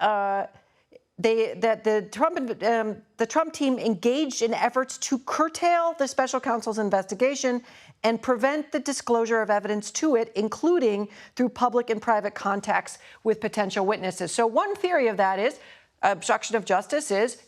the Trump team engaged in efforts to curtail the special counsel's investigation and prevent the disclosure of evidence to it, including through public and private contacts with potential witnesses. So one theory of that is obstruction of justice is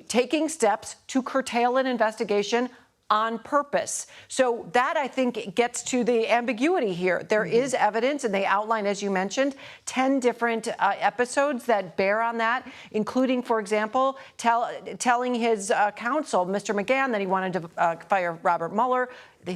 taking steps to curtail an investigation on purpose. So that, I think, gets to the ambiguity here. There is evidence, and they outline, as you mentioned, 10 different episodes that bear on that, including, for example, telling his counsel, Mr. McGahn, that he wanted to fire Robert Mueller.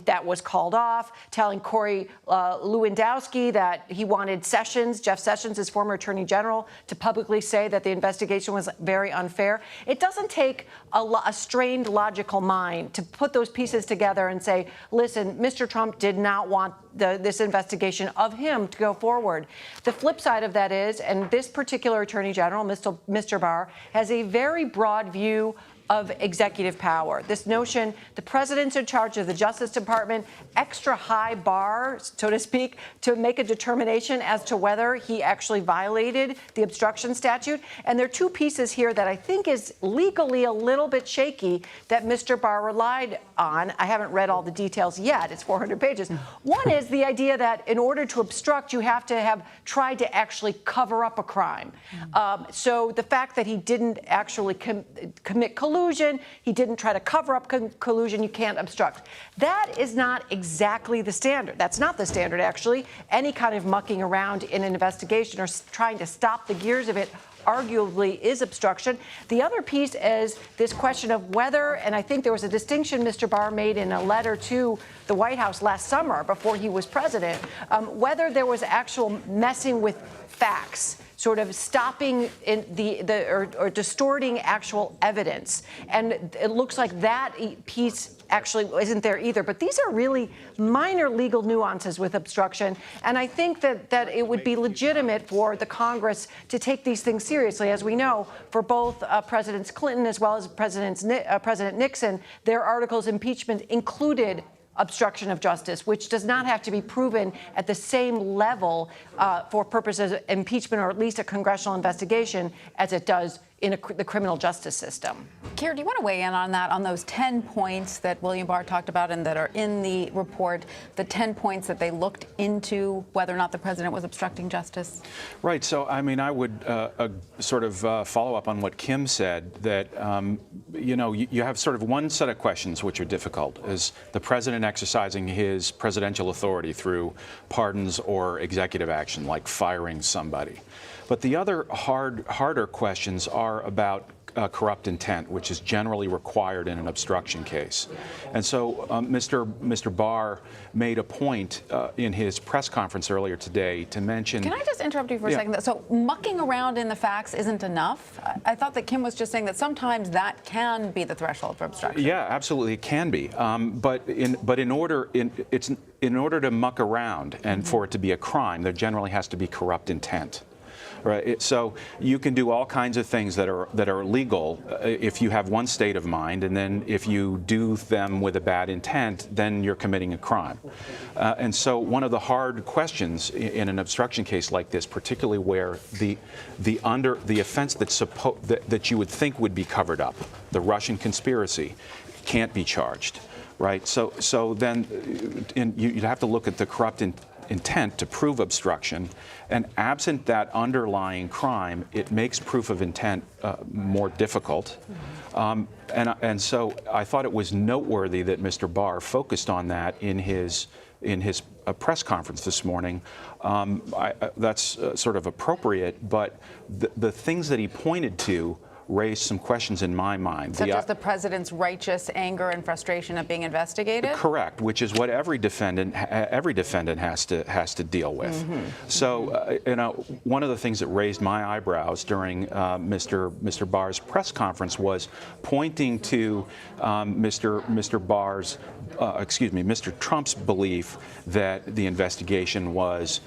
That was called off. Telling Corey Lewandowski that he wanted Jeff Sessions, his former attorney general, to publicly say that the investigation was very unfair. It doesn't take a strained logical mind to put those pieces together and say, listen, Mr. Trump did not want this investigation of him to go forward. The flip side of that is, and this particular attorney general, Mr. Barr, has a very broad view of executive power. This notion, the president's in charge of the Justice Department, extra high bar, so to speak, to make a determination as to whether he actually violated the obstruction statute. And there are 2 pieces here that I think is legally a little bit shaky that Mr. Barr relied on. I haven't read all the details yet. It's 400 pages. One is the idea that in order to obstruct, you have to have tried to actually cover up a crime. So the fact that he didn't actually commit collusion, he didn't try to cover up collusion, you can't obstruct. That is not exactly the standard. That's not the standard, actually. Any kind of mucking around in an investigation or trying to stop the gears of it arguably is obstruction. The other piece is this question of whether, and I think there was a distinction Mr. Barr made in a letter to the White House last summer before he was president, whether there was actual messing with facts, sort of stopping in or distorting actual evidence. And it looks like that piece actually isn't there either. But these are really minor legal nuances with obstruction. And I think that it would be legitimate for the Congress to take these things seriously. As we know, for both Presidents Clinton as well as President Nixon, their articles of impeachment included obstruction of justice, which does not have to be proven at the same level for purposes of impeachment or at least a congressional investigation as it does in the criminal justice system. Keir, do you want to weigh in on that, on those 10 points that William Barr talked about and that are in the report, the 10 points that they looked into whether or not the president was obstructing justice? Right. So, I mean, I would sort of follow up on what Kim said, that, you know, you have sort of one set of questions which are difficult. Is the president exercising his presidential authority through pardons or executive action, like firing somebody? But the other harder questions are about corrupt intent, which is generally required in an obstruction case. And so Mr. Barr made a point in his press conference earlier today to mention... Can I just interrupt you for a second? So mucking around in the facts isn't enough? I thought that Kim was just saying that sometimes that can be the threshold for obstruction. Yeah, absolutely, it can be. But in order to muck around and for it to be a crime, there generally has to be corrupt intent. Right. So you can do all kinds of things that are legal if you have one state of mind, and then if you do them with a bad intent, then you're committing a crime. And so one of the hard questions in an obstruction case like this, particularly where the offense that you would think would be covered up, the Russian conspiracy, can't be charged. Right. So then you'd have to look at the corrupt intent to prove obstruction, and absent that underlying crime, it makes proof of intent more difficult. And so I thought it was noteworthy that Mr. Barr focused on that in his press conference this morning. That's sort of appropriate, but the things that he pointed to raised some questions in my mind. Such as the president's righteous anger and frustration of being investigated? Correct, which is what every defendant has to deal with. Mm-hmm. So, you know, one of the things that raised my eyebrows during Mr. Barr's press conference was pointing to Mr. Trump's belief that the investigation was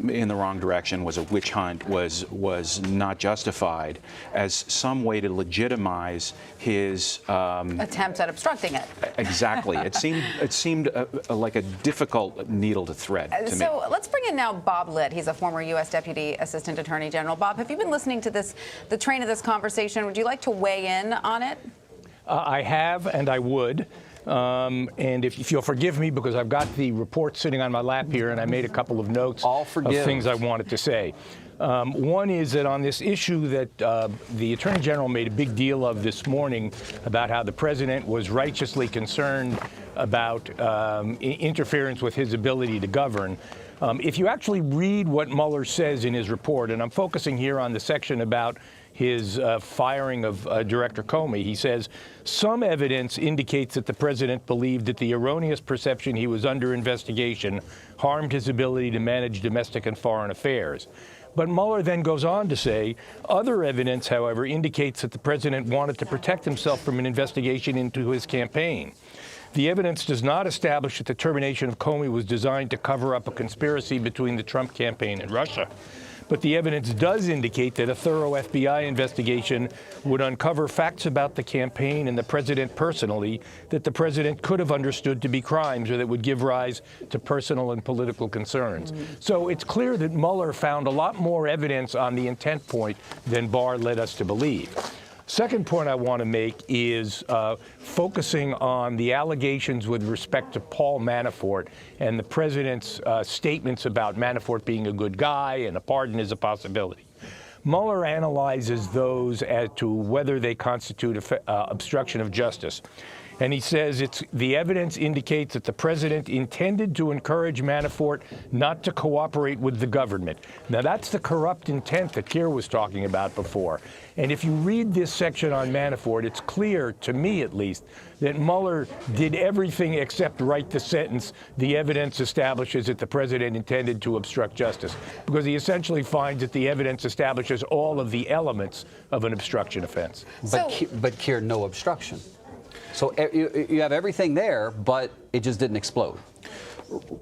in the wrong direction, was a witch hunt, was not justified, as some way to legitimize his attempts at obstructing it. Exactly. It seemed like a difficult needle to thread to me. So let's bring in now Bob Litt. He's a former U.S. Deputy Assistant Attorney General. Bob, have you been listening to the train of this conversation? Would you like to weigh in on it? I have, and I would. And if you'll forgive me, because I've got the report sitting on my lap here, and I made a couple of notes of things I wanted to say. One is that on this issue that the Attorney General made a big deal of this morning about how the president was righteously concerned about interference with his ability to govern. If you actually read what Mueller says in his report, and I'm focusing here on the section about his firing of Director Comey, he says, some evidence indicates that the president believed that the erroneous perception he was under investigation harmed his ability to manage domestic and foreign affairs. But Mueller then goes on to say, other evidence, however, indicates that the president wanted to protect himself from an investigation into his campaign. The evidence does not establish that the termination of Comey was designed to cover up a conspiracy between the Trump campaign and Russia. But the evidence does indicate that a thorough FBI investigation would uncover facts about the campaign and the president personally that the president could have understood to be crimes or that would give rise to personal and political concerns. Mm-hmm. So it's clear that Mueller found a lot more evidence on the intent point than Barr led us to believe. Second point I want to make is focusing on the allegations with respect to Paul Manafort and the president's statements about Manafort being a good guy and a pardon is a possibility. Mueller analyzes those as to whether they constitute obstruction of justice. And he says the evidence indicates that the president intended to encourage Manafort not to cooperate with the government. Now, that's the corrupt intent that Keir was talking about before. And if you read this section on Manafort, it's clear, to me at least, that Mueller did everything except write the sentence, the evidence establishes that the president intended to obstruct justice, because he essentially finds that the evidence establishes all of the elements of an obstruction offense. But Keir, no obstruction. So you have everything there, but it just didn't explode.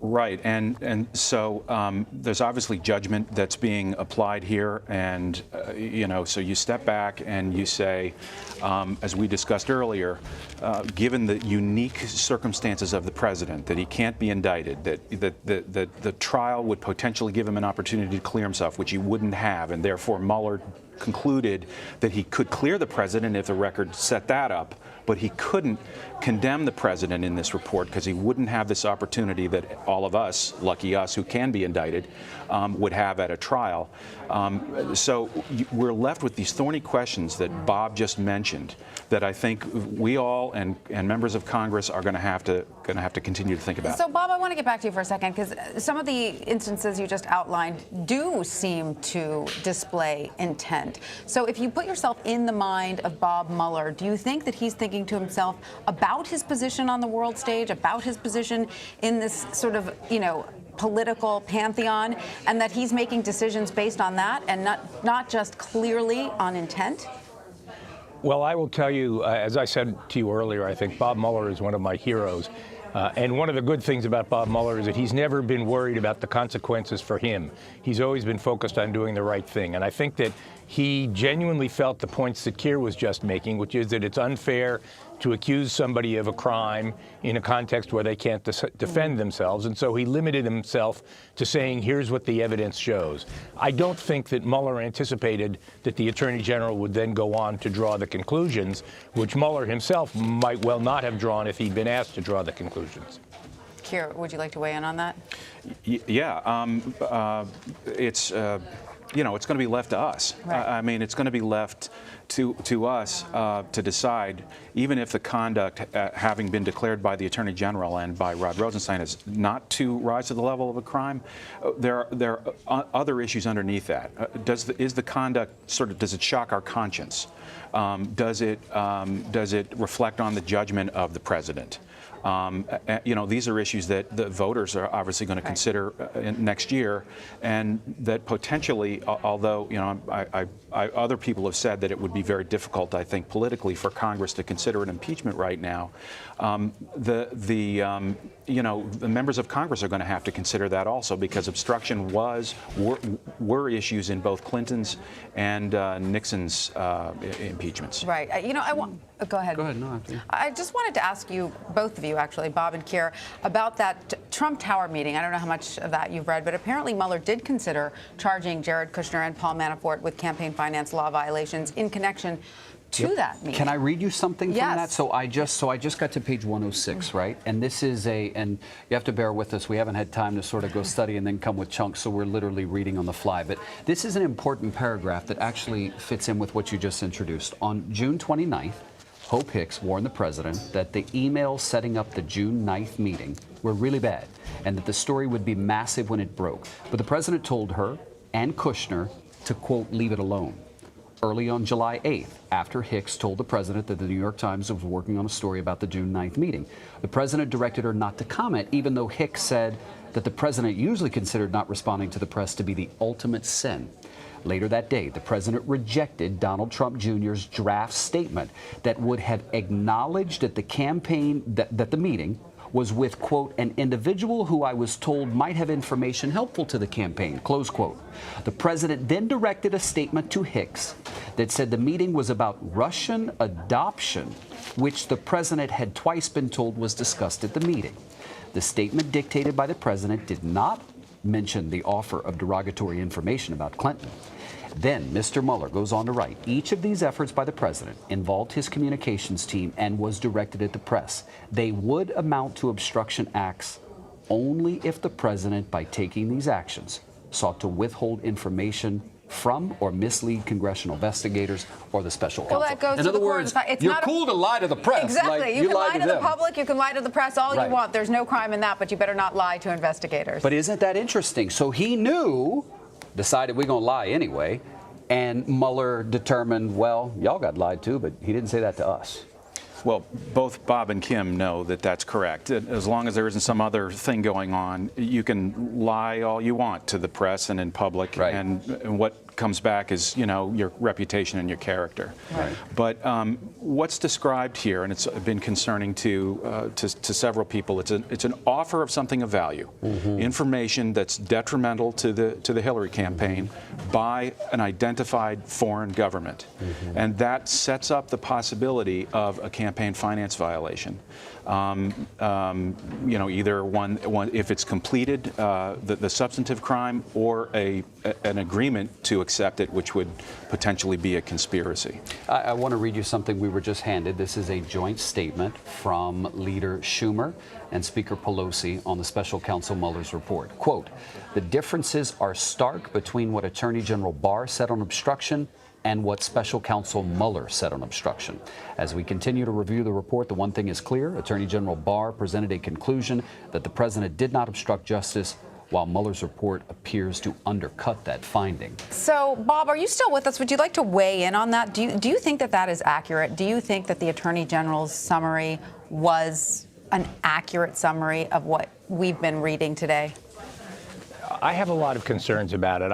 Right, and so there's obviously judgment that's being applied here, and you know, so you step back and you say, as we discussed earlier, given the unique circumstances of the president, that he can't be indicted, that the trial would potentially give him an opportunity to clear himself, which he wouldn't have, and therefore Mueller concluded that he could clear the president if the record set that up, but he couldn't condemn the president in this report because he wouldn't have this opportunity that all of us, lucky us, who can be indicted, would have at a trial. So we're left with these thorny questions that Bob just mentioned that I think we all and members of Congress are going to have to continue to think about. So, Bob, I want to get back to you for a second because some of the instances you just outlined do seem to display intent. So if you put yourself in the mind of Bob Mueller, do you think that he's thinking to himself about his position on the world stage, about his position in this sort of, political pantheon, and that he's making decisions based on that and not just clearly on intent? Well, I will tell you, as I said to you earlier, I think Bob Mueller is one of my heroes. And one of the good things about Bob Mueller is that he's never been worried about the consequences for him. He's always been focused on doing the right thing. And I think that he genuinely felt the points that Keir was just making, which is that it's unfair to accuse somebody of a crime in a context where they can't defend themselves. And so he limited himself to saying, here's what the evidence shows. I don't think that Mueller anticipated that the Attorney General would then go on to draw the conclusions, which Mueller himself might well not have drawn if he'd been asked to draw the conclusions. Keir, would you like to weigh in on that? Yeah, it's it's going to be left to us. Right. I mean, it's going to be left to us to decide, even if the conduct, having been declared by the Attorney General and by Rod Rosenstein, is not to rise to the level of a crime. There are other issues underneath that. Is the conduct does it shock our conscience? Does it reflect on the judgment of the president? These are issues that the voters are obviously going to consider next year, and that potentially, although other people have said that it would be very difficult, I think, politically for Congress to consider an impeachment right now. The members of Congress are going to have to consider that also, because obstruction were issues in both Clinton's and Nixon's impeachments. Right. Go ahead. Go ahead. No, I just wanted to ask you, both of you, actually, Bob and Keir, about that Trump Tower meeting. I don't know how much of that you've read, but apparently Mueller did consider charging Jared Kushner and Paul Manafort with campaign finance law violations in connection to that meeting. Can I read you something from Yes. that? So I just got to page 106, right? And this is and you have to bear with us. We haven't had time to sort of go study and then come with chunks, so we're literally reading on the fly. But this is an important paragraph that actually fits in with what you just introduced. On June 29th, Hope Hicks warned the president that the emails setting up the June 9th meeting were really bad and that the story would be massive when it broke. But the president told her and Kushner to, quote, leave it alone. Early on July 8th, after Hicks told the president that the New York Times was working on a story about the June 9th meeting, the president directed her not to comment, even though Hicks said that the president usually considered not responding to the press to be the ultimate sin. Later that day, the president rejected Donald Trump Jr.'s draft statement that would have acknowledged that the meeting was with, quote, an individual who I was told might have information helpful to the campaign, close quote. The president then directed a statement to Hicks that said the meeting was about Russian adoption, which the president had twice been told was discussed at the meeting. The statement dictated by the president did not mention the offer of derogatory information about Clinton. Then Mr. Mueller goes on to write, each of these efforts by the president involved his communications team and was directed at the press. They would amount to obstruction acts only if the president, by taking these actions, sought to withhold information from or mislead congressional investigators or the special counsel. Well, that goes in to other the words, it's you're not cool to lie to the press. Exactly. Like, you can lie to the them. public, you can lie to the press all Right. you want. There's no crime in that, but you better not lie to investigators. But isn't that interesting? So he decided we're going to lie anyway, and Mueller determined, well, y'all got lied to, but he didn't say that to us. Well, both Bob and Kim know that that's correct. As long as there isn't some other thing going on, you can lie all you want to the press and in public, right. and what comes back is, your reputation and your character. Right. But what's described here, and it's been concerning to several people, it's an offer of something of value, information that's detrimental to the Hillary campaign by an identified foreign government, and that sets up the possibility of a campaign finance violation. Either one if it's completed, the substantive crime, or an agreement to accept it, which would potentially be a conspiracy. I want to read you something we were just handed. This is a joint statement from Leader Schumer and Speaker Pelosi on the special counsel Mueller's report. Quote, "The differences are stark between what Attorney General Barr said on obstruction and what special counsel Mueller said on obstruction. As we continue to review the report, the one thing is clear. Attorney General Barr presented a conclusion that the president did not obstruct justice, while Mueller's report appears to undercut that finding." So, Bob, are you still with us? Would you like to weigh in on that? Do you think that that is accurate? Do you think that the Attorney General's summary was an accurate summary of what we've been reading today? I have a lot of concerns about it.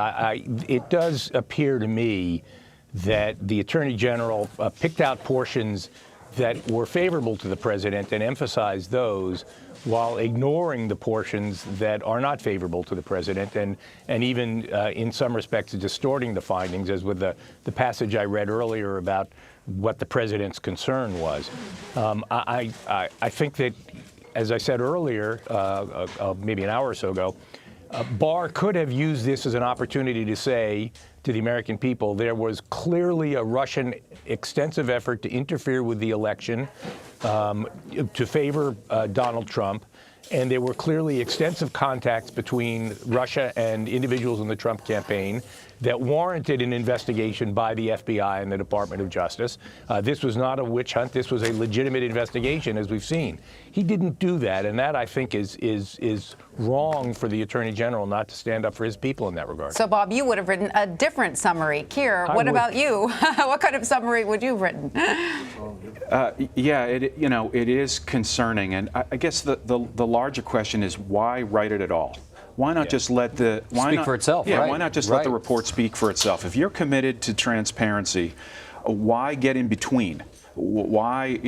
It does appear to me that the Attorney General picked out portions that were favorable to the president and emphasized those while ignoring the portions that are not favorable to the president and even in some respects distorting the findings, as with the passage I read earlier about what the president's concern was. I think that, as I said earlier, maybe an hour or so ago, Barr could have used this as an opportunity to say to the American people there was clearly a Russian extensive effort to interfere with the election to favor Donald Trump, and there were clearly extensive contacts between Russia and individuals in the Trump campaign that warranted an investigation by the FBI and the Department of Justice. This was not a witch hunt. This was a legitimate investigation, as we've seen. He didn't do that, and that, I think, is wrong for the Attorney General not to stand up for his people in that regard. So, Bob, you would have written a different summary. Keir, what about you? What kind of summary would you have written? Yeah, it is concerning, and I guess the larger question is why write it at all? Why not just let the speak for itself? Yeah, right. Why not just let the report speak for itself? If you're committed to transparency, why get in between? Why,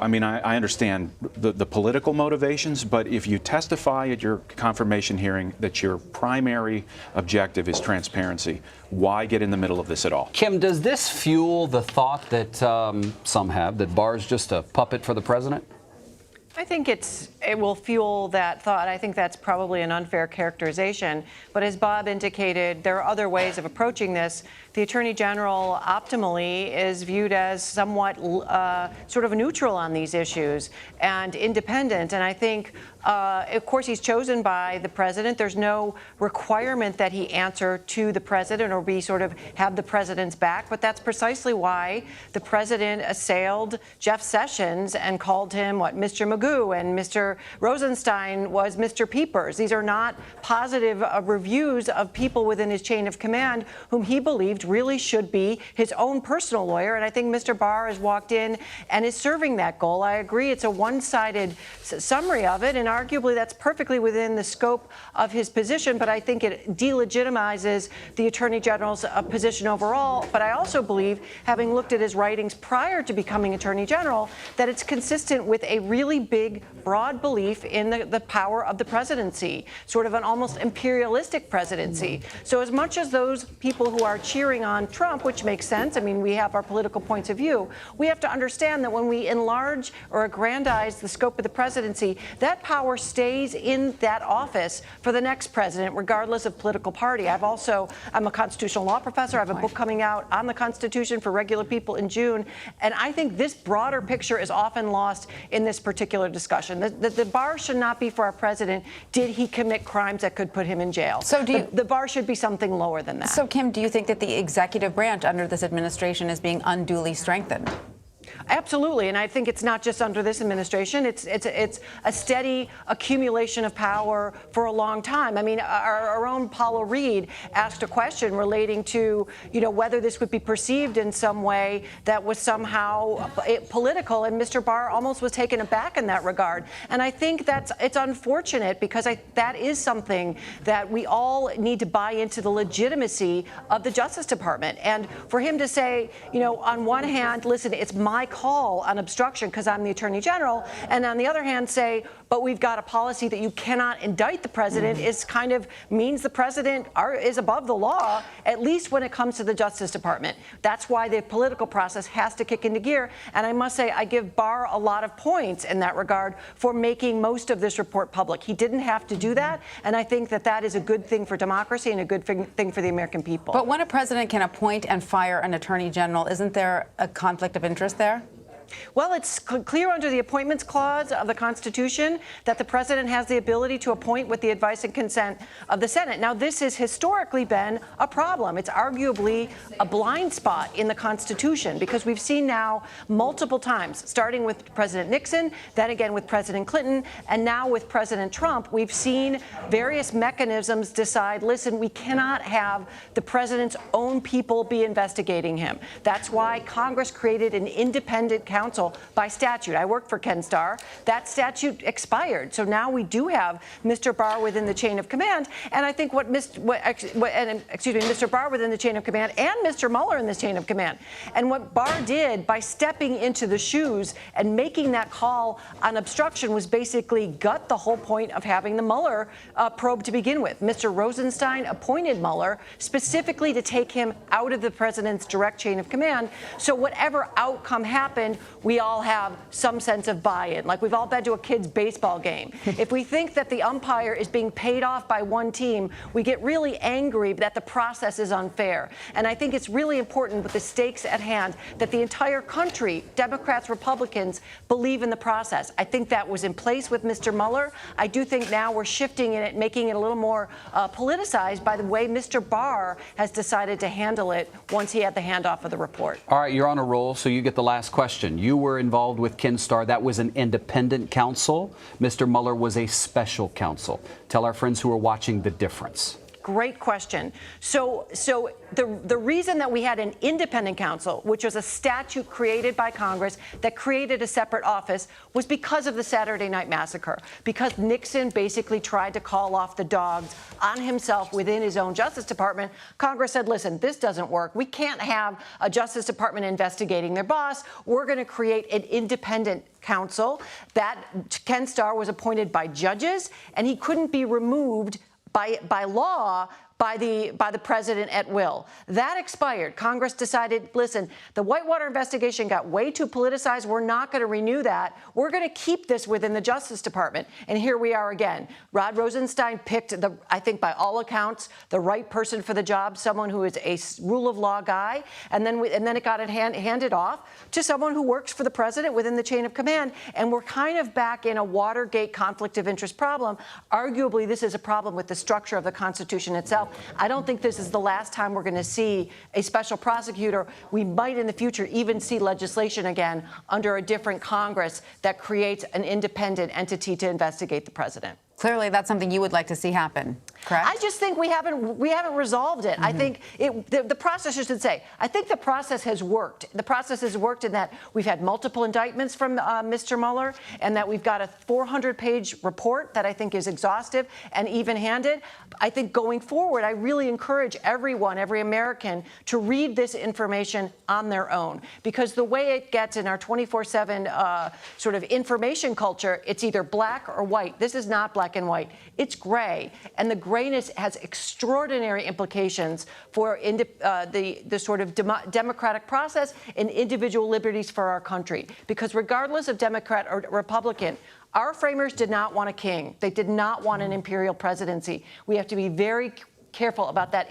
I mean, I understand the political motivations, but if you testify at your confirmation hearing that your primary objective is transparency, why get in the middle of this at all? Kim, does this fuel the thought that some have, that Barr's just a puppet for the president? I think it will fuel that thought. I think that's probably an unfair characterization. But as Bob indicated, there are other ways of approaching this. The Attorney General optimally is viewed as somewhat sort of neutral on these issues and independent. And I think, of course, he's chosen by the president. There's no requirement that he answer to the president or be sort of have the president's back. But that's precisely why the president assailed Jeff Sessions and called him, Mr. Magoo, and Mr. Rosenstein was Mr. Peepers. These are not positive reviews of people within his chain of command whom he believed really should be his own personal lawyer. And I think Mr. Barr has walked in and is serving that goal. I agree it's a one-sided summary of it, and arguably that's perfectly within the scope of his position, but I think it delegitimizes the Attorney General's position overall. But I also believe, having looked at his writings prior to becoming Attorney General, that it's consistent with a really big, broad belief in the power of the presidency, sort of an almost imperialistic presidency. So as much as those people who are cheering on Trump, which makes sense, I mean, we have our political points of view, we have to understand that when we enlarge or aggrandize the scope of the presidency, that power stays in that office for the next president, regardless of political party. I'm a constitutional law professor. I have a book coming out on the Constitution for regular people in June. And I think this broader picture is often lost in this particular discussion. The bar should not be for our president. Did he commit crimes that could put him in jail? So the bar should be something lower than that. So, Kim, do you think that the executive branch under this administration is being unduly strengthened? Absolutely, and I think it's not just under this administration. It's a steady accumulation of power for a long time. I mean, our own Paula Reed asked a question relating to, whether this would be perceived in some way that was somehow political, and Mr. Barr almost was taken aback in that regard. And I think it's unfortunate because that is something that we all need to buy into the legitimacy of the Justice Department. And for him to say, on one hand, listen, it's my my call on obstruction because I'm the Attorney General, and on the other hand say, but we've got a policy that you cannot indict the president is kind of means the president is above the law, at least when it comes to the Justice Department. That's why the political process has to kick into gear. And I must say, I give Barr a lot of points in that regard for making most of this report public. He didn't have to do that, and I think that that is a good thing for democracy and a good thing for the American people. But when a president can appoint and fire an attorney general, isn't there a conflict of interest there? Well, it's clear under the Appointments Clause of the Constitution that the president has the ability to appoint with the advice and consent of the Senate. Now, this has historically been a problem. It's arguably a blind spot in the Constitution because we've seen now multiple times, starting with President Nixon, then again with President Clinton, and now with President Trump, we've seen various mechanisms decide, listen, we cannot have the president's own people be investigating him. That's why Congress created an independent counsel by statute. I worked for Ken Starr. That statute expired. So now we do have Mr. Barr within the chain of command. And I think Mr. Barr within the chain of command and Mr. Mueller in the chain of command. And what Barr did by stepping into the shoes and making that call on obstruction was basically gut the whole point of having the Mueller probe to begin with. Mr. Rosenstein appointed Mueller specifically to take him out of the president's direct chain of command. So whatever outcome happened, we all have some sense of buy-in. Like we've all been to a kid's baseball game. If we think that the umpire is being paid off by one team, we get really angry that the process is unfair. And I think it's really important with the stakes at hand that the entire country, Democrats, Republicans, believe in the process. I think that was in place with Mr. Mueller. I do think now we're shifting in it, making it a little more politicized by the way Mr. Barr has decided to handle it once he had the handoff of the report. All right, you're on a roll, so you get the last question. You were involved with Ken Starr. That was an independent counsel. Mr. Mueller was a special counsel. Tell our friends who are watching the difference. Great question. So the reason that we had an independent counsel, which was a statute created by Congress that created a separate office, was because of the Saturday Night Massacre, because Nixon basically tried to call off the dogs on himself within his own Justice Department. Congress said, listen, this doesn't work. We can't have a Justice Department investigating their boss. We're going to create an independent counsel. That Ken Starr was appointed by judges, and he couldn't be removed by law by the president at will. That expired. Congress decided, listen, the Whitewater investigation got way too politicized. We're not going to renew that. We're going to keep this within the Justice Department. And here we are again. Rod Rosenstein picked, I think by all accounts, the right person for the job, someone who is a rule of law guy. And then it got handed off to someone who works for the president within the chain of command. And we're kind of back in a Watergate conflict of interest problem. Arguably, this is a problem with the structure of the Constitution itself. I don't think this is the last time we're going to see a special prosecutor. We might in the future even see legislation again under a different Congress that creates an independent entity to investigate the president. Clearly, that's something you would like to see happen, correct? I just think we haven't resolved it. I think the process, I should say, I think the process has worked. The process has worked in that we've had multiple indictments from Mr. Mueller, and that we've got a 400-page report that I think is exhaustive and even-handed. I think going forward, I really encourage everyone, every American, to read this information on their own, because the way it gets in our 24/7 sort of information culture, it's either black or white. This is not black and white. It's gray, and the grayness has extraordinary implications for the sort of democratic process and individual liberties for our country. Because regardless of Democrat or Republican, our framers did not want a king. They did not want an imperial presidency. We have to be very careful about that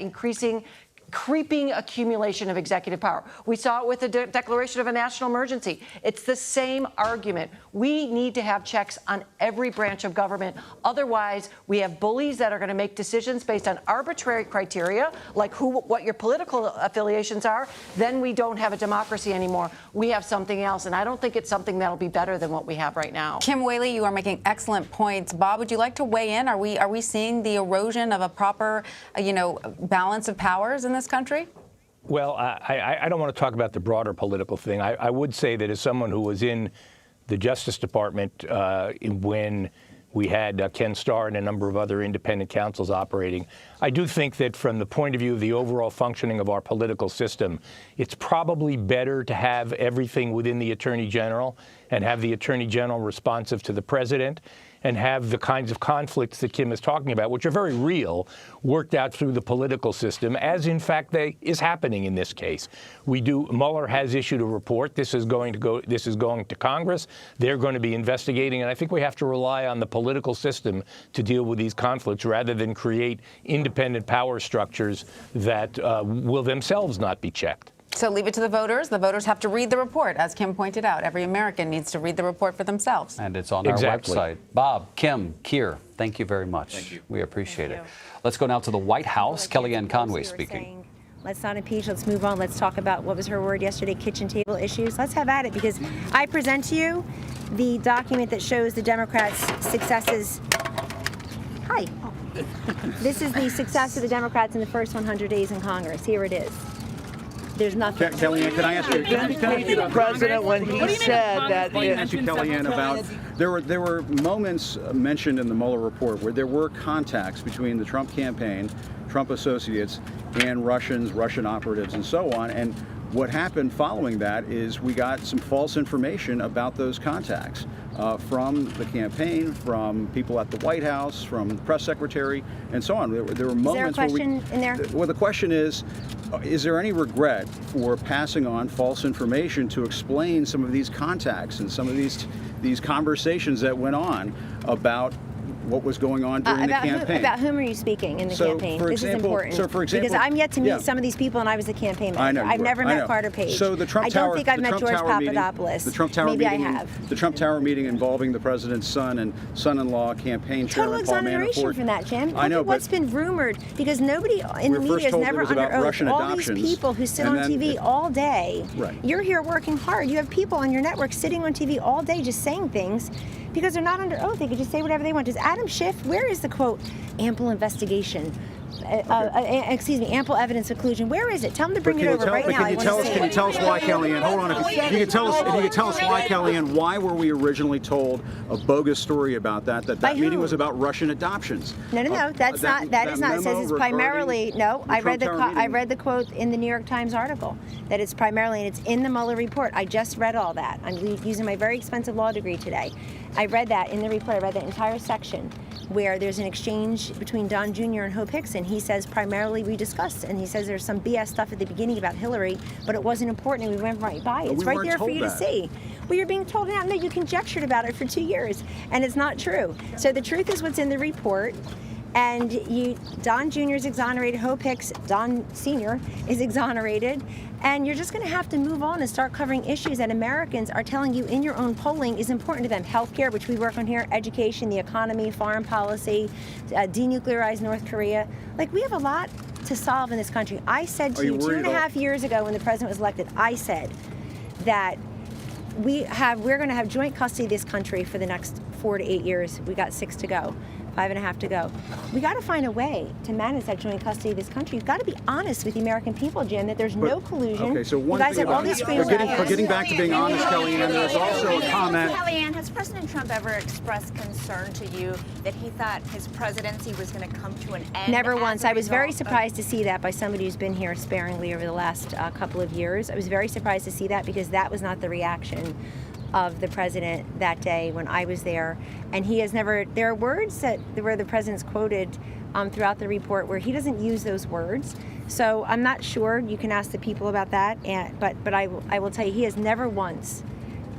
creeping accumulation of executive power. We saw it with the declaration of a national emergency. It's the same argument. We need to have checks on every branch of government. Otherwise, we have bullies that are going to make decisions based on arbitrary criteria, like what your political affiliations are. Then we don't have a democracy anymore. We have something else, and I don't think it's something that'll be better than what we have right now. Kim Whaley, you are making excellent points. Bob, would you like to weigh in? Are we seeing the erosion of a proper, balance of powers in this country? Well, I don't want to talk about the broader political thing. I would say that as someone who was in the Justice Department when We had Ken Starr and a number of other independent counsels operating. I do think that from the point of view of the overall functioning of our political system, it's probably better to have everything within the Attorney General and have the Attorney General responsive to the President and have the kinds of conflicts that Kim is talking about, which are very real, worked out through the political system, as in fact is happening in this case. Mueller has issued a report. This is going to Congress. They're going to be investigating, and I think we have to rely on the political system to deal with these conflicts rather than create independent power structures that will themselves not be checked. So leave it to the voters. The voters have to read the report. As Kim pointed out, every American needs to read the report for themselves. And it's on our website. Bob, Kim, Keir, thank you very much. Thank you. We appreciate it. Let's go now to the White House. Kellyanne Conway speaking. Let's not impeach. Let's move on. Let's talk about, what was her word yesterday, kitchen table issues. Let's have at it, because I present to you the document that shows the Democrats' successes. Hi. This is the success of the Democrats in the first 100 days in Congress. Here it is. There's nothing. Kellyanne, can I ask you? The president, when he said that, let me ask you, Kellyanne, about there were moments mentioned in the Mueller report where there were contacts between the Trump campaign, Trump associates, and Russian operatives, and so on. And what happened following that is we got some false information about those contacts from the campaign, from people at the White House, from the press secretary, and so on. There were moments where in there? Well, the question is there any regret for passing on false information to explain some of these contacts and some of these conversations that went on about what was going on during the campaign? About whom are you speaking in the campaign? This is important. So, for example, because I'm yet to meet some of these people, and I was the campaign manager. I know I've never met Carter Page. So the Trump Tower, I don't think I've met George Papadopoulos. The Trump Tower Maybe meeting, I have. The Trump Tower meeting involving the president's son and son-in-law campaign chairman Paul Manafort. Total exoneration from that, Jim. I know, but what's been rumored, because nobody in the media is never under oath. All these people who sit on TV all day. Right. You're here working hard. You have people on your network sitting on TV all day just saying things because they're not under oath. They could just say whatever they want. Does Adam Schiff, where is the quote, ample investigation? Ample evidence inclusion. Where is it? Tell them to bring it over right now. Can you tell us why, Kellyanne? Hold on. If you could tell us why, Kellyanne, why were we originally told a bogus story about that meeting was about Russian adoptions? No. That is not. It says it's primarily. No, I read the quote in the New York Times article that it's primarily, and it's in the Mueller report. I just read all that. I'm using my very expensive law degree today. I read that in the report. I read that entire section where there's an exchange between Don Jr. and Hope Hicks, and he says primarily we discussed, and he says there's some BS stuff at the beginning about Hillary, but it wasn't important, and we went right by it. It's right there for you to see. Well, you're being told now. No, you conjectured about it for 2 years, and it's not true. So the truth is what's in the report. And Don Jr. is exonerated, Hope Hicks, Don Sr. is exonerated, and you're just going to have to move on and start covering issues that Americans are telling you in your own polling is important to them. Healthcare, which we work on here, education, the economy, foreign policy, denuclearize North Korea. Like, we have a lot to solve in this country. I said to you 2.5 years ago when the president was elected, I said that we're going to have joint custody of this country for the next 4 to 8 years. We got 6 to go. 5.5 to go. We got to find a way to manage that joint custody of this country. You've got to be honest with the American people, Jim, that there's no collusion. Okay, so one you guys thing have all these getting back to being honest, Kellyanne, there's also a comment. Kellyanne, has President Trump ever expressed concern to you that he thought his presidency was going to come to an end? Never once. I was very surprised to see that by somebody who's been here sparingly over the last couple of years. I was very surprised to see that because that was not the reaction of the president that day when I was there, and he has never. There are words where the president's quoted throughout the report where he doesn't use those words. So I'm not sure. You can ask the people about that. But I will tell you, he has never once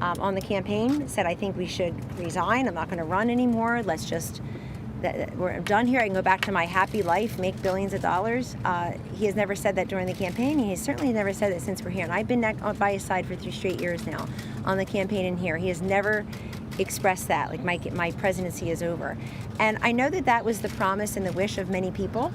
on the campaign said, "I think we should resign. I'm not going to run anymore. Let's just." I'm done here. I can go back to my happy life, make billions of dollars. He has never said that during the campaign. He has certainly never said that since we're here. And I've been by his side for 3 straight years now on the campaign and here. He has never expressed that, like my presidency is over. And I know that was the promise and the wish of many people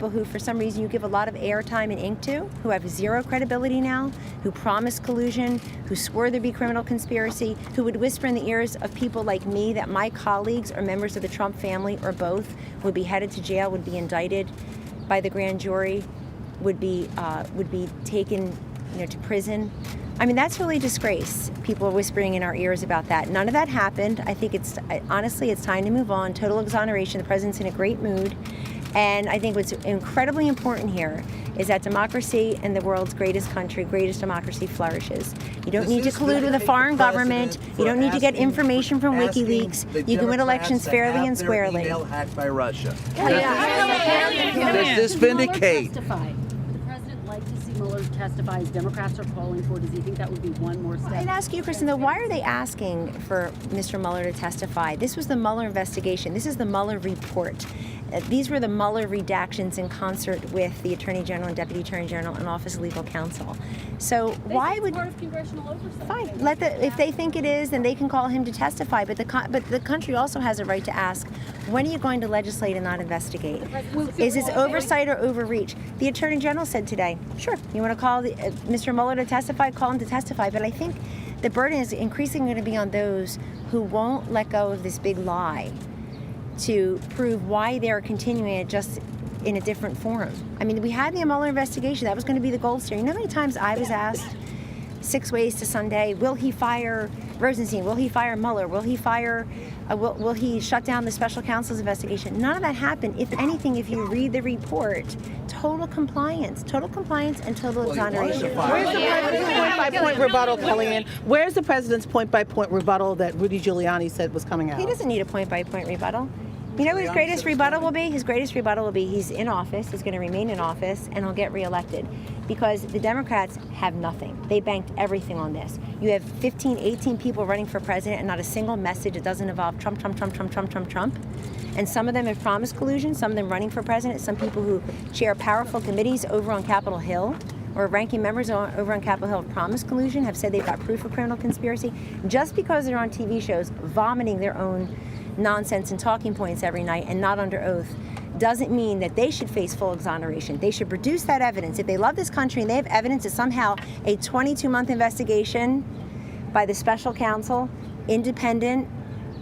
who for some reason you give a lot of airtime and ink to, who have zero credibility now, who promised collusion, who swore there'd be criminal conspiracy, who would whisper in the ears of people like me that my colleagues or members of the Trump family or both would be headed to jail, would be indicted by the grand jury, would be taken to prison. I mean, that's really a disgrace. People are whispering in our ears about that. None of that happened. I think honestly, it's time to move on. Total exoneration. The president's in a great mood. And I think what's incredibly important here is that democracy and the world's greatest country, greatest democracy flourishes. You don't need to collude with a foreign government. You don't need to get information from WikiLeaks. You can win elections fairly and squarely. Email hacked by Russia. Does this vindicate? Would the president like to see Mueller testify, as Democrats are calling for? Does he think that would be one more step? I'd ask you, Kristen, though, why are they asking for Mr. Mueller to testify? This was the Mueller investigation. This is the Mueller report. These were the Mueller redactions in concert with the Attorney General and Deputy Attorney General and Office of Legal Counsel. So why would part of congressional oversight? fine? If they think it is, then they can call him to testify. But the country also has a right to ask, when are you going to legislate and not investigate? Is this oversight or overreach? The Attorney General said today, sure, you want to call Mr. Mueller to testify, call him to testify. But I think the burden is increasingly going to be on those who won't let go of this big lie to prove why they're continuing it just in a different forum. I mean, we had the Mueller investigation. That was going to be the gold standard. You know how many times I was asked 6 ways to Sunday, will he fire Rosenstein? Will he fire Mueller? Will he fire, will he shut down the special counsel's investigation? None of that happened. If anything, if you read the report, total compliance and total exoneration. Where's the president's point-by-point rebuttal, Kellyanne? Where's the president's point-by-point rebuttal that Rudy Giuliani said was coming out? He doesn't need a point-by-point rebuttal. You know what his greatest rebuttal will be? His greatest rebuttal will be he's in office, he's going to remain in office, and he'll get reelected. Because the Democrats have nothing. They banked everything on this. You have 15, 18 people running for president and not a single message that doesn't involve Trump, Trump, Trump, Trump, Trump, Trump, Trump. And some of them have promised collusion, some of them running for president, some people who chair powerful committees over on Capitol Hill or ranking members over on Capitol Hill have promised collusion, have said they've got proof of criminal conspiracy. Just because they're on TV shows vomiting their own nonsense and talking points every night and not under oath doesn't mean that they should face full exoneration. They should produce that evidence. If they love this country and they have evidence that somehow a 22-month investigation by the special counsel, independent,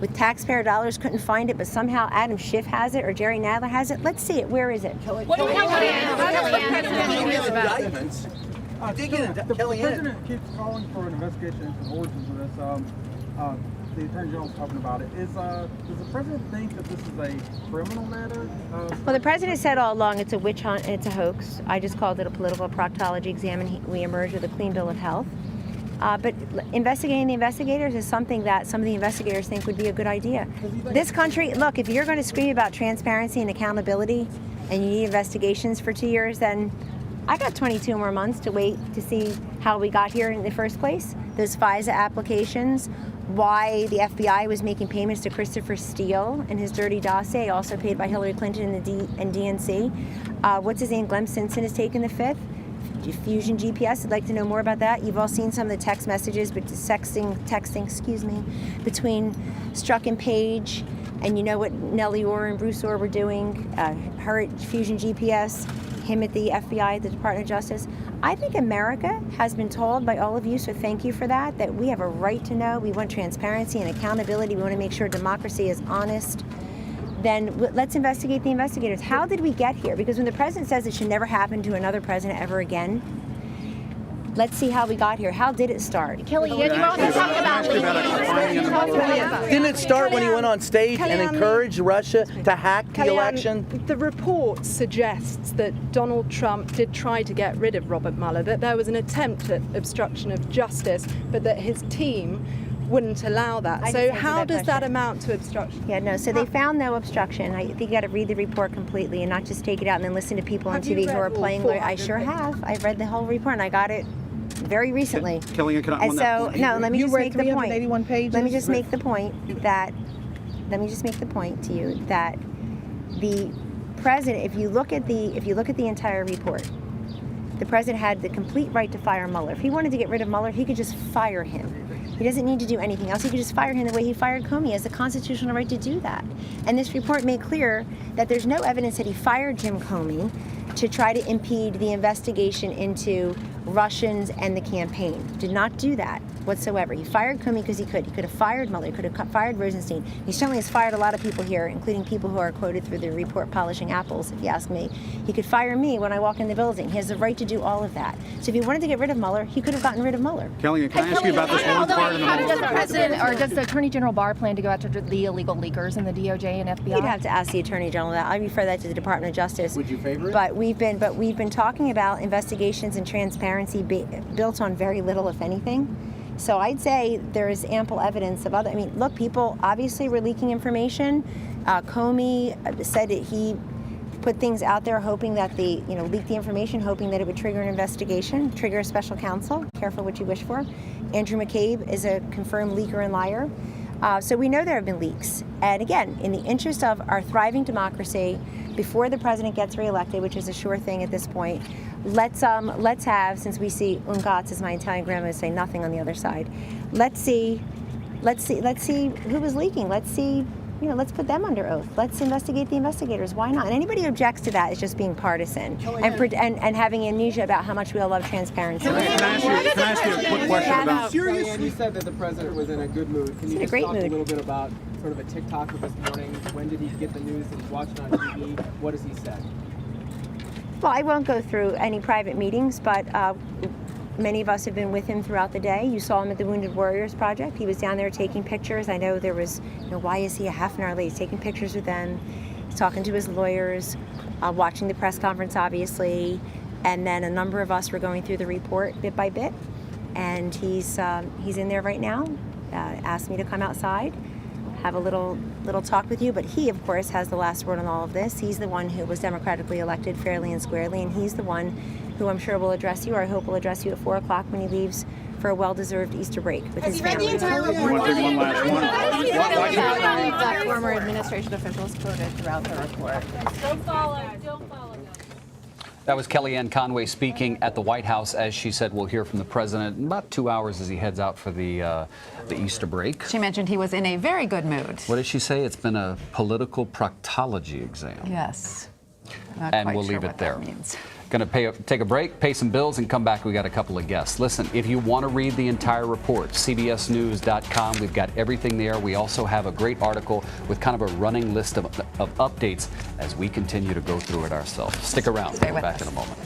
with taxpayer dollars couldn't find it, but somehow Adam Schiff has it or Jerry Nadler has it, let's see it. Where is it? The president keeps calling for an investigation into the origins of this. The Attorney General's talking about it. Does the president think that this is a criminal matter? Well, the president said all along it's a witch hunt and it's a hoax. I just called it a political proctology exam, and we emerged with a clean bill of health. But investigating the investigators is something that some of the investigators think would be a good idea. This country, look, if you're going to scream about transparency and accountability and you need investigations for 2 years, then I got 22 more months to wait to see how we got here in the first place. Those FISA applications, why the FBI was making payments to Christopher Steele and his dirty dossier, also paid by Hillary Clinton and DNC. What's his name? Glenn Stinson has taken the fifth. Fusion GPS, I'd like to know more about that. You've all seen some of the text messages, but texting, between Strzok and Page, and you know what Nellie Orr and Bruce Orr were doing, her at Fusion GPS, him at the FBI, the Department of Justice. I think America has been told by all of you, so thank you for that we have a right to know. We want transparency and accountability. We want to make sure democracy is honest. Then let's investigate the investigators. How did we get here? Because when the president says it should never happen to another president ever again, let's see how we got here. How did it start? Kellyanne, you also talked about Didn't it start when he went on stage and encouraged Russia to hack the election? The report suggests that Donald Trump did try to get rid of Robert Mueller, that there was an attempt at obstruction of justice, but that his team wouldn't allow that. So how does that amount to obstruction? Yeah, no, so they found no obstruction. I think you got to read the report completely and not just take it out and then listen to people on TV who are playing. I sure have. I've read the whole report and I got it very recently. Kellyanne, can I, and so, no, let me just make the point. 381 pages? Let me just make the point to you that the president, if you look at the entire report, the president had the complete right to fire Mueller. If he wanted to get rid of Mueller, he could just fire him. He doesn't need to do anything else. He could just fire him the way he fired Comey. He has the constitutional right to do that. And this report made clear that there's no evidence that he fired Jim Comey to try to impede the investigation into Russians and the campaign. Did not do that. whatsoever. He fired Comey because he could. He could have fired Mueller. He could have fired Rosenstein. He certainly has fired a lot of people here, including people who are quoted through the report polishing apples, if you ask me. He could fire me when I walk in the building. He has the right to do all of that. So if he wanted to get rid of Mueller, he could have gotten rid of Mueller. Kellyanne, can I ask you about this one part in the How does the president or does the Attorney General Barr plan to go after the illegal leakers in the DOJ and FBI? You'd have to ask the Attorney General that. I refer that to the Department of Justice. Would you favor it? But we've been talking about investigations and transparency built on very little, if anything. So I'd say there is ample evidence of other. I mean, look, people obviously were leaking information. Comey said that he put things out there hoping that leaked the information, hoping that it would trigger an investigation, trigger a special counsel. Careful what you wish for. Andrew McCabe is a confirmed leaker and liar. So we know there have been leaks. And again, in the interest of our thriving democracy, before the president gets reelected, which is a sure thing at this point, let's have, since we see ungats, as my Italian grandma would say, nothing on the other side. Let's see who was leaking. Let's see, let's put them under oath. Let's investigate the investigators. Why not? And anybody who objects to that is just being partisan and having amnesia about how much we all love transparency. Can I ask you a quick question about? Kellyanne, you said that the president was in a good mood. Can you just talk a little bit about sort of a TikTok of this morning? When did he get the news that he's watching on TV? What has he said? Well, I won't go through any private meetings, but many of us have been with him throughout the day. You saw him at the Wounded Warriors Project. He was down there taking pictures. I know there was, why is he a half an hour late? He's taking pictures with them. He's talking to his lawyers, watching the press conference, obviously. And then a number of us were going through the report bit by bit. And he's in there right now. Asked me to come outside, have a little talk with you. But he, of course, has the last word on all of this. He's the one who was democratically elected fairly and squarely, and he's the one who I'm sure will address you, or I hope will address you at 4 o'clock when he leaves for a well-deserved Easter break with his family. You want to take one last one? Former administration officials quoted throughout the report. Don't follow. That was Kellyanne Conway speaking at the White House. As she said, we'll hear from the president in about 2 hours as he heads out for the Easter break. She mentioned he was in a very good mood. What did she say? It's been a political proctology exam. Yes. Not And quite we'll sure leave what it there. that means. Going to take a break, pay some bills, and come back. We got a couple of guests. Listen, if you want to read the entire report, cbsnews.com. We've got everything there. We also have a great article with kind of a running list of updates as we continue to go through it ourselves. Stick around. We'll be back in a moment.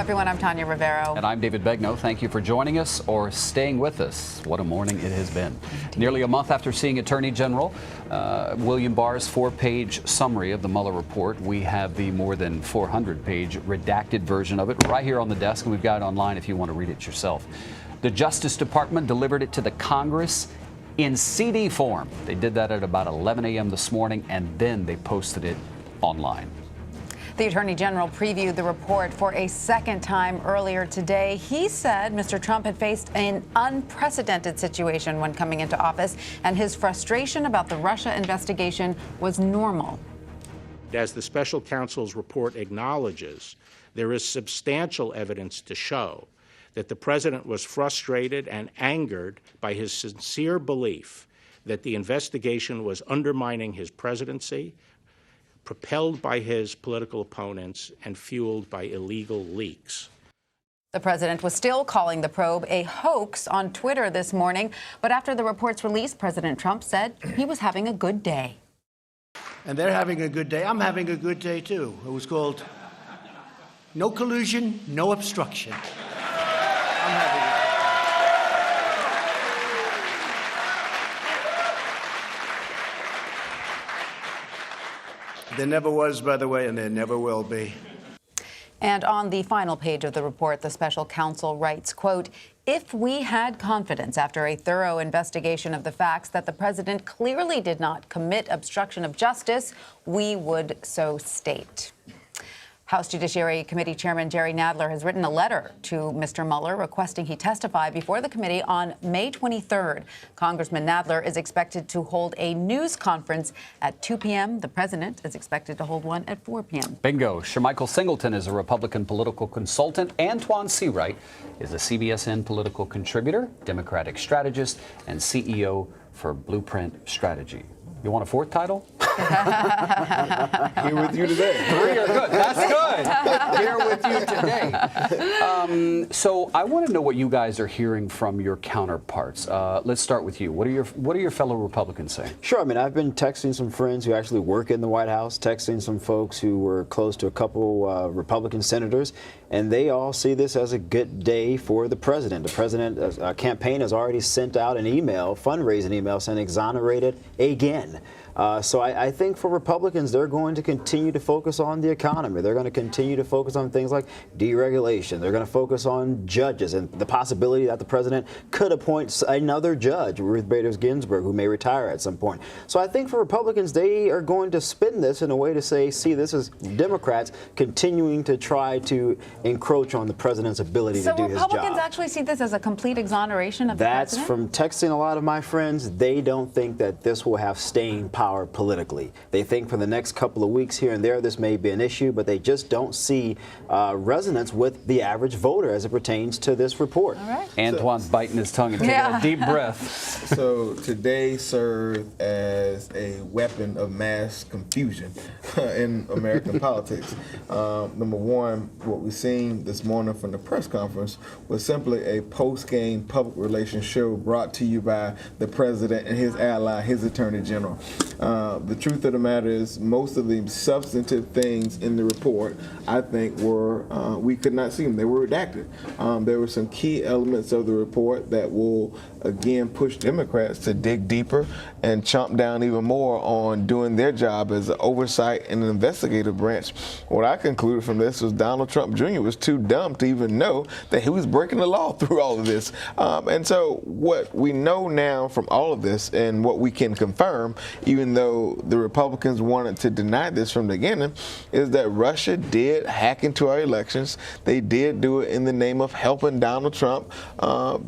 everyone. I'm Tanya Rivero. And I'm David Begnaud. Thank you for joining us or staying with us. What a morning it has been. Nearly a month after seeing Attorney General William Barr's 4-page summary of the Mueller report, we have the more than 400-page redacted version of it right here on the desk, and we've got it online if you want to read it yourself. The Justice Department delivered it to the Congress in CD form. They did that at about 11 a.m. this morning, and then they posted it online. The Attorney General previewed the report for a second time earlier today. He said Mr. Trump had faced an unprecedented situation when coming into office, and his frustration about the Russia investigation was normal. As the special counsel's report acknowledges, there is substantial evidence to show that the president was frustrated and angered by his sincere belief that the investigation was undermining his presidency, propelled by his political opponents, and fueled by illegal leaks. The president was still calling the probe a hoax on Twitter this morning, but after the report's release, President Trump said he was having a good day. And they're having a good day. I'm having a good day, too. It was called No Collusion, No Obstruction. I'm having a There never was, by the way, and there never will be. And on the final page of the report, the special counsel writes, quote, "If we had confidence after a thorough investigation of the facts that the president clearly did not commit obstruction of justice, we would so state." House Judiciary Committee Chairman Jerry Nadler has written a letter to Mr. Mueller requesting he testify before the committee on May 23rd. Congressman Nadler is expected to hold a news conference at 2 p.m. The president is expected to hold one at 4 p.m. Bingo. Shermichael Singleton is a Republican political consultant. Antoine Seawright is a CBSN political contributor, Democratic strategist, and CEO for Blueprint Strategy. You want a fourth title? Here with you today. 3 are good. That's good. Here with you today. So I want to know what you guys are hearing from your counterparts. Let's start with you. What are your fellow Republicans saying? Sure. I mean, I've been texting some friends who actually work in the White House, texting some folks who were close to a couple Republican senators, and they all see this as a good day for the president. The president's campaign has already sent out an email, fundraising email, saying exonerated again. So I think for Republicans, they're going to continue to focus on the economy. They're going to continue to focus on things like deregulation. They're going to focus on judges and the possibility that the president could appoint another judge, Ruth Bader Ginsburg, who may retire at some point. So I think for Republicans, they are going to spin this in a way to say, see, this is Democrats continuing to try to encroach on the president's ability to do his job. So Republicans actually see this as a complete exoneration of the president? That's from texting a lot of my friends. They don't think that this will have staying power politically. They think for the next couple of weeks here and there, this may be an issue, but they just don't see resonance with the average voter as it pertains to this report. All right. Antoine's biting his tongue and taking a deep breath. So today served as a weapon of mass confusion in American politics. Number one, what we've seen this morning from the press conference was simply a post-game public relations show brought to you by the president and his ally, his attorney general. The truth of the matter is most of the substantive things in the report, I think, were, we could not see them. They were redacted. There were some key elements of the report that will, again, push Democrats to dig deeper and chomp down even more on doing their job as an oversight and an investigative branch. What I concluded from this was Donald Trump Jr. was too dumb to even know that he was breaking the law through all of this. And so what we know now from all of this and what we can confirm, even though the Republicans wanted to deny this from the beginning, is that Russia did hack into our elections. They did do it in the name of helping Donald Trump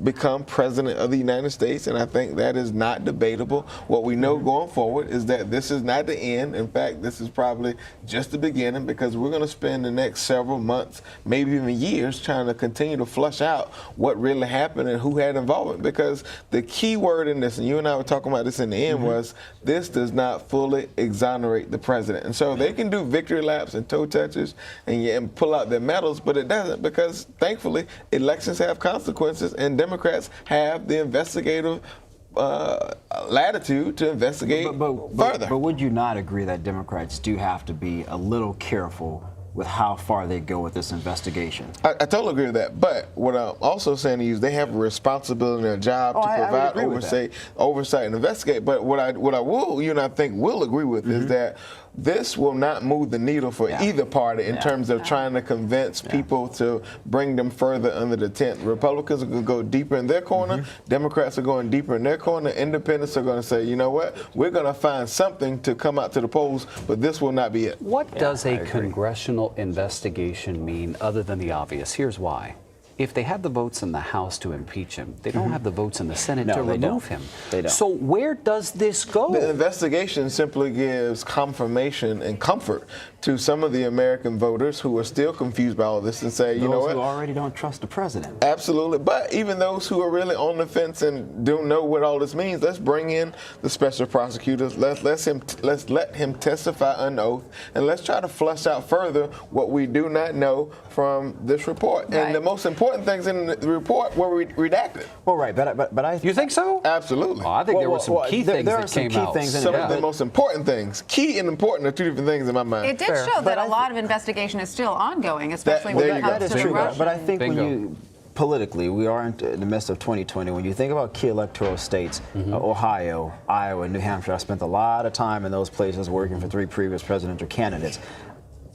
become president of the United States, and I think that is not debatable. What we know going forward is that this is not the end. In fact, this is probably just the beginning, because we're going to spend the next several months, maybe even years, trying to continue to flush out what really happened and who had involvement. Because the key word in this, and you and I were talking about this in the end, was this does not fully exonerate the president. And so they can do victory laps and toe touches and pull out their medals, but it doesn't, because thankfully elections have consequences and Democrats have the investigative latitude to investigate further. But would you not agree that Democrats do have to be a little careful with how far they go with this investigation. I totally agree with that. But what I'm also saying to you is they have a responsibility and a job to provide oversight and investigate. But what I will, you and I think will agree with is that this will not move the needle for either party in terms of trying to convince people to bring them further under the tent. Republicans are going to go deeper in their corner. Democrats are going deeper in their corner. Independents are going to say, you know what, we're going to find something to come out to the polls, but this will not be it. What does a congressional investigation mean other than the obvious? Here's why. If they have the votes in the House to impeach him, they don't have the votes in the Senate to remove him. They don't. So where does this go? The investigation simply gives confirmation and comfort to some of the American voters who are still confused by all of this and say, you know what? Those who already don't trust the president. Absolutely. But even those who are really on the fence and don't know what all this means, let's bring in the special prosecutors. Let's let him testify under oath, and let's try to flush out further what we do not know from this report. And the most important things in the report were redacted. Well, right, but I... You think so? Absolutely. Oh, I think there were some key things that came out. Some of the most important things. Key and important are two different things in my mind. It did show that a lot of investigation is still ongoing, especially when it comes to Russia. But I think when you... Politically, we are in the midst of 2020. When you think about key electoral states, Ohio, Iowa, New Hampshire, I spent a lot of time in those places working for 3 previous presidential candidates.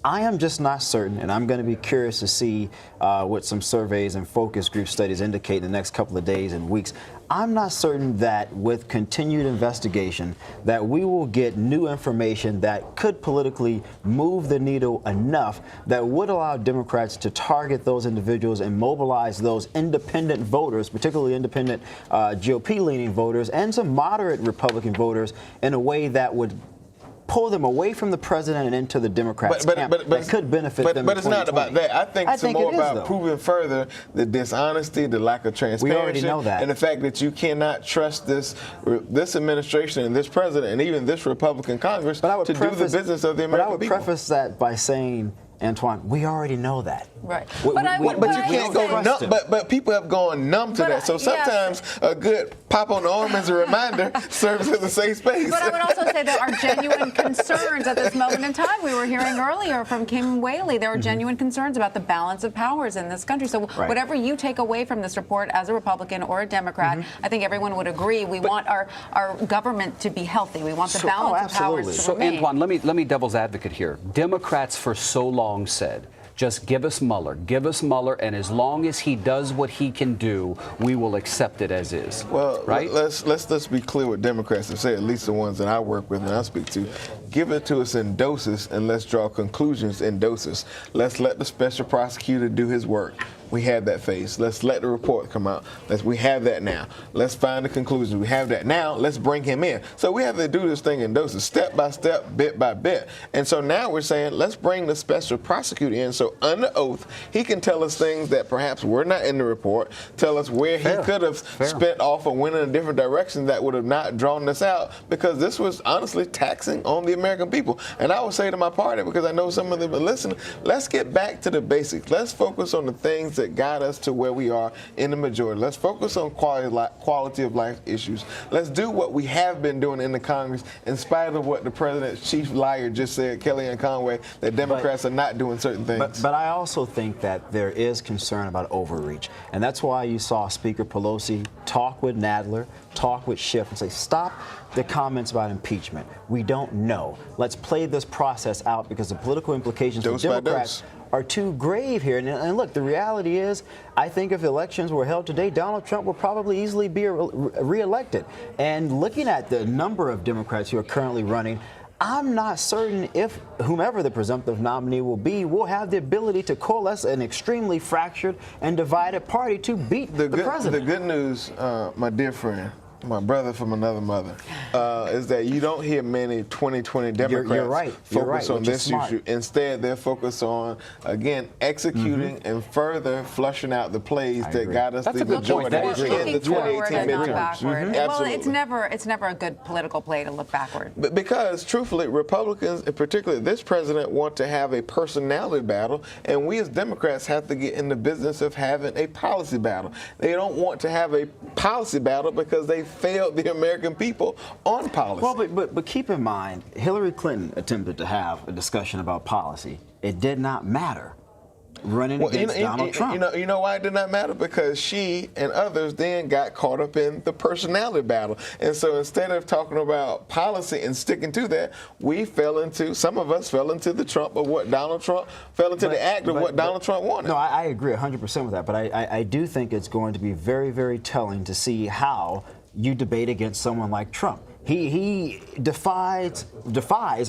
I am just not certain, and I'm going to be curious to see what some surveys and focus group studies indicate in the next couple of days and weeks. I'm not certain that with continued investigation that we will get new information that could politically move the needle enough that would allow Democrats to target those individuals and mobilize those independent voters, particularly independent GOP-leaning voters and some moderate Republican voters in a way that would pull them away from the president and into the Democrats' camp that could benefit them. But it's not about that. I think it's more about proving further the dishonesty, the lack of transparency, we already know that. And the fact that you cannot trust this administration and this president and even this Republican Congress to do the business of the American people. But I would preface that by saying, Antoine, we already know that. Right. But you can't go numb. But people have gone numb to that. So sometimes a good pop on the arm as a reminder serves as a safe space. But I would also say there are genuine concerns at this moment in time. We were hearing earlier from Kim Whaley, there are genuine concerns about the balance of powers in this country. So whatever you take away from this report as a Republican or a Democrat, I think everyone would agree we want our government to be healthy. We want the balance of powers to remain. Antoine, let me devil's advocate here. Democrats for so long said, just give us Mueller, and as long as he does what he can do, we will accept it as is. Well, right? Let's be clear what Democrats have said, at least the ones that I work with and I speak to. Give it to us in doses, and let's draw conclusions in doses. Let's let the special prosecutor do his work. We have that phase. Let's let the report come out. We have that now. Let's find the conclusion. We have that now. Let's bring him in. So we have to do this thing in doses, step by step, bit by bit. And so now we're saying, let's bring the special prosecutor in. So under oath, he can tell us things that perhaps were not in the report, tell us where he could have spent off or went in a different direction that would have not drawn this out, because this was honestly taxing on the American people. And I would say to my party, because I know some of them are listening, let's get back to the basics. Let's focus on the things that got us to where we are in the majority. Let's focus on quality of life issues. Let's do what we have been doing in the Congress, in spite of what the president's chief liar just said, Kellyanne Conway, that Democrats are not doing certain things. But I also think that there is concern about overreach. And that's why you saw Speaker Pelosi talk with Nadler, talk with Schiff, and say, stop the comments about impeachment. We don't know. Let's play this process out, because the political implications for Democrats are too grave here. And look, the reality is, I think if elections were held today, Donald Trump would probably easily be reelected. And looking at the number of Democrats who are currently running, I'm not certain if whomever the presumptive nominee will be will have the ability to coalesce an extremely fractured and divided party to beat the president. The good news, my dear friend, my brother from another mother, is that you don't hear many 2020 Democrats focus on this issue. Instead, they're focused on, again, executing and further flushing out the plays that got us the majority in the 2018 midterms. Well, it's never a good political play to look backward. But because, truthfully, Republicans, and particularly this president, want to have a personality battle, and we as Democrats have to get in the business of having a policy battle. They don't want to have a policy battle because they failed the American people on policy. Well, but keep in mind, Hillary Clinton attempted to have a discussion about policy. It did not matter. Running against Donald Trump. You know why it did not matter? Because she and others then got caught up in the personality battle. And so instead of talking about policy and sticking to that, some of us fell into the Trump of what Donald Trump, fell into the act of what Donald Trump wanted. No, I agree 100% with that. But I do think it's going to be very, very telling to see how you debate against someone like Trump. He defies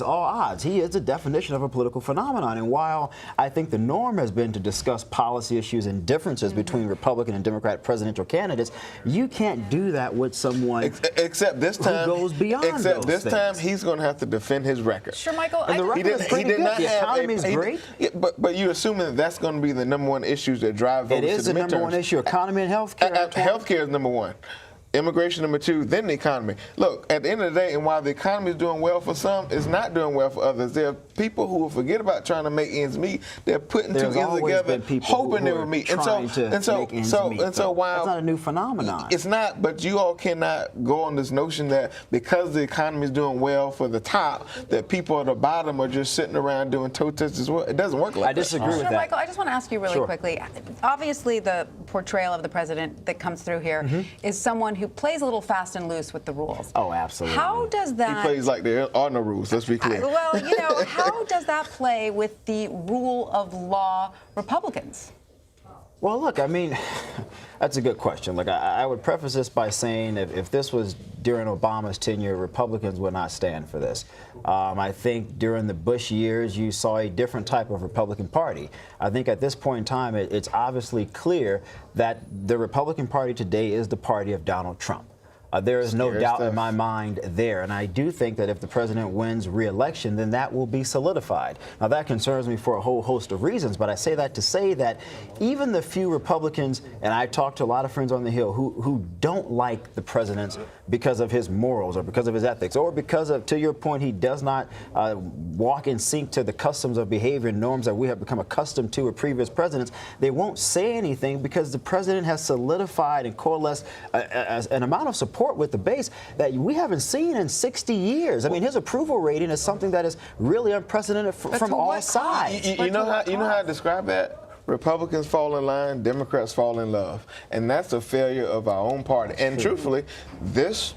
all odds. He is a definition of a political phenomenon. And while I think the norm has been to discuss policy issues and differences between Republican and Democrat presidential candidates, you can't do that with someone except this time, who goes beyond except those this time, he's going to have to defend his record. Sure, Michael. And the record is pretty good. The economy is great. But you're assuming that that's going to be the number one issues that drive voters to the midterms. It is the number one issue. Economy and health care. Health care is number one. Immigration number two, then the economy. Look, at the end of the day, and while the economy is doing well for some, it's not doing well for others. There are people who will forget about trying to make ends meet. They're putting two ends together, hoping they will meet. And so while that's not a new phenomenon. It's not, but you all cannot go on this notion that because the economy is doing well for the top, that people at the bottom are just sitting around doing toe touches as well. It doesn't work like that. I disagree with that. Michael, I just want to ask you really quickly. Obviously, the portrayal of the president that comes through here is someone who plays a little fast and loose with the rules. Oh, absolutely. How does that... He plays like there are no rules, let's be clear. Well, you know, how does that play with the rule of law Republicans? Well, look, I mean, that's a good question. Look, I would preface this by saying if this was during Obama's tenure, Republicans would not stand for this. I think during the Bush years, you saw a different type of Republican Party. I think at this point in time, it's obviously clear that the Republican Party today is the party of Donald Trump. There is no doubt in my mind there. And I do think that if the president wins re-election, then that will be solidified. Now, that concerns me for a whole host of reasons, but I say that to say that even the few Republicans, and I talked to a lot of friends on the Hill who don't like the president because of his morals or because of his ethics or because of, to your point, he does not walk in sync to the customs of behavior and norms that we have become accustomed to with previous presidents, they won't say anything because the president has solidified and coalesced an amount of support with the base that we haven't seen in 60 years. I mean, his approval rating is something that is really unprecedented from all sides. You know how I describe that? Republicans fall in line, Democrats fall in love. And that's a failure of our own party. And truthfully, this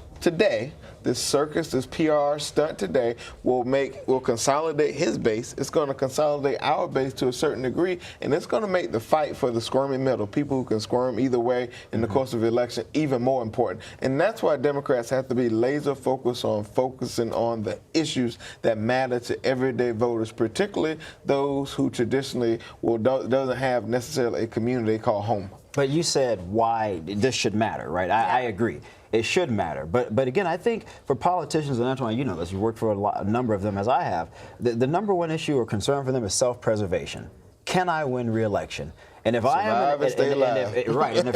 circus, this PR stunt today will consolidate his base. It's going to consolidate our base to a certain degree, and it's going to make the fight for the squirmy middle, people who can squirm either way in the course of the election, even more important. And that's why Democrats have to be laser focusing on the issues that matter to everyday voters, particularly those who traditionally doesn't have necessarily a community they call home. But you said why this should matter, right? I agree. It should matter. But again, I think for politicians, and Antoine, you know this, you worked for a number of them as I have, the number one issue or concern for them is self-preservation. Can I win re-election? And if if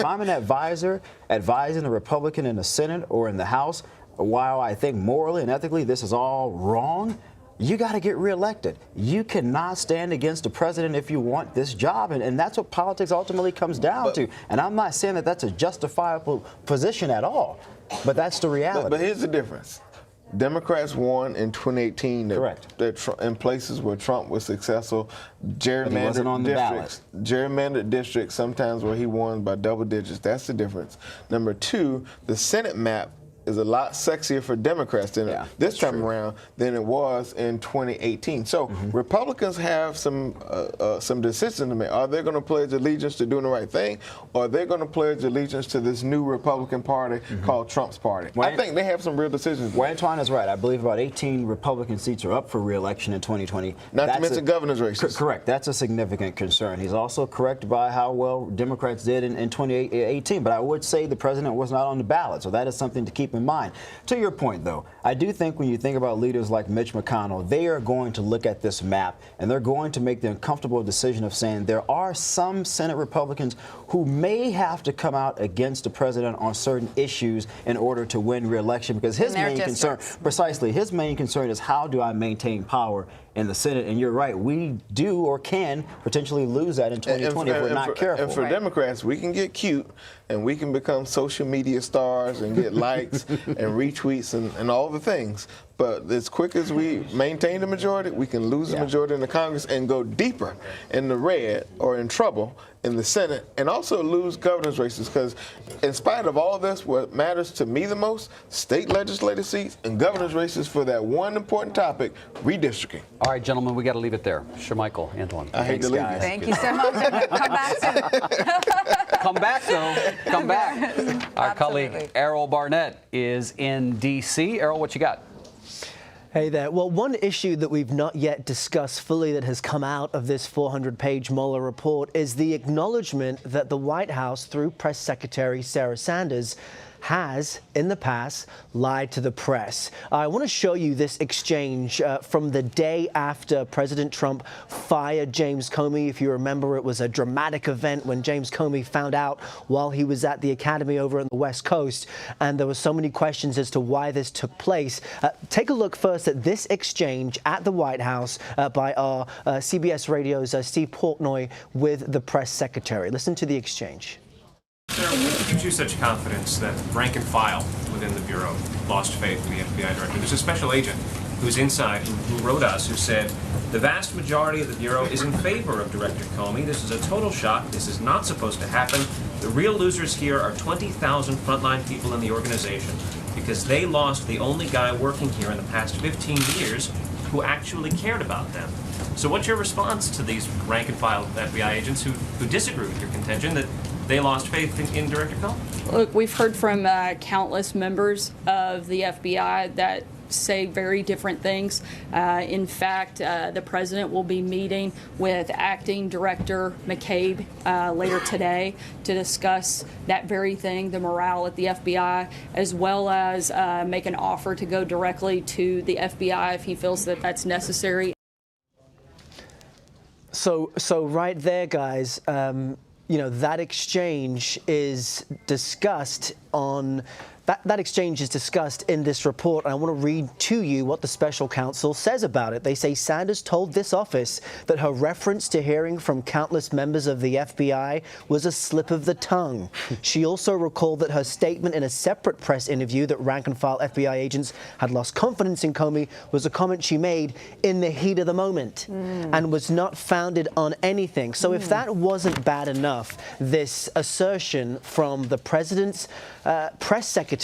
I'm an advisor advising a Republican in the Senate or in the House, while I think morally and ethically this is all wrong, you got to get reelected. You cannot stand against the president if you want this job. And that's what politics ultimately comes down to. And I'm not saying that that's a justifiable position at all, but that's the reality. But here's the difference. Democrats won in 2018 in places where Trump was successful. Gerrymandered districts, sometimes where he won by double digits. That's the difference. Number two, the Senate map is a lot sexier for Democrats this time around than it was in 2018. So Republicans have some decisions to make. Are they going to pledge allegiance to doing the right thing, or are they going to pledge allegiance to this new Republican Party called Trump's Party? I think they have some real decisions. Well, Antoine is right. I believe about 18 Republican seats are up for re-election in 2020. Not to mention governor's races. Correct. That's a significant concern. He's also correct by how well Democrats did in 2018. But I would say the president was not on the ballot, so that is something to keep in mind. To your point, though, I do think when you think about leaders like Mitch McConnell, they are going to look at this map and they're going to make the uncomfortable decision of saying there are some Senate Republicans who may have to come out against the president on certain issues in order to win re-election, because his main concern is how do I maintain power in the Senate. And you're right, we do or can potentially lose that in 2020 if we're not careful. And for Democrats, we can get cute and we can become social media stars and get likes and retweets and all the things. But as quick as we maintain the majority, we can lose the majority in the Congress and go deeper in the red or in trouble in the Senate, and also lose governor's races. Because in spite of all this, what matters to me the most, state legislative seats and governor's races for that one important topic, redistricting. All right, gentlemen, we got to leave it there. Shermichael, Antoine. I hate to leave you. Thank you so much. Come back soon. Come back, though. Come back. Our colleague Errol Barnett is in D.C. Errol, what you got? Hey there. Well, one issue that we've not yet discussed fully that has come out of this 400-page Mueller report is the acknowledgement that the White House, through Press Secretary Sarah Sanders, has, in the past, lied to the press. I want to show you this exchange from the day after President Trump fired James Comey. If you remember, it was a dramatic event when James Comey found out while he was at the Academy over on the West Coast, and there were so many questions as to why this took place. Take a look first at this exchange at the White House by our CBS Radio's Steve Portnoy with the press secretary. Listen to the exchange. Sir, what gives you such confidence that rank and file within the Bureau lost faith in the FBI director? There's a special agent who's inside who wrote us, who said, the vast majority of the Bureau is in favor of Director Comey. This is a total shock. This is not supposed to happen. The real losers here are 20,000 frontline people in the organization because they lost the only guy working here in the past 15 years who actually cared about them. So what's your response to these rank and file FBI agents who disagree with your contention that they lost faith in Director Comey? Look, we've heard from countless members of the FBI that say very different things. In fact, the president will be meeting with acting director McCabe later today to discuss that very thing, the morale at the FBI, as well as make an offer to go directly to the FBI if he feels that that's necessary. So right there, guys, you know, that exchange is discussed on That exchange is discussed in this report, and I want to read to you what the special counsel says about it. They say Sanders told this office that her reference to hearing from countless members of the FBI was a slip of the tongue. She also recalled that her statement in a separate press interview that rank-and-file FBI agents had lost confidence in Comey was a comment she made in the heat of the moment and was not founded on anything. So if that wasn't bad enough, this assertion from the president's press secretary,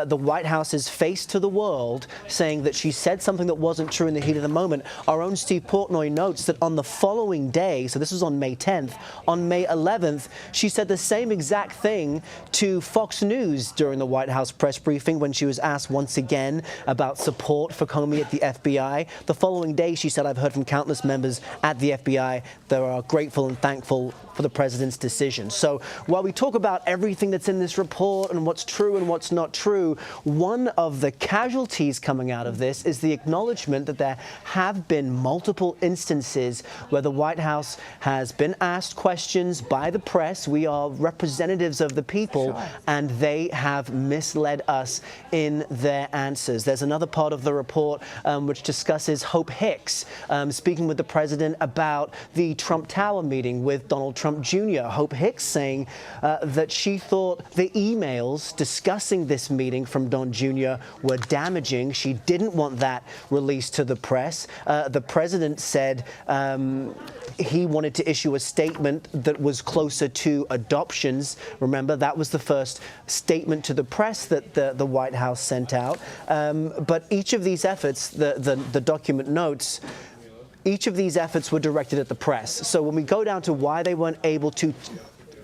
the White House's face to the world, saying that she said something that wasn't true in the heat of the moment. Our own Steve Portnoy notes that on the following day, so this was on May 10th, on May 11th, she said the same exact thing to Fox News during the White House press briefing when she was asked once again about support for Comey at the FBI. The following day, she said, I've heard from countless members at the FBI that are grateful and thankful for the president's decision. So while we talk about everything that's in this report and what's true and what's not true, one of the casualties coming out of this is the acknowledgement that there have been multiple instances where the White House has been asked questions by the press. We are representatives of the people, and they have misled us in their answers. There's another part of the report which discusses Hope Hicks speaking with the president about the Trump Tower meeting with Donald Trump Jr. Hope Hicks saying that she thought the emails discussing this meeting from Don Jr. were damaging. She didn't want that released to the press. The president said he wanted to issue a statement that was closer to adoptions. Remember, that was the first statement to the press that the White House sent out. But each of these efforts, the document notes, each of these efforts were directed at the press. So when we go down to why they weren't able to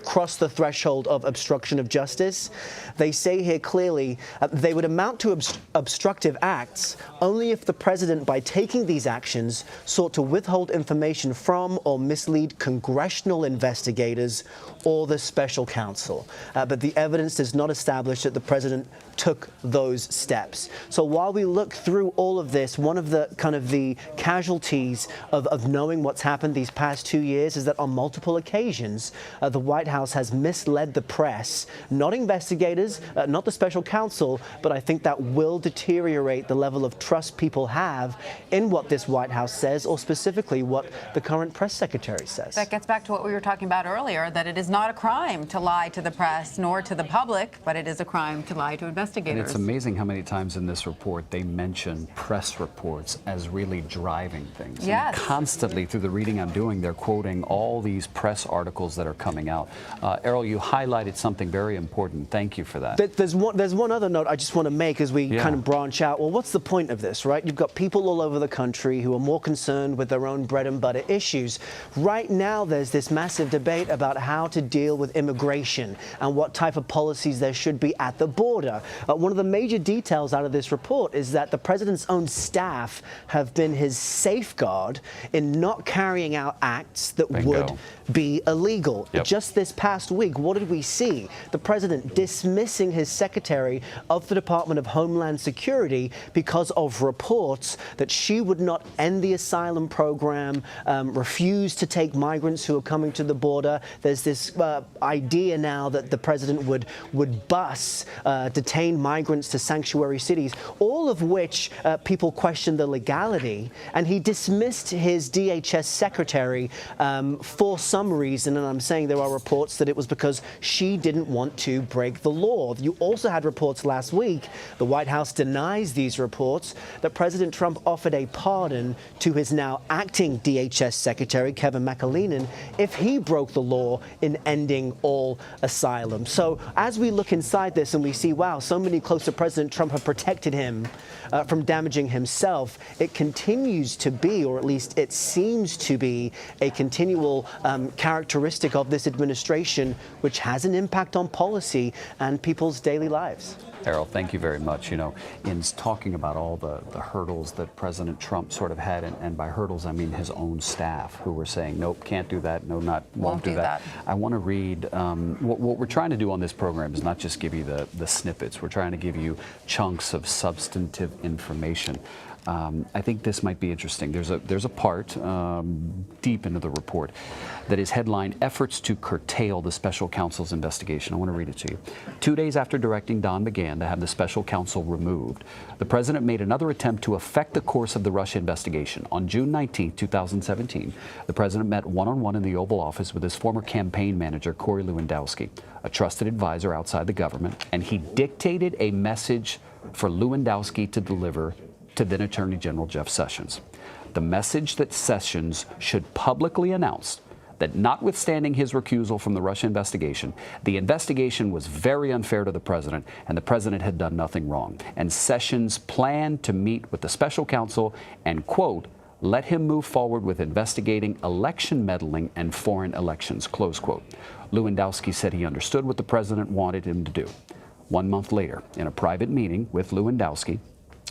cross the threshold of obstruction of justice, they say here clearly they would amount to obstructive acts only if the president, by taking these actions, sought to withhold information from or mislead congressional investigators or the special counsel. But the evidence does not establish that the president took those steps. So while we look through all of this, one of the kind of the casualties of knowing what's happened these past 2 years is that on multiple occasions, the White House has misled the press, not investigators, not the special counsel, but I think that will deteriorate the level of trust people have in what this White House says, or specifically what the current press secretary says. That gets back to what we were talking about earlier, that it is not a crime to lie to the press nor to the public, but it is a crime to lie to investigators. And it's amazing how many times in this report they mention press reports as really driving things. Yes. And constantly through the reading I'm doing, they're quoting all these press articles that are coming out. Errol, you highlighted something very important. Thank you for that. There's one other note I just want to make as we kind of branch out. Well, what's the point of this, right? You've got people all over the country who are more concerned with their own bread and butter issues. Right now, there's this massive debate about how to deal with immigration and what type of policies there should be at the border. One of the major details out of this report is that the president's own staff have been his safeguard in not carrying out acts that would be illegal. Just this past week, what did we see? The president dismissing his secretary of the Department of Homeland Security because of reports that she would not end the asylum program, refuse to take migrants who are coming to the border. There's this idea now that the president would bus, detain migrants to sanctuary cities, all of which people question the legality. And he dismissed his DHS secretary for some reason, and I'm saying there are reports that it was because she didn't want to break the law. You also had reports last week, the White House denies these reports, that President Trump offered a pardon to his now acting DHS secretary, Kevin McAleenan, if he broke the law in ending all asylum. So as we look inside this and we see, wow, so many close to President Trump have protected him from damaging himself, it continues to be, or at least it seems to be, a continual characteristic of this administration, which has an impact on policy and people's daily lives. Errol, thank you very much. You know, in talking about all the hurdles that President Trump sort of had, and by hurdles I mean his own staff who were saying, nope, can't do that, no, won't do that. I want to read, what we're trying to do on this program is not just give you the snippets, we're trying to give you chunks of substantive information. I think this might be interesting. There's a part deep into the report that is headlined, Efforts to Curtail the Special Counsel's Investigation. I want to read it to you. 2 days after directing Don McGahn to have the special counsel removed, the president made another attempt to affect the course of the Russia investigation. On June 19, 2017, the president met one-on-one in the Oval Office with his former campaign manager, Corey Lewandowski, a trusted advisor outside the government, and he dictated a message for Lewandowski to deliver to then Attorney General Jeff Sessions. The message that Sessions should publicly announce that notwithstanding his recusal from the Russia investigation, the investigation was very unfair to the president, and the president had done nothing wrong. And Sessions planned to meet with the special counsel and, quote, let him move forward with investigating election meddling and foreign elections, close quote. Lewandowski said he understood what the president wanted him to do. 1 month later, in a private meeting with Lewandowski,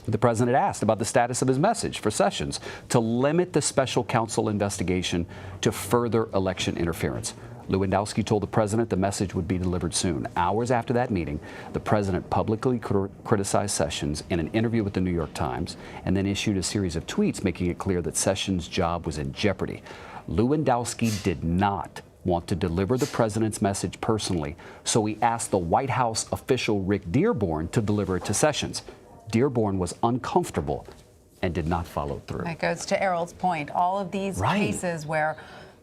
the president asked about the status of his message for Sessions to limit the special counsel investigation to further election interference. Lewandowski told the president the message would be delivered soon. Hours after that meeting, the president publicly criticized Sessions in an interview with the New York Times and then issued a series of tweets making it clear that Sessions' job was in jeopardy. Lewandowski did not want to deliver the president's message personally, so he asked the White House official Rick Dearborn to deliver it to Sessions. Dearborn was uncomfortable and did not follow through. That goes to Errol's point. All of these cases where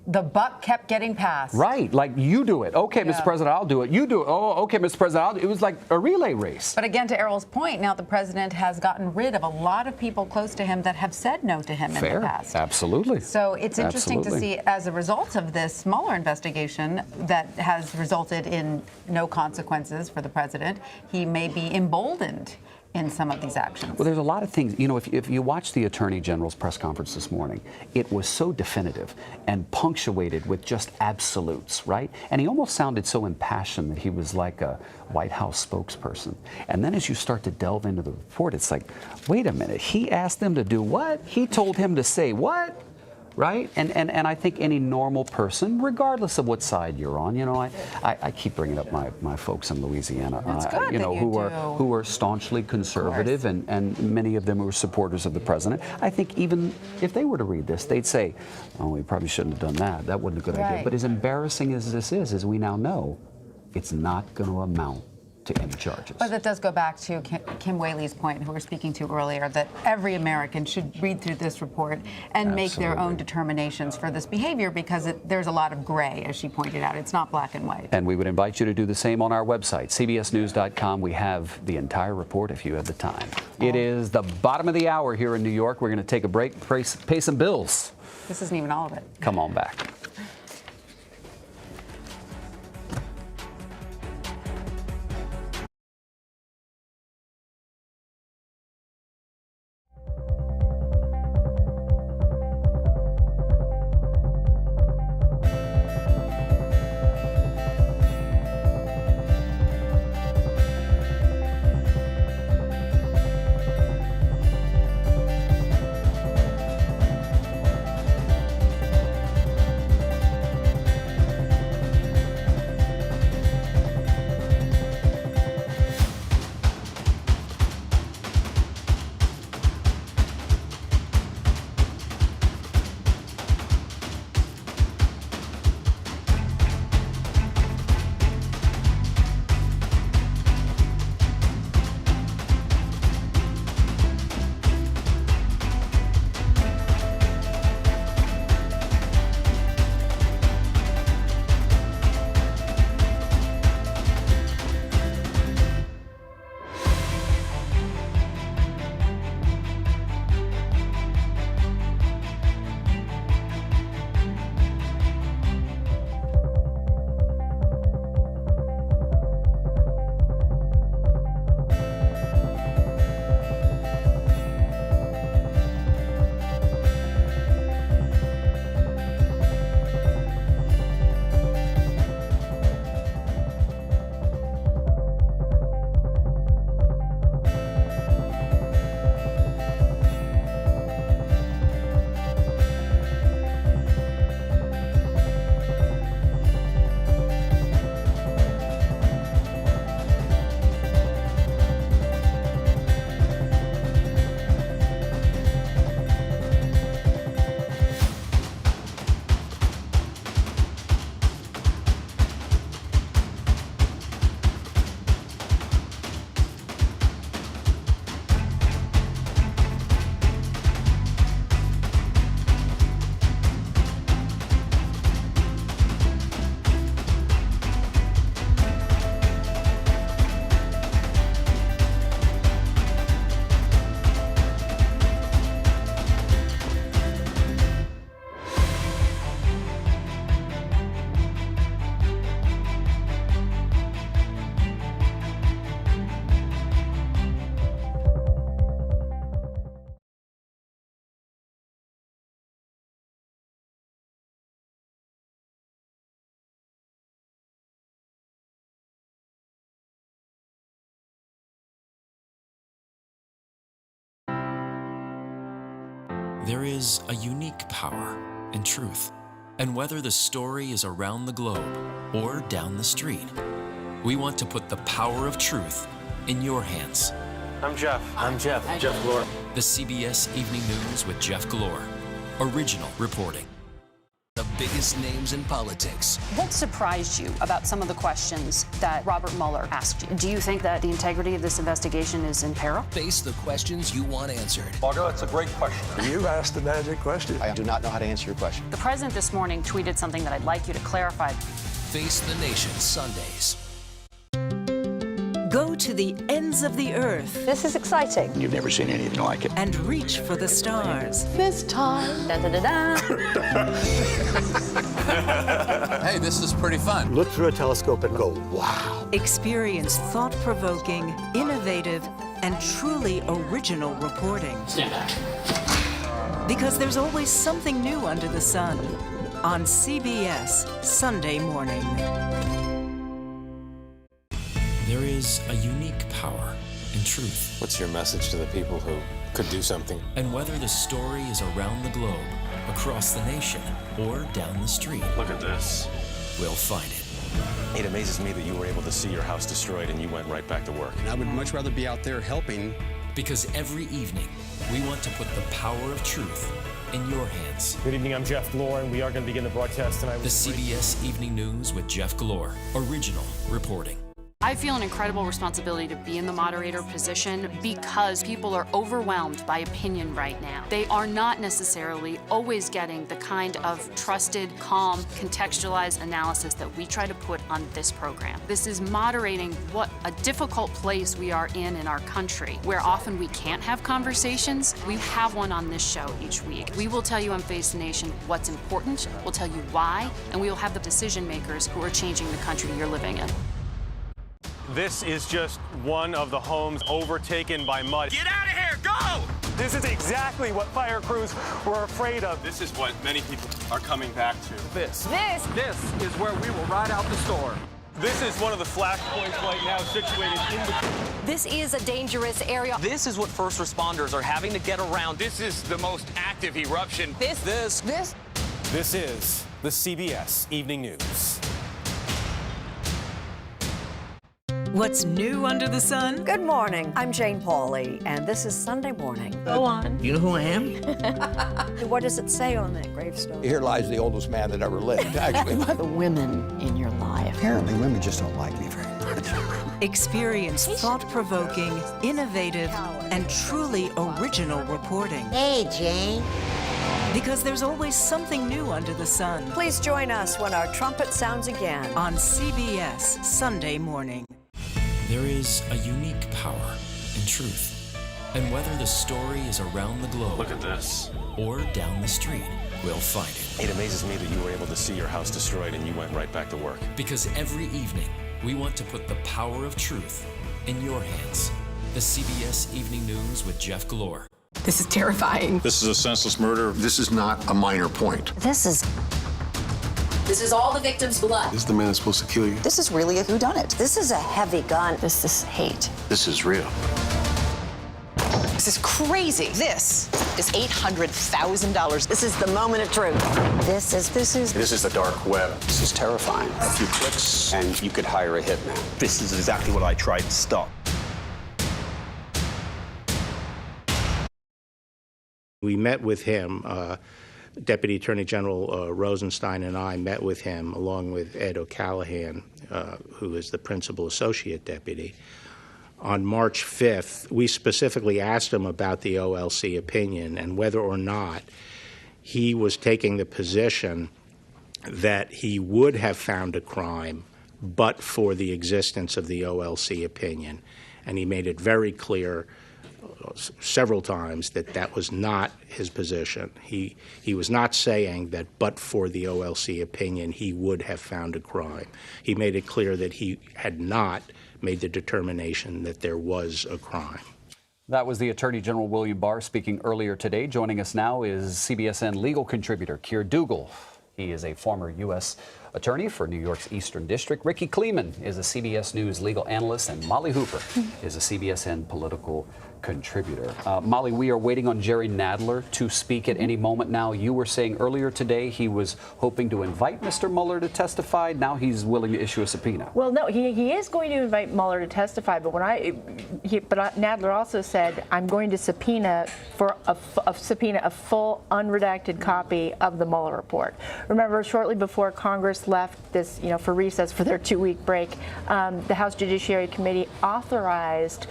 the buck kept getting passed. Right, like you do it. Okay, Mr. President, I'll do it. You do it. Oh, okay, Mr. President, I'll do it. It was like a relay race. But again, to Errol's point, now the president has gotten rid of a lot of people close to him that have said no to him in the past. Absolutely. So it's interesting to see, as a result of this Mueller investigation that has resulted in no consequences for the president, he may be emboldened in some of these actions. Well, there's a lot of things. You know, if you watch the Attorney General's press conference this morning, it was so definitive and punctuated with just absolutes, right? And he almost sounded so impassioned that he was like a White House spokesperson. And then as you start to delve into the report, it's like, wait a minute, he asked them to do what? He told him to say what? right? And I think any normal person, regardless of what side you're on, you know, I keep bringing up my folks in Louisiana, you know, who are staunchly conservative, and many of them who are supporters of the president. I think even if they were to read this, they'd say, oh, we probably shouldn't have done that. That wasn't a good idea. But as embarrassing as this is, as we now know, it's not going to amount to any charges. But that does go back to Kim Whaley's point, who we were speaking to earlier, that every American should read through this report and make their own determinations for this behavior, because there's a lot of gray, as she pointed out. It's not black and white. And we would invite you to do the same on our website, cbsnews.com. We have the entire report if you have the time. It is the bottom of the hour here in New York. We're going to take a break, pay some bills. This isn't even all of it. Come on back. There is a unique power in truth, and whether the story is around the globe or down the street, we want to put the power of truth in your hands. I'm Jeff. I'm Jeff. Jeff Glor. The CBS Evening News with Jeff Glor. Original reporting. The biggest names in politics. What surprised you about some of the questions that Robert Mueller asked you? Do you think that the integrity of this investigation is in peril? Face the questions you want answered. Margo, it's a great question. You asked the magic question. I do not know how to answer your question. The president this morning tweeted something that I'd like you to clarify. Face the Nation Sundays. Go to the ends of the earth. This is exciting. You've never seen anything like it. And reach for the stars. This time. Da, da, da, da. Hey, this is pretty fun. Look through a telescope and go, wow. Experience thought-provoking, innovative, and truly original reporting. Stand back. Because there's always something new under the sun. On CBS Sunday morning. There is a unique power in truth. What's your message to the people who could do something? And whether the story is around the globe across the nation, or down the street. Look at this. We'll find it. It amazes me that you were able to see your house destroyed and you went right back to work. And I would much rather be out there helping. Because every evening, we want to put the power of truth in your hands. Good evening, I'm Jeff Glor, and we are going to begin the broadcast tonight. The CBS Evening News with Jeff Glor, original reporting. I feel an incredible responsibility to be in the moderator position because people are overwhelmed by opinion right now. They are not necessarily always getting the kind of trusted, calm, contextualized analysis that we try to put on this program. This is moderating what a difficult place we are in our country, where often we can't have conversations. We have one on this show each week. We will tell you on Face the Nation what's important, we'll tell you why, and we will have the decision makers who are changing the country you're living in. This is just one of the homes overtaken by mud. Get out of here, go! This is exactly what fire crews were afraid of. This is what many people are coming back to. This is where we will ride out the storm. This is one of the flashpoints right now situated in the... This is a dangerous area. This is what first responders are having to get around. This is the most active eruption. This is the CBS Evening News. What's new under the sun? Good morning. I'm Jane Pauley, and this is Sunday morning. Go on. You know who I am? What does it say on that gravestone? Here lies the oldest man that ever lived, actually. The women in your life. Apparently, women just don't like me very much. Experience thought-provoking, innovative, and truly original reporting. Hey, Jane. Because there's always something new under the sun. Please join us when our trumpet sounds again. On CBS Sunday morning. There is a unique power in truth. And whether the story is around the globe, Look at this. or down the street, we'll find it. It amazes me that you were able to see your house destroyed and you went right back to work. Because every evening, we want to put the power of truth in your hands. The CBS Evening News with Jeff Glor. This is terrifying. This is a senseless murder. This is not a minor point. This is all the victim's blood. This is the man that's supposed to kill you. This is really a whodunit. This is a heavy gun. This is hate. This is real. This is crazy. This is $800,000. This is the moment of truth. This is. This is the dark web. This is terrifying. A few clicks and you could hire a hitman. This is exactly what I tried to stop. We met with him, Deputy Attorney General Rosenstein and I met with him along with Ed O'Callahan, who is the Principal Associate Deputy. On March 5th, we specifically asked him about the OLC opinion and whether or not he was taking the position that he would have found a crime but for the existence of the OLC opinion. And he made it very clear several times that that was not his position. He was not saying that but for the OLC opinion he would have found a crime. He made it clear that he had not made the determination that there was a crime. That was the Attorney General William Barr speaking earlier today. Joining us now is CBSN legal contributor Keir Dugal. He is a former U.S. attorney for New York's Eastern District. Ricky Kleeman is a CBS News legal analyst, and Molly Hooper is a CBSN political contributor. Molly, we are waiting on Jerry Nadler to speak at any moment now. You were saying earlier today he was hoping to invite Mr. Mueller to testify. Now he's willing to issue a subpoena. Well, no, he is going to invite Mueller to testify, but Nadler also said, I'm going to subpoena a full unredacted copy of the Mueller report. Remember, shortly before Congress left this, for recess for their 2-week break, the House Judiciary Committee authorized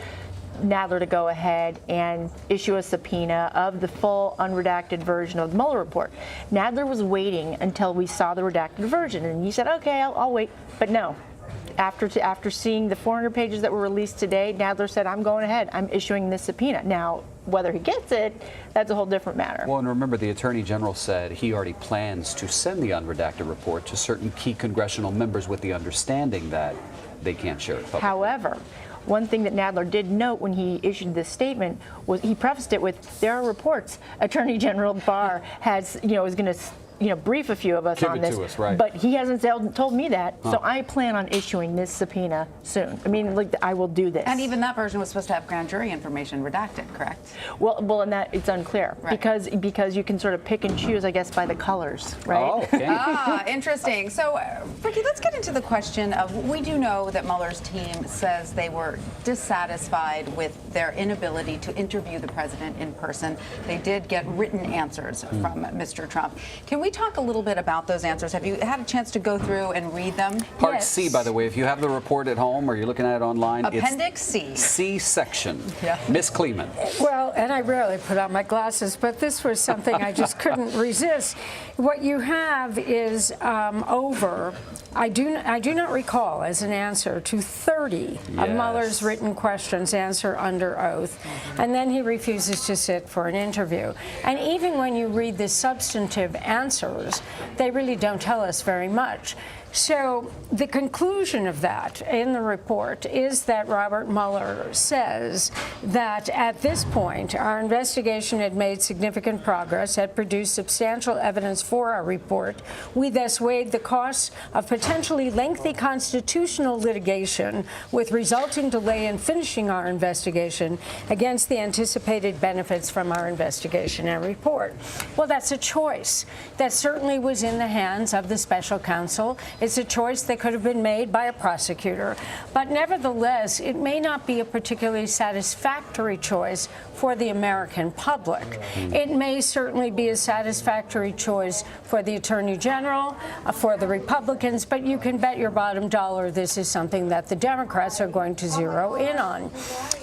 Nadler to go ahead and issue a subpoena of the full unredacted version of the Mueller report. Nadler was waiting until we saw the redacted version, and he said, okay, I'll wait. But no. After seeing the 400 pages that were released today, Nadler said, I'm going ahead. I'm issuing this subpoena. Now, whether he gets it, that's a whole different matter. Well, and remember, the Attorney General said he already plans to send the unredacted report to certain key congressional members with the understanding that they can't share it publicly. However, one thing that Nadler did note when he issued this statement was he prefaced it with, there are reports Attorney General Barr has, is going to brief a few of us Give on it this. to us, right. But he hasn't told me that, Huh. so I plan on issuing this subpoena soon. I mean, like, I will do this. And even that version was supposed to have grand jury information redacted, correct? Well, and that it's unclear because you can sort of pick and choose, I guess, by the colors, right? Oh, okay. Interesting. So, Ricky, let's get into the question of, we do know that Mueller's team says they were dissatisfied with their inability to interview the president in person. They did get written answers from Mr. Trump. Can we talk a little bit about those answers? Have you had a chance to go through and read them? Part C, by the way, if you have the report at home or you're looking at it online, Appendix C. it's C section. Miss Kleeman. Well, and I rarely put on my glasses, but this was something I just couldn't resist. What you have is over, I do not recall as an answer to 30 of Mueller's written questions answer under oath, and then he refuses to sit for an interview. And even when you read the substantive answers, they really don't tell us very much. So the conclusion of that in the report is that Robert Mueller says that at this point, our investigation had made significant progress, had produced substantial evidence for our report. We thus weighed the costs of potentially lengthy constitutional litigation with resulting delay in finishing our investigation against the anticipated benefits from our investigation and report. Well, that's a choice that certainly was in the hands of the special counsel. It's a choice that could have been made by a prosecutor, but nevertheless, it may not be a particularly satisfactory choice for the American public. It may certainly be a satisfactory choice for the Attorney General, for the Republicans, but you can bet your bottom dollar this is something that the Democrats are going to zero in on.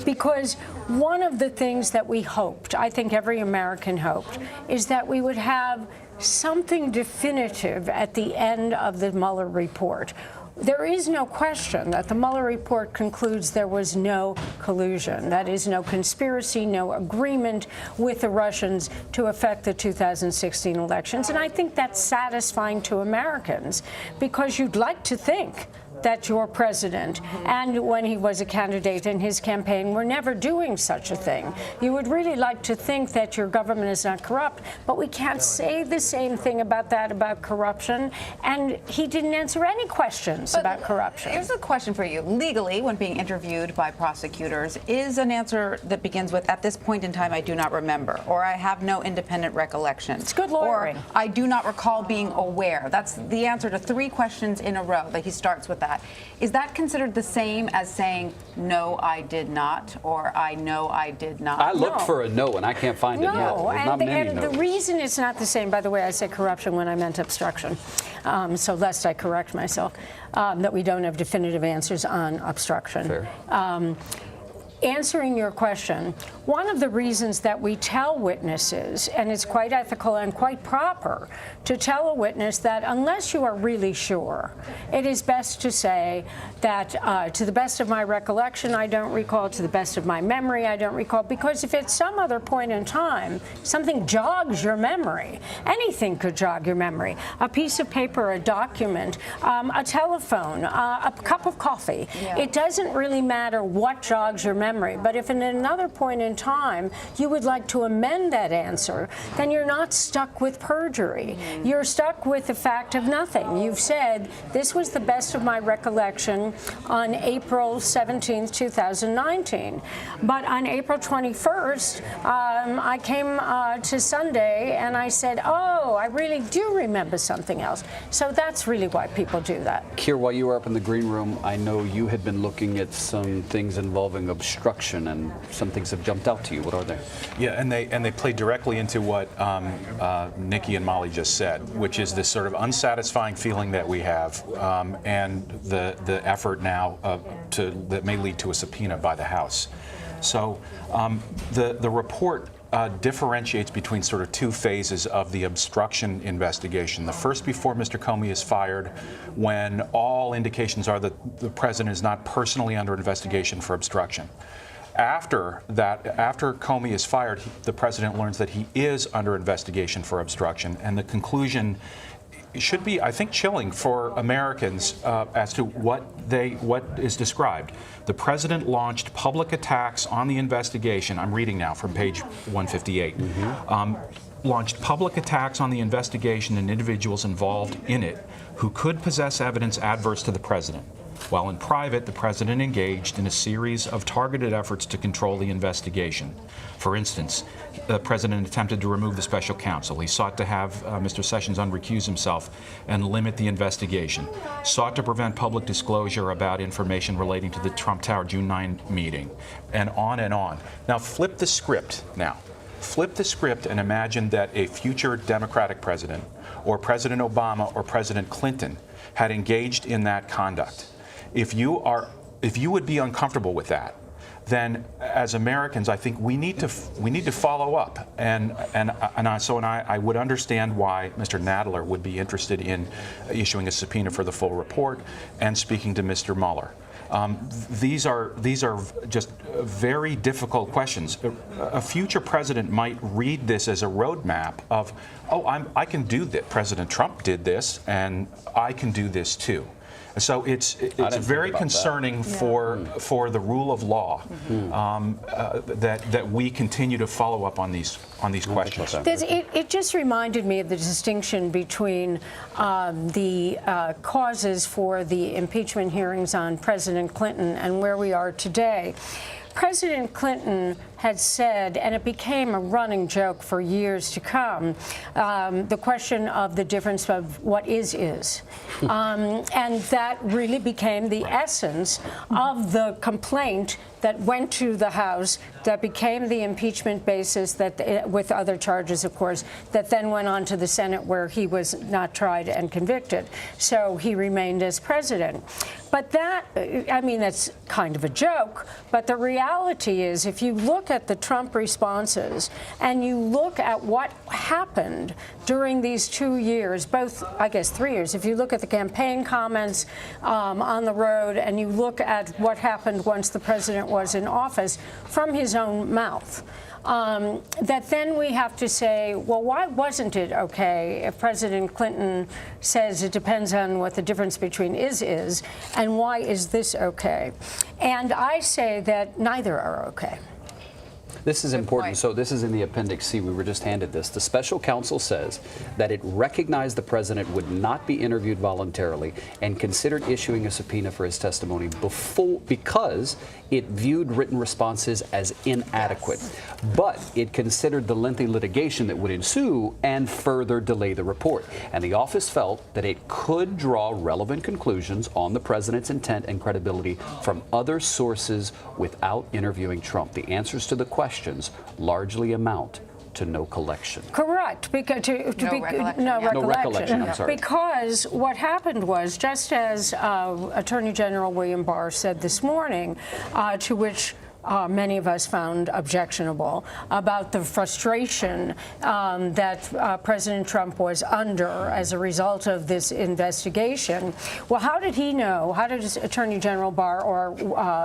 Because one of the things that we hoped, I think every American hoped, is that we would have something definitive at the end of the Mueller report. There is no question that the Mueller report concludes there was no collusion. That is, no conspiracy, no agreement with the Russians to affect the 2016 elections. And I think that's satisfying to Americans, because you'd like to think that your president, and when he was a candidate in his campaign, were never doing such a thing. You would really like to think that your government is not corrupt, but we can't say the same thing about corruption, and he didn't answer any questions about corruption. Here's a question for you. Legally, when being interviewed by prosecutors, is an answer that begins with, at this point in time, I do not remember, or I have no independent recollection. It's good lawyering. Or I do not recall being aware. That's the answer to 3 questions in a row that he starts with that. Is that considered the same as saying, no, I did not, or I know I did not? I looked for a no, and I can't find it yet. No, There's not many and no's. the reason it's not the same, by the way, I said corruption when I meant obstruction, so lest I correct myself, that we don't have definitive answers on obstruction. Fair. Answering your question, one of the reasons that we tell witnesses, and it's quite ethical and quite proper to tell a witness that unless you are really sure, it is best to say that to the best of my recollection, I don't recall, to the best of my memory, I don't recall, because if at some other point in time something jogs your memory, anything could jog your memory, a piece of paper, a document, a telephone, a cup of coffee, it doesn't really matter what jogs your memory. But if at another point in time you would like to amend that answer, then you're not stuck with perjury. You're stuck with the fact of nothing. You've said, this was the best of my recollection on April 17th, 2019. But on April 21st, I came to Sunday and I said, oh, I really do remember something else. So that's really why people do that. Keir, while you were up in the green room, I know you had been looking at some things involving obstruction, and some things have jumped out to you. What are they? Yeah, and they play directly into what Nikki and Molly just said, which is this sort of unsatisfying feeling that we have, and the effort now that may lead to a subpoena by the House. So the report differentiates between sort of 2 phases of the obstruction investigation. The first, before Mr. Comey is fired, when all indications are that the president is not personally under investigation for obstruction. After that, after Comey is fired, the president learns that he is under investigation for obstruction, and the conclusion should be, I think, chilling for Americans as to what is described. The president launched public attacks on the investigation. I'm reading now from page 158. launched public attacks on the investigation and individuals involved in it who could possess evidence adverse to the president. While in private, the president engaged in a series of targeted efforts to control the investigation. For instance, the president attempted to remove the special counsel. He sought to have Mr. Sessions unrecuse himself and limit the investigation. Sought to prevent public disclosure about information relating to the Trump Tower June 9 meeting, and on and on. Now flip the script now. Flip the script and imagine that a future Democratic president, or President Obama or President Clinton, had engaged in that conduct. If you would be uncomfortable with that, then as Americans, I think we need to follow up, and I would understand why Mr. Nadler would be interested in issuing a subpoena for the full report and speaking to Mr. Mueller. These are just very difficult questions. A future president might read this as a roadmap of, I can do that. President Trump did this, and I can do this too. So it's very concerning for the rule of law that we continue to follow up on these questions. It just reminded me of the distinction between the causes for the impeachment hearings on President Clinton and where we are today. President Clinton had said, and it became a running joke for years to come, the question of the difference of what is. And that really became the essence of the complaint that went to the House, that became the impeachment basis, that with other charges, of course, that then went on to the Senate, where he was not tried and convicted. So he remained as president. But that, I mean, that's kind of a joke, but the reality is, if you look at the Trump responses and you look at what happened during these 2 years, both, I guess, 3 years, if you look at the campaign comments on the road and you look at what happened once the president was in office from his own mouth, that then we have to say, well, why wasn't it okay if President Clinton says it depends on what the difference between is, and why is this okay? And I say that neither are okay. This is important. So this is in the Appendix C. We were just handed this. The special counsel says that it recognized the president would not be interviewed voluntarily and considered issuing a subpoena for his testimony because it viewed written responses as inadequate. But it considered the lengthy litigation that would ensue and further delay the report. And the office felt that it could draw relevant conclusions on the president's intent and credibility from other sources without interviewing Trump. The answers to the questions largely amount to no collection. Correct. Because No recollection, I'm sorry. Because what happened was, just as Attorney General William Barr said this morning, to which many of us found objectionable, about the frustration that President Trump was under as a result of this investigation. Well, how did he know? How did Attorney General Barr or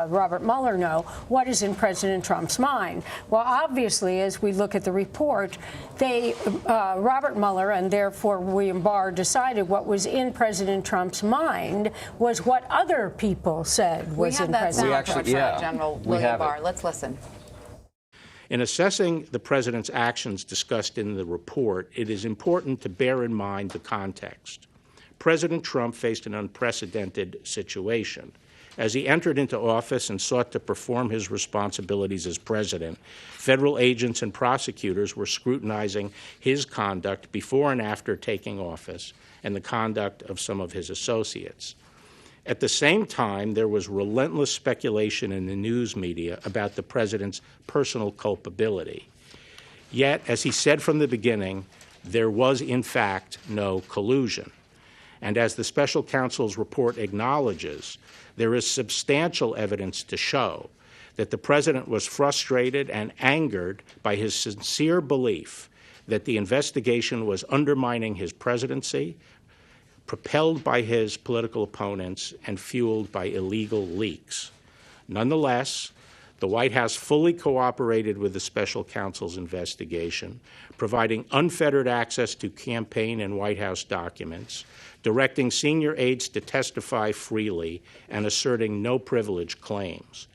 Robert Mueller know what is in President Trump's mind? Well, obviously, as we look at the report, Robert Mueller and therefore William Barr decided what was in President Trump's mind was what other people said was in President Trump's mind. General William Barr. Let's listen. In assessing the president's actions discussed in the report, it is important to bear in mind the context. President Trump faced an unprecedented situation. As he entered into office and sought to perform his responsibilities as president, federal agents and prosecutors were scrutinizing his conduct before and after taking office and the conduct of some of his associates. At the same time, there was relentless speculation in the news media about the president's personal culpability. Yet, as he said from the beginning, there was, in fact, no collusion. And as the special counsel's report acknowledges, there is substantial evidence to show that the president was frustrated and angered by his sincere belief that the investigation was undermining his presidency, propelled by his political opponents, and fueled by illegal leaks. Nonetheless, the White House fully cooperated with the special counsel's investigation, providing unfettered access to campaign and White House documents, directing senior aides to testify freely, and asserting no privilege claims.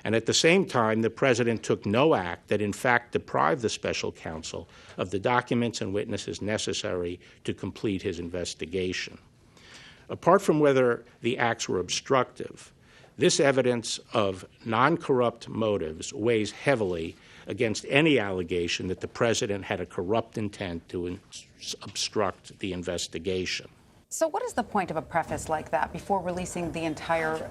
And at the same time, the president took no act that in fact deprived the special counsel of the documents and witnesses necessary to complete his investigation. Apart from whether the acts were obstructive, this evidence of non-corrupt motives weighs heavily against any allegation that the president had a corrupt intent to obstruct the investigation. So what is the point of a preface like that before releasing the entire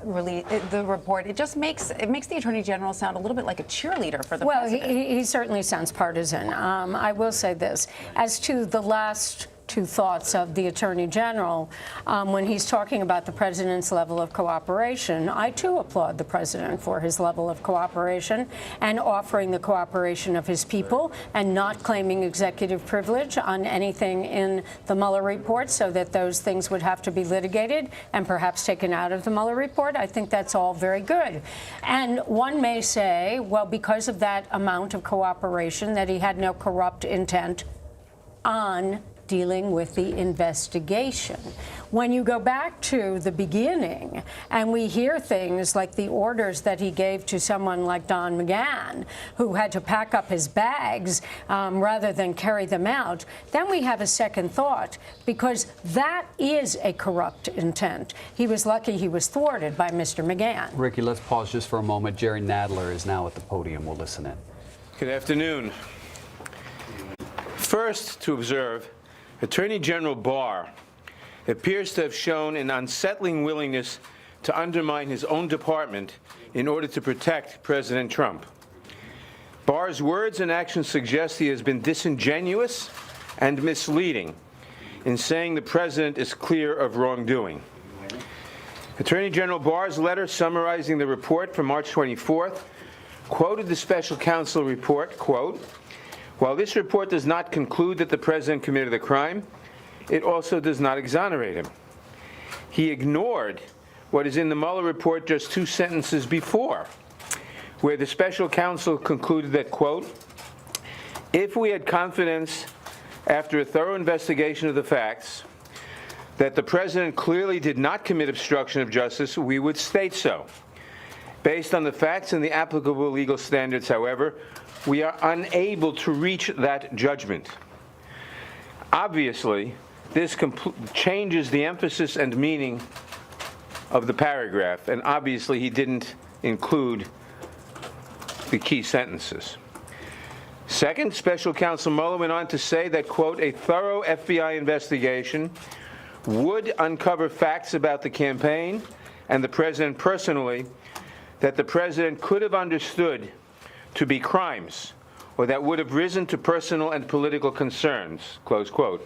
the report? It just makes the Attorney General sound a little bit like a cheerleader for the president. Well, he certainly sounds partisan. I will say this. As to the last two thoughts of the Attorney General, when he's talking about the president's level of cooperation, I too applaud the president for his level of cooperation and offering the cooperation of his people and not claiming executive privilege on anything in the Mueller report so that those things would have to be litigated and perhaps taken out of the Mueller report. I think that's all very good. And one may say, well, because of that amount of cooperation, that he had no corrupt intent on dealing with the investigation. When you go back to the beginning and we hear things like the orders that he gave to someone like Don McGahn, who had to pack up his bags rather than carry them out, then we have a second thought, because that is a corrupt intent. He was lucky he was thwarted by Mr. McGahn. Ricky, let's pause just for a moment. Jerry Nadler is now at the podium. We'll listen in. Good afternoon. First to observe, Attorney General Barr appears to have shown an unsettling willingness to undermine his own department in order to protect President Trump. Barr's words and actions suggest he has been disingenuous and misleading in saying the president is clear of wrongdoing. Attorney General Barr's letter summarizing the report from March 24th quoted the special counsel report, quote, "While this report does not conclude that the president committed a crime, it also does not exonerate him." He ignored what is in the Mueller report just 2 sentences before, where the special counsel concluded that, quote, "If we had confidence after a thorough investigation of the facts that the president clearly did not commit obstruction of justice, we would state so. Based on the facts and the applicable legal standards, however, we are unable to reach that judgment." Obviously, this changes the emphasis and meaning of the paragraph, and obviously he didn't include the key sentences. Second, Special Counsel Mueller went on to say that, quote, "A thorough FBI investigation would uncover facts about the campaign and the president personally that the president could have understood to be crimes, or that would have risen to personal and political concerns," close quote.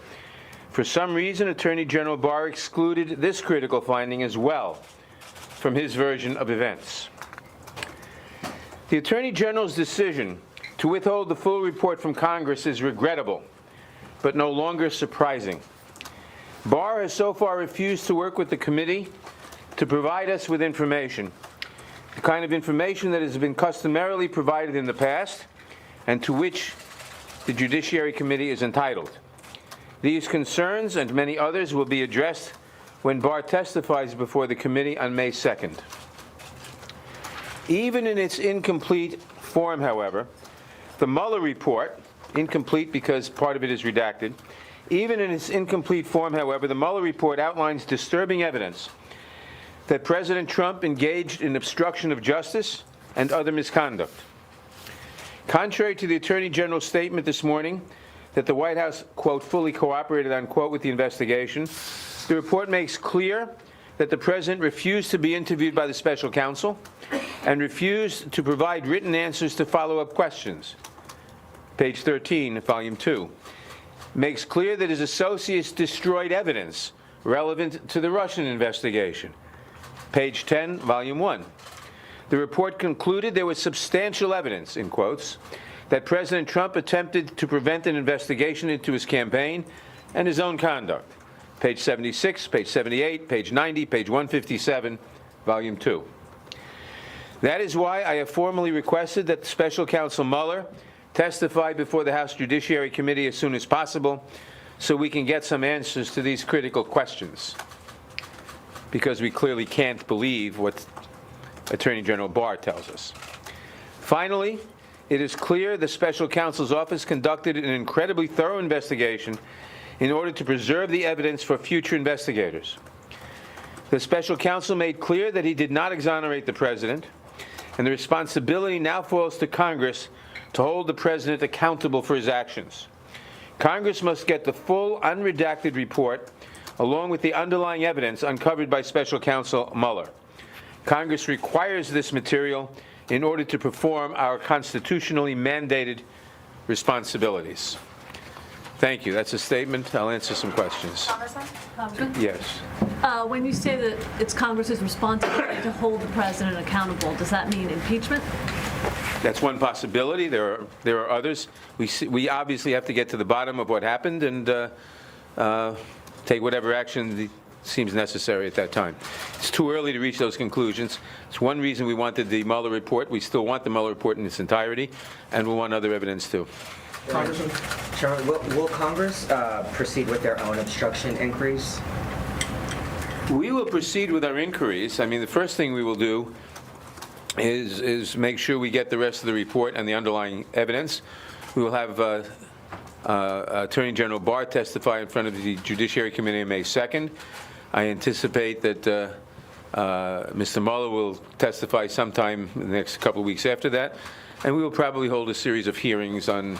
For some reason, Attorney General Barr excluded this critical finding as well from his version of events. The Attorney General's decision to withhold the full report from Congress is regrettable, but no longer surprising. Barr has so far refused to work with the committee to provide us with information, the kind of information that has been customarily provided in the past and to which the Judiciary Committee is entitled. These concerns and many others will be addressed when Barr testifies before the committee on May 2nd. Even in its incomplete form, however, the Mueller report, incomplete because part of it is redacted, even in its incomplete form, however, the Mueller report outlines disturbing evidence that President Trump engaged in obstruction of justice and other misconduct. Contrary to the Attorney General's statement this morning that the White House, quote, "fully cooperated," unquote, with the investigation, the report makes clear that the president refused to be interviewed by the special counsel and refused to provide written answers to follow-up questions. Page 13 of Volume 2. Makes clear that his associates destroyed evidence relevant to the Russian investigation. Page 10, Volume 1. The report concluded there was substantial evidence, in quotes, that President Trump attempted to prevent an investigation into his campaign and his own conduct. Page 76, page 78, page 90, page 157, Volume 2. That is why I have formally requested that Special Counsel Mueller testify before the House Judiciary Committee as soon as possible so we can get some answers to these critical questions, because we clearly can't believe what Attorney General Barr tells us. Finally, it is clear the special counsel's office conducted an incredibly thorough investigation in order to preserve the evidence for future investigators. The special counsel made clear that he did not exonerate the president, and the responsibility now falls to Congress to hold the president accountable for his actions. Congress must get the full unredacted report along with the underlying evidence uncovered by special counsel Mueller. Congress requires this material in order to perform our constitutionally mandated responsibilities. Thank you. That's a statement. I'll answer some questions. Congressman? Yes. When you say that it's Congress's responsibility to hold the president accountable, does that mean impeachment? That's one possibility. There are others. We obviously have to get to the bottom of what happened and take whatever action seems necessary at that time. It's too early to reach those conclusions. It's one reason we wanted the Mueller report. We still want the Mueller report in its entirety, and we want other evidence too. Congressman, Chairman, will Congress proceed with their own obstruction inquiries? We will proceed with our inquiries. I mean, the first thing we will do is make sure we get the rest of the report and the underlying evidence. We will have Attorney General Barr testify in front of the Judiciary Committee on May 2nd. I anticipate that Mr. Mueller will testify sometime in the next couple of weeks after that, and we will probably hold a series of hearings on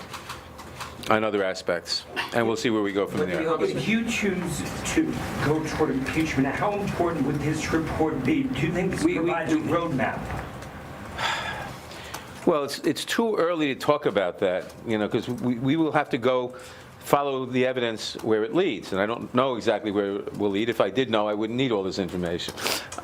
other aspects, and well see where we go from there. If you choose to go toward impeachment, how important would this report be? Do you think this provides a roadmap? Well, it's too early to talk about that, because we will have to go follow the evidence where it leads, and I don't know exactly where it will lead. If I did know, I wouldn't need all this information.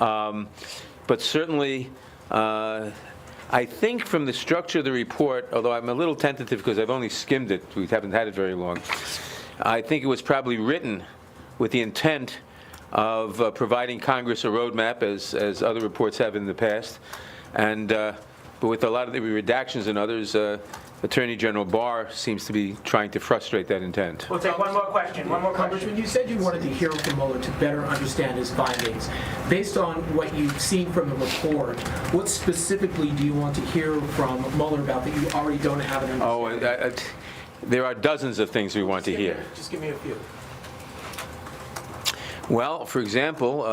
But certainly, I think from the structure of the report, although I'm a little tentative because I've only skimmed it, we haven't had it very long, I think it was probably written with the intent of providing Congress a roadmap, as other reports have in the past, and but with a lot of the redactions and others, Attorney General Barr seems to be trying to frustrate that intent. We'll take one more question. Congressman, you said you wanted to hear from Mueller to better understand his findings. Based on what you've seen from the report, what specifically do you want to hear from Mueller about that you already don't have an understanding? There are dozens of things we want to hear. Just give me a few. Well, for example,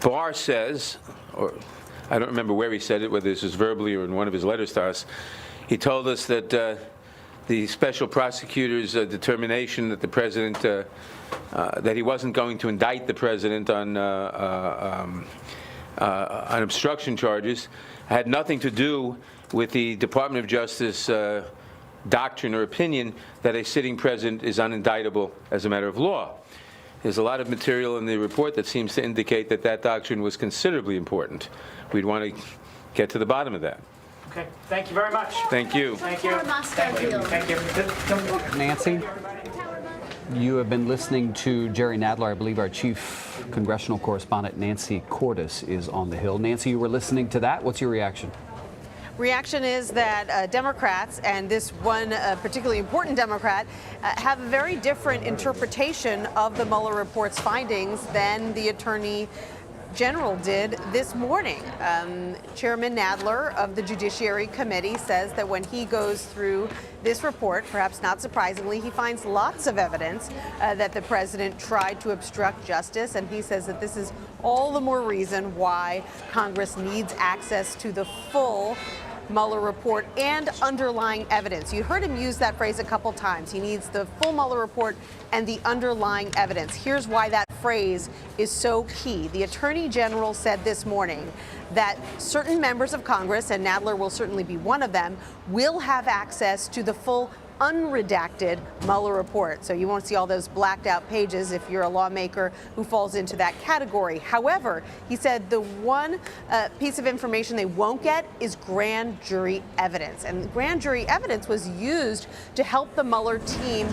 Barr says, or I don't remember where he said it, whether this was verbally or in one of his letters to us. He told us that the special prosecutor's determination that the president, that he wasn't going to indict the president on obstruction charges, had nothing to do with the Department of Justice doctrine or opinion that a sitting president is unindictable as a matter of law. There's a lot of material in the report that seems to indicate that that doctrine was considerably important. We'd want to get to the bottom of that. Okay. Thank you very much. Thank you. Thank you. Thank you. Thank you. Nancy, you have been listening to Jerry Nadler. I believe our chief congressional correspondent, Nancy Cordes, is on the Hill. Nancy, you were listening to that. What's your reaction? Reaction is that Democrats, and this one particularly important Democrat, have a very different interpretation of the Mueller report's findings than the Attorney General did this morning. Chairman Nadler of the Judiciary Committee says that when he goes through this report, perhaps not surprisingly, he finds lots of evidence that the president tried to obstruct justice, and he says that this is all the more reason why Congress needs access to the full Mueller report and underlying evidence. You heard him use that phrase a couple times. He needs the full Mueller report and the underlying evidence. Here's why that phrase is so key. The Attorney General said this morning that certain members of Congress, and Nadler will certainly be one of them, will have access to the full unredacted Mueller report. So you won't see all those blacked out pages if you're a lawmaker who falls into that category. However, he said the one piece of information they won't get is grand jury evidence. And grand jury evidence was used to help the Mueller team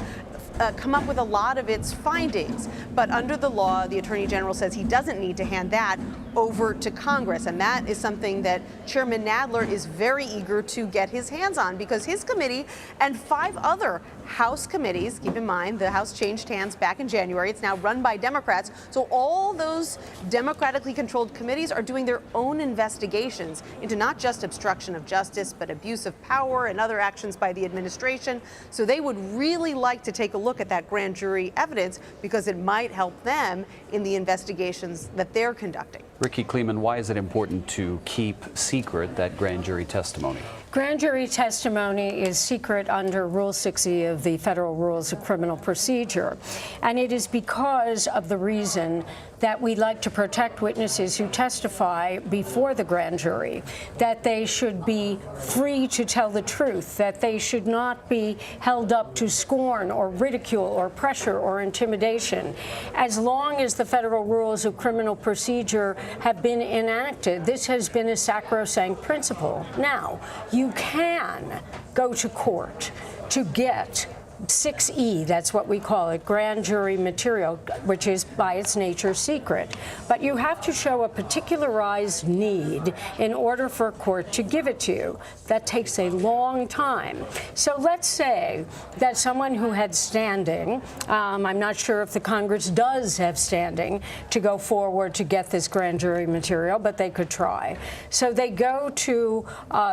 come up with a lot of its findings. But under the law, the Attorney General says he doesn't need to hand that over to Congress. And that is something that Chairman Nadler is very eager to get his hands on, because his committee and 5 other House committees, keep in mind the House changed hands back in January, it's now run by Democrats, so all those democratically controlled committees are doing their own investigations into not just obstruction of justice, but abuse of power and other actions by the administration. So they would really like to take a look at that grand jury evidence, because it might help them in the investigations that they're conducting. Ricky Kleeman, why is it important to keep secret that grand jury testimony? Grand jury testimony is secret under Rule 60 of the Federal Rules of Criminal Procedure. And it is because of the reason that we like to protect witnesses who testify before the grand jury, that they should be free to tell the truth, that they should not be held up to scorn or ridicule or pressure or intimidation. As long as the Federal Rules of Criminal Procedure have been enacted, this has been a sacrosanct principle. Now, you can go to court to get 6E, that's what we call it, grand jury material, which is by its nature secret. But you have to show a particularized need in order for a court to give it to you. That takes a long time. So let's say that someone who had standing, I'm not sure if the Congress does have standing to go forward to get this grand jury material, but they could try. So they go to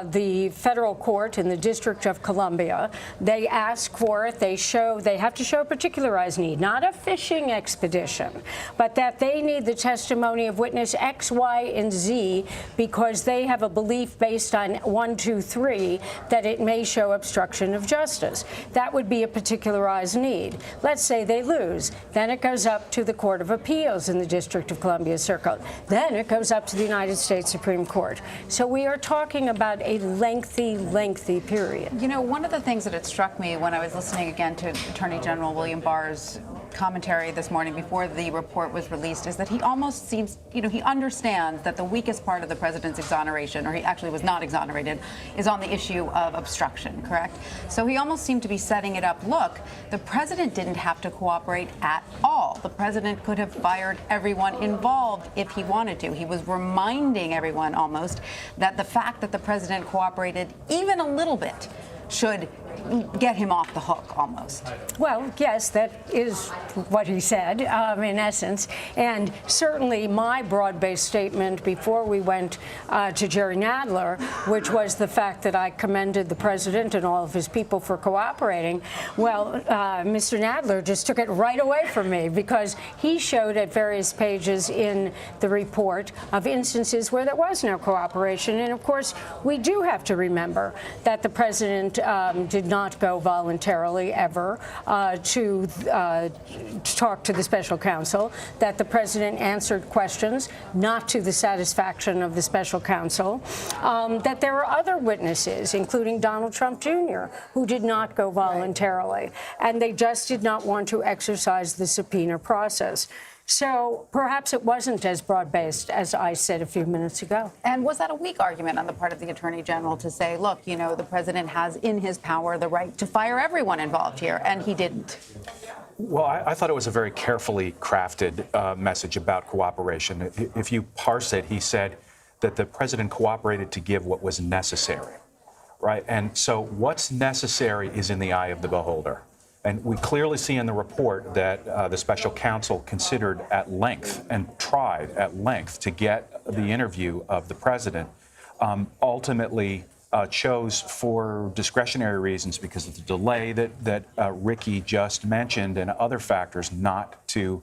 the federal court in the District of Columbia. They ask for it. They have to show a particularized need, not a fishing expedition, but that they need the testimony of witness X, Y, and Z because they have a belief based on 1, 2, 3 that it may show obstruction of justice. That would be a particularized need. Let's say they lose. Then it goes up to the Court of Appeals in the District of Columbia Circuit. Then it goes up to the United States Supreme Court. So we are talking about a lengthy period. You know, one of the things that it struck me when I was listening again to Attorney General William Barr's commentary this morning before the report was released is that he almost seems, he understands that the weakest part of the president's exoneration, or he actually was not exonerated, is on the issue of obstruction, correct? So he almost seemed to be setting it up. Look, the president didn't have to cooperate at all. The president could have fired everyone involved if he wanted to. He was reminding everyone almost that the fact that the president cooperated even a little bit should get him off the hook almost. Well, yes, that is what he said, in essence. And certainly my broad-based statement before we went to Jerry Nadler, which was the fact that I commended the president and all of his people for cooperating, well, Mr. Nadler just took it right away from me because he showed at various pages in the report of instances where there was no cooperation. And, of course, we do have to remember that the president did not go voluntarily ever to talk to the special counsel, that the president answered questions not to the satisfaction of the special counsel, that there were other witnesses, including Donald Trump Jr., who did not go voluntarily, and they just did not want to exercise the subpoena process. So perhaps it wasn't as broad-based as I said a few minutes ago. And was that a weak argument on the part of the Attorney General to say, look, the president has in his power the right to fire everyone involved here, and he didn't? Well, I thought it was a very carefully crafted message about cooperation. If you parse it, he said that the president cooperated to give what was necessary, right? And so what's necessary is in the eye of the beholder. And we clearly see in the report that the special counsel considered at length and tried at length to get the interview of the president, ultimately chose for discretionary reasons because of the delay that Ricky just mentioned and other factors not to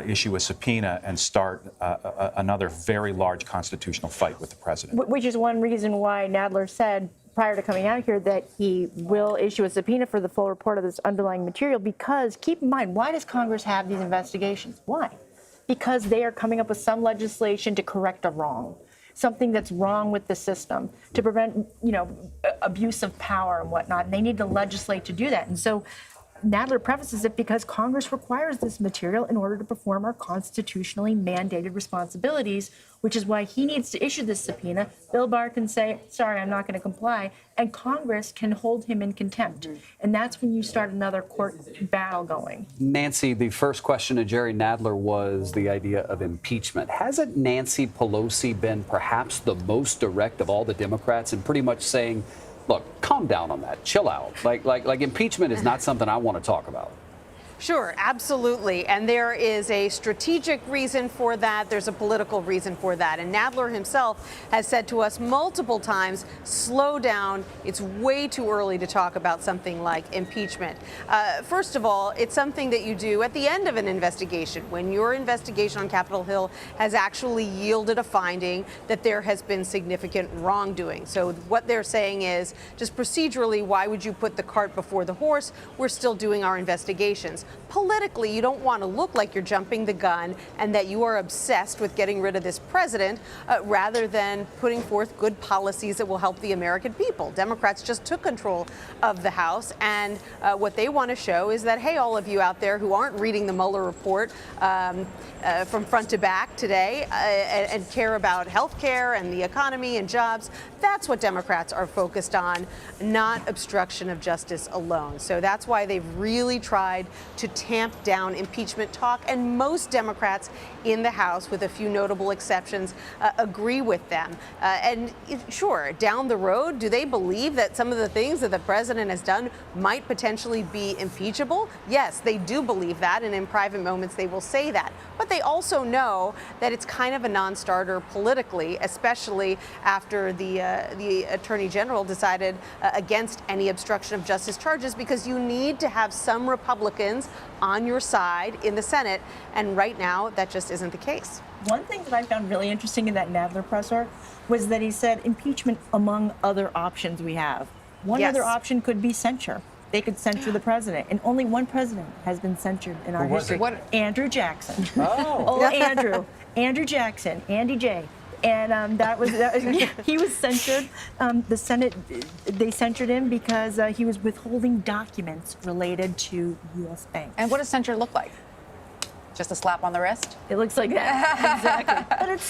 issue a subpoena and start another very large constitutional fight with the president. Which is one reason why Nadler said prior to coming out here that he will issue a subpoena for the full report of this underlying material because, keep in mind, why does Congress have these investigations? Why? Because they are coming up with some legislation to correct a wrong, something that's wrong with the system, to prevent, abuse of power and whatnot. And they need to legislate to do that. And so Nadler prefaces it because Congress requires this material in order to perform our constitutionally mandated responsibilities, which is why he needs to issue this subpoena. Bill Barr can say, sorry, I'm not going to comply, and Congress can hold him in contempt. And that's when you start another court battle going. Nancy, the first question to Jerry Nadler was the idea of impeachment. Hasn't Nancy Pelosi been perhaps the most direct of all the Democrats in pretty much saying, look, calm down on that, chill out. Like impeachment is not something I want to talk about. Sure, absolutely. And there is a strategic reason for that. There's a political reason for that. And Nadler himself has said to us multiple times, slow down. It's way too early to talk about something like impeachment. First of all, it's something that you do at the end of an investigation, when your investigation on Capitol Hill has actually yielded a finding that there has been significant wrongdoing. So what they're saying is, just procedurally, why would you put the cart before the horse? We're still doing our investigations. Politically, you don't want to look like you're jumping the gun and that you are obsessed with getting rid of this president rather than putting forth good policies that will help the American people. Democrats just took control of the House, and what they want to show is that, hey, all of you out there who aren't reading the Mueller report from front to back today and care about health care and the economy and jobs, that's what Democrats are focused on, not obstruction of justice alone. So that's why they've really tried to tamp down impeachment talk, and most Democrats in the House, with a few notable exceptions, agree with them. And sure, down the road, do they believe that some of the things that the president has done might potentially be impeachable? Yes, they do believe that, and in private moments they will say that. But they also know that it's kind of a non-starter politically, especially after the Attorney General decided against any obstruction of justice charges, because you need to have some Republicans on your side in the Senate, and right now that just isn't the case. One thing that I found really interesting in that Nadler presser was that he said impeachment among other options we have. One Yes. other option could be censure. They could censure the president, and only one president has been censured in our Who was history. it? What? Andrew Jackson. Oh. Andrew Jackson, Andy J. And he was censured. The Senate, they censured him because he was withholding documents related to U.S. banks. And what does censure look like? Just a slap on the wrist? It looks like that, exactly. But it's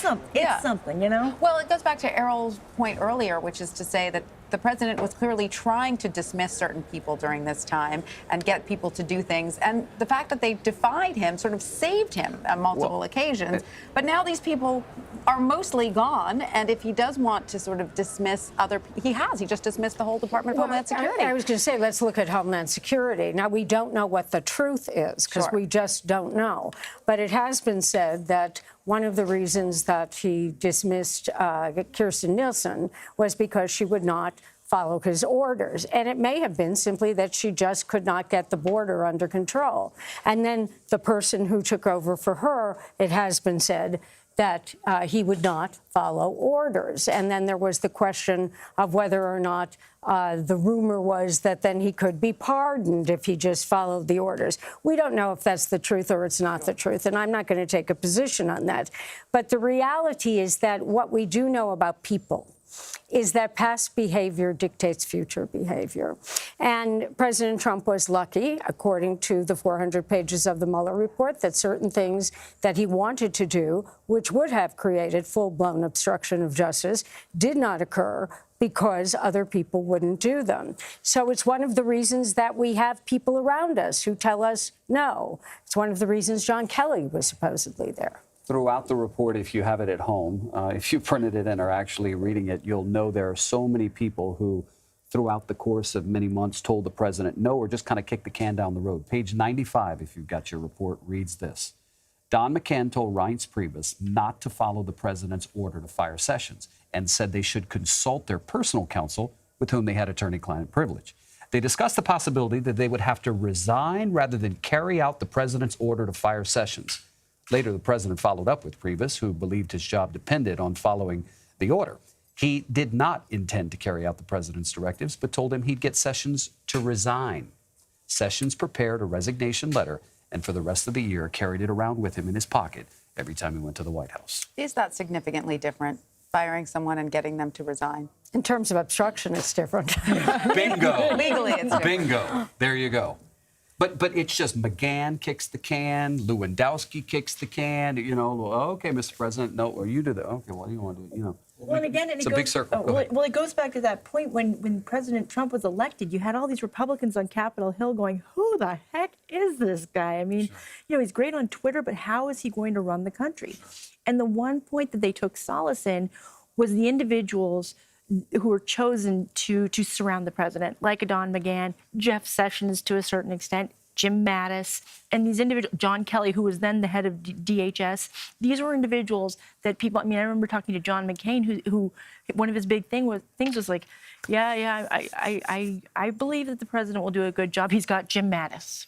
something, you know? Well, it goes back to Errol's point earlier, which is to say that the president was clearly trying to dismiss certain people during this time and get people to do things. And the fact that they defied him sort of saved him on multiple occasions. But now these people are mostly gone. And if he does want to sort of dismiss other, he just dismissed the whole Department of Homeland Security. I was going to say, let's look at Homeland Security. Now, we don't know what the truth is because we just don't know. But it has been said that one of the reasons that he dismissed Kirstjen Nielsen was because she would not follow his orders. And it may have been simply that she just could not get the border under control. And then the person who took over for her, it has been said that he would not follow orders. And then there was the question of whether or not the rumor was that then he could be pardoned if he just followed the orders. We don't know if that's the truth or it's not the truth, and I'm not going to take a position on that. But the reality is that what we do know about people is that past behavior dictates future behavior. And President Trump was lucky, according to the 400 pages of the Mueller report, that certain things that he wanted to do, which would have created full-blown obstruction of justice, did not occur because other people wouldn't do them. So it's one of the reasons that we have people around us who tell us no. It's one of the reasons John Kelly was supposedly there. Throughout the report, if you have it at home, if you printed it and are actually reading it, you'll know there are so many people who, throughout the course of many months, told the president no, or just kind of kicked the can down the road. Page 95, if you've got your report, reads this. Don McCann told Reince Priebus not to follow the president's order to fire Sessions and said they should consult their personal counsel with whom they had attorney-client privilege. They discussed the possibility that they would have to resign rather than carry out the president's order to fire Sessions. Later, the president followed up with Priebus, who believed his job depended on following the order. He did not intend to carry out the president's directives, but told him he'd get Sessions to resign. Sessions prepared a resignation letter and for the rest of the year carried it around with him in his pocket every time he went to the White House. Is that significantly different, firing someone and getting them to resign? In terms of obstruction, it's different. Bingo. Legally, it's different. Bingo. There you go. But it's just McGahn kicks the can, Lewandowski kicks the can. You know, okay, Mr. President, no, or you do that. Okay, what do you want to do? You know. Well, and again, it's a big circle. Well, it goes back to that point when President Trump was elected. You had all these Republicans on Capitol Hill going, "Who the heck is this guy?" I mean, you know, he's great on Twitter, but how is he going to run the country? And the one point that they took solace in was the individuals who were chosen to surround the president, like Don McGahn, Jeff Sessions to a certain extent, Jim Mattis, and these individuals, John Kelly, who was then the head of DHS. These were individuals that people, I mean, I remember talking to John McCain, who one of his big things was like, I believe that the president will do a good job. He's got Jim Mattis.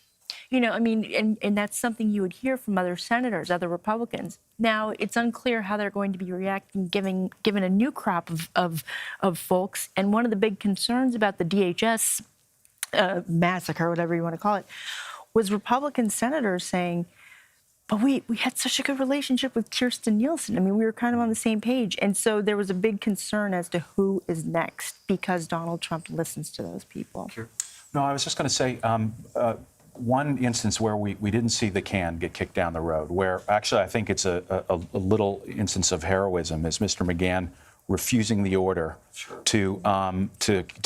You know, I mean, and that's something you would hear from other senators, other Republicans. Now, it's unclear how they're going to be reacting given a new crop of folks. And one of the big concerns about the DHS massacre, whatever you want to call it, was Republican senators saying, but we had such a good relationship with Kirstjen Nielsen. I mean, we were kind of on the same page. And so there was a big concern as to who is next because Donald Trump listens to those people. Sure. No, I was just going to say, one instance where we didn't see the can get kicked down the road, where actually I think it's a little instance of heroism, is Mr. McGahn refusing the order to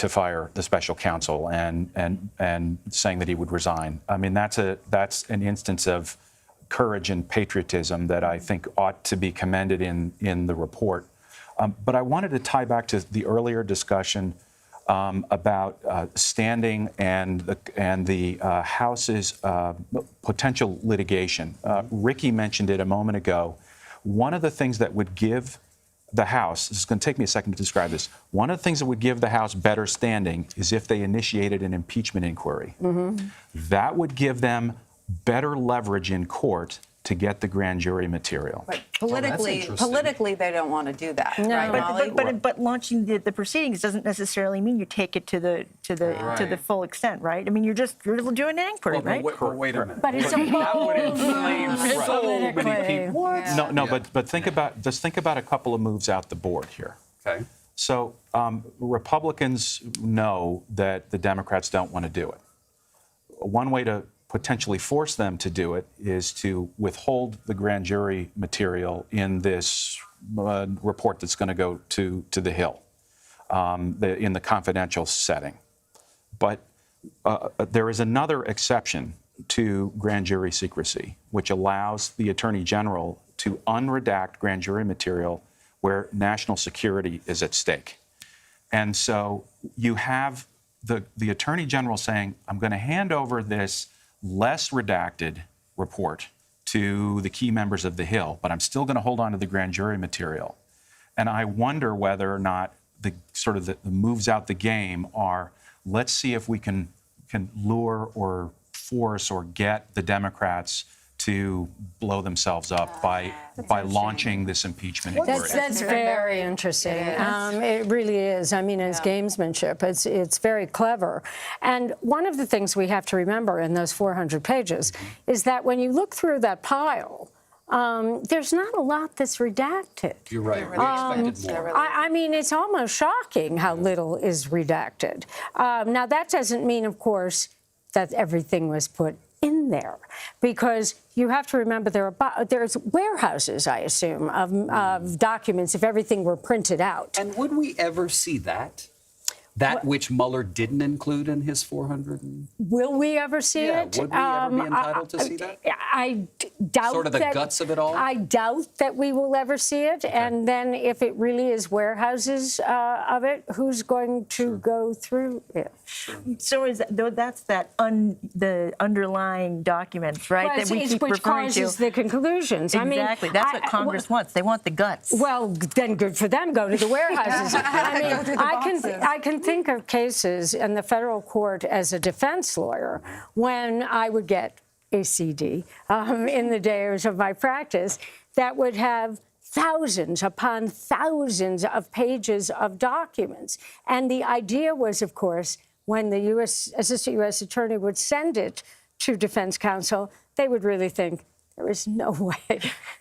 fire the special counsel and saying that he would resign. I mean, that's an instance of courage and patriotism that I think ought to be commended in the report. But I wanted to tie back to the earlier discussion about standing and the House's potential litigation. Ricky mentioned it a moment ago. One of the things that would give the House, this is going to take me a second to describe this, one of the things that would give the House better standing is if they initiated an impeachment inquiry. Mm-hmm. That would give them better leverage in court to get the grand jury material. But politically, they don't want to do that. No, right, but launching the proceedings doesn't necessarily mean you take it to the full extent, right? I mean, you're doing an inquiry, right? Wait a minute. But it's a that would inflame so many politically. people. Yeah. No, but think about a couple of moves out the board here. Okay. So Republicans know that the Democrats don't want to do it. One way to potentially force them to do it is to withhold the grand jury material in this report that's going to go to the Hill in the confidential setting. But there is another exception to grand jury secrecy, which allows the Attorney General to unredact grand jury material where national security is at stake. And so you have the Attorney General saying, I'm going to hand over this less redacted report to the key members of the Hill, but I'm still going to hold on to the grand jury material. And I wonder whether or not the moves out the game are, let's see if we can lure or force or get the Democrats to blow themselves up by launching this impeachment inquiry. That's very interesting. It really is. I mean, it's gamesmanship. It's very clever. And one of the things we have to remember in those 400 pages is that when you look through that pile, there's not a lot that's redacted. You're right. We expected more. I mean, it's almost shocking how little is redacted. Now, that doesn't mean, of course, that everything was put in there, because you have to remember there's warehouses, I assume, of documents if everything were printed out. And would we ever see that? That which Mueller didn't include in his 400? Will we ever see it? Would we ever be entitled to see that? I doubt sort of the guts of it all? I doubt that we will ever see it. Okay. And then if it really is warehouses of it, who's going to go through it? Sure. So that's the underlying documents, right? Well, that we keep which referring causes to. The conclusions. Exactly. That's what Congress wants. They want the guts. Well, then good for them. Go to the warehouses. I mean, I can think of cases in the federal court as a defense lawyer when I would get a CD in the days of my practice that would have thousands upon thousands of pages of documents. And the idea was, of course, when the assistant U.S. attorney would send it to defense counsel, they would really think, there is no way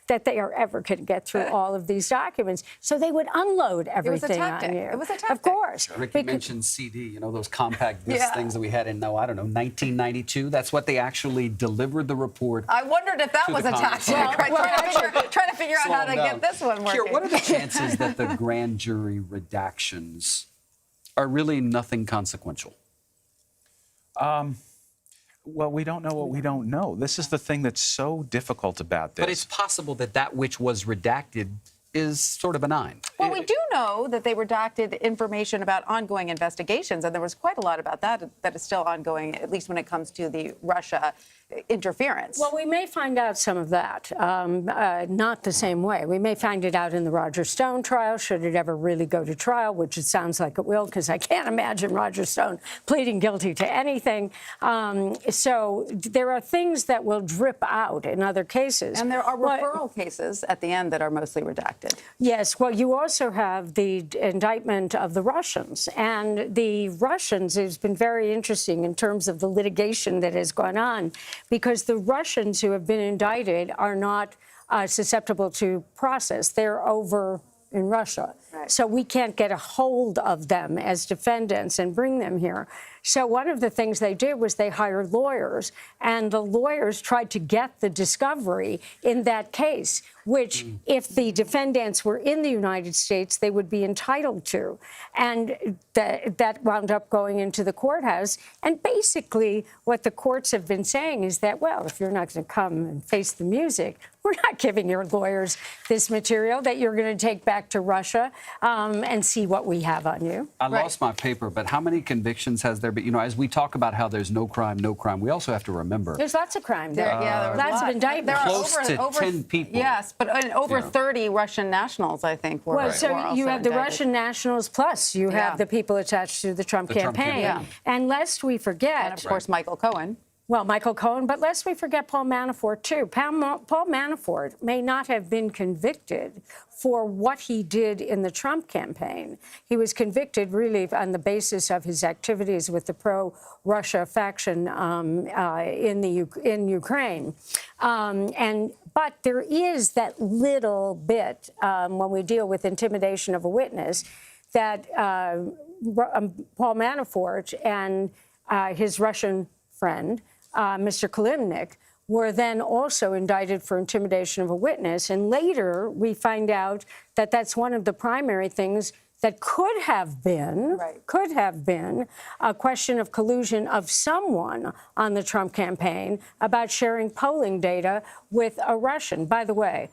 that they are ever going to get through all of these documents. So they would unload everything on you. It was a tactic. Of course. Ricky mentioned CD, you know, those compact disc things that we had in, I don't know, 1992. That's what they actually delivered the report. I wondered if that was a tactic. Trying to figure out how to get this one working. Kira, what are the chances that the grand jury redactions are really nothing consequential? Well, we don't know what we don't know. This is the thing that's so difficult about this. But it's possible that that which was redacted is sort of benign. Well, we do know that they redacted information about ongoing investigations, and there was quite a lot about that is still ongoing, at least when it comes to the Russia interference. Well, we may find out some of that, not the same way. We may find it out in the Roger Stone trial, should it ever really go to trial, which it sounds like it will, because I can't imagine Roger Stone pleading guilty to anything. So there are things that will drip out in other cases. And there are referral cases at the end that are mostly redacted. Yes, well, you also have the indictment of the Russians. And the Russians has been very interesting in terms of the litigation that has gone on, because the Russians who have been indicted are not susceptible to process. They're over in Russia. Right. So we can't get a hold of them as defendants and bring them here. So one of the things they did was they hired lawyers, and the lawyers tried to get the discovery in that case, which if the defendants were in the United States, they would be entitled to. And that wound up going into the courthouse. And basically what the courts have been saying is that, well, if you're not going to come and face the music, we're not giving your lawyers this material that you're going to take back to Russia and see what we have on you. I lost my paper, but how many convictions has there been? You know, as we talk about how there's no crime, we also have to remember. There's lots of crime there. There was lots of indictments. There are close to 10 people. Yes, but over 30 Russian nationals, I think, were Well, so were also you have the indicted. Russian nationals, plus you have the people attached to the Trump campaign. Yeah. And lest we forget... And, of course, Michael Cohen. Well, Michael Cohen, but lest we forget Paul Manafort, too. Paul Manafort may not have been convicted for what he did in the Trump campaign. He was convicted really on the basis of his activities with the pro-Russia faction in Ukraine. But there is that little bit, when we deal with intimidation of a witness, that Paul Manafort and his Russian friend, Mr. Kilimnik, were then also indicted for intimidation of a witness. And later, we find out that that's one of the primary things that could have been a question of collusion of someone on the Trump campaign about sharing polling data with a Russian. By the way,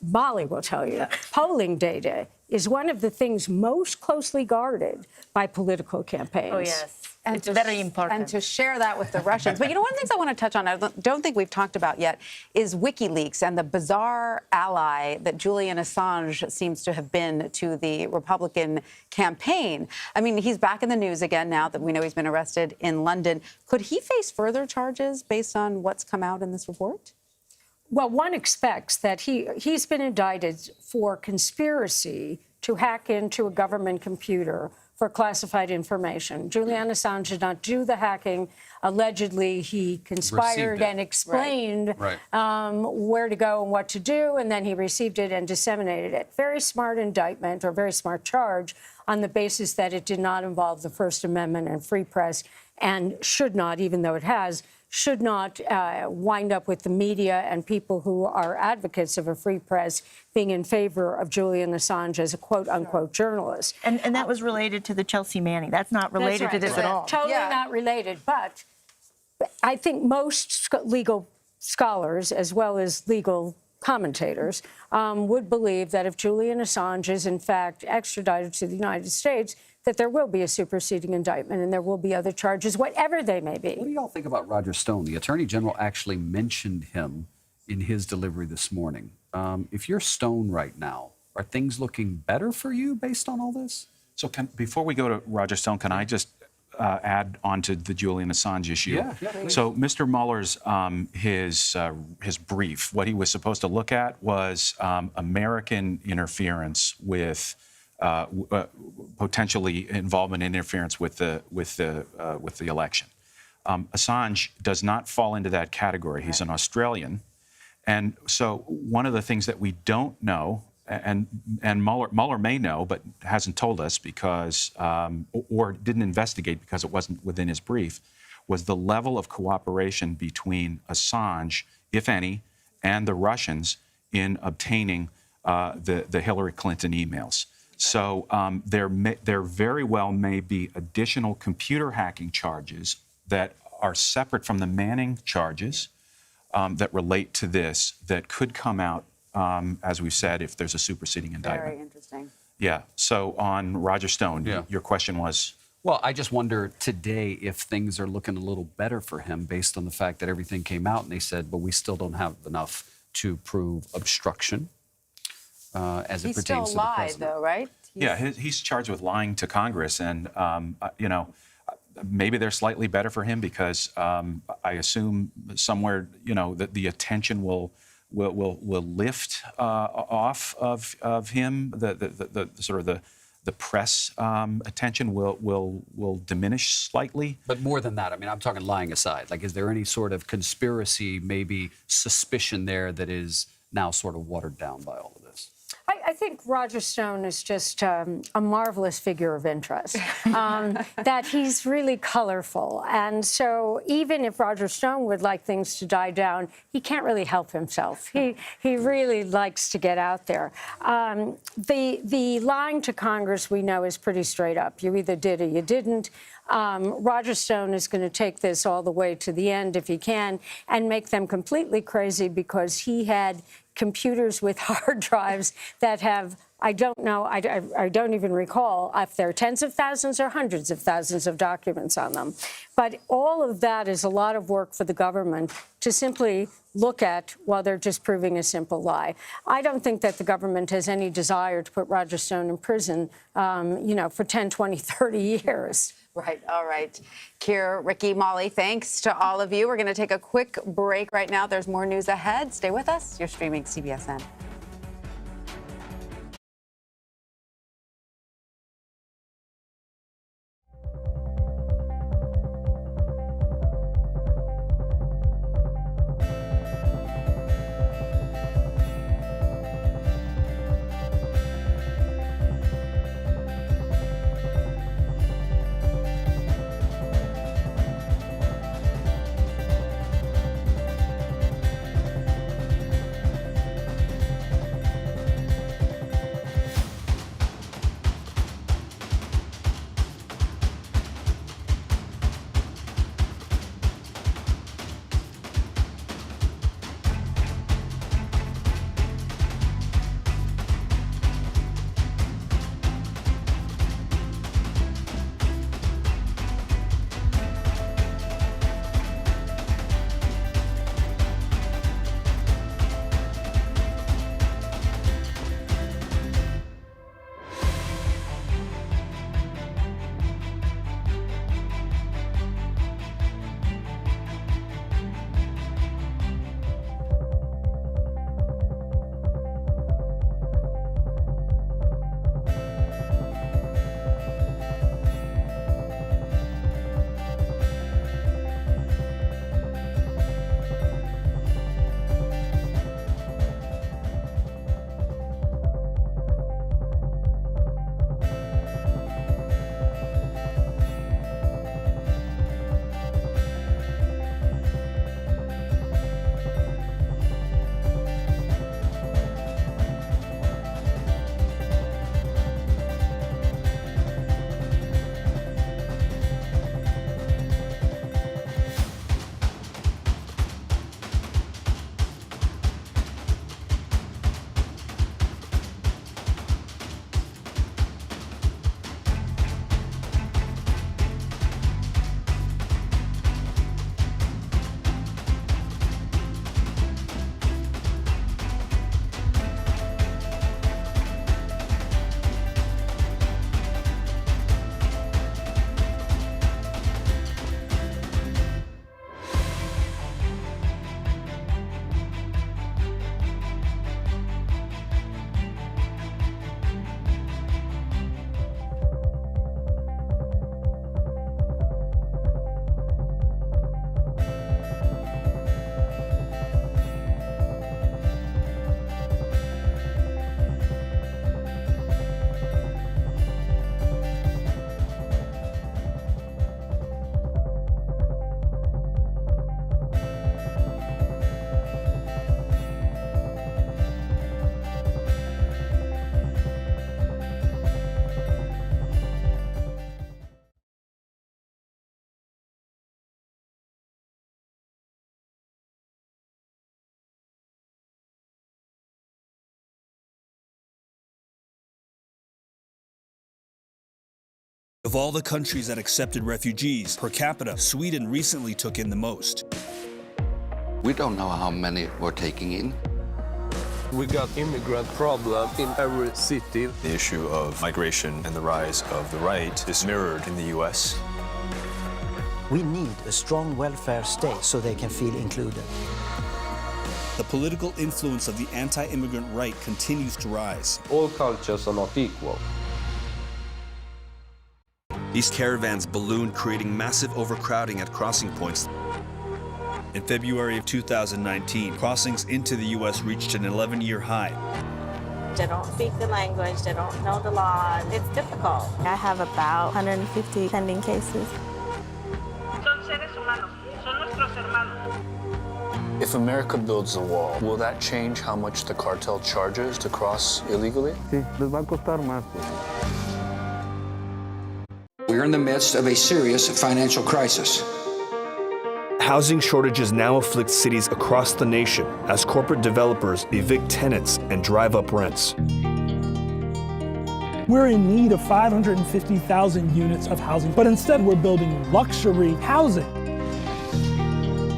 Molly will tell you, polling data is one of the things most closely guarded by political campaigns. Oh, yes. And it's very important. And to share that with the Russians. But, you know, one of the things I want to touch on, I don't think we've talked about yet, is WikiLeaks and the bizarre ally that Julian Assange seems to have been to the Republican campaign. I mean, he's back in the news again now that we know he's been arrested in London. Could he face further charges based on what's come out in this report? Well, one expects that he's been indicted for conspiracy to hack into a government computer for classified information. Julian Assange did not do the hacking. Allegedly, he conspired and explained where to go and what to do, and then he received it and disseminated it. Very smart indictment, or very smart charge, on the basis that it did not involve the First Amendment and free press, and should not, even though it has, should not wind up with the media and people who are advocates of a free press being in favor of Julian Assange as a quote-unquote journalist. And that was related to the Chelsea Manning. That's not related to this at all. Totally not related. But I think most legal scholars, as well as legal commentators, would believe that if Julian Assange is in fact extradited to the United States, that there will be a superseding indictment and there will be other charges, whatever they may be. What do y'all think about Roger Stone? The Attorney General actually mentioned him in his delivery this morning. If you're Stone right now, are things looking better for you based on all this? So before we go to Roger Stone, can I just add on to the Julian Assange issue? Yeah, so Mr. Mueller's, his brief, what he was supposed to look at was American interference with potentially involvement and interference with the election. Assange does not fall into that category. He's an Australian, And so one of the things that we don't know, and Mueller may know, but hasn't told us because, or didn't investigate because it wasn't within his brief, was the level of cooperation between Assange, if any, and the Russians in obtaining the Hillary Clinton emails. So there very well may be additional computer hacking charges that are separate from the Manning charges that relate to this that could come out, as we've said, if there's a superseding indictment. Very interesting. Yeah. So on Roger Stone, your question was? Well, I just wonder today if things are looking a little better for him based on the fact that everything came out and they said, but we still don't have enough to prove obstruction as it pertains to the president. He's still alive, though, right? He's charged with lying to Congress, and maybe they're slightly better for him because I assume somewhere that the attention will lift off of him. The sort of the press attention will diminish slightly. But more than that, I mean, I'm talking lying aside. Like, is there any sort of conspiracy, maybe suspicion there that is now sort of watered down by all of this? I think Roger Stone is just a marvelous figure of interest, that he's really colorful. And so even if Roger Stone would like things to die down, he can't really help himself. He really likes to get out there. The lying to Congress, we know, is pretty straight up. You either did or you didn't. Roger Stone is going to take this all the way to the end if he can and make them completely crazy because he had computers with hard drives that have, I don't know, I don't even recall if there are tens of thousands or hundreds of thousands of documents on them. But all of that is a lot of work for the government to simply look at while they're just proving a simple lie. I don't think that the government has any desire to put Roger Stone in prison, for 10, 20, 30 years. Right. All right. Keir, Ricky, Molly, thanks to all of you. We're going to take a quick break right now. There's more news ahead. Stay with us. You're streaming CBSN. Of all the countries that accepted refugees, per capita, Sweden recently took in the most. We don't know how many we're taking in. We got immigrant problem in every city. The issue of migration and the rise of the right is mirrored in the U.S. We need a strong welfare state so they can feel included. The political influence of the anti-immigrant right continues to rise. All cultures are not equal. These caravans ballooned, creating massive overcrowding at crossing points. In February of 2019, crossings into the U.S. reached an 11-year high. They don't speak the language, they don't know the law. It's difficult. I have about 150 pending cases. If America builds a wall, will that change how much the cartel charges to cross illegally? We're in the midst of a serious financial crisis. Housing shortages now afflict cities across the nation as corporate developers evict tenants and drive up rents. We're in need of 550,000 units of housing, but instead we're building luxury housing.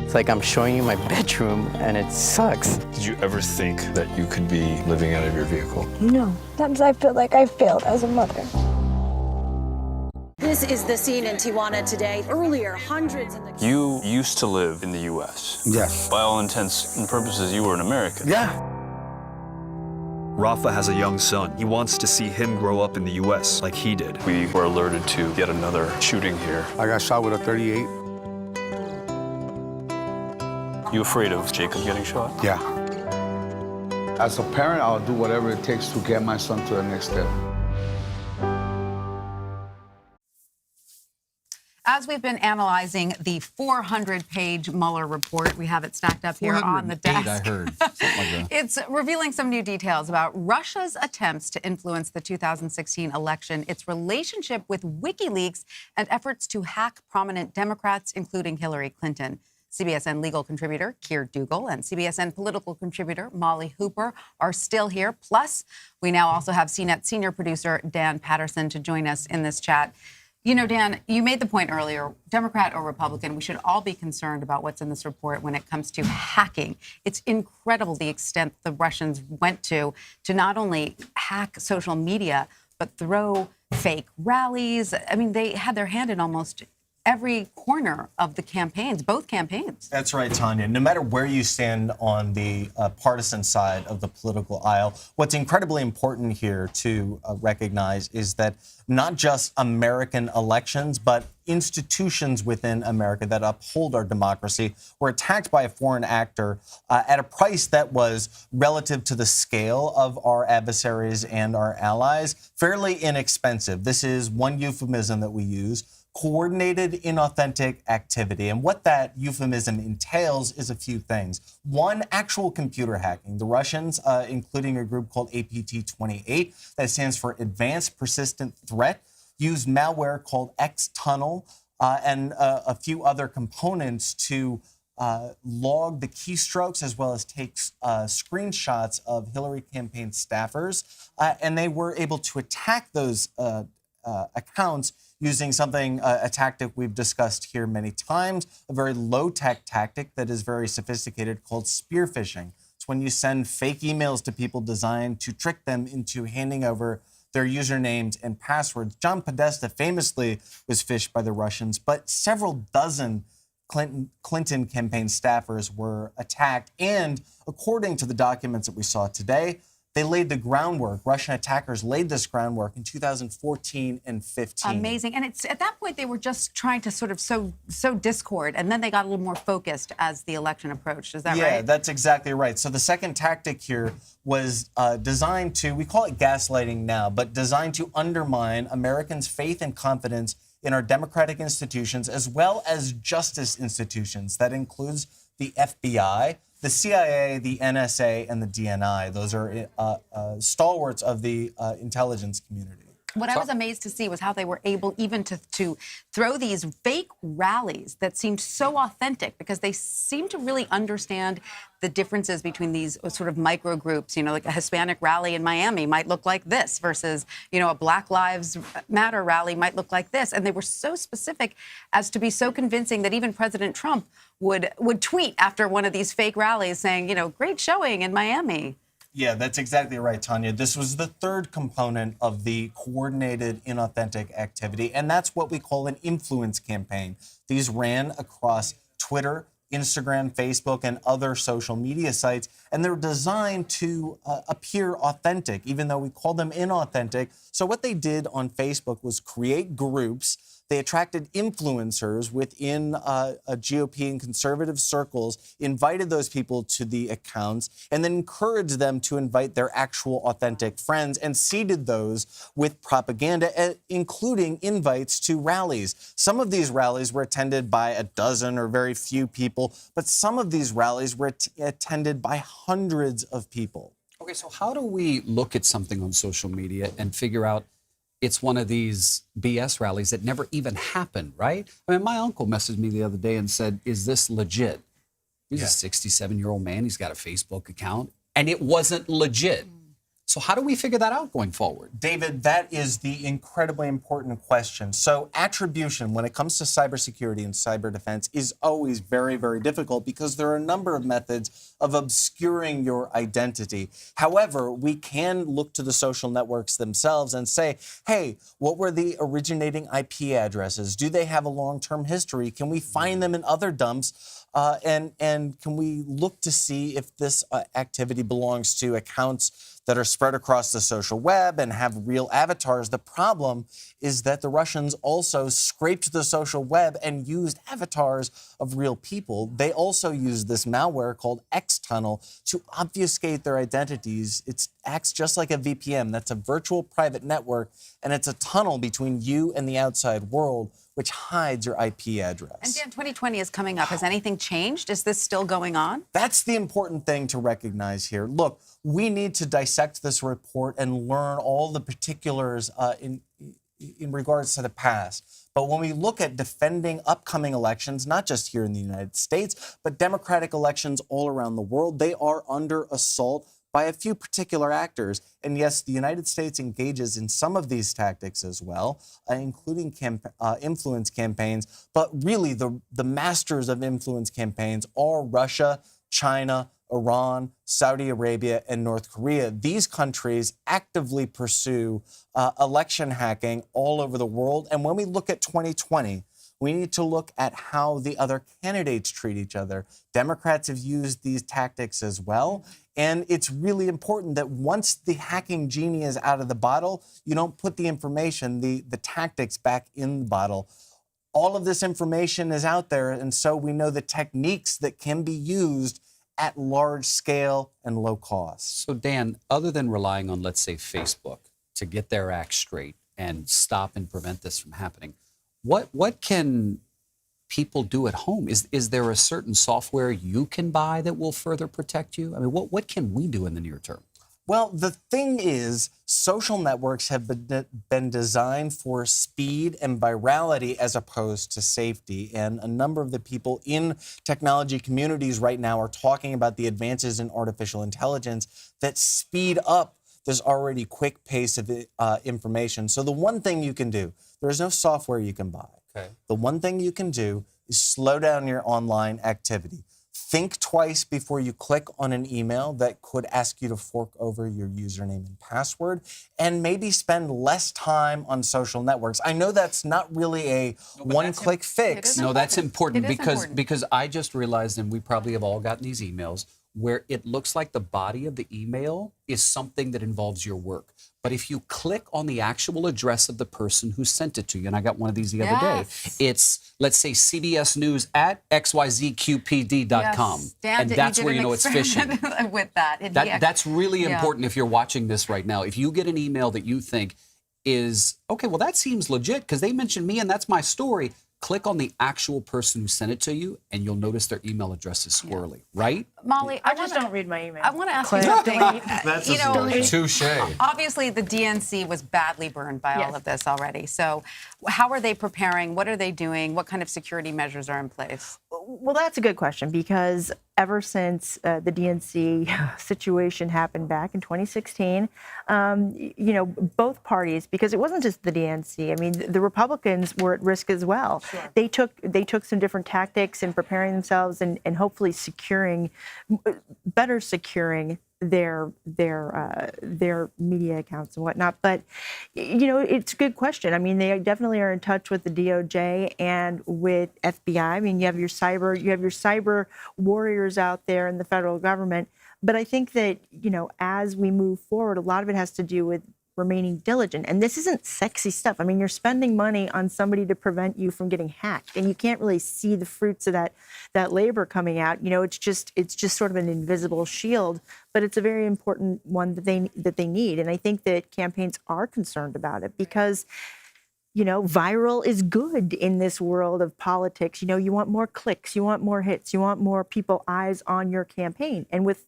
It's like I'm showing you my bedroom and it sucks. Did you ever think that you could be living out of your vehicle? No. Sometimes I feel like I failed as a mother. This is the scene in Tijuana today. Earlier, hundreds in the... You used to live in the U.S. Yes. By all intents and purposes, you were an American. Yeah. Rafa has a young son. He wants to see him grow up in the U.S. like he did. We were alerted to yet another shooting here. I got shot with a .38. You afraid of Jacob getting shot? Yeah. As a parent, I'll do whatever it takes to get my son to the next step. As we've been analyzing the 400-page Mueller report, we have it stacked up here on the desk. I heard. Something like that. It's revealing some new details about Russia's attempts to influence the 2016 election, its relationship with WikiLeaks, and efforts to hack prominent Democrats, including Hillary Clinton. CBSN legal contributor Keir Dougal and CBSN political contributor Molly Hooper are still here. Plus, we now also have CNET senior producer Dan Patterson to join us in this chat. You know, Dan, you made the point earlier, Democrat or Republican, we should all be concerned about what's in this report when it comes to hacking. It's incredible the extent the Russians went to not only hack social media, but throw fake rallies. I mean, they had their hand in almost every corner of the campaigns, both campaigns. That's right, Tanya. No matter where you stand on the partisan side of the political aisle, what's incredibly important here to recognize is that not just American elections, but institutions within America that uphold our democracy were attacked by a foreign actor at a price that was, relative to the scale of our adversaries and our allies, fairly inexpensive. This is one euphemism that we use: coordinated, inauthentic activity. And what that euphemism entails is a few things. One, actual computer hacking. The Russians, including a group called APT28, that stands for Advanced Persistent Threat, used malware called Xtunnel and a few other components to log the keystrokes as well as take screenshots of Hillary campaign staffers. And they were able to attack those accounts using something, a tactic we've discussed here many times, a very low-tech tactic that is very sophisticated called spear phishing. It's when you send fake emails to people designed to trick them into handing over their usernames and passwords. John Podesta famously was phished by the Russians, but several dozen Clinton campaign staffers were attacked. And according to the documents that we saw today, they laid the groundwork. Russian attackers laid this groundwork in 2014 and 15. Amazing. And it's at that point they were just trying to sort of sow discord, and then they got a little more focused as the election approached. Is that right? Yeah, that's exactly right. So the second tactic here was designed to, we call it gaslighting now, but designed to undermine Americans' faith and confidence in our democratic institutions as well as justice institutions. That includes the FBI, the CIA, the NSA, and the DNI. Those are stalwarts of the intelligence community. What I was amazed to see was how they were able even to throw these fake rallies that seemed so authentic, because they seemed to really understand the differences between these sort of micro groups. You know, like a Hispanic rally in Miami might look like this versus, you know, a Black Lives Matter rally might look like this. And they were so specific as to be so convincing that even President Trump would tweet after one of these fake rallies saying, you know, great showing in Miami. Yeah, that's exactly right, Tanya. This was the third component of the coordinated inauthentic activity, and that's what we call an influence campaign. These ran across Twitter, Instagram, Facebook, and other social media sites, and they're designed to appear authentic, even though we call them inauthentic. So what they did on Facebook was create groups. They attracted influencers within GOP and conservative circles, invited those people to the accounts, and then encouraged them to invite their actual authentic friends and seeded those with propaganda, including invites to rallies. Some of these rallies were attended by a dozen or very few people, but some of these rallies were attended by hundreds of people. Okay, so how do we look at something on social media and figure out it's one of these BS rallies that never even happened, right? I mean, my uncle messaged me the other day and said, is this legit? He's a 67-year-old man. He's got a Facebook account, and it wasn't legit. So how do we figure that out going forward? David, that is the incredibly important question. So attribution, when it comes to cybersecurity and cyber defense, is always very, very difficult because there are a number of methods of obscuring your identity. However, we can look to the social networks themselves and say, hey, what were the originating IP addresses? Do they have a long-term history? Can we find them in other dumps? And can we look to see if this activity belongs to accounts that are spread across the social web and have real avatars? The problem is that the Russians also scraped the social web and used avatars of real people. They also used this malware called Xtunnel to obfuscate their identities. It acts just like a VPN. That's a virtual private network, and it's a tunnel between you and the outside world, which hides your IP address. And Dan, 2020 is coming up. Has anything changed? Is this still going on? That's the important thing to recognize here. Look, we need to dissect this report and learn all the particulars in regards to the past. But when we look at defending upcoming elections, not just here in the United States, but democratic elections all around the world, they are under assault by a few particular actors. And yes, the United States engages in some of these tactics as well, including influence campaigns. But really, the masters of influence campaigns are Russia, China, Iran, Saudi Arabia, and North Korea. These countries actively pursue election hacking all over the world. And when we look at 2020, we need to look at how the other candidates treat each other. Democrats have used these tactics as well. And it's really important that once the hacking genie is out of the bottle, you don't put the information, the tactics back in the bottle. All of this information is out there, and so we know the techniques that can be used at large scale and low cost. So Dan, other than relying on, let's say, Facebook to get their act straight and stop and prevent this from happening, what can people do at home? Is there a certain software you can buy that will further protect you? I mean, what can we do in the near term? Well, the thing is, social networks have been designed for speed and virality as opposed to safety. And a number of the people in technology communities right now are talking about the advances in artificial intelligence that speed up this already quick pace of information. So the one thing you can do, there is no software you can buy. Okay. The one thing you can do is slow down your online activity. Think twice before you click on an email that could ask you to fork over your username and password, and maybe spend less time on social networks. I know that's not really a one-click fix. No, that's important because I just realized, and we probably have all gotten these emails, where it looks like the body of the email is something that involves your work. But if you click on the actual address of the person who sent it to you, and I got one of these the other day, it's, let's say, CBS News at xyzqpd.com. Yes. Dan, and that's where you know it's phishing. With that. That's really important if you're watching this right now. If you get an email that you think is, okay, well, that seems legit because they mentioned me and that's my story, click on the actual person who sent it to you, and you'll notice their email address is squirrely, right? Molly, I just don't read my email. I want to ask you Click. something. That's You know, Touche. obviously the DNC was badly burned by all of this already. So how are they preparing? What are they doing? What kind of security measures are in place? Well, that's a good question, because ever since the DNC situation happened back in 2016, both parties, because it wasn't just the DNC. I mean, the Republicans were at risk as well. Sure. They took some different tactics in preparing themselves and hopefully better securing their media accounts and whatnot. But it's a good question. I mean, they definitely are in touch with the DOJ and with FBI. I mean, you have your cyber warriors out there in the federal government. But I think that as we move forward, a lot of it has to do with remaining diligent. And this isn't sexy stuff. I mean, you're spending money on somebody to prevent you from getting hacked, and you can't really see the fruits of that labor coming out. It's just sort of an invisible shield, but it's a very important one that they need. And I think that campaigns are concerned about it because viral is good in this world of politics. You want more clicks, you want more hits, you want more people eyes on your campaign. And with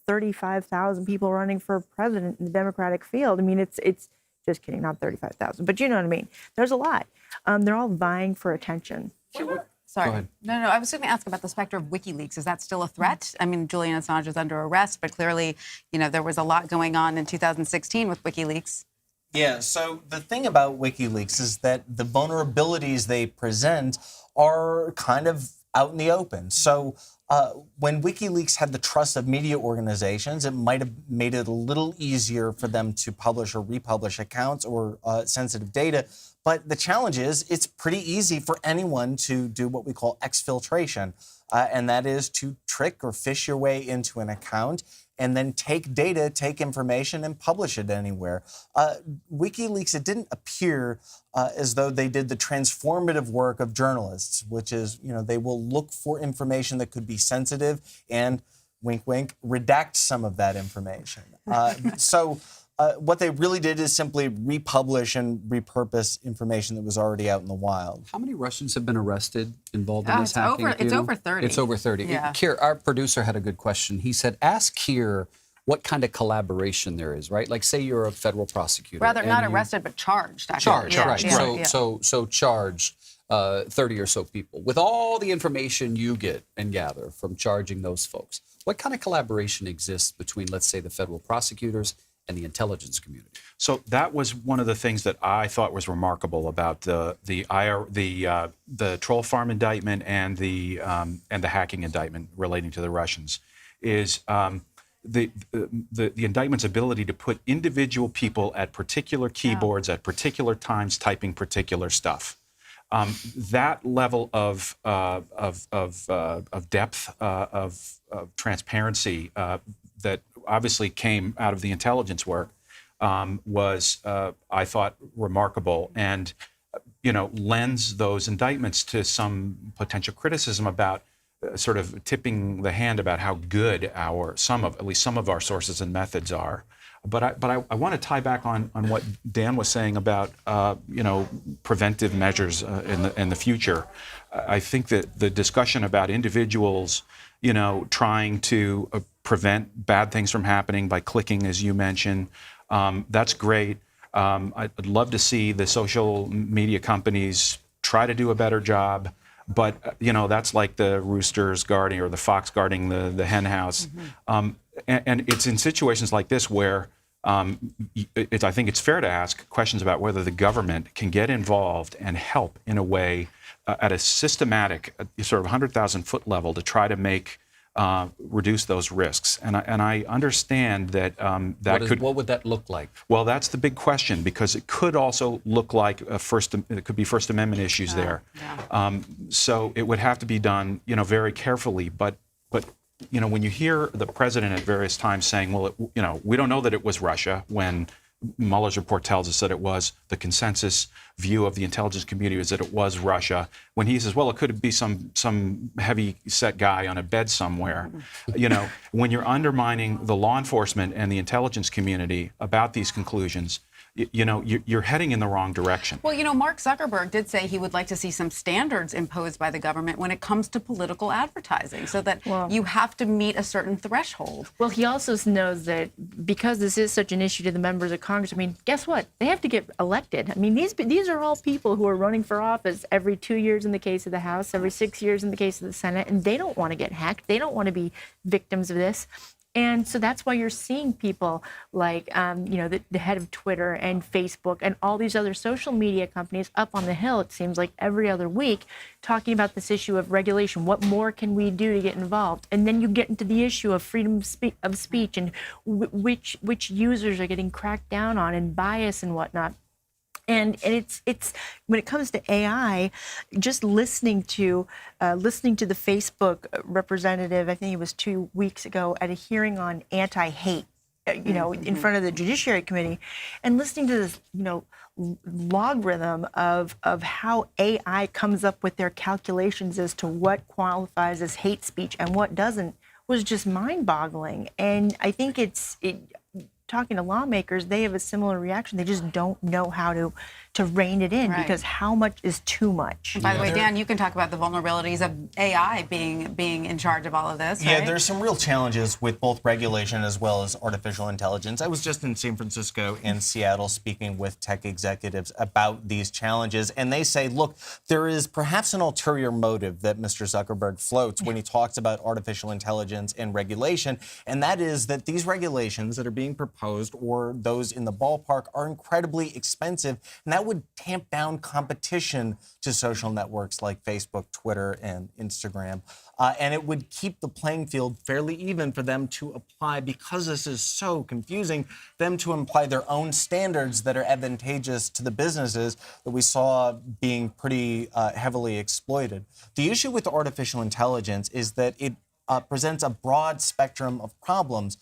35,000 people running for president in the Democratic field. I mean, it's just kidding, not 35,000, but you know what I mean. There's a lot. They're all vying for attention. Sorry. Go ahead. No, I was going to ask about the specter of WikiLeaks. Is that still a threat? I mean, Julian Assange is under arrest, but clearly, there was a lot going on in 2016 with WikiLeaks. Yeah, so the thing about WikiLeaks is that the vulnerabilities they present are kind of out in the open. So when WikiLeaks had the trust of media organizations, it might have made it a little easier for them to publish or republish accounts or sensitive data. But the challenge is it's pretty easy for anyone to do what we call exfiltration, and that is to trick or fish your way into an account and then take data, take information, and publish it anywhere. WikiLeaks, it didn't appear as though they did the transformative work of journalists, which is, they will look for information that could be sensitive and, wink, wink, redact some of that information. So what they really did is simply republish and repurpose information that was already out in the wild. How many Russians have been arrested involved in this hacking? It's over 30. It's over 30. Yeah. Keir, our producer, had a good question. He said, ask Keir what kind of collaboration there is, right? Like, say you're a federal prosecutor. Rather, not arrested, but charged. Actually. Charged, right. Yeah. So charged 30 or so people. With all the information you get and gather from charging those folks, what kind of collaboration exists between, let's say, the federal prosecutors and the intelligence community? So that was one of the things that I thought was remarkable about the troll farm indictment and the hacking indictment relating to the Russians, is the indictment's ability to put individual people at particular keyboards at particular times typing particular stuff. That level of depth, of transparency that obviously came out of the intelligence work was, I thought, remarkable, and lends those indictments to some potential criticism about sort of tipping the hand about how good at least some of our sources and methods are. But I want to tie back on what Dan was saying about preventive measures in the future. I think that the discussion about individuals trying to prevent bad things from happening by clicking, as you mentioned, that's great. I'd love to see the social media companies try to do a better job. But, that's like the roosters guarding or the fox guarding the hen house. Mm-hmm. And it's in situations like this where I think it's fair to ask questions about whether the government can get involved and help in a way at a systematic, sort of 100,000-foot level to try to reduce those risks. And I understand that what would that look like? Well, that's the big question, because it could also look like it could be First Amendment issues there. Yeah. So it would have to be done, very carefully. But when you hear the president at various times saying, well, we don't know that it was Russia, when Mueller's report tells us that it was, the consensus view of the intelligence community is that it was Russia. When he says, well, it could be some heavy-set guy on a bed somewhere. When you're undermining the law enforcement and the intelligence community about these conclusions, you're heading in the wrong direction. Well, Mark Zuckerberg did say he would like to see some standards imposed by the government when it comes to political advertising, so that you have to meet a certain threshold. Well, he also knows that because this is such an issue to the members of Congress, I mean, guess what? They have to get elected. I mean, these are all people who are running for office every 2 years in the case of the House, every 6 years in the case of the Senate, and they don't want to get hacked. They don't want to be victims of this. And so that's why you're seeing people like, the head of Twitter and Facebook and all these other social media companies up on the Hill, it seems like every other week, talking about this issue of regulation. What more can we do to get involved? And then you get into the issue of freedom of speech and which users are getting cracked down on and bias and whatnot. And it's when it comes to AI, just listening to the Facebook representative, I think it was 2 weeks ago at a hearing on anti-hate, in front of the Judiciary Committee, and listening to this, logarithm of how AI comes up with their calculations as to what qualifies as hate speech and what doesn't, was just mind-boggling. And I think talking to lawmakers, they have a similar reaction. They just don't know how to rein it in, because how much is too much. By the way, Dan, you can talk about the vulnerabilities of AI being in charge of all of this, right? Yeah, there's some real challenges with both regulation as well as artificial intelligence. I was just in San Francisco and Seattle speaking with tech executives about these challenges, and they say, look, there is perhaps an ulterior motive that Mr. Zuckerberg floats when he talks about artificial intelligence and regulation, and that is that these regulations that are being proposed, or those in the ballpark, are incredibly expensive, and that would tamp down competition to social networks like Facebook, Twitter, and Instagram. And it would keep the playing field fairly even for them to apply, because this is so confusing, them to apply their own standards that are advantageous to the businesses that we saw being pretty heavily exploited. The issue with artificial intelligence is that it presents a broad spectrum of problems.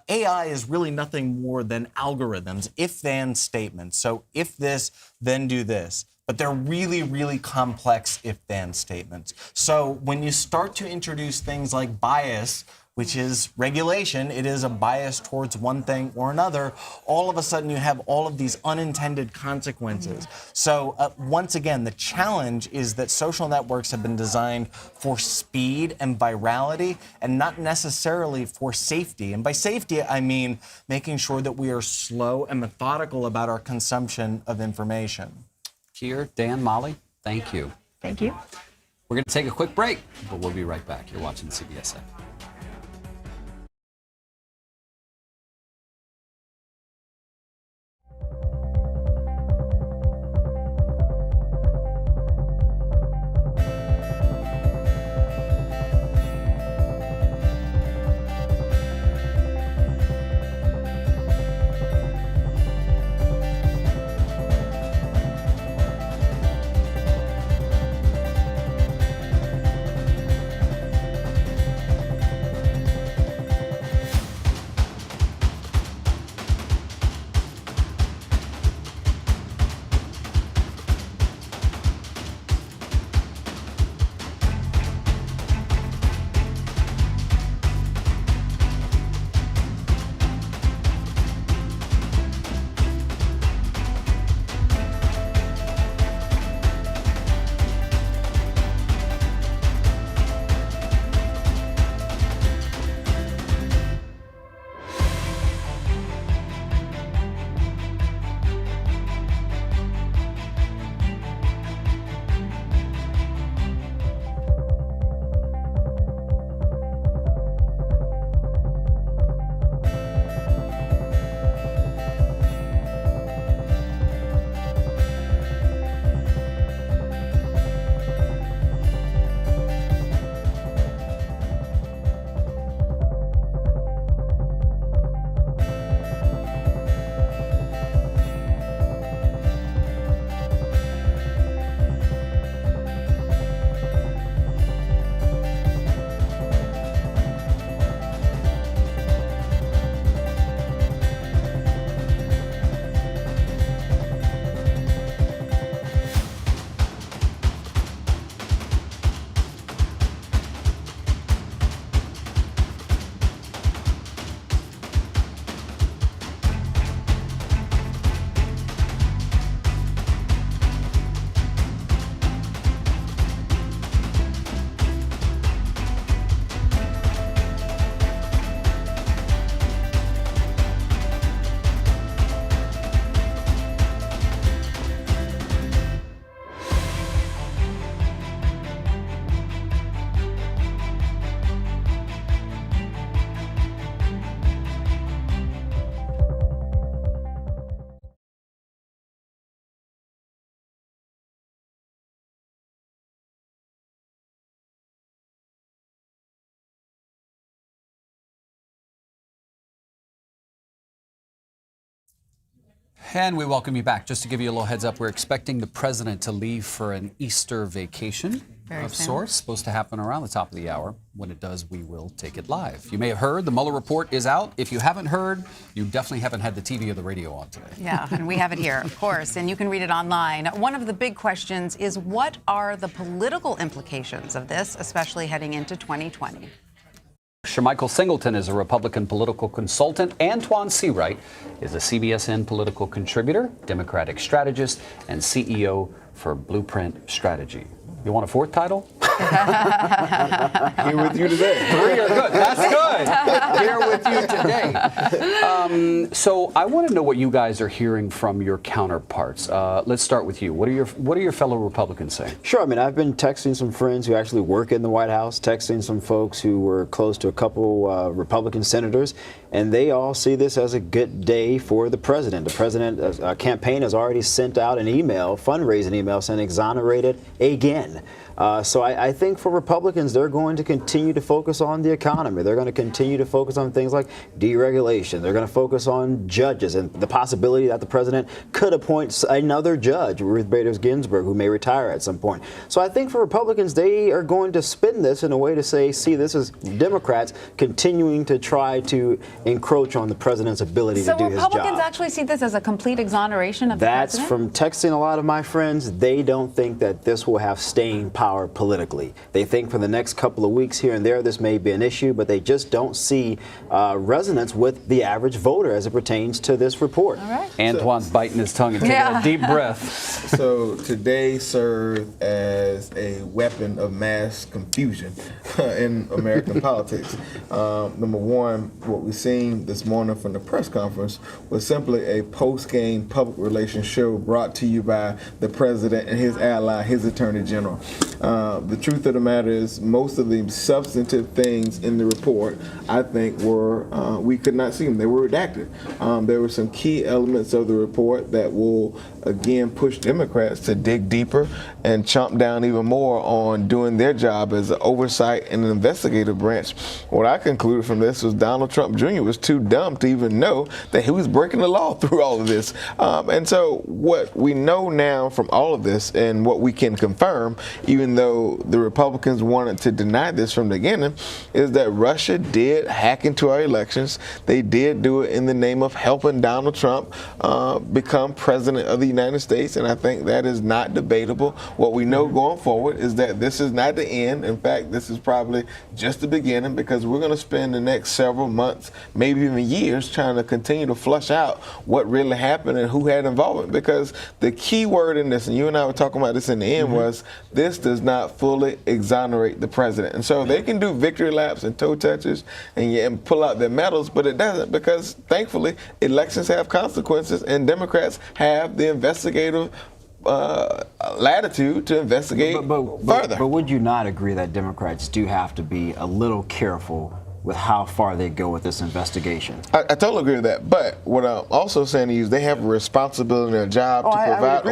AI is really nothing more than algorithms, if-then statements. So if this, then do this. But they're really, really complex if-then statements. So when you start to introduce things like bias, which is regulation, it is a bias towards one thing or another, all of a sudden you have all of these unintended consequences. So once again, the challenge is that social networks have been designed for speed and virality, and not necessarily for safety. And by safety, I mean making sure that we are slow and methodical about our consumption of information. Keir, Dan, Molly, thank you. Thank you. We're going to take a quick break, but we'll be right back. You're watching CBS. And we welcome you back. Just to give you a little heads up, we're expecting the president to leave for an Easter vacation of sorts, supposed to happen around the top of the hour. When it does, we will take it live. You may have heard the Mueller report is out. If you haven't heard, you definitely haven't had the TV or the radio on today. Yeah, and we have it here, of course, and you can read it online. One of the big questions is, what are the political implications of this, especially heading into 2020? Michael Singleton is a Republican political consultant. Antoine Seawright is a CBSN political contributor, Democratic strategist, and CEO for Blueprint Strategy. You want a fourth title? Here with you today. 3 are good. That's good. Here with you today. So I want to know what you guys are hearing from your counterparts. Let's start with you. What are your fellow Republicans saying? Sure. I mean, I've been texting some friends who actually work in the White House, texting some folks who were close to a couple Republican senators, and they all see this as a good day for the president. The president's campaign has already sent out an email, fundraising email, saying exonerated again. So I think for Republicans, they're going to continue to focus on the economy. They're going to continue to focus on things like deregulation. They're going to focus on judges and the possibility that the president could appoint another judge, Ruth Bader Ginsburg, who may retire at some point. So I think for Republicans, they are going to spin this in a way to say, see, this is Democrats continuing to try to encroach on the president's ability to do his job. So Republicans actually see this as a complete exoneration of the president? That's from texting a lot of my friends. They don't think that this will have staying power politically. They think for the next couple of weeks here and there, this may be an issue, but they just don't see resonance with the average voter as it pertains to this report. All right. Antoine's biting his tongue and taking a deep breath. So today served as a weapon of mass confusion in American politics. Number one, what we've seen this morning from the press conference was simply a post-game public relations show brought to you by the president and his ally, his attorney general. The truth of the matter is, most of the substantive things in the report, I think, were we could not see them. They were redacted. There were some key elements of the report that will, again, push Democrats to dig deeper and chomp down even more on doing their job as an oversight and an investigative branch. What I concluded from this was Donald Trump Jr. was too dumb to even know that he was breaking the law through all of this. And so what we know now from all of this, and what we can confirm, even though the Republicans wanted to deny this from the beginning, is that Russia did hack into our elections. They did do it in the name of helping Donald Trump become president of the United States, and I think that is not debatable. What we know going forward is that this is not the end. In fact, this is probably just the beginning, because we're going to spend the next several months, maybe even years, trying to continue to flush out what really happened and who had involvement. Because the key word in this, and you and I were talking about this in the end, was this does not fully exonerate the president. And so they can do victory laps and toe touches and pull out their medals, but it doesn't, because thankfully elections have consequences, and Democrats have the investigative latitude to investigate further. But would you not agree that Democrats do have to be a little careful with how far they go with this investigation? I totally agree with that. But what I'm also saying to you is they have a responsibility and a job to provide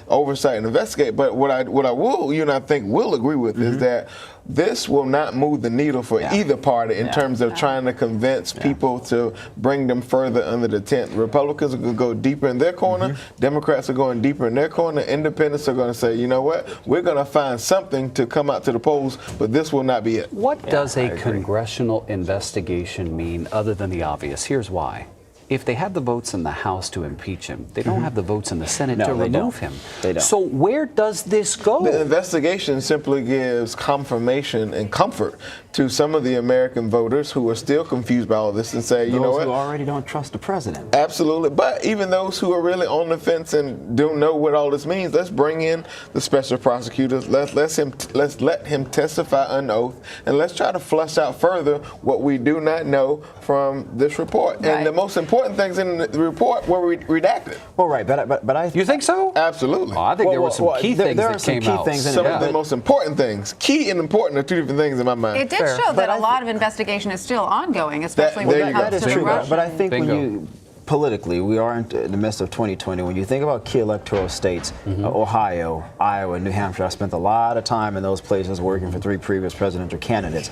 oversight and investigate. But what I will, you and I think will agree with is that this will not move the needle for either party in terms of trying to convince people to bring them further under the tent. Republicans are going to go deeper in their corner. Democrats are going deeper in their corner. Independents are going to say, you know what, we're going to find something to come out to the polls, but this will not be it. What does a congressional investigation mean other than the obvious? Here's why. If they have the votes in the House to impeach him, they don't have the votes in the Senate to remove him. They don't. So where does this go? The investigation simply gives confirmation and comfort to some of the American voters who are still confused by all this and say, you know what? Those who already don't trust the president. Absolutely. But even those who are really on the fence and don't know what all this means, let's bring in the special prosecutors. Let's let him testify under oath, and let's try to flush out further what we do not know from this report. Right. And the most important things in the report were redacted. Well, right, but I... You think so? Absolutely. Oh, I think there were some key things that came out. Some of the most important things. Key and important are two different things in my mind. It did show that a lot of investigation is still ongoing, especially when it comes to Russia. But I think when you... Politically, we are in the midst of 2020. When you think about key electoral states, Ohio, Iowa, New Hampshire, I spent a lot of time in those places working for 3 previous presidential candidates.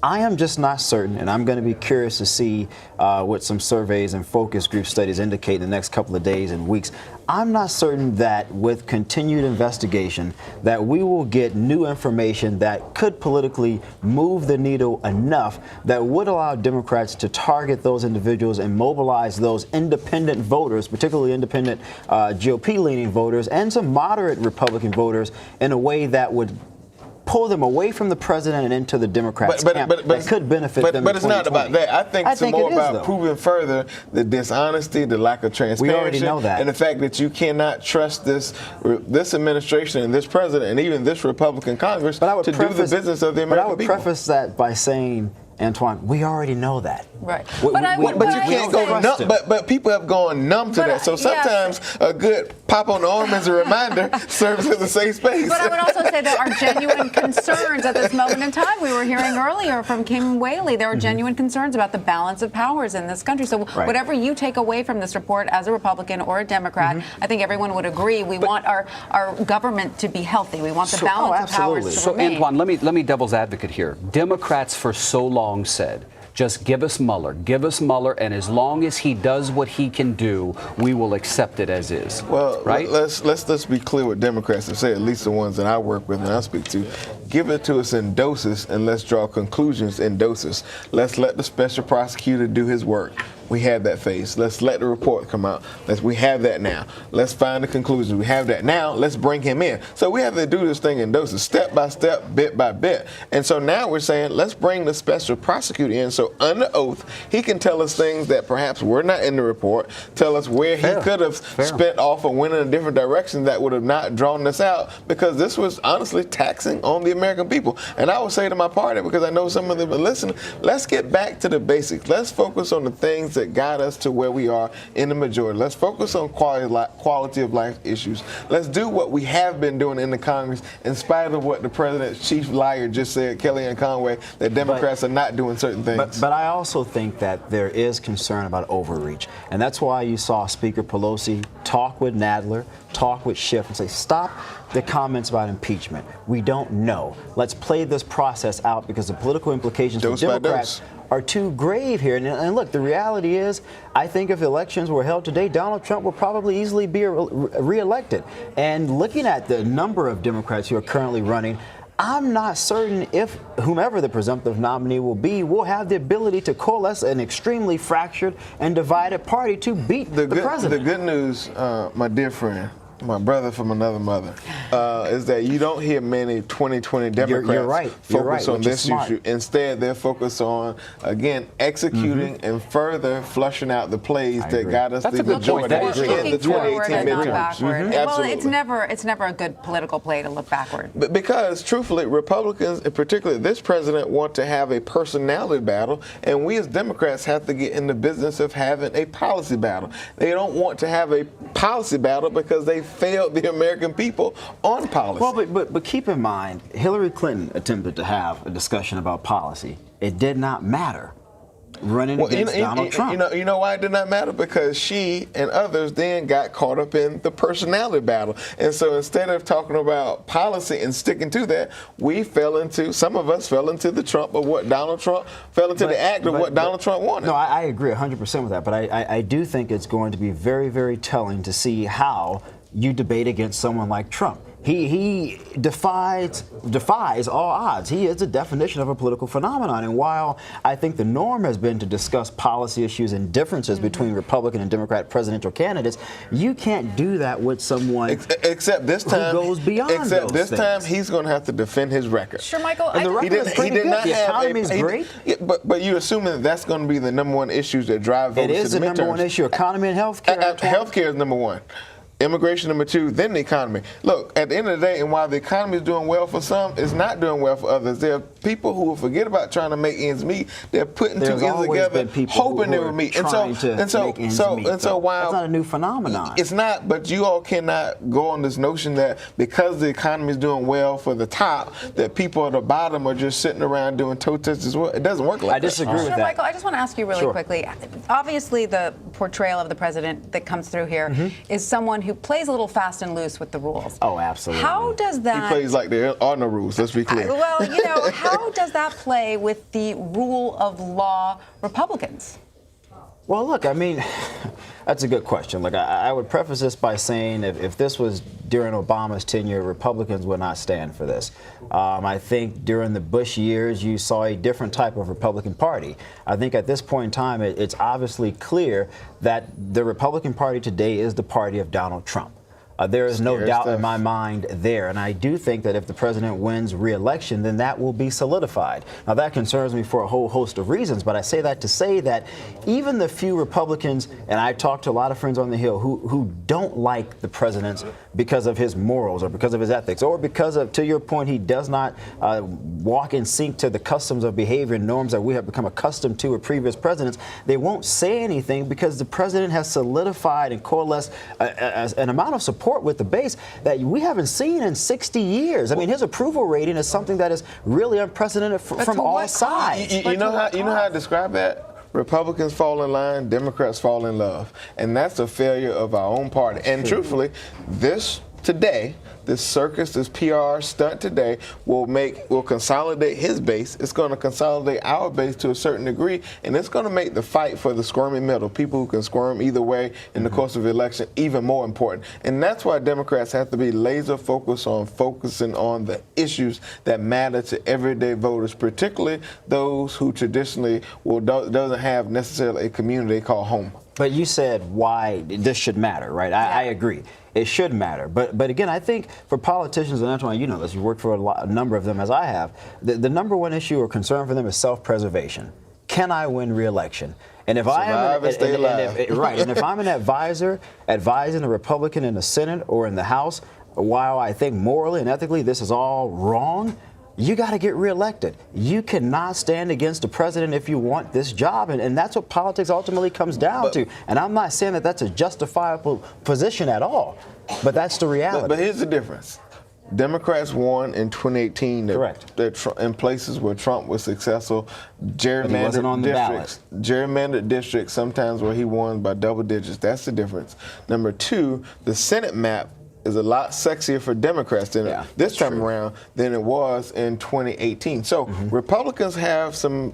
I am just not certain, and I'm going to be curious to see what some surveys and focus group studies indicate in the next couple of days and weeks. I'm not certain that with continued investigation that we will get new information that could politically move the needle enough that would allow Democrats to target those individuals and mobilize those independent voters, particularly independent GOP-leaning voters and some moderate Republican voters, in a way that would pull them away from the president and into the Democrats' camp that could benefit them. But it's not about that. I think it's more about though. proving further the dishonesty, the lack of transparency, we already know that, and the fact that you cannot trust this administration and this president and even this Republican Congress to do the business of the American people. But I would preface that by saying, Antoine, we already know that. Right. But you can't go numb. But people have gone numb to that. So sometimes a good pop on the arm as a reminder serves as a safe space. But I would also say there are genuine concerns at this moment in time. We were hearing earlier from Kim Whaley, there are genuine concerns about the balance of powers in this country. So whatever you take away from this report as a Republican or a Democrat, I think everyone would agree we want our government to be healthy. We want the balance of powers to remain. Antoine, let me devil's advocate here. Democrats for so long said, just give us Mueller, and as long as he does what he can do, we will accept it as is. Well, right? Let's be clear what Democrats have said, at least the ones that I work with and I speak to. Give it to us in doses, and let's draw conclusions in doses. Let's let the special prosecutor do his work. We had that phase. Let's let the report come out. We have that now. Let's find the conclusions. We have that now. Let's bring him in. So we have to do this thing in doses, step by step, bit by bit. And so now we're saying, let's bring the special prosecutor in so under oath, he can tell us things that perhaps were not in the report, tell us where he could have spent off or went in a different direction that would have not drawn this out, because this was honestly taxing on the American people. And I would say to my party, because I know some of them are listening, let's get back to the basics. Let's focus on the things that got us to where we are in the majority. Let's focus on quality of life issues. Let's do what we have been doing in the Congress, in spite of what the president's chief liar just said, Kellyanne Conway, that Democrats are not doing certain things. But I also think that there is concern about overreach. And that's why you saw Speaker Pelosi talk with Nadler, talk with Schiff, and say, stop the comments about impeachment. We don't know. Let's play this process out, because the political implications for Democrats are too grave here. And look, the reality is, I think if elections were held today, Donald Trump will probably easily be reelected. And looking at the number of Democrats who are currently running, I'm not certain if whomever the presumptive nominee will be will have the ability to coalesce an extremely fractured and divided party to beat the president. The good news, my dear friend, my brother from another mother, is that you don't hear many 2020 Democrats focus on this issue. Instead, they're focused on, again, executing and further flushing out the plays that got us the majority in the 2018 midterms. Well, it's never a good political play to look backward. Because, truthfully, Republicans, and particularly this president, want to have a personality battle, and we as Democrats have to get in the business of having a policy battle. They don't want to have a policy battle because they failed the American people on policy. Well, but keep in mind, Hillary Clinton attempted to have a discussion about policy. It did not matter. Running against Donald Trump. You know why it did not matter? Because she and others then got caught up in the personality battle. And so instead of talking about policy and sticking to that, some of us fell into the Trump of what Donald Trump, fell into the act of what Donald Trump wanted. No, I agree 100% with that. But I do think it's going to be very, very telling to see how you debate against someone like Trump. He defies all odds. He is a definition of a political phenomenon. And while I think the norm has been to discuss policy issues and differences between Republican and Democrat presidential candidates, you can't do that with someone except this time, who goes beyond except those this time, he's going to have to defend his record. Sure, Michael. And the record is pretty good. The economy is great. But you're assuming that's going to be the number one issues that drive voters to the midterms. It is the number one issue. Economy and health care. Health care is number one. Immigration number two, then the economy. Look, at the end of the day, and while the economy is doing well for some, it's not doing well for others. There are people who will forget about trying to make ends meet. They're putting two ends together, hoping they will meet. And so while that's not a new phenomenon. It's not, but you all cannot go on this notion that because the economy is doing well for the top, that people at the bottom are just sitting around doing toe touches as well. It doesn't work like that. I disagree with that. Michael, I just want to ask you really quickly. Obviously, the portrayal of the president that comes through here is someone who plays a little fast and loose with the rules. Oh, absolutely. How does that... He plays like there are no rules, let's be clear. Well, how how does that play with the rule of law Republicans? Well, look, I mean, that's a good question. Look, I would preface this by saying if this was during Obama's tenure, Republicans would not stand for this. I think during the Bush years, you saw a different type of Republican Party. I think at this point in time, it's obviously clear that the Republican Party today is the party of Donald Trump. There is no doubt in my mind there. And I do think that if the president wins re-election, then that will be solidified. Now, that concerns me for a whole host of reasons, but I say that to say that even the few Republicans, and I talked to a lot of friends on the Hill who don't like the president because of his morals or because of his ethics or because of, to your point, he does not walk in sync to the customs of behavior and norms that we have become accustomed to with previous presidents, they won't say anything because the president has solidified and coalesced an amount of support with the base that we haven't seen in 60 years. I mean, his approval rating is something that is really unprecedented from all sides. You know how I describe that? Republicans fall in line, Democrats fall in love. And that's a failure of our own party. And truthfully, this circus, this PR stunt today will consolidate his base. It's going to consolidate our base to a certain degree, and it's going to make the fight for the squirming middle, people who can squirm either way in the course of the election, even more important. And that's why Democrats have to be laser focused on focusing on the issues that matter to everyday voters, particularly those who traditionally doesn't have necessarily a community they call home. But you said why this should matter, right? I agree. It should matter. But again, I think for politicians, and Antoine, you know this, you worked for a number of them as I have, the number one issue or concern for them is self-preservation. Can I win re-election? And if if I'm an advisor advising a Republican in the Senate or in the House, while I think morally and ethically this is all wrong, you got to get reelected. You cannot stand against the president if you want this job. And that's what politics ultimately comes down to. And I'm not saying that that's a justifiable position at all, but that's the reality. But here's the difference. Democrats won in 2018. Correct. In places where Trump was successful, gerrymandered districts, sometimes where he won by double digits. That's the difference. Number two, the Senate map is a lot sexier for Democrats this time around than it was in 2018. So Republicans have some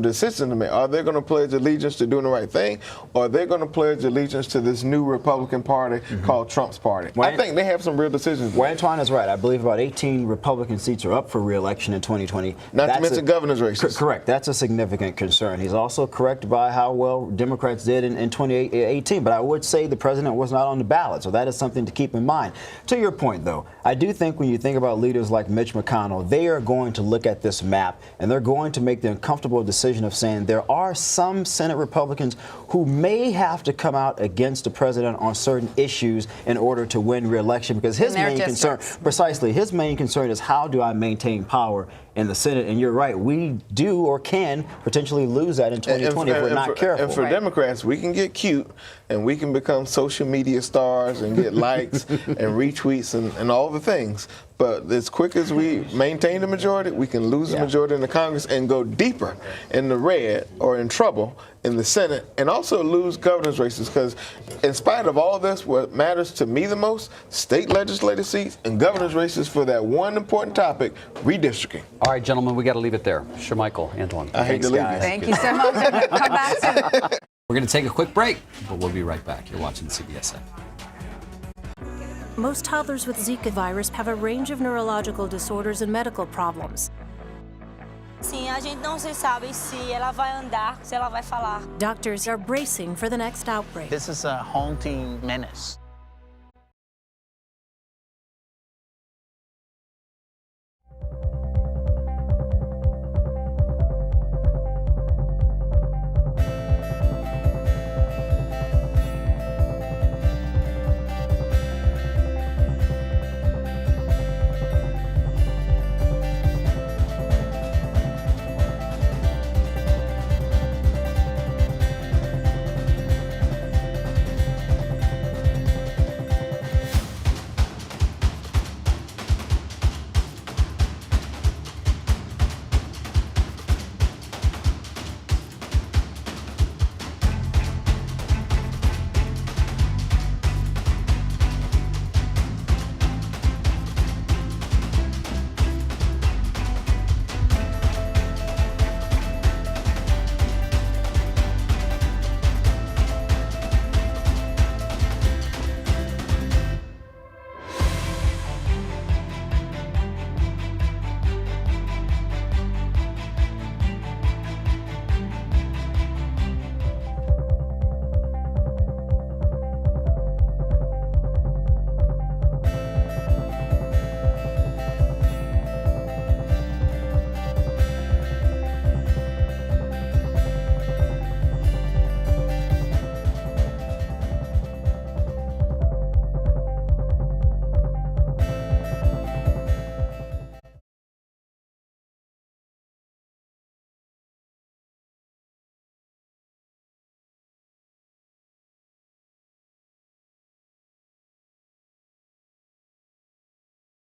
decisions to make. Are they going to pledge allegiance to doing the right thing, or are they going to pledge allegiance to this new Republican Party called Trump's Party? I think they have some real decisions. Well, Antoine is right. I believe about 18 Republican seats are up for re-election in 2020. Not to mention governor's races. Correct. That's a significant concern. He's also correct by how well Democrats did in 2018. But I would say the president was not on the ballot, so that is something to keep in mind. To your point, though, I do think when you think about leaders like Mitch McConnell, they are going to look at this map and they're going to make the uncomfortable decision of saying there are some Senate Republicans who may have to come out against the president on certain issues in order to win re-election, because his main concern is how do I maintain power in the Senate? And you're right, we do or can potentially lose that in 2020 if we're not careful. And for Democrats, we can get cute and we can become social media stars and get likes and retweets and all the things. But as quick as we maintain the majority, we can lose the majority in the Congress and go deeper in the red or in trouble in the Senate, and also lose governor's races. Because in spite of all this, what matters to me the most, state legislative seats and governor's races for that one important topic, redistricting. All right, gentlemen, we got to leave it there. Michael, Antoine. I hate to leave you. Thank you so much. Come back soon. We're going to take a quick break, but we'll be right back. You're watching CBS. Most toddlers with Zika virus have a range of neurological disorders and medical problems. Sim, a gente não se sabe se ela vai andar, se ela vai falar. Doctors are bracing for the next outbreak. This is a haunting menace.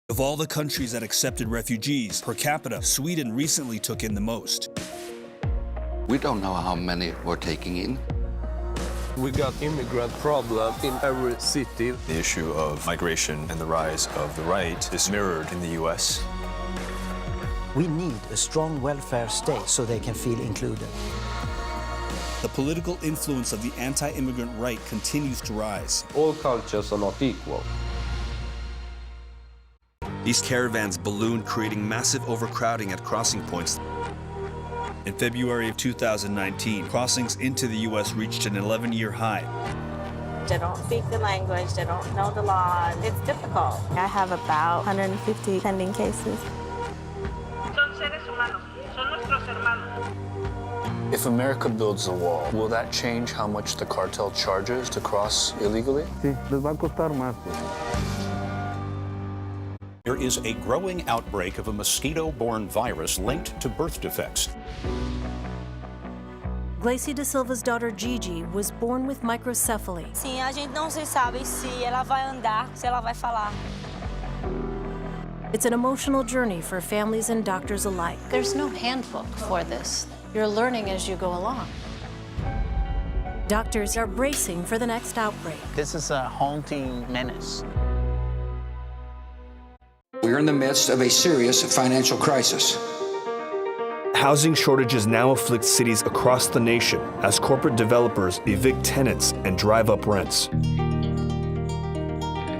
Of all the countries that accepted refugees, per capita, Sweden recently took in the most. We don't know how many we're taking in. We got immigrant problem in every city. The issue of migration and the rise of the right is mirrored in the U.S. We need a strong welfare state so they can feel included. The political influence of the anti-immigrant right continues to rise. All cultures are not equal. These caravans ballooned, creating massive overcrowding at crossing points. In February of 2019, crossings into the U.S. reached an 11-year high. They don't speak the language, they don't know the law. It's difficult. I have about 150 pending cases. If America builds a wall, will that change how much the cartel charges to cross illegally? There is a growing outbreak of a mosquito-borne virus linked to birth defects. Gleice da Silva's daughter Gigi was born with microcephaly. Sim, a gente não se sabe se ela vai andar, se ela vai falar. It's an emotional journey for families and doctors alike. There's no handbook for this. You're learning as you go along. Doctors are bracing for the next outbreak. This is a haunting menace. We're in the midst of a serious financial crisis. Housing shortages now afflict cities across the nation as corporate developers evict tenants and drive up rents.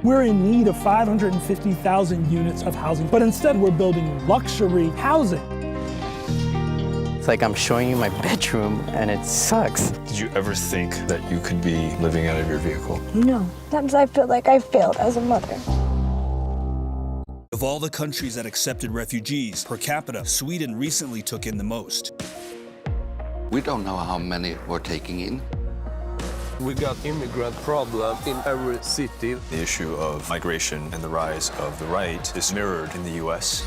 We're in need of 550,000 units of housing, but instead we're building luxury housing. It's like I'm showing you my bedroom, and it sucks. Did you ever think that you could be living out of your vehicle? No. Sometimes I feel like I failed as a mother. Of all the countries that accepted refugees, per capita, Sweden recently took in the most. We don't know how many we're taking in. We got immigrant problem in every city. The issue of migration and the rise of the right is mirrored in the U.S.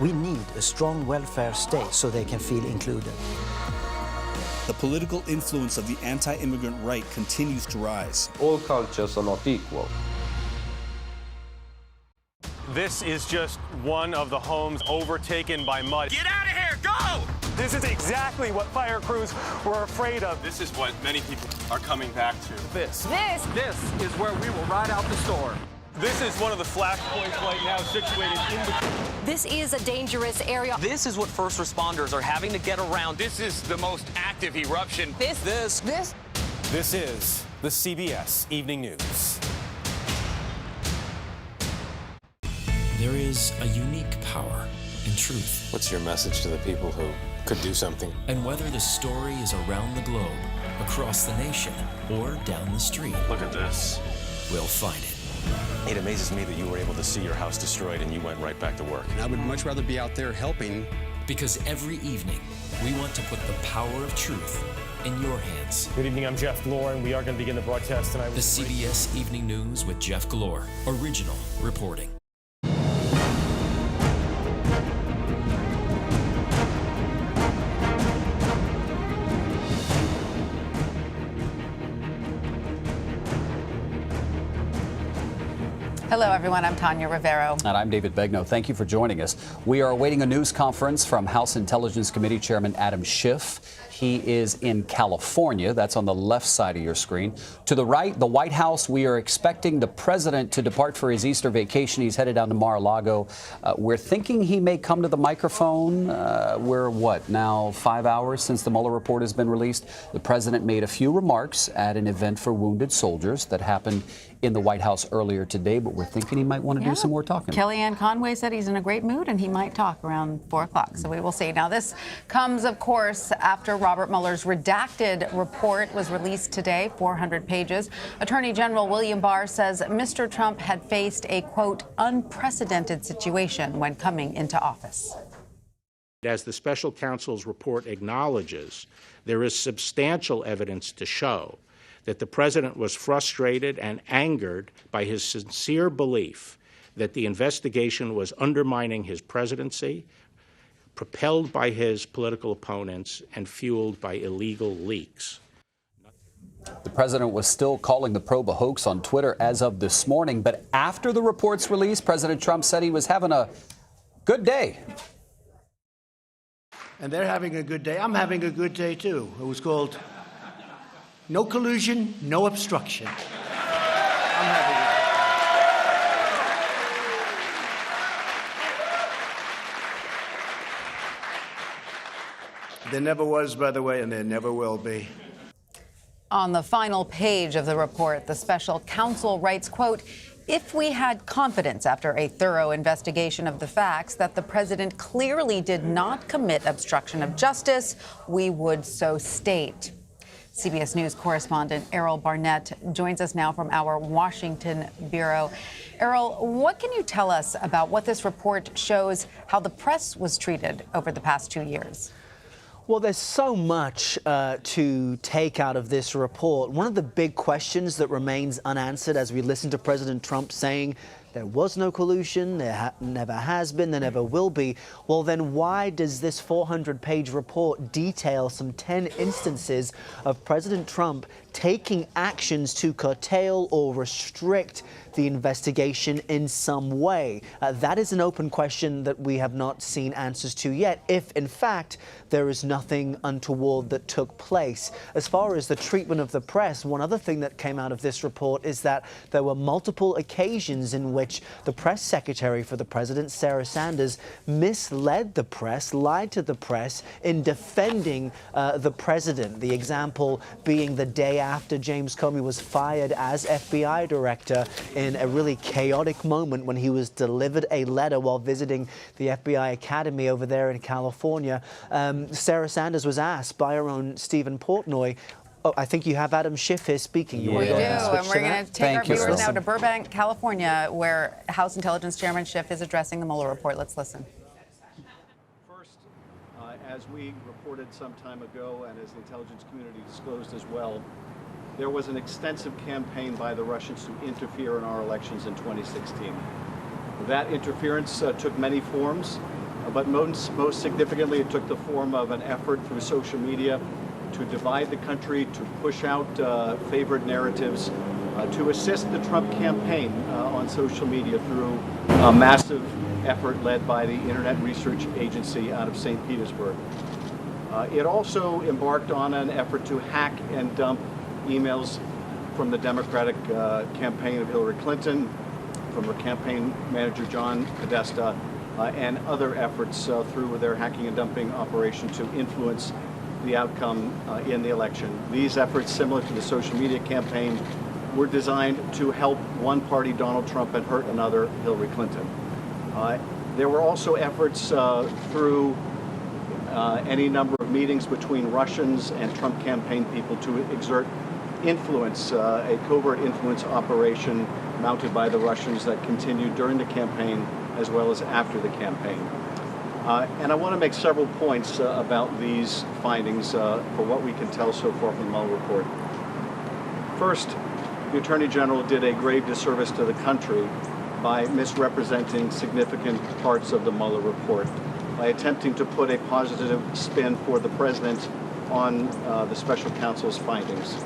We need a strong welfare state so they can feel included. The political influence of the anti-immigrant right continues to rise. All cultures are not equal. This is just one of the homes overtaken by mud. Get out of here, go! This is exactly what fire crews were afraid of. This is what many people are coming back to. This is where we will ride out the storm. This is one of the flashpoints right now situated in the... This is a dangerous area. This is what first responders are having to get around. This is the most active eruption. This is the CBS Evening News. There is a unique power in truth. What's your message to the people who could do something? And whether the story is around the globe, across the nation, or down the street, Look at this. we'll find it. It amazes me that you were able to see your house destroyed and you went right back to work. I would much rather be out there helping. Because every evening, we want to put the power of truth in your hands. Good evening, I'm Jeff Glor, and we are going to begin the broadcast tonight. The CBS Evening News with Jeff Glor. Original reporting. Hello, everyone. I'm Tanya Rivero. And I'm David Begnaud. Thank you for joining us. We are awaiting a news conference from House Intelligence Committee Chairman Adam Schiff. He is in California. That's on the left side of your screen. To the right, the White House. We are expecting the president to depart for his Easter vacation. He's headed down to Mar-a-Lago. We're thinking he may come to the microphone. We're, now 5 hours since the Mueller report has been released. The president made a few remarks at an event for wounded soldiers that happened in the White House earlier today, but we're thinking he might want to do some more talking. Kellyanne Conway said he's in a great mood and he might talk around 4 o'clock, so we will see. Now, this comes, of course, after Robert Mueller's redacted report was released today, 400 pages. Attorney General William Barr says Mr. Trump had faced a, quote, unprecedented situation when coming into office. As the special counsel's report acknowledges, there is substantial evidence to show that the president was frustrated and angered by his sincere belief that the investigation was undermining his presidency, propelled by his political opponents, and fueled by illegal leaks. The president was still calling the probe a hoax on Twitter as of this morning, but after the report's release, President Trump said he was having a good day. And they're having a good day. I'm having a good day, too. It was called No Collusion, No Obstruction. I'm having a good day. There never was, by the way, and there never will be. On the final page of the report, the special counsel writes, quote, "If we had confidence after a thorough investigation of the facts that the president clearly did not commit obstruction of justice, we would so state." CBS News correspondent Errol Barnett joins us now from our Washington bureau. Errol, what can you tell us about what this report shows how the press was treated over the past 2 years? Well, there's so much to take out of this report. One of the big questions that remains unanswered as we listen to President Trump saying there was no collusion, there never has been, there never will be. Well, then why does this 400-page report detail some 10 instances of President Trump taking actions to curtail or restrict the investigation in some way? That is an open question that we have not seen answers to yet, if in fact there is nothing untoward that took place. As far as the treatment of the press, one other thing that came out of this report is that there were multiple occasions in which the press secretary for the president, Sarah Sanders, misled the press, lied to the press in defending the president. The example being the day after James Comey was fired as FBI director in a really chaotic moment when he was delivered a letter while visiting the FBI Academy over there in California. Sarah Sanders was asked by her own Stephen Portnoy. Oh, I think you have Adam Schiff here speaking. We do, and we're going to take our viewers now to Burbank, California, where House Intelligence Chairman Schiff is addressing the Mueller report. Let's listen. First, as we reported some time ago and as the intelligence community disclosed as well, there was an extensive campaign by the Russians to interfere in our elections in 2016. That interference took many forms, but most significantly it took the form of an effort through social media to divide the country, to push out favored narratives, to assist the Trump campaign on social media through a massive effort led by the Internet Research Agency out of St. Petersburg. It also embarked on an effort to hack and dump emails from the Democratic campaign of Hillary Clinton, from her campaign manager John Podesta, and other efforts through their hacking and dumping operation to influence the outcome in the election. These efforts, similar to the social media campaign, were designed to help one party, Donald Trump, and hurt another, Hillary Clinton. There were also efforts through any number of meetings between Russians and Trump campaign people to exert influence, a covert influence operation mounted by the Russians that continued during the campaign as well as after the campaign. And I want to make several points about these findings for what we can tell so far from the Mueller report. First, the Attorney General did a grave disservice to the country by misrepresenting significant parts of the Mueller report, by attempting to put a positive spin for the president on the special counsel's findings.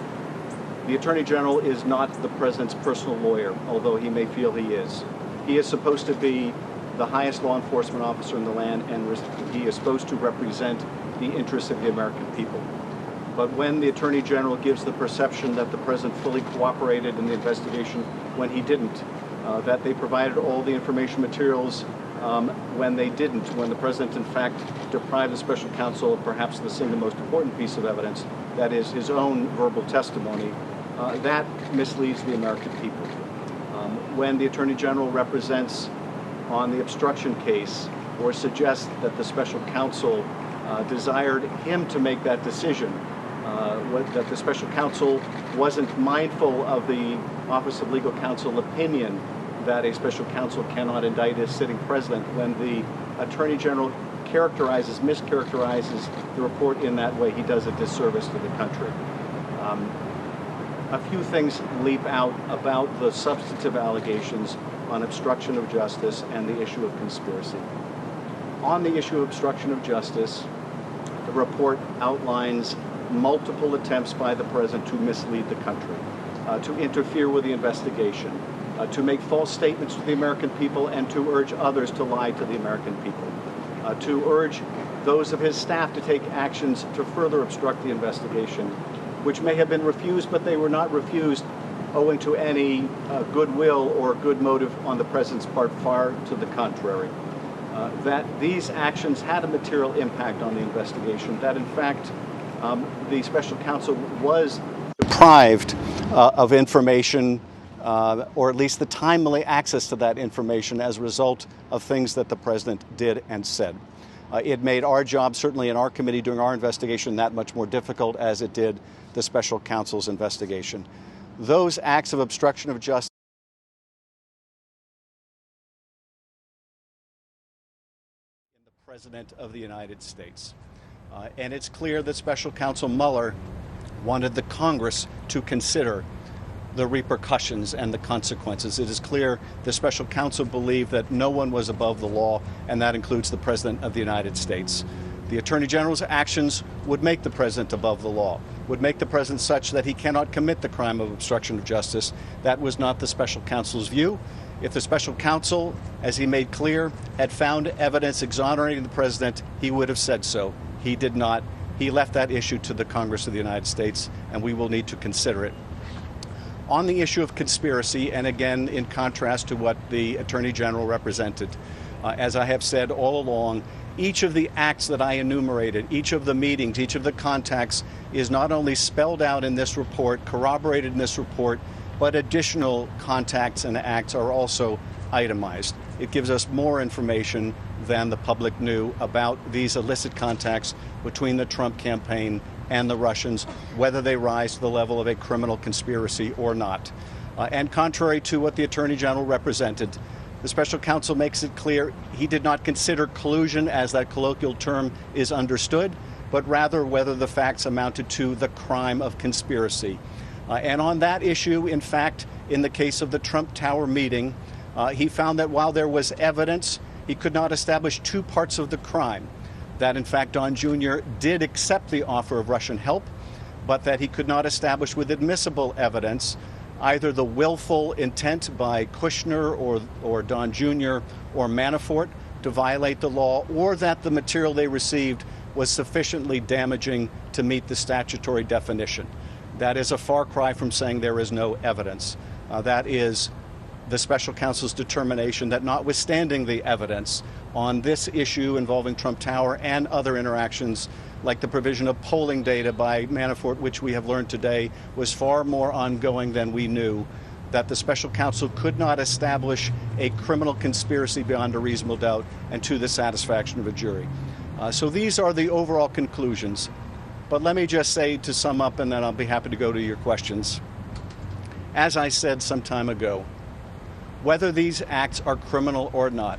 The Attorney General is not the president's personal lawyer, although he may feel he is. He is supposed to be the highest law enforcement officer in the land, and he is supposed to represent the interests of the American people. But when the Attorney General gives the perception that the president fully cooperated in the investigation when he didn't, that they provided all the information materials when they didn't, when the president in fact deprived the special counsel of perhaps the single most important piece of evidence, that is his own verbal testimony, that misleads the American people. When the Attorney General represents on the obstruction case or suggests that the special counsel desired him to make that decision, that the special counsel wasn't mindful of the Office of Legal Counsel opinion that a special counsel cannot indict a sitting president, when the Attorney General mischaracterizes the report in that way, he does a disservice to the country. A few things leap out about the substantive allegations on obstruction of justice and the issue of conspiracy. On the issue of obstruction of justice, the report outlines multiple attempts by the president to mislead the country, to interfere with the investigation, to make false statements to the American people, and to urge others to lie to the American people, to urge those of his staff to take actions to further obstruct the investigation, which may have been refused, but they were not refused owing to any goodwill or good motive on the president's part, far to the contrary. That these actions had a material impact on the investigation, that in fact the special counsel was deprived of information, or at least the timely access to that information as a result of things that the president did and said. It made our job, certainly in our committee doing our investigation, that much more difficult, as it did the special counsel's investigation. Those acts of obstruction of justice in the President of the United States. And it's clear that Special Counsel Mueller wanted the Congress to consider the repercussions and the consequences. It is clear the special counsel believed that no one was above the law, and that includes the President of the United States. The Attorney General's actions would make the President above the law, would make the President such that he cannot commit the crime of obstruction of justice. That was not the special counsel's view. If the special counsel, as he made clear, had found evidence exonerating the President, he would have said so. He did not. He left that issue to the Congress of the United States, and we will need to consider it. On the issue of conspiracy, and again in contrast to what the Attorney General represented, as I have said all along, each of the acts that I enumerated, each of the meetings, each of the contacts is not only spelled out in this report, corroborated in this report, but additional contacts and acts are also itemized. It gives us more information than the public knew about these illicit contacts between the Trump campaign and the Russians, whether they rise to the level of a criminal conspiracy or not. And contrary to what the Attorney General represented, the special counsel makes it clear he did not consider collusion, as that colloquial term is understood, but rather whether the facts amounted to the crime of conspiracy. And on that issue, in fact, in the case of the Trump Tower meeting, he found that while there was evidence, he could not establish two parts of the crime. That in fact Don Jr. did accept the offer of Russian help, but that he could not establish with admissible evidence either the willful intent by Kushner or Don Jr. or Manafort to violate the law, or that the material they received was sufficiently damaging to meet the statutory definition. That is a far cry from saying there is no evidence. That is the special counsel's determination that notwithstanding the evidence on this issue involving Trump Tower and other interactions, like the provision of polling data by Manafort, which we have learned today was far more ongoing than we knew, that the special counsel could not establish a criminal conspiracy beyond a reasonable doubt and to the satisfaction of a jury. So these are the overall conclusions. But let me just say, to sum up, and then I'll be happy to go to your questions. As I said some time ago, whether these acts are criminal or not,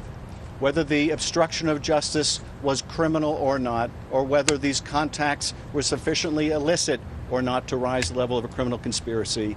whether the obstruction of justice was criminal or not, or whether these contacts were sufficiently illicit or not to rise to the level of a criminal conspiracy,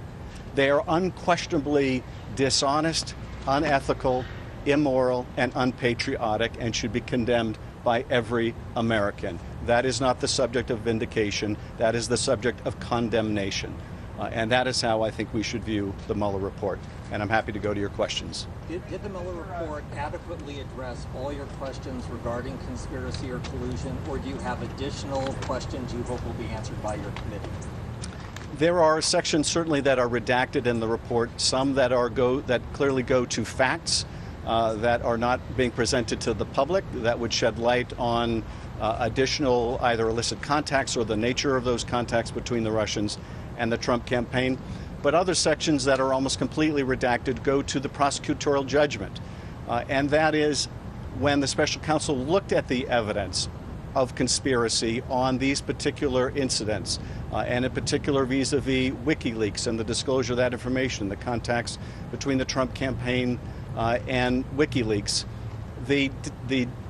they are unquestionably dishonest, unethical, immoral, and unpatriotic, and should be condemned by every American. That is not the subject of vindication. That is the subject of condemnation. And that is how I think we should view the Mueller report. And I'm happy to go to your questions. Did the Mueller report adequately address all your questions regarding conspiracy or collusion, or do you have additional questions you hope will be answered by your committee? There are sections certainly that are redacted in the report, some that clearly go to facts that are not being presented to the public, that would shed light on additional either illicit contacts or the nature of those contacts between the Russians and the Trump campaign. But other sections that are almost completely redacted go to the prosecutorial judgment. And that is when the special counsel looked at the evidence of conspiracy on these particular incidents, and in particular vis-a-vis WikiLeaks and the disclosure of that information, the contacts between the Trump campaign and WikiLeaks, the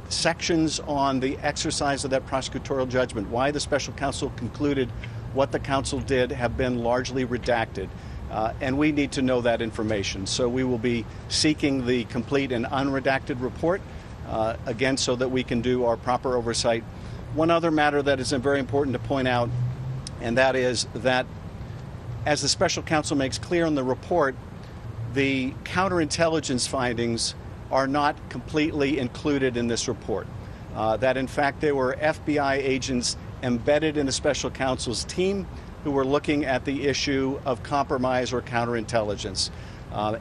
sections on the exercise of that prosecutorial judgment, why the special counsel concluded what the counsel did, have been largely redacted. And we need to know that information. So we will be seeking the complete and unredacted report, again, so that we can do our proper oversight. One other matter that is very important to point out, and that is that, as the special counsel makes clear in the report, the counterintelligence findings are not completely included in this report. That in fact there were FBI agents embedded in the special counsel's team who were looking at the issue of compromise or counterintelligence,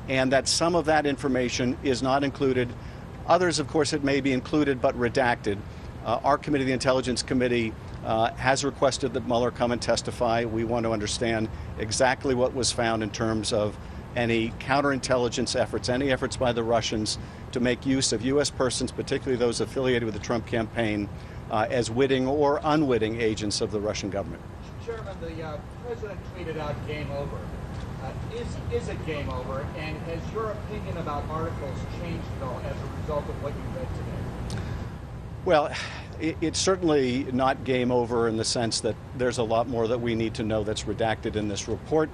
and that some of that information is not included. Others, of course, it may be included but redacted. Our committee, the Intelligence Committee, has requested that Mueller come and testify. We want to understand exactly what was found in terms of any counterintelligence efforts, any efforts by the Russians to make use of U.S. persons, particularly those affiliated with the Trump campaign, as witting or unwitting agents of the Russian government. Chairman, the president tweeted out "game over." Is it game over? And has your opinion about articles changed at all as a result of what you read today? Well, it's certainly not game over in the sense that there's a lot more that we need to know that's redacted in this report.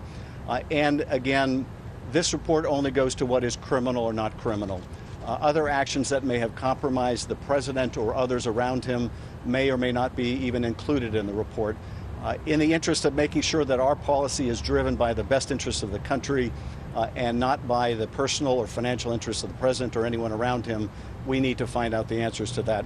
And again, this report only goes to what is criminal or not criminal. Other actions that may have compromised the president or others around him may or may not be even included in the report. In the interest of making sure that our policy is driven by the best interests of the country and not by the personal or financial interests of the president or anyone around him, we need to find out the answers to that.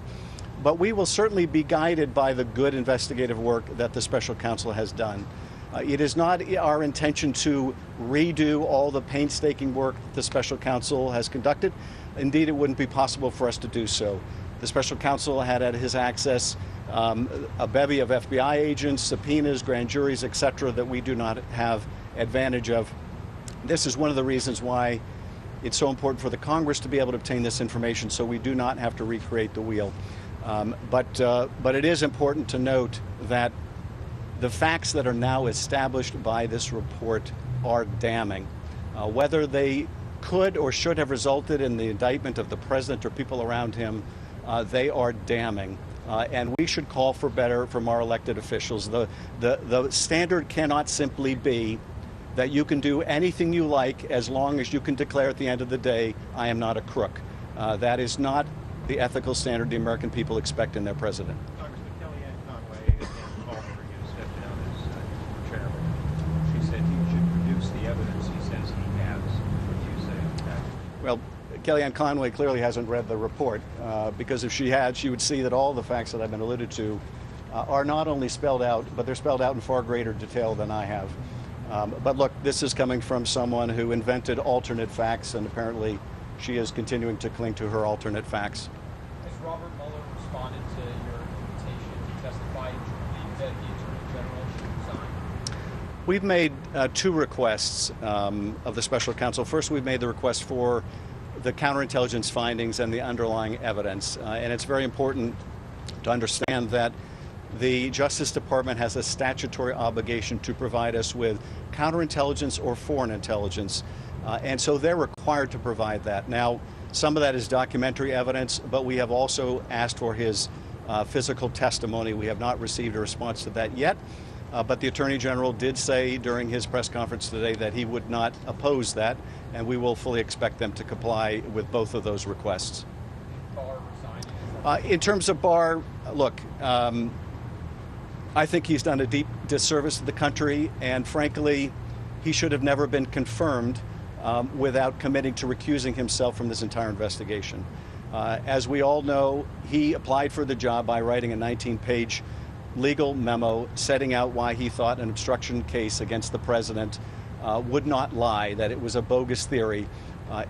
But we will certainly be guided by the good investigative work that the special counsel has done. It is not our intention to redo all the painstaking work the special counsel has conducted. Indeed, it wouldn't be possible for us to do so. The special counsel had at his access a bevy of FBI agents, subpoenas, grand juries, etc., that we do not have advantage of. This is one of the reasons why it's so important for the Congress to be able to obtain this information, so we do not have to recreate the wheel. But it is important to note that the facts that are now established by this report are damning. Whether they could or should have resulted in the indictment of the president or people around him, they are damning. And we should call for better from our elected officials. The standard cannot simply be that you can do anything you like as long as you can declare at the end of the day, I am not a crook. That is not the ethical standard the American people expect in their president. Congressman Kellyanne Conway again called for you to step down as chairman. She said you should produce the evidence he says he has. What do you say on that? Well, Kellyanne Conway clearly hasn't read the report, because if she had, she would see that all the facts that I've been alluded to are not only spelled out, but they're spelled out in far greater detail than I have. But look, this is coming from someone who invented alternate facts, and apparently she is continuing to cling to her alternate facts. Has Robert Mueller responded to your invitation to testify? Do you believe that the Attorney General should resign? We've made two requests of the special counsel. First, we've made the request for the counterintelligence findings and the underlying evidence. And it's very important to understand that the Justice Department has a statutory obligation to provide us with counterintelligence or foreign intelligence. And so they're required to provide that. Now, some of that is documentary evidence, but we have also asked for his physical testimony. We have not received a response to that yet. But the Attorney General did say during his press conference today that he would not oppose that, and we will fully expect them to comply with both of those requests. In terms of Barr, look, I think he's done a deep disservice to the country, and frankly, he should have never been confirmed without committing to recusing himself from this entire investigation. As we all know, he applied for the job by writing a 19-page legal memo setting out why he thought an obstruction case against the president would not lie, that it was a bogus theory.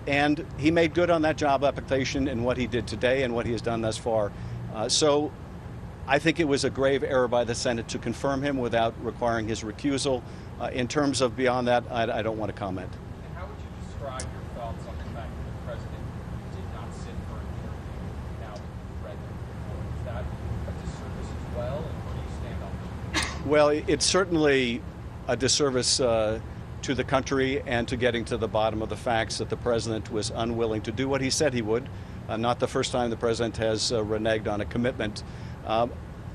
And he made good on that job application in what he did today and what he has done thus far. So I think it was a grave error by the Senate to confirm him without requiring his recusal. In terms of beyond that, I don't want to comment. And how would you describe your thoughts on the fact that the president did not sit for an interview now that you've read the report? Is that a disservice as well, and where do you stand on that? Well, it's certainly a disservice to the country and to getting to the bottom of the facts that the president was unwilling to do what he said he would. Not the first time the president has reneged on a commitment.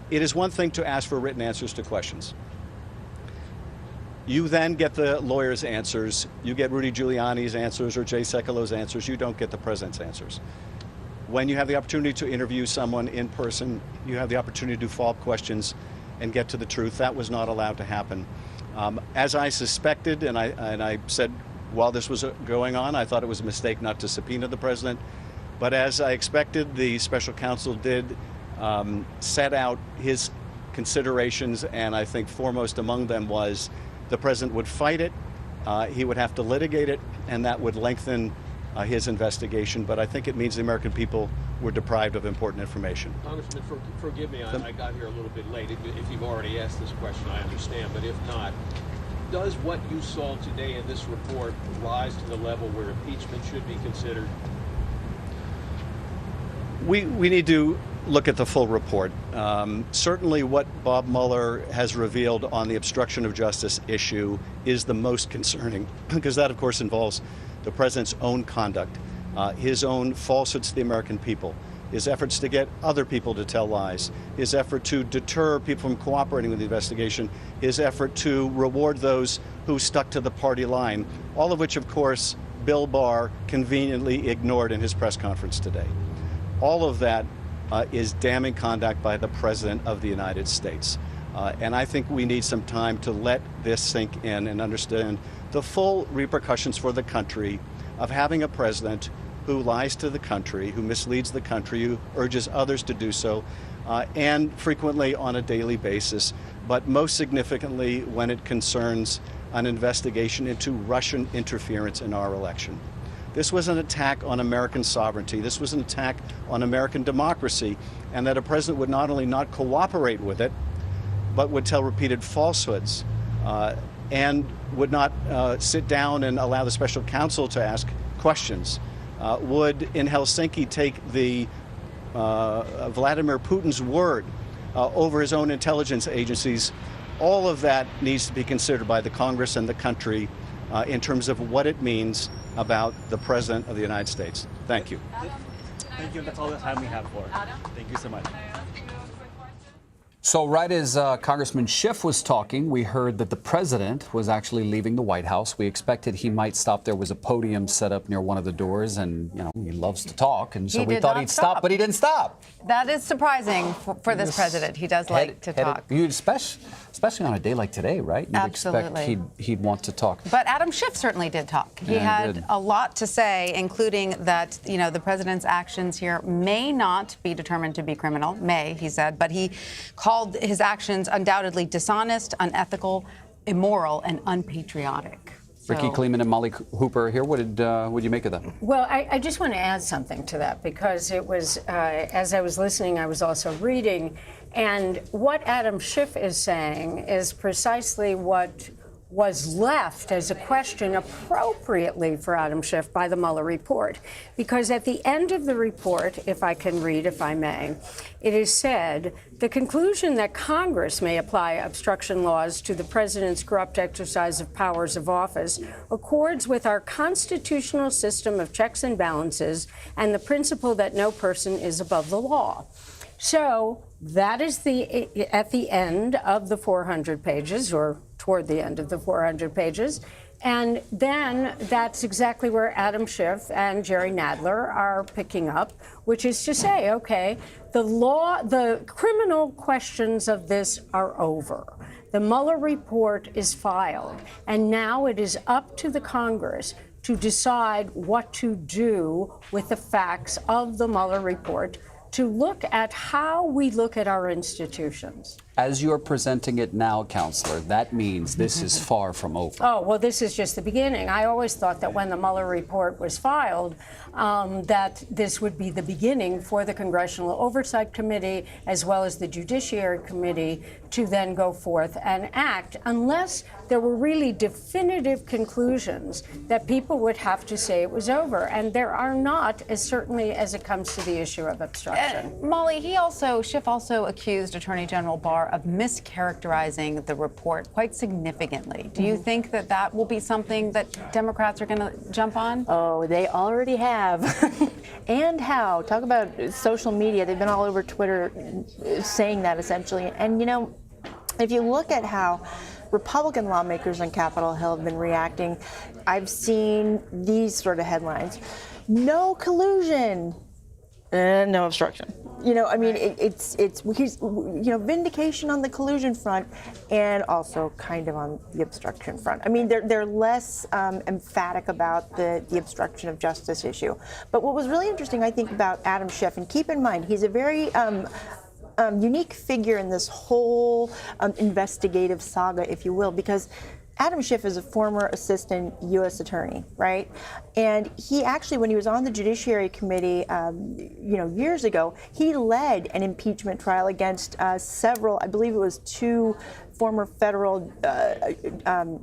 It is one thing to ask for written answers to questions. You then get the lawyer's answers. You get Rudy Giuliani's answers or Jay Sekulo's answers. You don't get the president's answers. When you have the opportunity to interview someone in person, you have the opportunity to do follow-up questions. and get to the truth. That was not allowed to happen. As I suspected, and I said while this was going on, I thought it was a mistake not to subpoena the president. But as I expected, the special counsel did set out his considerations, and I think foremost among them was the president would fight it, he would have to litigate it, and that would lengthen his investigation. But I think it means the American people were deprived of important information. Congressman, forgive me, I got here a little bit late. If you've already asked this question, I understand. But if not, does what you saw today in this report rise to the level where impeachment should be considered? We need to look at the full report. Certainly what Bob Mueller has revealed on the obstruction of justice issue is the most concerning, because that, of course, involves the president's own conduct, his own falsehoods to the American people, his efforts to get other people to tell lies, his effort to deter people from cooperating with the investigation, his effort to reward those who stuck to the party line, all of which, of course, Bill Barr conveniently ignored in his press conference today. All of that is damning conduct by the President of the United States. And I think we need some time to let this sink in and understand the full repercussions for the country of having a president who lies to the country, who misleads the country, who urges others to do so, and frequently on a daily basis, but most significantly when it concerns an investigation into Russian interference in our election. This was an attack on American sovereignty. This was an attack on American democracy, and that a president would not only not cooperate with it, but would tell repeated falsehoods and would not sit down and allow the special counsel to ask questions, would in Helsinki take the Vladimir Putin's word over his own intelligence agencies. All of that needs to be considered by the Congress and the country in terms of what it means about the President of the United States. Thank you. Thank you. That's all the time we have for. Thank you so much. So right as Congressman Schiff was talking, we heard that the president was actually leaving the White House. We expected he might stop. There was a podium set up near one of the doors, and you know he loves to talk, and so we thought he'd stop, but he didn't stop. That is surprising for this president. He does like to talk. Especially on a day like today, right? You'd Absolutely. expect he'd want to talk. But Adam Schiff certainly did talk. He had a lot to say, including that, you know, the president's actions here may not be determined to be criminal. May, he said, but he called his actions undoubtedly dishonest, unethical, immoral, and unpatriotic. Ricky Kleeman and Molly Hooper here. What did you make of that? Well, I just want to add something to that, because it was, as I was listening, I was also reading. And what Adam Schiff is saying is precisely what was left as a question appropriately for Adam Schiff by the Mueller report. Because at the end of the report, if I can read, if I may, it is said, the conclusion that Congress may apply obstruction laws to the president's corrupt exercise of powers of office accords with our constitutional system of checks and balances and the principle that no person is above the law. So that is at the end of the 400 pages, or toward the end of the 400 pages. And then that's exactly where Adam Schiff and Jerry Nadler are picking up, which is to say, okay, the criminal questions of this are over. The Mueller report is filed, and now it is up to the Congress to decide what to do with the facts of the Mueller report, to look at how we look at our institutions. As you're presenting it now, Counselor, that means this is far from over. Oh, well, this is just the beginning. I always thought that when the Mueller report was filed, that this would be the beginning for the Congressional Oversight Committee as well as the Judiciary Committee to then go forth and act, unless there were really definitive conclusions that people would have to say it was over. And there are not, as certainly as it comes to the issue of obstruction. Molly, Schiff also accused Attorney General Barr of mischaracterizing the report quite significantly. Do you think that that will be something that Democrats are going to jump on? Oh, they already have. And how? Talk about social media. They've been all over Twitter saying that, essentially. And, you know, if you look at how Republican lawmakers on Capitol Hill have been reacting, I've seen these sort of headlines. No collusion. No obstruction. You know, I mean, he's, vindication on the collusion front and also kind of on the obstruction front. I mean, they're less emphatic about the obstruction of justice issue. But what was really interesting, I think, about Adam Schiff, and keep in mind, he's a very unique figure in this whole investigative saga, if you will, because Adam Schiff is a former assistant U.S. attorney, right? And he actually, when he was on the Judiciary Committee, years ago, he led an impeachment trial against several, I believe it was 2 former federal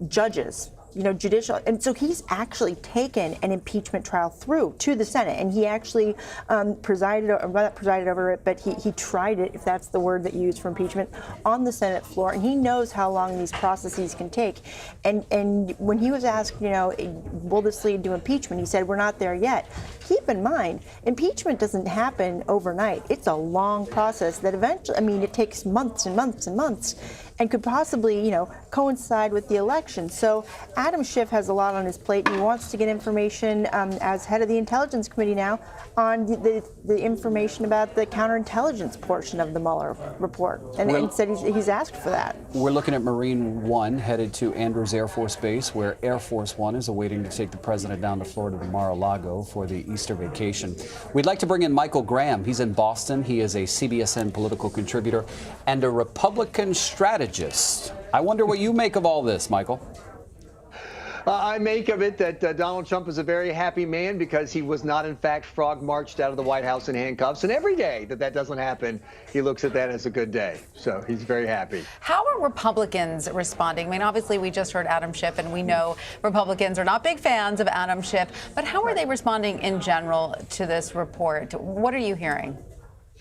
judges. Judicial. And so he's actually taken an impeachment trial through to the Senate, and he actually not presided over it, but he tried it, if that's the word that you use for impeachment, on the Senate floor, and he knows how long these processes can take. And when he was asked, will this lead to impeachment, he said, we're not there yet. Keep in mind, impeachment doesn't happen overnight. It's a long process that eventually, it takes months and months and months, and could possibly, coincide with the election. So Adam Schiff has a lot on his plate, and he wants to get information as head of the Intelligence Committee now on the information about the counterintelligence portion of the Mueller report, and said he's asked for that. We're looking at Marine One headed to Andrews Air Force Base, where Air Force One is awaiting to take the president down to Florida to Mar-a-Lago for the Easter vacation. We'd like to bring in Michael Graham. He's in Boston. He is a CBSN political contributor and a Republican strategist. I wonder what you make of all this, Michael. I make of it that Donald Trump is a very happy man because he was not, in fact, frog marched out of the White House in handcuffs. And every day that doesn't happen, he looks at that as a good day. So he's very happy. How are Republicans responding? Obviously, we just heard Adam Schiff, and we know Republicans are not big fans of Adam Schiff. But how are they responding in general to this report? What are you hearing?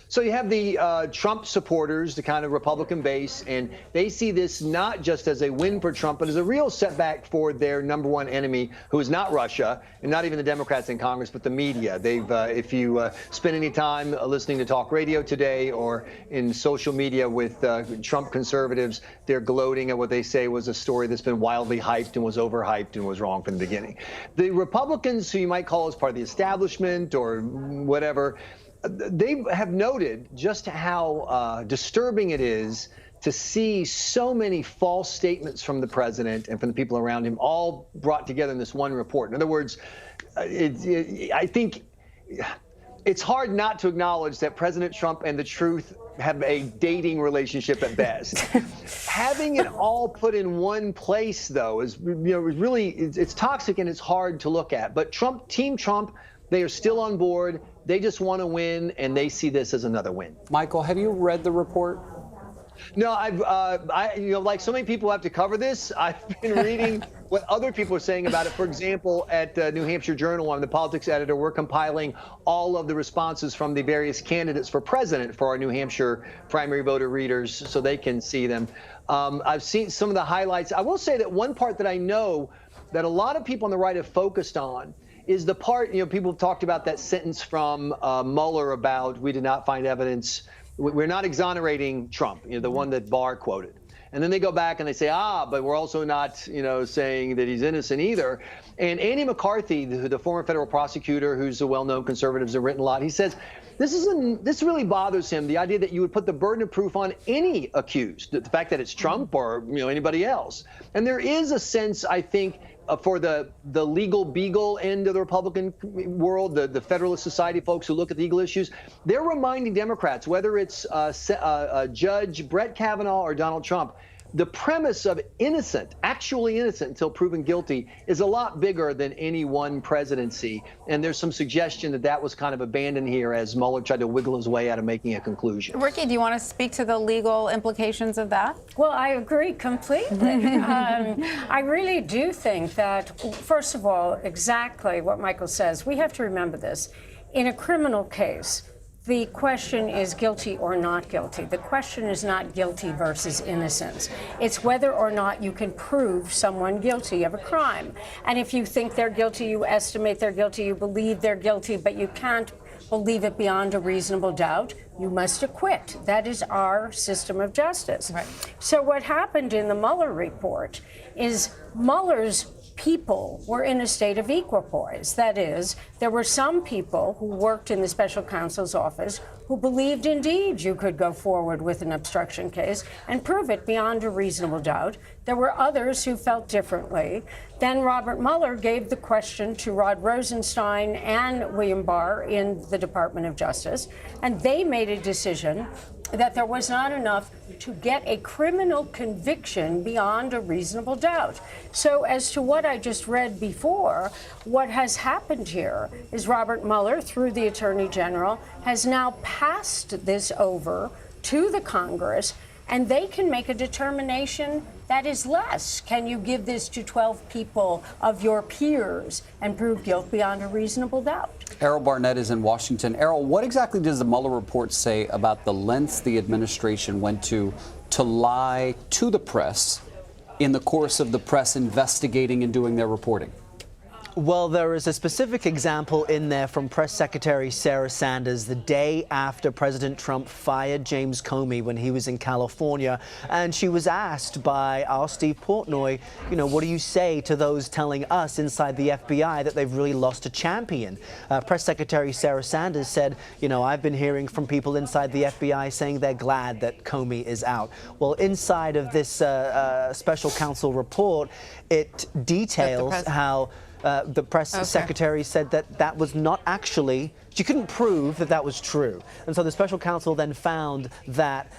So you have the Trump supporters, the kind of Republican base, and they see this not just as a win for Trump, but as a real setback for their number one enemy, who is not Russia, and not even the Democrats in Congress, but the media. They've, if you spend any time listening to talk radio today or in social media with Trump conservatives, they're gloating at what they say was a story that's been wildly hyped and was overhyped and was wrong from the beginning. The Republicans, who you might call as part of the establishment or whatever, they have noted just how disturbing it is to see so many false statements from the president and from the people around him all brought together in this one report. In other words, I think it's hard not to acknowledge that President Trump and the truth have a dating relationship at best. Having it all put in one place, though, is really it's toxic and it's hard to look at. But Team Trump, they are still on board. They just want to win, and they see this as another win. Michael, have you read the report? No, like so many people have to cover this. I've been reading what other people are saying about it. For example, at New Hampshire Journal, I'm the politics editor. We're compiling all of the responses from the various candidates for president for our New Hampshire primary voter readers so they can see them. I've seen some of the highlights. I will say that one part that I know that a lot of people on the right have focused on is the part, people have talked about that sentence from Mueller about we did not find evidence. We're not exonerating Trump, the one that Barr quoted. And then they go back and they say, but we're also not, saying that he's innocent either. And Andy McCarthy, the former federal prosecutor, who's a well-known conservative, has written a lot. He says this really bothers him, the idea that you would put the burden of proof on any accused, the fact that it's Trump or anybody else. And there is a sense, I think, for the legal beagle end of the Republican world, the Federalist Society folks who look at the legal issues, they're reminding Democrats, whether it's Judge Brett Kavanaugh or Donald Trump, the premise of innocent, actually innocent until proven guilty, is a lot bigger than any one presidency. And there's some suggestion that was kind of abandoned here as Mueller tried to wiggle his way out of making a conclusion. Ricky, do you want to speak to the legal implications of that? Well, I agree completely. I really do think that, first of all, exactly what Michael says, we have to remember this. In a criminal case, the question is guilty or not guilty. The question is not guilty versus innocence. It's whether or not you can prove someone guilty of a crime. And if you think they're guilty, you estimate they're guilty, you believe they're guilty, but you can't believe it beyond a reasonable doubt, you must acquit. That is our system of justice. Right. So what happened in the Mueller report is Mueller's people were in a state of equipoise. That is, there were some people who worked in the special counsel's office who believed indeed you could go forward with an obstruction case and prove it beyond a reasonable doubt. There were others who felt differently. Then Robert Mueller gave the question to Rod Rosenstein and William Barr in the Department of Justice, and they made a decision that there was not enough to get a criminal conviction beyond a reasonable doubt. So as to what I just read before, what has happened here is Robert Mueller, through the Attorney General, has now passed this over to the Congress, and they can make a determination that is less. Can you give this to 12 people of your peers and prove guilt beyond a reasonable doubt? Errol Barnett is in Washington. Errol, what exactly does the Mueller report say about the lengths the administration went to lie to the press in the course of the press investigating and doing their reporting? Well, there is a specific example in there from Press Secretary Sarah Sanders the day after President Trump fired James Comey when he was in California. And she was asked by our Steve Portnoy, what do you say to those telling us inside the FBI that they've really lost a champion? Press Secretary Sarah Sanders said, I've been hearing from people inside the FBI saying they're glad that Comey is out. Well, inside of this special counsel report, it details how the press secretary said that was not actually, she couldn't prove that was true. And so the special counsel then found that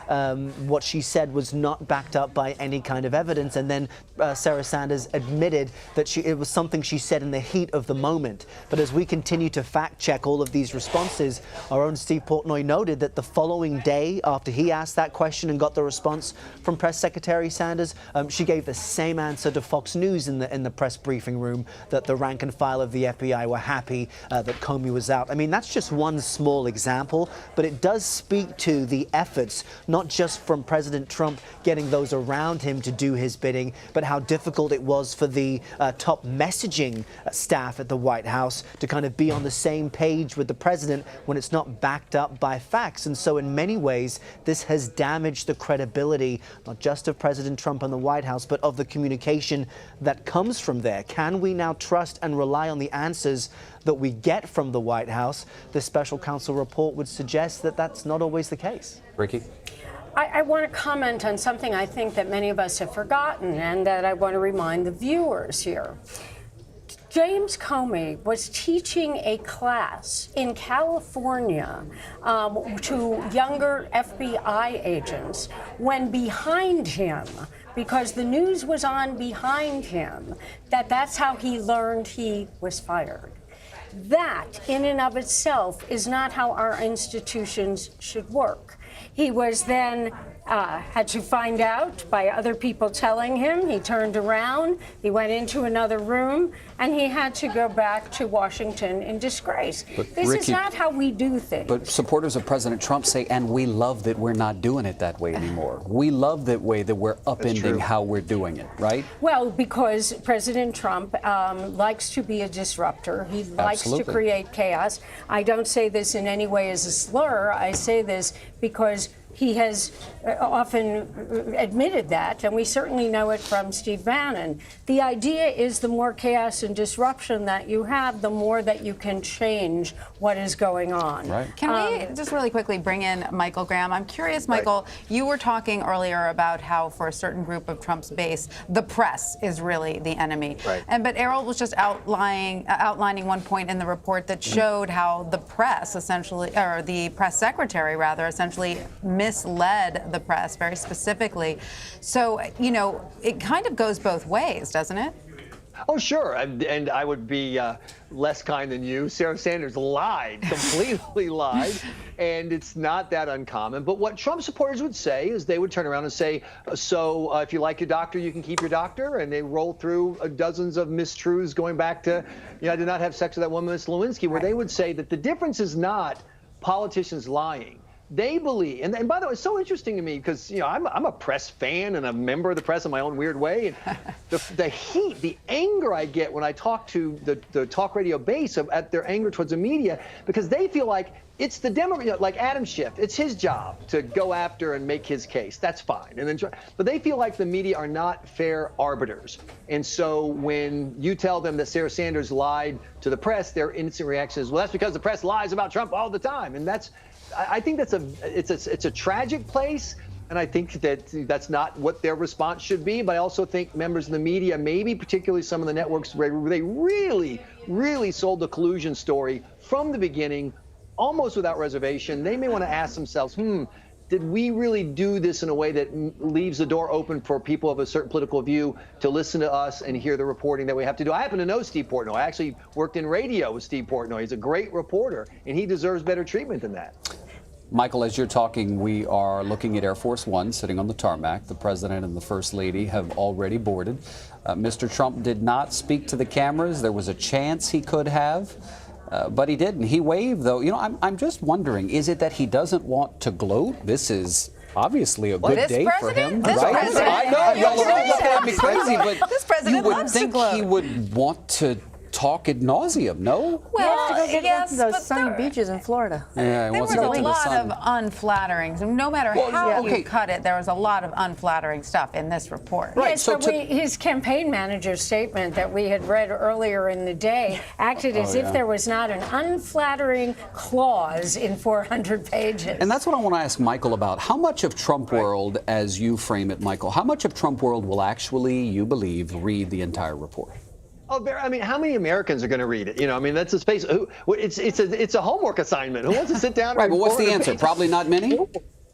what she said was not backed up by any kind of evidence. And then Sarah Sanders admitted that it was something she said in the heat of the moment. But as we continue to fact check all of these responses, our own Steve Portnoy noted that the following day after he asked that question and got the response from Press Secretary Sanders, she gave the same answer to Fox News in the press briefing room, that the rank and file of the FBI were happy that Comey was out. I mean, that's just one small example, but it does speak to the efforts, not just from President Trump getting those around him to do his bidding, but how difficult it was for the top messaging staff at the White House to kind of be on the same page with the president when it's not backed up by facts. And so in many ways, this has damaged the credibility, not just of President Trump and the White House, but of the communication that comes from there. Can we now trust and rely on the answers that we get from the White House? The special counsel report would suggest that that's not always the case. Ricky? I want to comment on something I think that many of us have forgotten and that I want to remind the viewers here. James Comey was teaching a class in California to younger FBI agents when behind him, because the news was on behind him, that's how he learned he was fired. That, in and of itself, is not how our institutions should work. He was then had to find out by other people telling him. He turned around, he went into another room, and he had to go back to Washington in disgrace. This is not how we do things. But supporters of President Trump say, and we love that we're not doing it that way anymore. We love that way that we're upending how we're doing it, right? Well, because President Trump likes to be a disruptor. He likes to create chaos. I don't say this in any way as a slur. I say this because he has often admitted that, and we certainly know it from Steve Bannon. The idea is the more chaos and disruption that you have, the more that you can change what is going on. Right. Can we just really quickly bring in Michael Graham? I'm curious, Michael, you were talking earlier about how for a certain group of Trump's base, the press is really the enemy. Right. But Errol was just outlining one point in the report that showed how the press essentially, or the press secretary rather, essentially misled the press very specifically. So, it kind of goes both ways, doesn't it? Oh, sure. And I would be less kind than you. Sarah Sanders lied, completely lied. And it's not that uncommon. But what Trump supporters would say is they would turn around and say, so if you like your doctor, you can keep your doctor. And they roll through dozens of mistruths going back to, I did not have sex with that woman, Ms. Lewinsky, where they would say that the difference is not politicians lying. They believe, and by the way, it's so interesting to me because I'm a press fan and a member of the press in my own weird way. And the heat, the anger I get when I talk to the talk radio base at their anger towards the media, because they feel like it's the Democrat, like Adam Schiff, it's his job to go after and make his case. That's fine. And then, but they feel like the media are not fair arbiters. And so when you tell them that Sarah Sanders lied to the press, their instant reaction is, well, that's because the press lies about Trump all the time. And I think it's a tragic place. And I think that that's not what their response should be. But I also think members of the media, maybe particularly some of the networks where they really, really sold the collusion story from the beginning, almost without reservation, they may want to ask themselves, did we really do this in a way that leaves the door open for people of a certain political view to listen to us and hear the reporting that we have to do? I happen to know Steve Portnoy. I actually worked in radio with Steve Portnoy. He's a great reporter, and he deserves better treatment than that. Michael, as you're talking, we are looking at Air Force One sitting on the tarmac. The president and the first lady have already boarded. Mr. Trump did not speak to the cameras. There was a chance he could have. But he didn't. He waved, though. You know, I'm just wondering, is it that he doesn't want to gloat? This is obviously a good day for him, right? I know, y'all are looking at me crazy, but this president you would loves to think gloat. he would want to talk ad nauseum, no? Well, yes, those sunny beaches in Florida. Yeah, he there wants was to a get to the lot sun. of unflattering. No matter how you cut it, there was a lot of unflattering stuff in this report. Right, Yes, but his campaign manager's statement that we had read earlier in the day acted as if there was not an unflattering clause in 400 pages. And that's what I want to ask Michael about. How much of Trump world, as you frame it, Michael, how much of Trump world will actually, you believe, read the entire report? Oh, I mean, how many Americans are going to read it? You know, I mean, that's a space. It's a homework assignment. Who wants to sit down? Right, but what's the 400 answer? pages? Probably not many.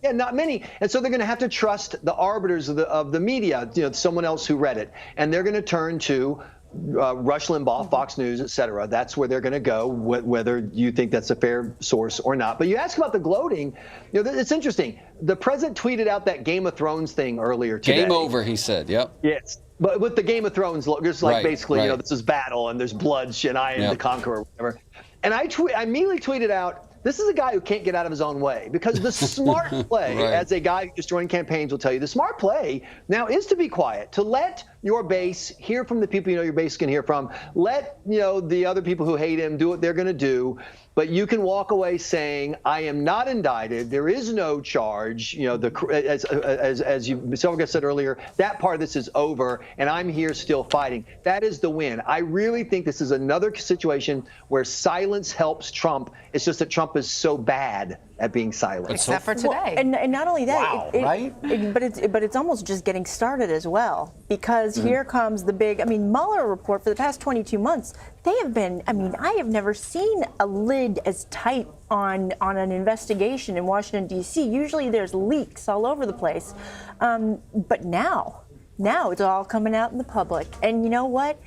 Yeah, not many. And so they're going to have to trust the arbiters of the media, you know, someone else who read it, and they're going to turn to Rush Limbaugh, Fox News, et cetera. That's where they're going to go, whether you think that's a fair source or not. But you ask about the gloating. You know, it's interesting. The president tweeted out that Game of Thrones thing earlier today. Game over, he said. Yep. Yes. But with the Game of Thrones, just like Right, basically, you know, right. this is battle and there's bloodshed, I am Yep. the conqueror, whatever. And I immediately tweeted out, this is a guy who can't get out of his own way, because the smart play, Right. as a guy who just joined campaigns will tell you, the smart play now is to be quiet, to let your base hear from the people you know your base can hear from. Let, you know, the other people who hate him do what they're going to do. But you can walk away saying, I am not indicted. There is no charge. You know, as you someone said earlier, that part of this is over, and I'm here still fighting. That is the win. I really think this is another situation where silence helps Trump. It's just that Trump is so bad at being silent. Except for today. And not only that, Wow, right? but it's almost just getting started as well, because here comes the big, Mueller report. For the past 22 months, they have been, I have never seen a lid as tight on an investigation in Washington, D.C. Usually there's leaks all over the place. But now it's all coming out in the public. And you know what?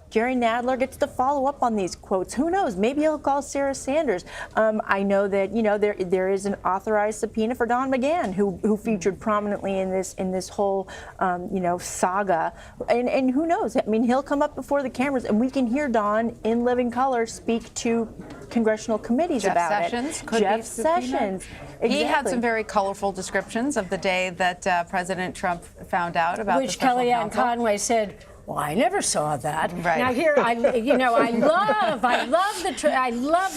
Jerry Nadler gets to follow up on these quotes. Who knows? Maybe he'll call Sarah Sanders. I know that there is an authorized subpoena for Don McGahn, who featured prominently in this whole saga. And who knows? He'll come up before the cameras, and we can hear Don in living color speak to congressional committees about Sessions it. could Jeff be subpoenaed. Sessions. He had Exactly. some very colorful descriptions of the day that President Trump found out about Which the special Kellyanne counsel. Conway said, well, I never saw that. Right. Now here, I love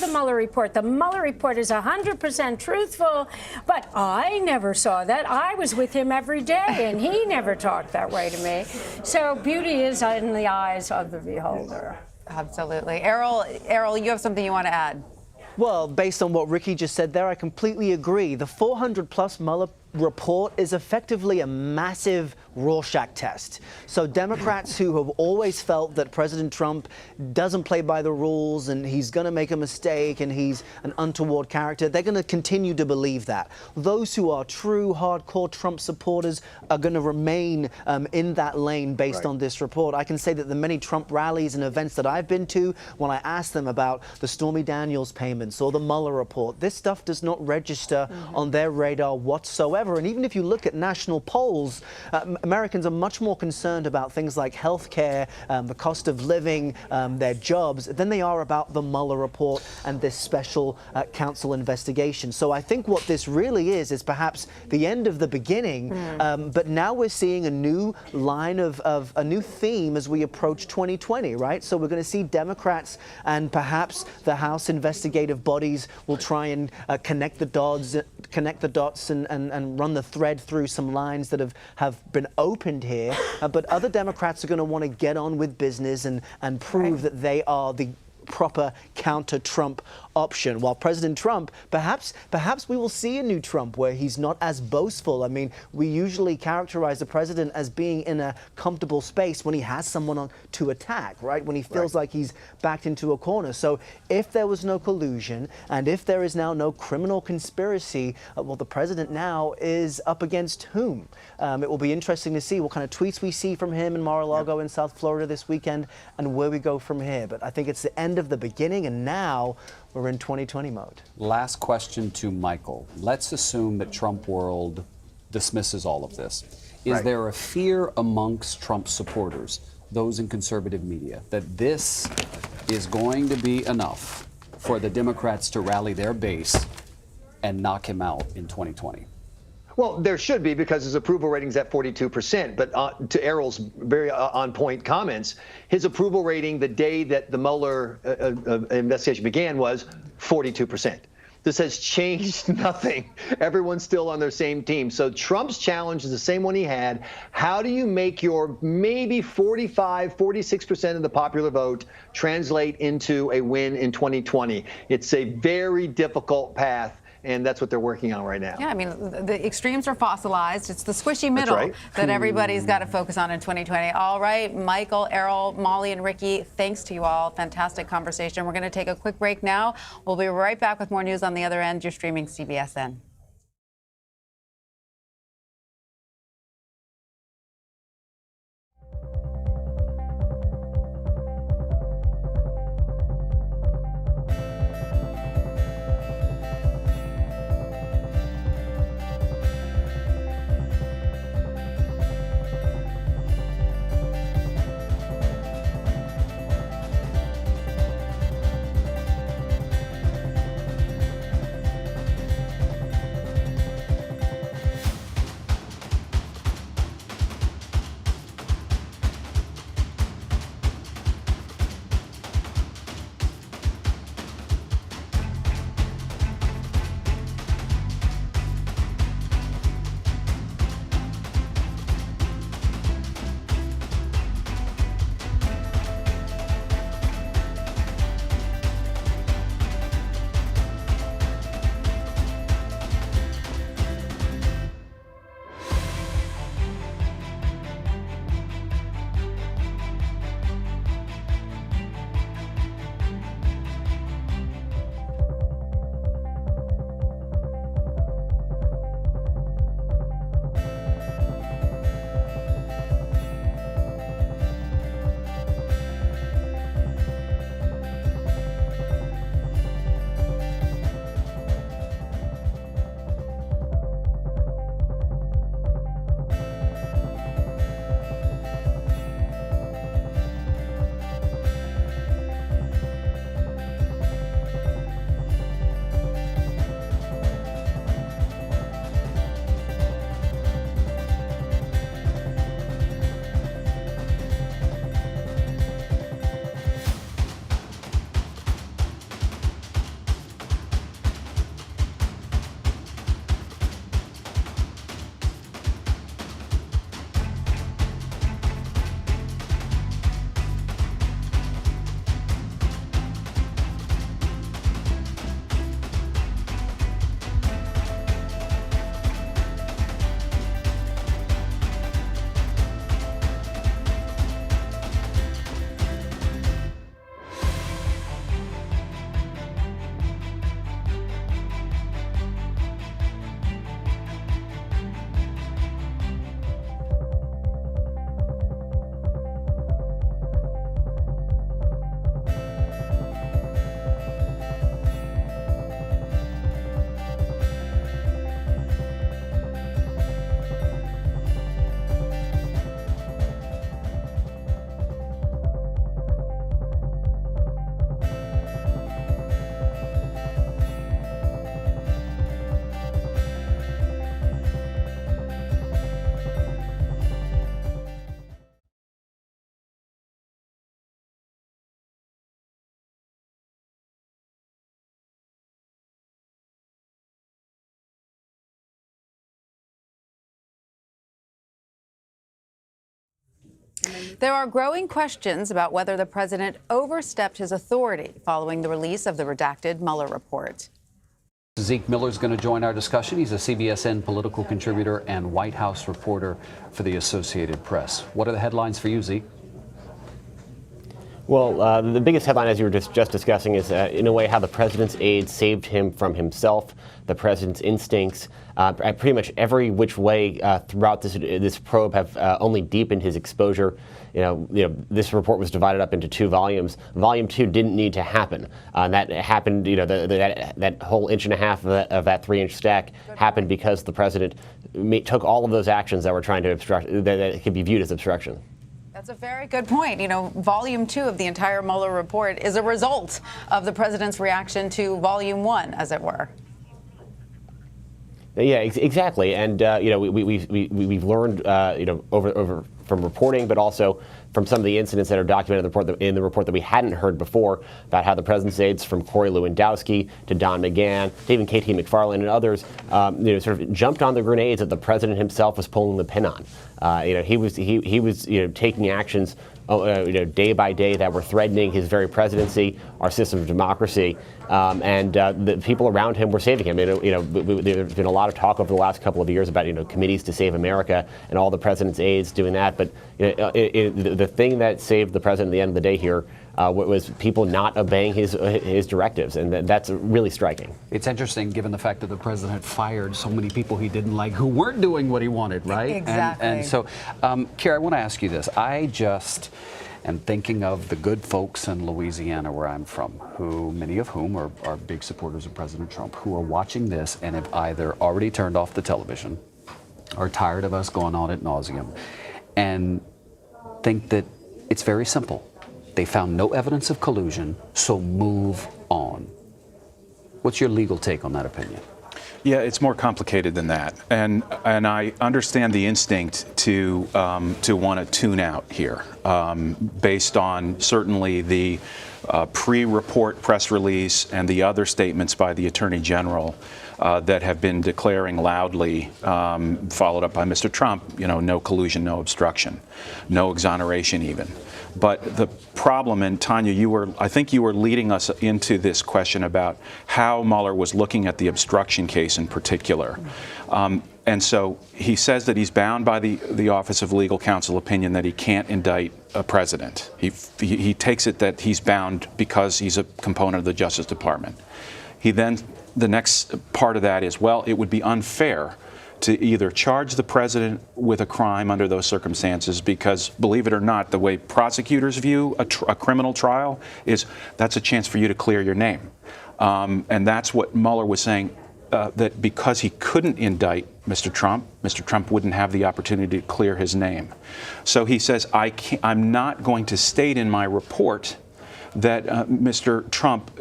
the Mueller report. The Mueller report is 100% truthful, but I never saw that. I was with him every day, and he never talked that way to me. So beauty is in the eyes of the beholder. Absolutely. Errol, you have something you want to add? Well, based on what Ricky just said there, I completely agree. The 400-plus Mueller report is effectively a massive Rorschach test. So Democrats who have always felt that President Trump doesn't play by the rules and he's going to make a mistake and he's an untoward character, they're going to continue to believe that. Those who are true hardcore Trump supporters are going to remain in that lane based on this report. I can say that the many Trump rallies and events that I've been to, when I ask them about the Stormy Daniels payments or the Mueller report, this stuff does not register on their radar whatsoever. And even if you look at national polls, Americans are much more concerned about things like health care, the cost of living, their jobs, than they are about the Mueller report and this special counsel investigation. So I think what this really is perhaps the end of the beginning, but now we're seeing a new line of a new theme as we approach 2020, right? So we're going to see Democrats and perhaps the House investigative bodies will try and connect the dots and run the thread through some lines that have been opened here. But other Democrats are going to want to get on with business and prove that they are the proper counter-Trump option. While President Trump, perhaps we will see a new Trump where he's not as boastful. I mean, we usually characterize the president as being in a comfortable space when he has someone to attack, right? When he feels like he's backed into a corner. So if there was no collusion and if there is now no criminal conspiracy, well, the president now is up against whom? It will be interesting to see what kind of tweets we see from him in Mar-a-Lago in South Florida this weekend and where we go from here. But I think it's the end of the beginning, and now we're in 2020 mode. Last question to Michael. Let's assume that Trump world dismisses all of this. Is there a fear amongst Trump supporters, those in conservative media, that this is going to be enough for the Democrats to rally their base and knock him out in 2020? Well, there should be, because his approval rating's at 42%. But to Errol's very on-point comments, his approval rating the day that the Mueller investigation began was 42%. This has changed nothing. Everyone's still on their same team. So Trump's challenge is the same one he had. How do you make your maybe 45, 46% of the popular vote translate into a win in 2020? It's a very difficult path. And that's what they're working on right now. Yeah, I mean, the extremes are fossilized. It's the squishy middle that everybody's got to focus on in 2020. All right, Michael, Errol, Molly, and Ricky, thanks to you all. Fantastic conversation. We're going to take a quick break now. We'll be right back with more news on the other end. You're streaming CBSN. There are growing questions about whether the president overstepped his authority following the release of the redacted Mueller report. Zeke Miller's going to join our discussion. He's a CBSN political contributor and White House reporter for the Associated Press. What are the headlines for you, Zeke? Well, the biggest headline, as you were just discussing, is in a way how the president's aides saved him from himself, the president's instincts. Pretty much every which way throughout this probe have only deepened his exposure. You know, this report was divided up into 2 volumes. Volume 2 didn't need to happen. That happened, you know, that whole 1.5 inches of that 3-inch stack happened because the president took all of those actions that were trying to obstruct, that could be viewed as obstruction. That's a very good point. You know, Volume 2 of the entire Mueller report is a result of the president's reaction to Volume 1, as it were. Yeah, exactly. And you know, we've learned you know, over from reporting, but also from some of the incidents that are documented in the report that we hadn't heard before, about how the president's aides, from Corey Lewandowski to Don McGahn to even KT McFarland and others, you know, sort of jumped on the grenades that the president himself was pulling the pin on. You know, he was you know, taking actions you know, day by day that were threatening his very presidency, our system of democracy, and the people around him were saving him. You know, there's been a lot of talk over the last couple of years about, you know, committees to save America and all the president's aides doing that. But you know, the thing that saved the president at the end of the day here was people not obeying his directives, and that's really striking. It's interesting, given the fact that the president fired so many people he didn't like who weren't doing what he wanted, right? Exactly. And so, Kira, I want to ask you this. I just am thinking of the good folks in Louisiana, where I'm from, who many of whom are big supporters of President Trump, who are watching this and have either already turned off the television, are tired of us going on ad nauseum, and think that it's very simple. They found no evidence of collusion, so move on. What's your legal take on that opinion? Yeah, it's more complicated than that, and I understand the instinct to want to tune out here, based on certainly the pre-report press release and the other statements by the Attorney General that have been declaring loudly, followed up by Mr. Trump, you know, no collusion, no obstruction, no exoneration even. But the problem, and Tanya, I think you were leading us into this question about how Mueller was looking at the obstruction case in particular. And so he says that he's bound by the Office of Legal Counsel opinion that he can't indict a president. He takes it that he's bound because he's a component of the Justice Department. He then, the next part of that is, well, it would be unfair to either charge the president with a crime under those circumstances, because, believe it or not, the way prosecutors view a criminal trial is that's a chance for you to clear your name. And that's what Mueller was saying, that because he couldn't indict Mr. Trump wouldn't have the opportunity to clear his name. So he says, I'm not going to state in my report that Mr. Trump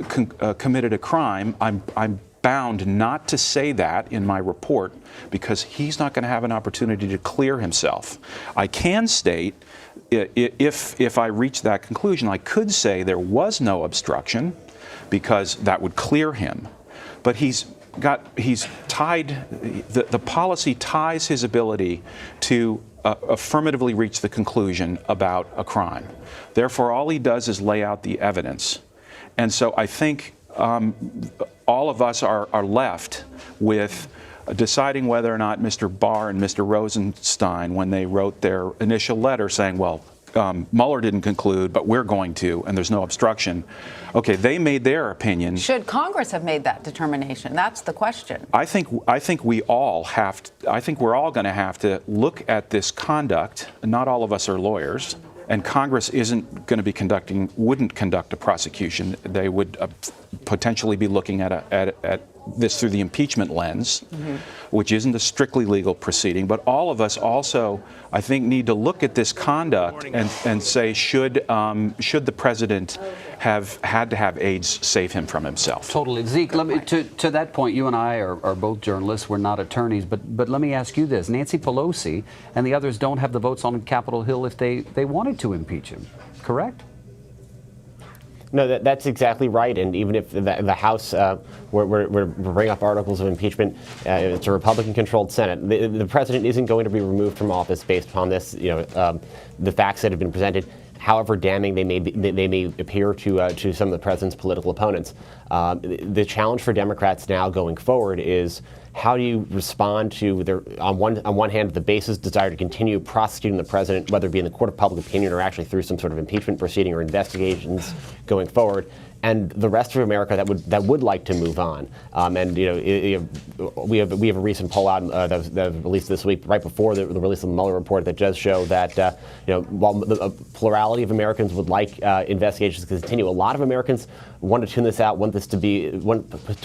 committed a crime. I'm bound not to say that in my report because he's not going to have an opportunity to clear himself. I can state, if I reach that conclusion, I could say there was no obstruction because that would clear him. But he's tied, the policy ties his ability to affirmatively reach the conclusion about a crime. Therefore, all he does is lay out the evidence. And so I think all of us are left with deciding whether or not Mr. Barr and Mr. Rosenstein, when they wrote their initial letter saying, well, Mueller didn't conclude, but we're going to, and there's no obstruction. Okay, they made their opinion. Should Congress have made that determination? That's the question. I think we all have to, I think we're all going to have to look at this conduct. Not all of us are lawyers, and Congress wouldn't conduct a prosecution. They would potentially be looking at this through the impeachment lens, which isn't a strictly legal proceeding. But all of us also, I think, need to look at this conduct and say, should the president have had to have aides save him from himself? Totally. Zeke, let me, to that point, you and I are both journalists. We're not attorneys. But let me ask you this. Nancy Pelosi and the others don't have the votes on Capitol Hill if they wanted to impeach him, correct? No, that's exactly right. And even if the House, we're bringing up articles of impeachment, it's a Republican-controlled Senate. The president isn't going to be removed from office based upon this. The facts that have been presented, however damning they may appear to some of the president's political opponents. The challenge for Democrats now going forward is, how do you respond to their, on one hand, the base's desire to continue prosecuting the president, whether it be in the court of public opinion or actually through some sort of impeachment proceeding or investigations going forward, and the rest of America that would like to move on. We have a recent poll out that was released this week, right before the release of the Mueller report, that does show that while a plurality of Americans would like investigations to continue, a lot of Americans want to tune this out, want to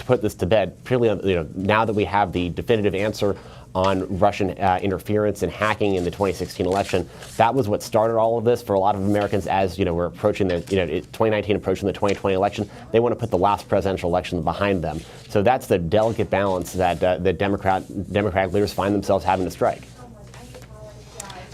put this to bed. Particularly, now that we have the definitive answer on Russian interference and hacking in the 2016 election. That was what started all of this for a lot of Americans. As we're approaching 2019, approaching the 2020 election, they want to put the last presidential election behind them. So that's the delicate balance that the Democratic leaders find themselves having to strike.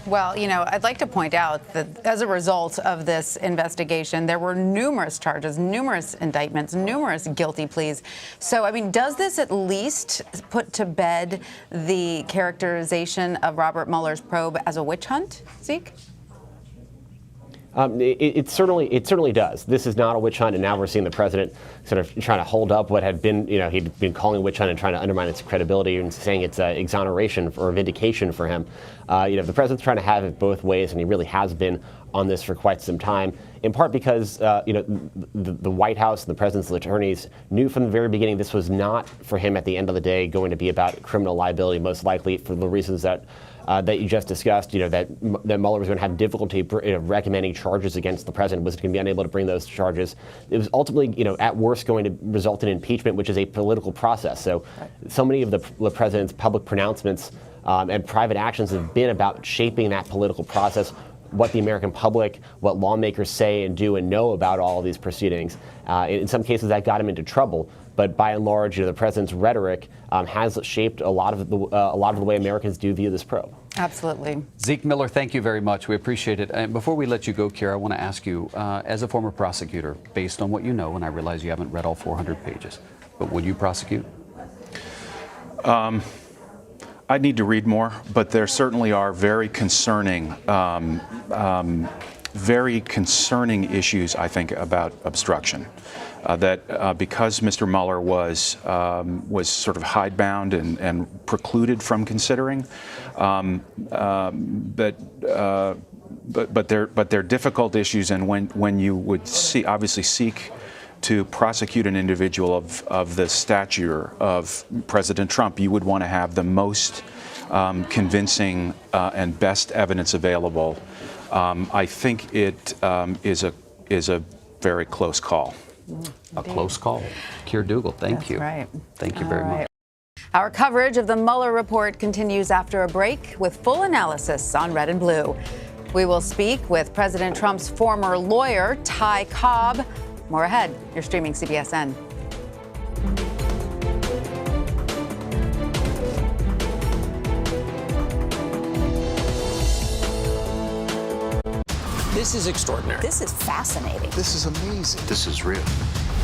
Well, I'd like to point out that as a result of this investigation, there were numerous charges, numerous indictments, numerous guilty pleas. So, does this at least put to bed the characterization of Robert Mueller's probe as a witch hunt, Zeke? It certainly does. This is not a witch hunt, and now we're seeing the president sort of trying to hold up what had been, he'd been calling a witch hunt and trying to undermine its credibility and saying it's exoneration or vindication for him. The president's trying to have it both ways, and he really has been on this for quite some time, in part because, the White House and the president's attorneys knew from the very beginning this was not, for him at the end of the day, going to be about criminal liability, most likely for the reasons that you just discussed, that Mueller was going to have difficulty recommending charges against the president, was going to be unable to bring those charges. It was ultimately, at worst, going to result in impeachment, which is a political process. So many of the president's public pronouncements and private actions have been about shaping that political process, what the American public, what lawmakers say and do and know about all of these proceedings. In some cases, that got him into trouble. But by and large, the president's rhetoric has shaped a lot of the way Americans do view this probe. Absolutely. Zeke Miller, thank you very much. We appreciate it. And before we let you go, Keira, I want to ask you, as a former prosecutor, based on what you know, and I realize you haven't read all 400 pages, but would you prosecute? I need to read more, but there certainly are very concerning issues, I think, about obstruction. Because Mr. Mueller was sort of hidebound and precluded from considering, but they're difficult issues, and when you would obviously seek to prosecute an individual of the stature of President Trump, you would want to have the most convincing and best evidence available. I think it is a very close call. A close call. Keira Dougal, thank you. Right. Thank you very much. Our coverage of the Mueller report continues after a break with full analysis on Red and Blue. We will speak with President Trump's former lawyer, Ty Cobb. More ahead. You're streaming CBSN. This is extraordinary. This is fascinating. This is amazing. This is real.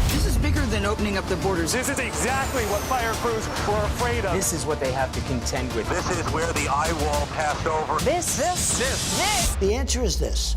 This is bigger than opening up the borders. This is exactly what fire crews were afraid of. This is what they have to contend with. This is where the eye wall passed over. This. The answer is this.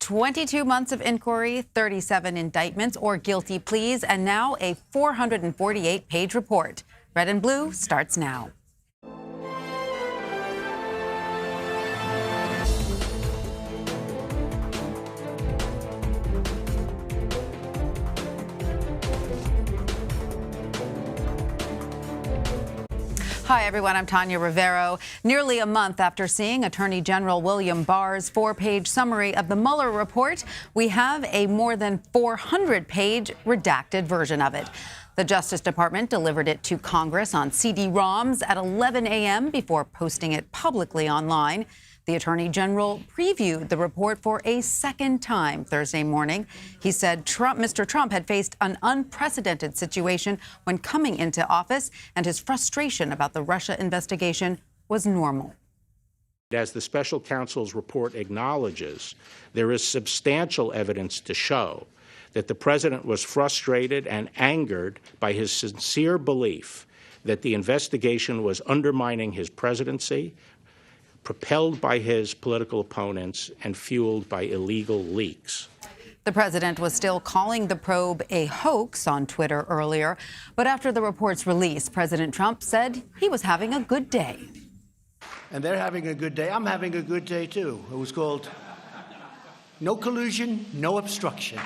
22 months of inquiry, 37 indictments or guilty pleas, and now a 448-page report. Red and Blue starts now. Hi, everyone. I'm Tanya Rivero. Nearly a month after seeing Attorney General William Barr's 4-page summary of the Mueller report, we have a more than 400-page redacted version of it. The Justice Department delivered it to Congress on CD-ROMs at 11 a.m. before posting it publicly online. The Attorney General previewed the report for a second time Thursday morning. He said Mr. Trump had faced an unprecedented situation when coming into office, and his frustration about the Russia investigation was normal. As the special counsel's report acknowledges, there is substantial evidence to show that the president was frustrated and angered by his sincere belief that the investigation was undermining his presidency, propelled by his political opponents, and fueled by illegal leaks. The president was still calling the probe a hoax on Twitter earlier, but after the report's release, President Trump said he was having a good day. And they're having a good day. I'm having a good day, too. It was called No Collusion, No Obstruction.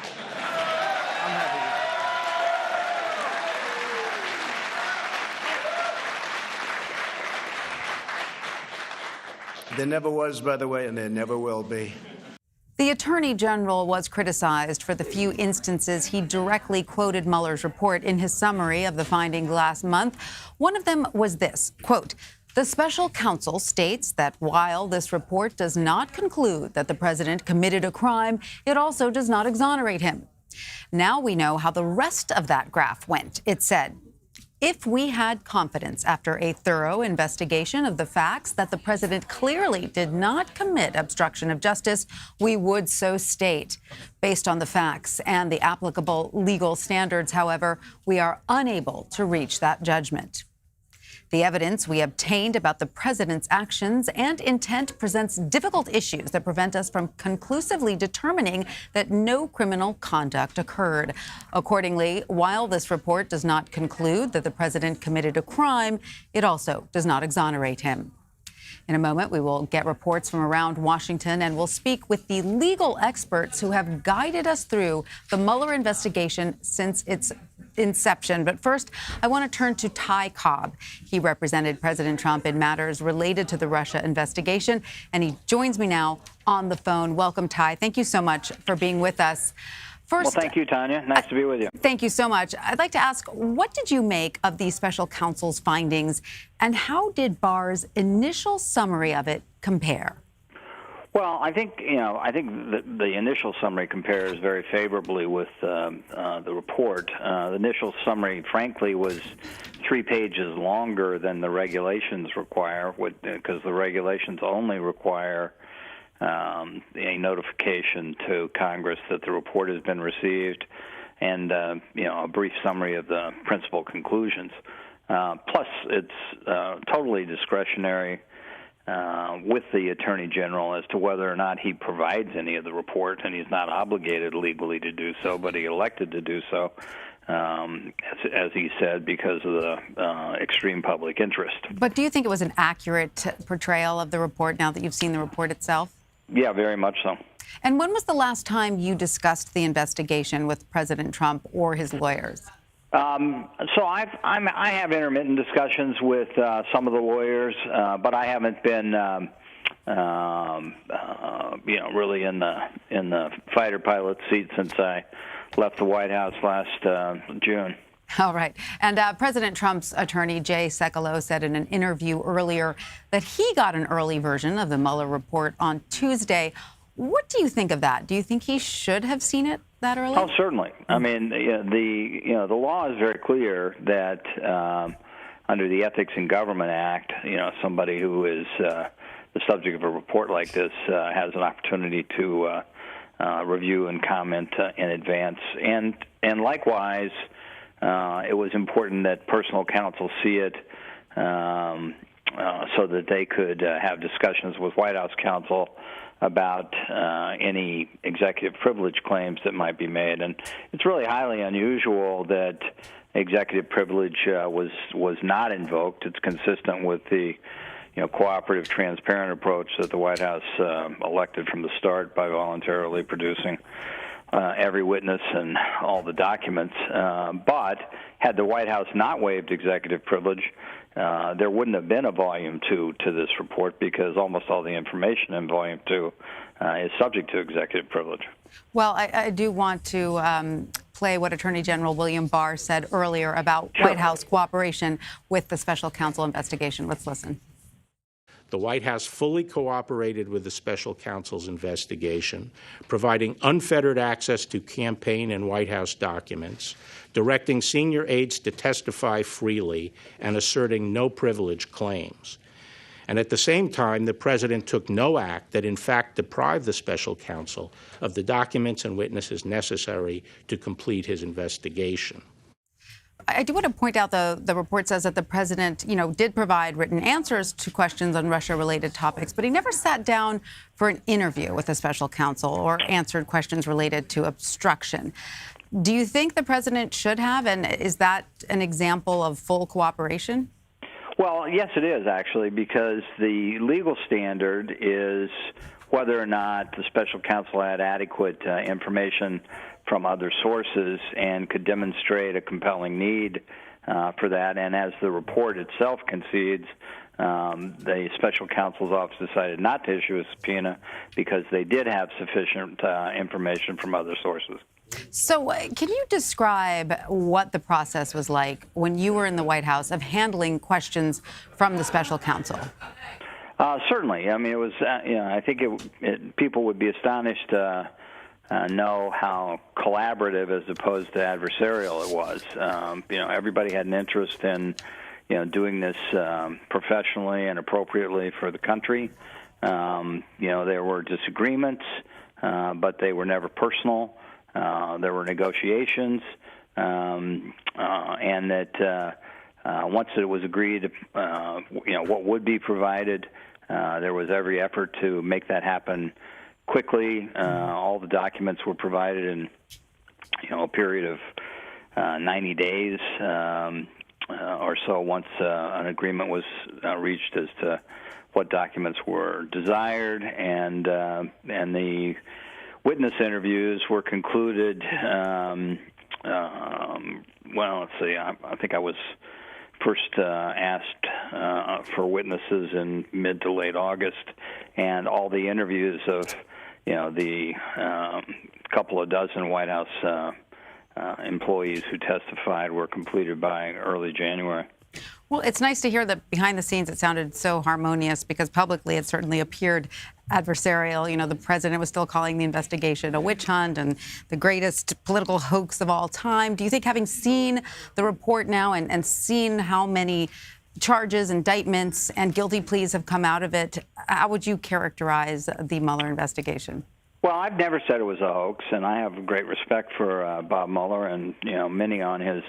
There never was, by the way, and there never will be. The Attorney General was criticized for the few instances he directly quoted Mueller's report in his summary of the findings last month. One of them was this, quote, "The special counsel states that while this report does not conclude that the president committed a crime, it also does not exonerate him." Now we know how the rest of that graph went. It said, "If we had confidence after a thorough investigation of the facts that the president clearly did not commit obstruction of justice, we would so state. Based on the facts and the applicable legal standards, however, we are unable to reach that judgment." The evidence we obtained about the president's actions and intent presents difficult issues that prevent us from conclusively determining that no criminal conduct occurred. Accordingly, while this report does not conclude that the president committed a crime, it also does not exonerate him. In a moment, we will get reports from around Washington, and we'll speak with the legal experts who have guided us through the Mueller investigation since its inception. But first, I want to turn to Ty Cobb. He represented President Trump in matters related to the Russia investigation, and he joins me now on the phone. Welcome, Ty. Thank you so much for being with us. First, well, thank you, Tanya. Nice to be with you. Thank you so much. I'd like to ask, what did you make of the special counsel's findings, and how did Barr's initial summary of it compare? Well, I think the initial summary compares very favorably with the report. The initial summary, frankly, was 3 pages longer than the regulations require, because the regulations only require a notification to Congress that the report has been received, and a brief summary of the principal conclusions. Plus, it's totally discretionary with the Attorney General as to whether or not he provides any of the report, and he's not obligated legally to do so, but he elected to do so, as he said, because of the extreme public interest. But do you think it was an accurate portrayal of the report now that you've seen the report itself? Yeah, very much so. And when was the last time you discussed the investigation with President Trump or his lawyers? So I have intermittent discussions with some of the lawyers, but I haven't been, really in the fighter pilot seat since I left the White House last June. All right. And President Trump's attorney, Jay Sekulow, said in an interview earlier that he got an early version of the Mueller report on Tuesday. What do you think of that? Do you think he should have seen it that early? Oh, certainly. I mean, the law is very clear that under the Ethics in Government Act, somebody who is the subject of a report like this has an opportunity to review and comment in advance. And likewise, it was important that personal counsel see it so that they could have discussions with White House counsel about any executive privilege claims that might be made. And it's really highly unusual that executive privilege was not invoked. It's consistent with the cooperative, transparent approach that the White House elected from the start by voluntarily producing every witness and all the documents. But had the White House not waived executive privilege, there wouldn't have been a Volume 2 to this report, because almost all the information in Volume 2 is subject to executive privilege. Well, I do want to play what Attorney General William Barr said earlier about White House cooperation with the special counsel investigation. Let's listen. The White House fully cooperated with the special counsel's investigation, providing unfettered access to campaign and White House documents, directing senior aides to testify freely, and asserting no privilege claims. And at the same time, the president took no act that in fact deprived the special counsel of the documents and witnesses necessary to complete his investigation. I do want to point out the report says that the president, did provide written answers to questions on Russia-related topics, but he never sat down for an interview with the special counsel or answered questions related to obstruction. Do you think the president should have, and is that an example of full cooperation? Well, yes, it is, actually, because the legal standard is whether or not the special counsel had adequate information from other sources and could demonstrate a compelling need for that. And as the report itself concedes, the special counsel's office decided not to issue a subpoena because they did have sufficient information from other sources. So can you describe what the process was like when you were in the White House of handling questions from the special counsel? Certainly. I mean, it was, I think people would be astonished to know how collaborative as opposed to adversarial it was. Everybody had an interest in, doing this professionally and appropriately for the country. There were disagreements, but they were never personal. There were negotiations, and that once it was agreed, what would be provided, there was every effort to make that happen quickly. All the documents were provided in, a period of 90 days or so once an agreement was reached as to what documents were desired, and the witness interviews were concluded. Well, let's see. I think I was first asked for witnesses in mid to late August, and all the interviews of, the couple of dozen White House employees who testified were completed by early January. Well, it's nice to hear that behind the scenes it sounded so harmonious, because publicly it certainly appeared adversarial. The president was still calling the investigation a witch hunt and the greatest political hoax of all time. Do you think, having seen the report now and seen how many charges, indictments, and guilty pleas have come out of it, how would you characterize the Mueller investigation? Well, I've never said it was a hoax, and I have great respect for Bob Mueller and many on his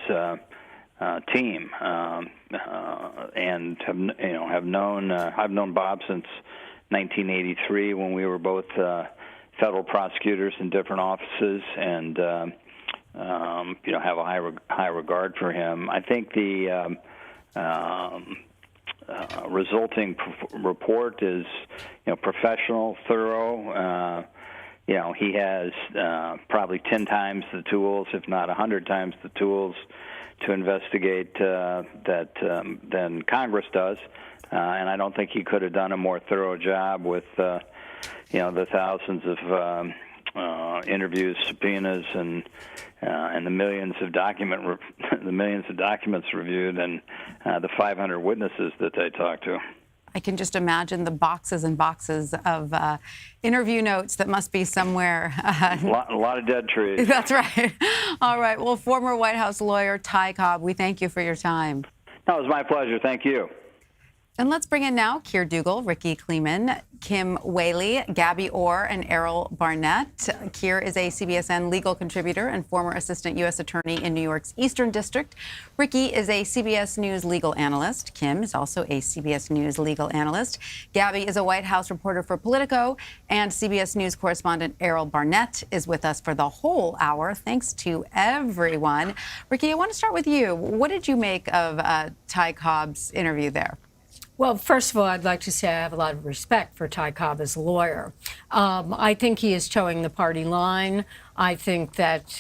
team, and have known I've known Bob since 1983 when we were both federal prosecutors in different offices, and have a high regard for him. I think the resulting report is professional, thorough. He has probably 10 times the tools, if not 100 times the tools, to investigate than Congress does, and I don't think he could have done a more thorough job with the thousands of interviews, subpoenas, and the millions of documents reviewed, and the 500 witnesses that they talked to. I can just imagine the boxes and boxes of interview notes that must be somewhere. A lot of dead trees. That's right. All right. Well, former White House lawyer Ty Cobb, we thank you for your time. No, it was my pleasure. Thank you. And let's bring in now Keir Dugal, Ricky Kleeman, Kim Whaley, Gabby Orr, and Errol Barnett. Keir is a CBSN legal contributor and former assistant U.S. attorney in New York's Eastern District. Ricky is a CBS News legal analyst. Kim is also a CBS News legal analyst. Gabby is a White House reporter for Politico, and CBS News correspondent Errol Barnett is with us for the whole hour. Thanks to everyone. Ricky, I want to start with you. What did you make of Ty Cobb's interview there? Well, first of all, I'd like to say I have a lot of respect for Ty Cobb as a lawyer. I think he is towing the party line. I think that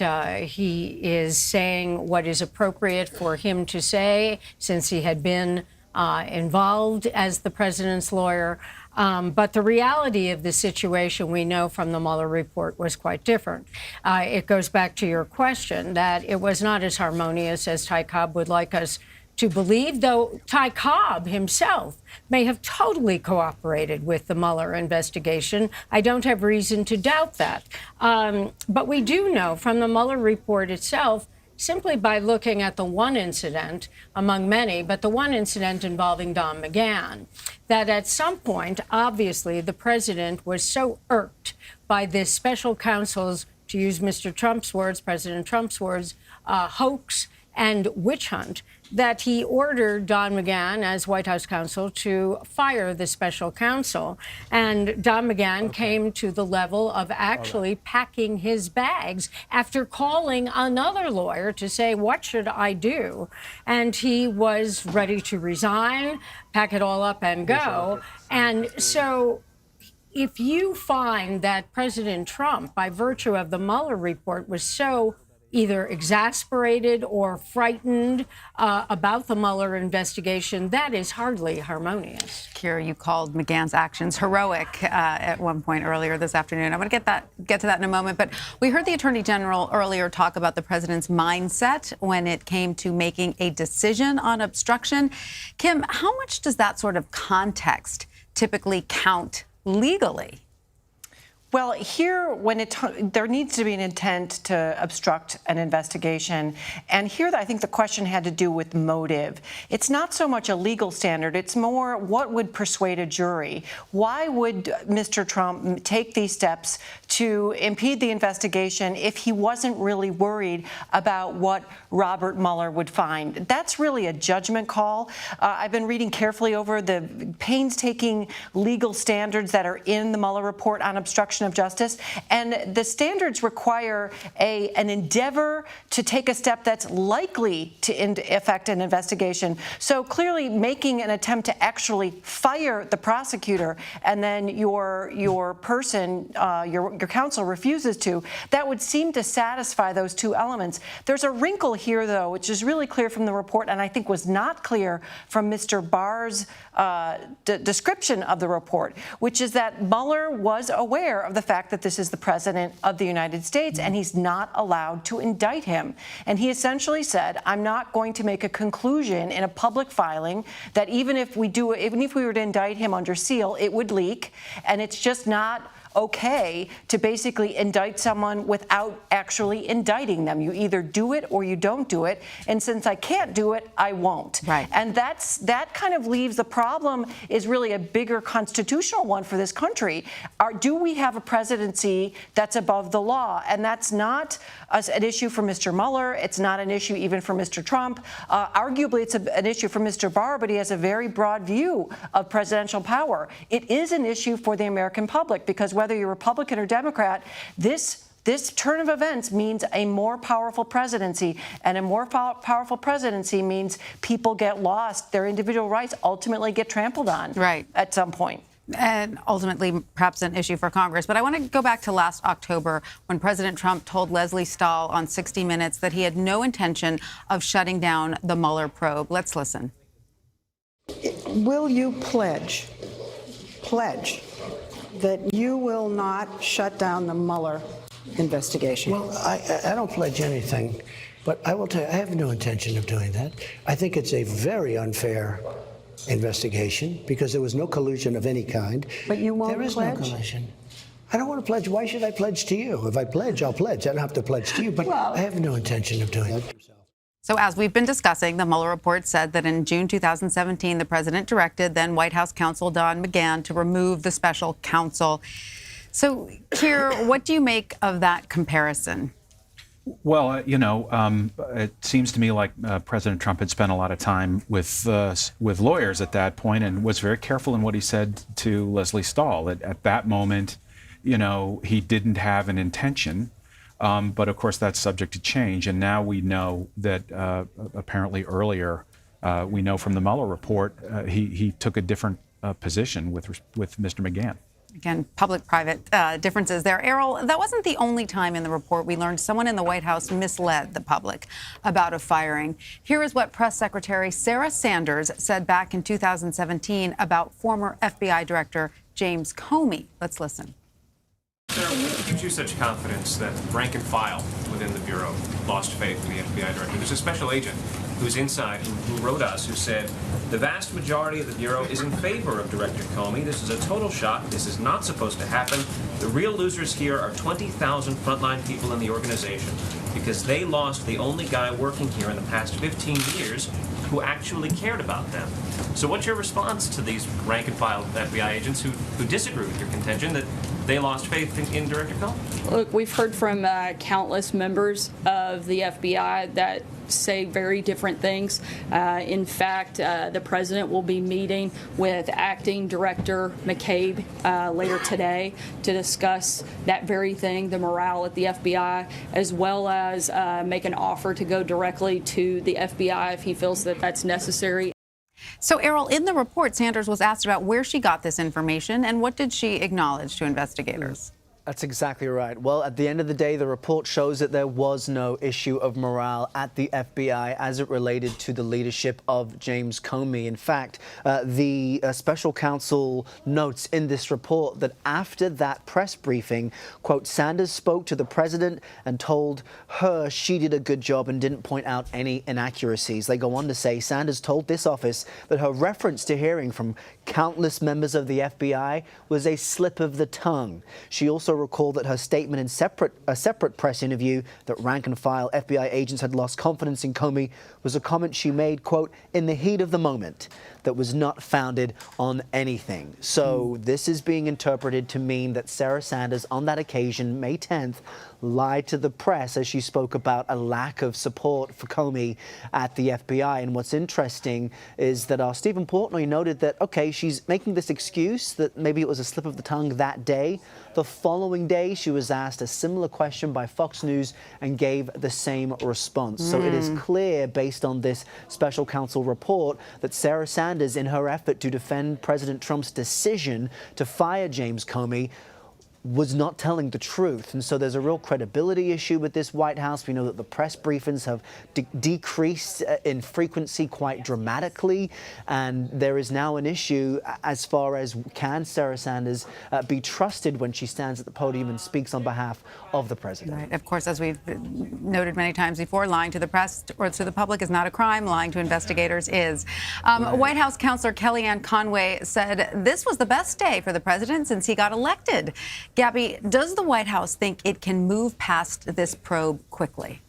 he is saying what is appropriate for him to say, since he had been involved as the president's lawyer. But the reality of the situation, we know from the Mueller report, was quite different. It goes back to your question that it was not as harmonious as Ty Cobb would like us to believe, though Ty Cobb himself may have totally cooperated with the Mueller investigation. I don't have reason to doubt that. But we do know from the Mueller report itself, simply by looking at the one incident among many, but the one incident involving Don McGahn, that at some point, obviously, the president was so irked by this special counsel's, to use Mr. Trump's words, President Trump's words, hoax and witch hunt, that he ordered Don McGahn, as White House counsel, to fire the special counsel. And Don McGahn came to the level of actually packing his bags after calling another lawyer to say, what should I do? And he was ready to resign, pack it all up and go. And so if you find that President Trump, by virtue of the Mueller report, was so either exasperated or frightened about the Mueller investigation, that is hardly harmonious. Keir, you called McGahn's actions heroic at one point earlier this afternoon. I'm going to get to that in a moment. But we heard the Attorney General earlier talk about the president's mindset when it came to making a decision on obstruction. Kim, how much does that sort of context typically count legally? Well, here, there needs to be an intent to obstruct an investigation. And here, I think the question had to do with motive. It's not so much a legal standard. It's more what would persuade a jury. Why would Mr. Trump take these steps to impede the investigation if he wasn't really worried about what Robert Mueller would find? That's really a judgment call. I've been reading carefully over the painstaking legal standards that are in the Mueller report on obstruction of justice, and the standards require an endeavor to take a step that's likely to affect an investigation. So clearly making an attempt to actually fire the prosecutor and then your person, your counsel refuses to, that would seem to satisfy those two elements. There's a wrinkle here, though, which is really clear from the report, and I think was not clear from Mr. Barr's description of the report, which is that Mueller was aware of the fact that this is the president of the United States and he's not allowed to indict him. And he essentially said, I'm not going to make a conclusion in a public filing that even if we were to indict him under seal, it would leak, and it's just not okay to basically indict someone without actually indicting them. You either do it or you don't do it. And since I can't do it, I won't. Right. And that kind of leaves the problem is really a bigger constitutional one for this country. Do we have a presidency that's above the law? And that's not an issue for Mr. Mueller. It's not an issue even for Mr. Trump. Arguably, it's an issue for Mr. Barr, but he has a very broad view of presidential power. It is an issue for the American public because whether you're Republican or Democrat, this turn of events means a more powerful presidency, and a more powerful presidency means people get lost. Their individual rights ultimately get trampled on at some point. And ultimately, perhaps an issue for Congress. But I want to go back to last October when President Trump told Leslie Stahl on 60 Minutes that he had no intention of shutting down the Mueller probe. Let's listen. Will you pledge that you will not shut down the Mueller investigation? Well, I don't pledge anything, but I will tell you, I have no intention of doing that. I think it's a very unfair investigation because there was no collusion of any kind. But you won't pledge? There is no collusion. I don't want to pledge. Why should I pledge to you? If I pledge, I'll pledge. I don't have to pledge to you, but I have no intention of doing that. So as we've been discussing, the Mueller report said that in June 2017, the president directed then White House counsel Don McGahn to remove the special counsel. So, Keir, what do you make of that comparison? Well, it seems to me like President Trump had spent a lot of time with lawyers at that point and was very careful in what he said to Leslie Stahl. At that moment, he didn't have an intention. But of course, that's subject to change. And now we know that apparently earlier, we know from the Mueller report, he took a different position with Mr. McGahn. Again, public-private differences there. Errol, that wasn't the only time in the report we learned someone in the White House misled the public about a firing. Here is what Press Secretary Sarah Sanders said back in 2017 about former FBI Director James Comey. Let's listen. Sarah, what gives you such confidence that rank and file within the Bureau lost faith in the FBI director? There's a special agent who's inside who wrote us, who said the vast majority of the Bureau is in favor of Director Comey. This is a total shock. This is not supposed to happen. The real losers here are 20,000 frontline people in the organization because they lost the only guy working here in the past 15 years who actually cared about them. So what's your response to these rank and file FBI agents who disagree with your contention that they lost faith in Director Comey? Look, we've heard from countless members of the FBI that say very different things. In fact, the president will be meeting with acting director McCabe later today to discuss that very thing, the morale at the FBI, as well as make an offer to go directly to the FBI if he feels that that's necessary. So, Errol, in the report, Sanders was asked about where she got this information and what did she acknowledge to investigators? That's exactly right. Well, at the end of the day, the report shows that there was no issue of morale at the FBI as it related to the leadership of James Comey. In fact, the special counsel notes in this report that after that press briefing, quote, Sanders spoke to the president and told her she did a good job and didn't point out any inaccuracies. They go on to say Sanders told this office that her reference to hearing from countless members of the FBI was a slip of the tongue. She also recalled that her statement in a separate press interview that rank-and-file FBI agents had lost confidence in Comey was a comment she made, quote, in the heat of the moment that was not founded on anything. So this is being interpreted to mean that Sarah Sanders, on that occasion, May 10th, lied to the press as she spoke about a lack of support for Comey at the FBI. And what's interesting is that our Stephen Portnoy noted that, okay, she's making this excuse that maybe it was a slip of the tongue that day. The following day, she was asked a similar question by Fox News and gave the same response. So it is clear, based on this special counsel report, that Sarah Sanders, in her effort to defend President Trump's decision to fire James Comey, was not telling the truth. And so there's a real credibility issue with this White House. We know that the press briefings have decreased in frequency quite dramatically. And there is now an issue as far as can Sarah Sanders be trusted when she stands at the podium and speaks on behalf of the president. Right. Of course, as we've noted many times before, lying to the press or to the public is not a crime. Lying to investigators is. White House counselor Kellyanne Conway said this was the best day for the president since he got elected. Gabby, does the White House think it can move past this probe quickly?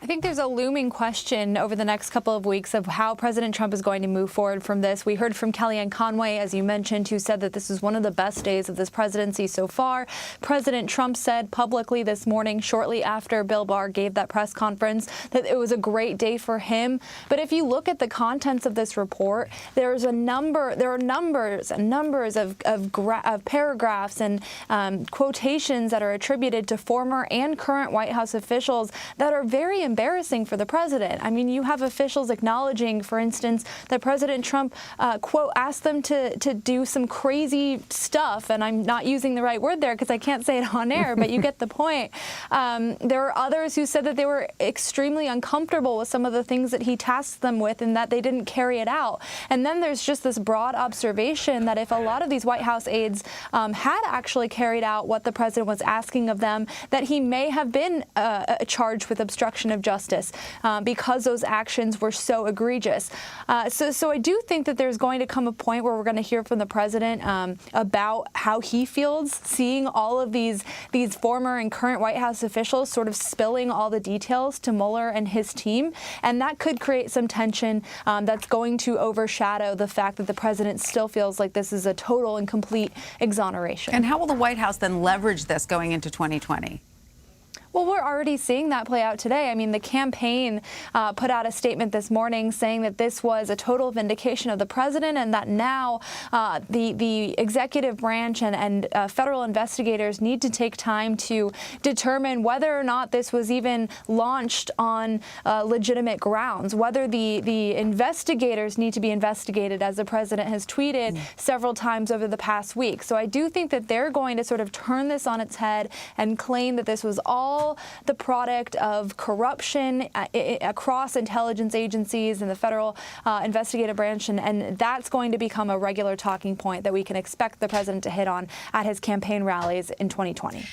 I think there's a looming question over the next couple of weeks of how President Trump is going to move forward from this. We heard from Kellyanne Conway, as you mentioned, who said that this is one of the best days of this presidency so far. President Trump said publicly this morning, shortly after Bill Barr gave that press conference, that it was a great day for him. But if you look at the contents of this report, there are numbers and numbers of paragraphs and quotations that are attributed to former and current White House officials that are very embarrassing for the president. I mean, you have officials acknowledging, for instance, that President Trump, quote, asked them to do some crazy stuff, and I'm not using the right word there because I can't say it on air, but you get the point. There are others who said that they were extremely uncomfortable with some of the things that he tasked them with and that they didn't carry it out. And then there's just this broad observation that if a lot of these White House aides had actually carried out what the president was asking of them, that he may have been charged with obstruction of of Justice because those actions were so egregious. So I do think that there's going to come a point where we're going to hear from the president about how he feels seeing all of these former and current White House officials sort of spilling all the details to Mueller and his team. And that could create some tension that's going to overshadow the fact that the president still feels like this is a total and complete exoneration. And how will the White House then leverage this going into 2020? Well, we're already seeing that play out today. I mean, the campaign put out a statement this morning saying that this was a total vindication of the president and that now the executive branch and federal investigators need to take time to determine whether or not this was even launched on legitimate grounds, whether the investigators need to be investigated, as the president has tweeted several times over the past week. So I do think that they're going to sort of turn this on its head and claim that this was all the product of corruption across intelligence agencies and the federal investigative branch, and that's going to become a regular talking point that we can expect the president to hit on at his campaign rallies in 2020.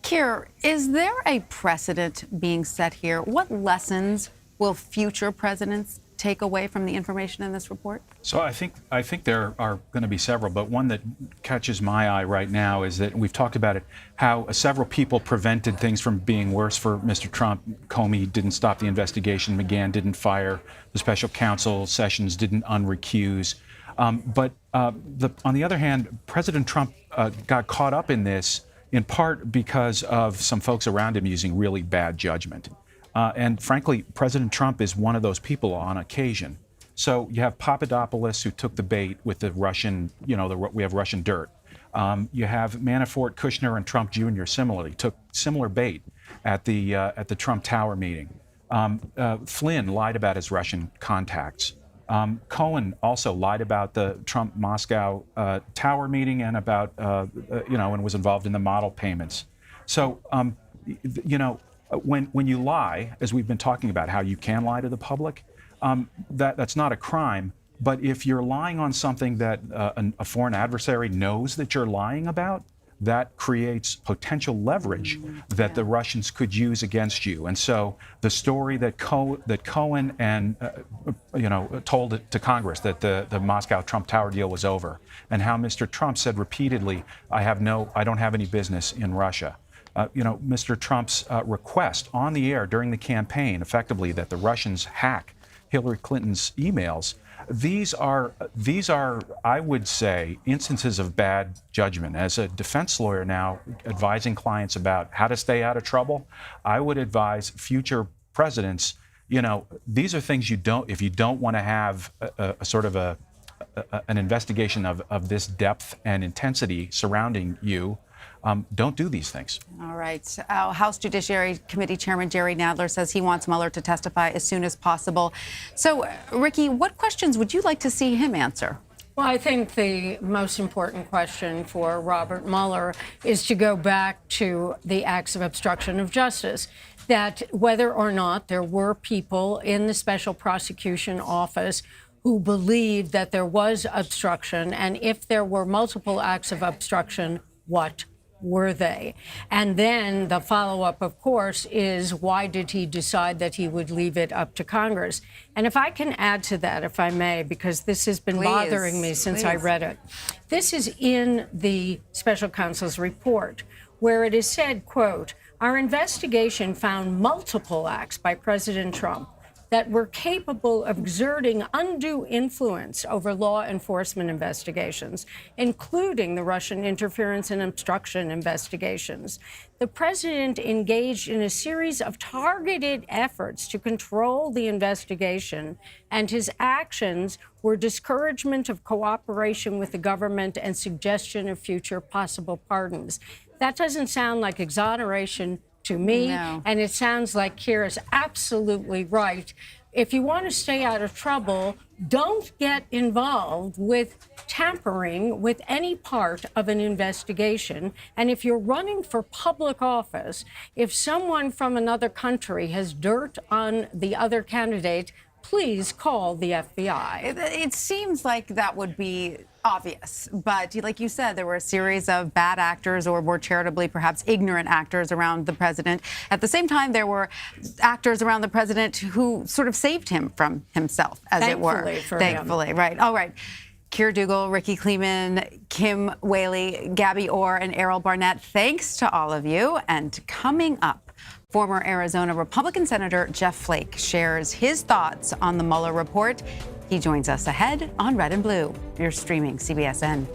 Keir, is there a precedent being set here? What lessons will future presidents take away from the information in this report? So I think there are going to be several, but one that catches my eye right now is that we've talked about it, how several people prevented things from being worse for Mr. Trump. Comey didn't stop the investigation, McGahn didn't fire the special counsel, Sessions didn't unrecuse. But on the other hand, President Trump got caught up in this in part because of some folks around him using really bad judgment. And frankly, President Trump is one of those people on occasion. So you have Papadopoulos, who took the bait with the Russian, we have Russian dirt. You have Manafort, Kushner, and Trump Jr. similarly took similar bait at the Trump Tower meeting. Flynn lied about his Russian contacts. Cohen also lied about the Trump Moscow Tower meeting and about, and was involved in the model payments. So, when you lie, as we've been talking about, how you can lie to the public, that's not a crime. But if you're lying on something that a foreign adversary knows that you're lying about, that creates potential leverage that the Russians could use against you. And so the story that Cohen and told it to Congress that the Moscow Trump Tower deal was over, and how Mr. Trump said repeatedly, I don't have any business in Russia. Mr. Trump's request on the air during the campaign, effectively, that the Russians hack Hillary Clinton's emails. These are, I would say, instances of bad judgment. As a defense lawyer now, advising clients about how to stay out of trouble, I would advise future presidents. These are things if you don't want to have a sort of an investigation of this depth and intensity surrounding you. Don't do these things. All right. House Judiciary Committee Chairman Jerry Nadler says he wants Mueller to testify as soon as possible. So, Ricky, what questions would you like to see him answer? Well, I think the most important question for Robert Mueller is to go back to the acts of obstruction of justice, that whether or not there were people in the special prosecution office who believed that there was obstruction, and if there were multiple acts of obstruction, what were they? And then the follow-up, of course, is why did he decide that he would leave it up to Congress? And if I can add to that, if I may, because this has been bothering me since I read it. This is in the special counsel's report, where it is said, quote, our investigation found multiple acts by President Trump that were capable of exerting undue influence over law enforcement investigations, including the Russian interference and obstruction investigations. The president engaged in a series of targeted efforts to control the investigation, and his actions were discouragement of cooperation with the government and suggestion of future possible pardons. That doesn't sound like exoneration to me, and it sounds like Keir is absolutely right. If you want to stay out of trouble, don't get involved with tampering with any part of an investigation. And if you're running for public office, if someone from another country has dirt on the other candidate, please call the FBI. It seems like that would be obvious. But like you said, there were a series of bad actors, or more charitably, perhaps ignorant actors around the president. At the same time, there were actors around the president who sort of saved him from himself, as it were. Thankfully, right. All right. Keir Dugal, Ricky Kleeman, Kim Whaley, Gabby Orr, and Errol Barnett, thanks to all of you. And coming up, former Arizona Republican Senator Jeff Flake shares his thoughts on the Mueller report. He joins us ahead on Red and Blue. You're streaming CBSN.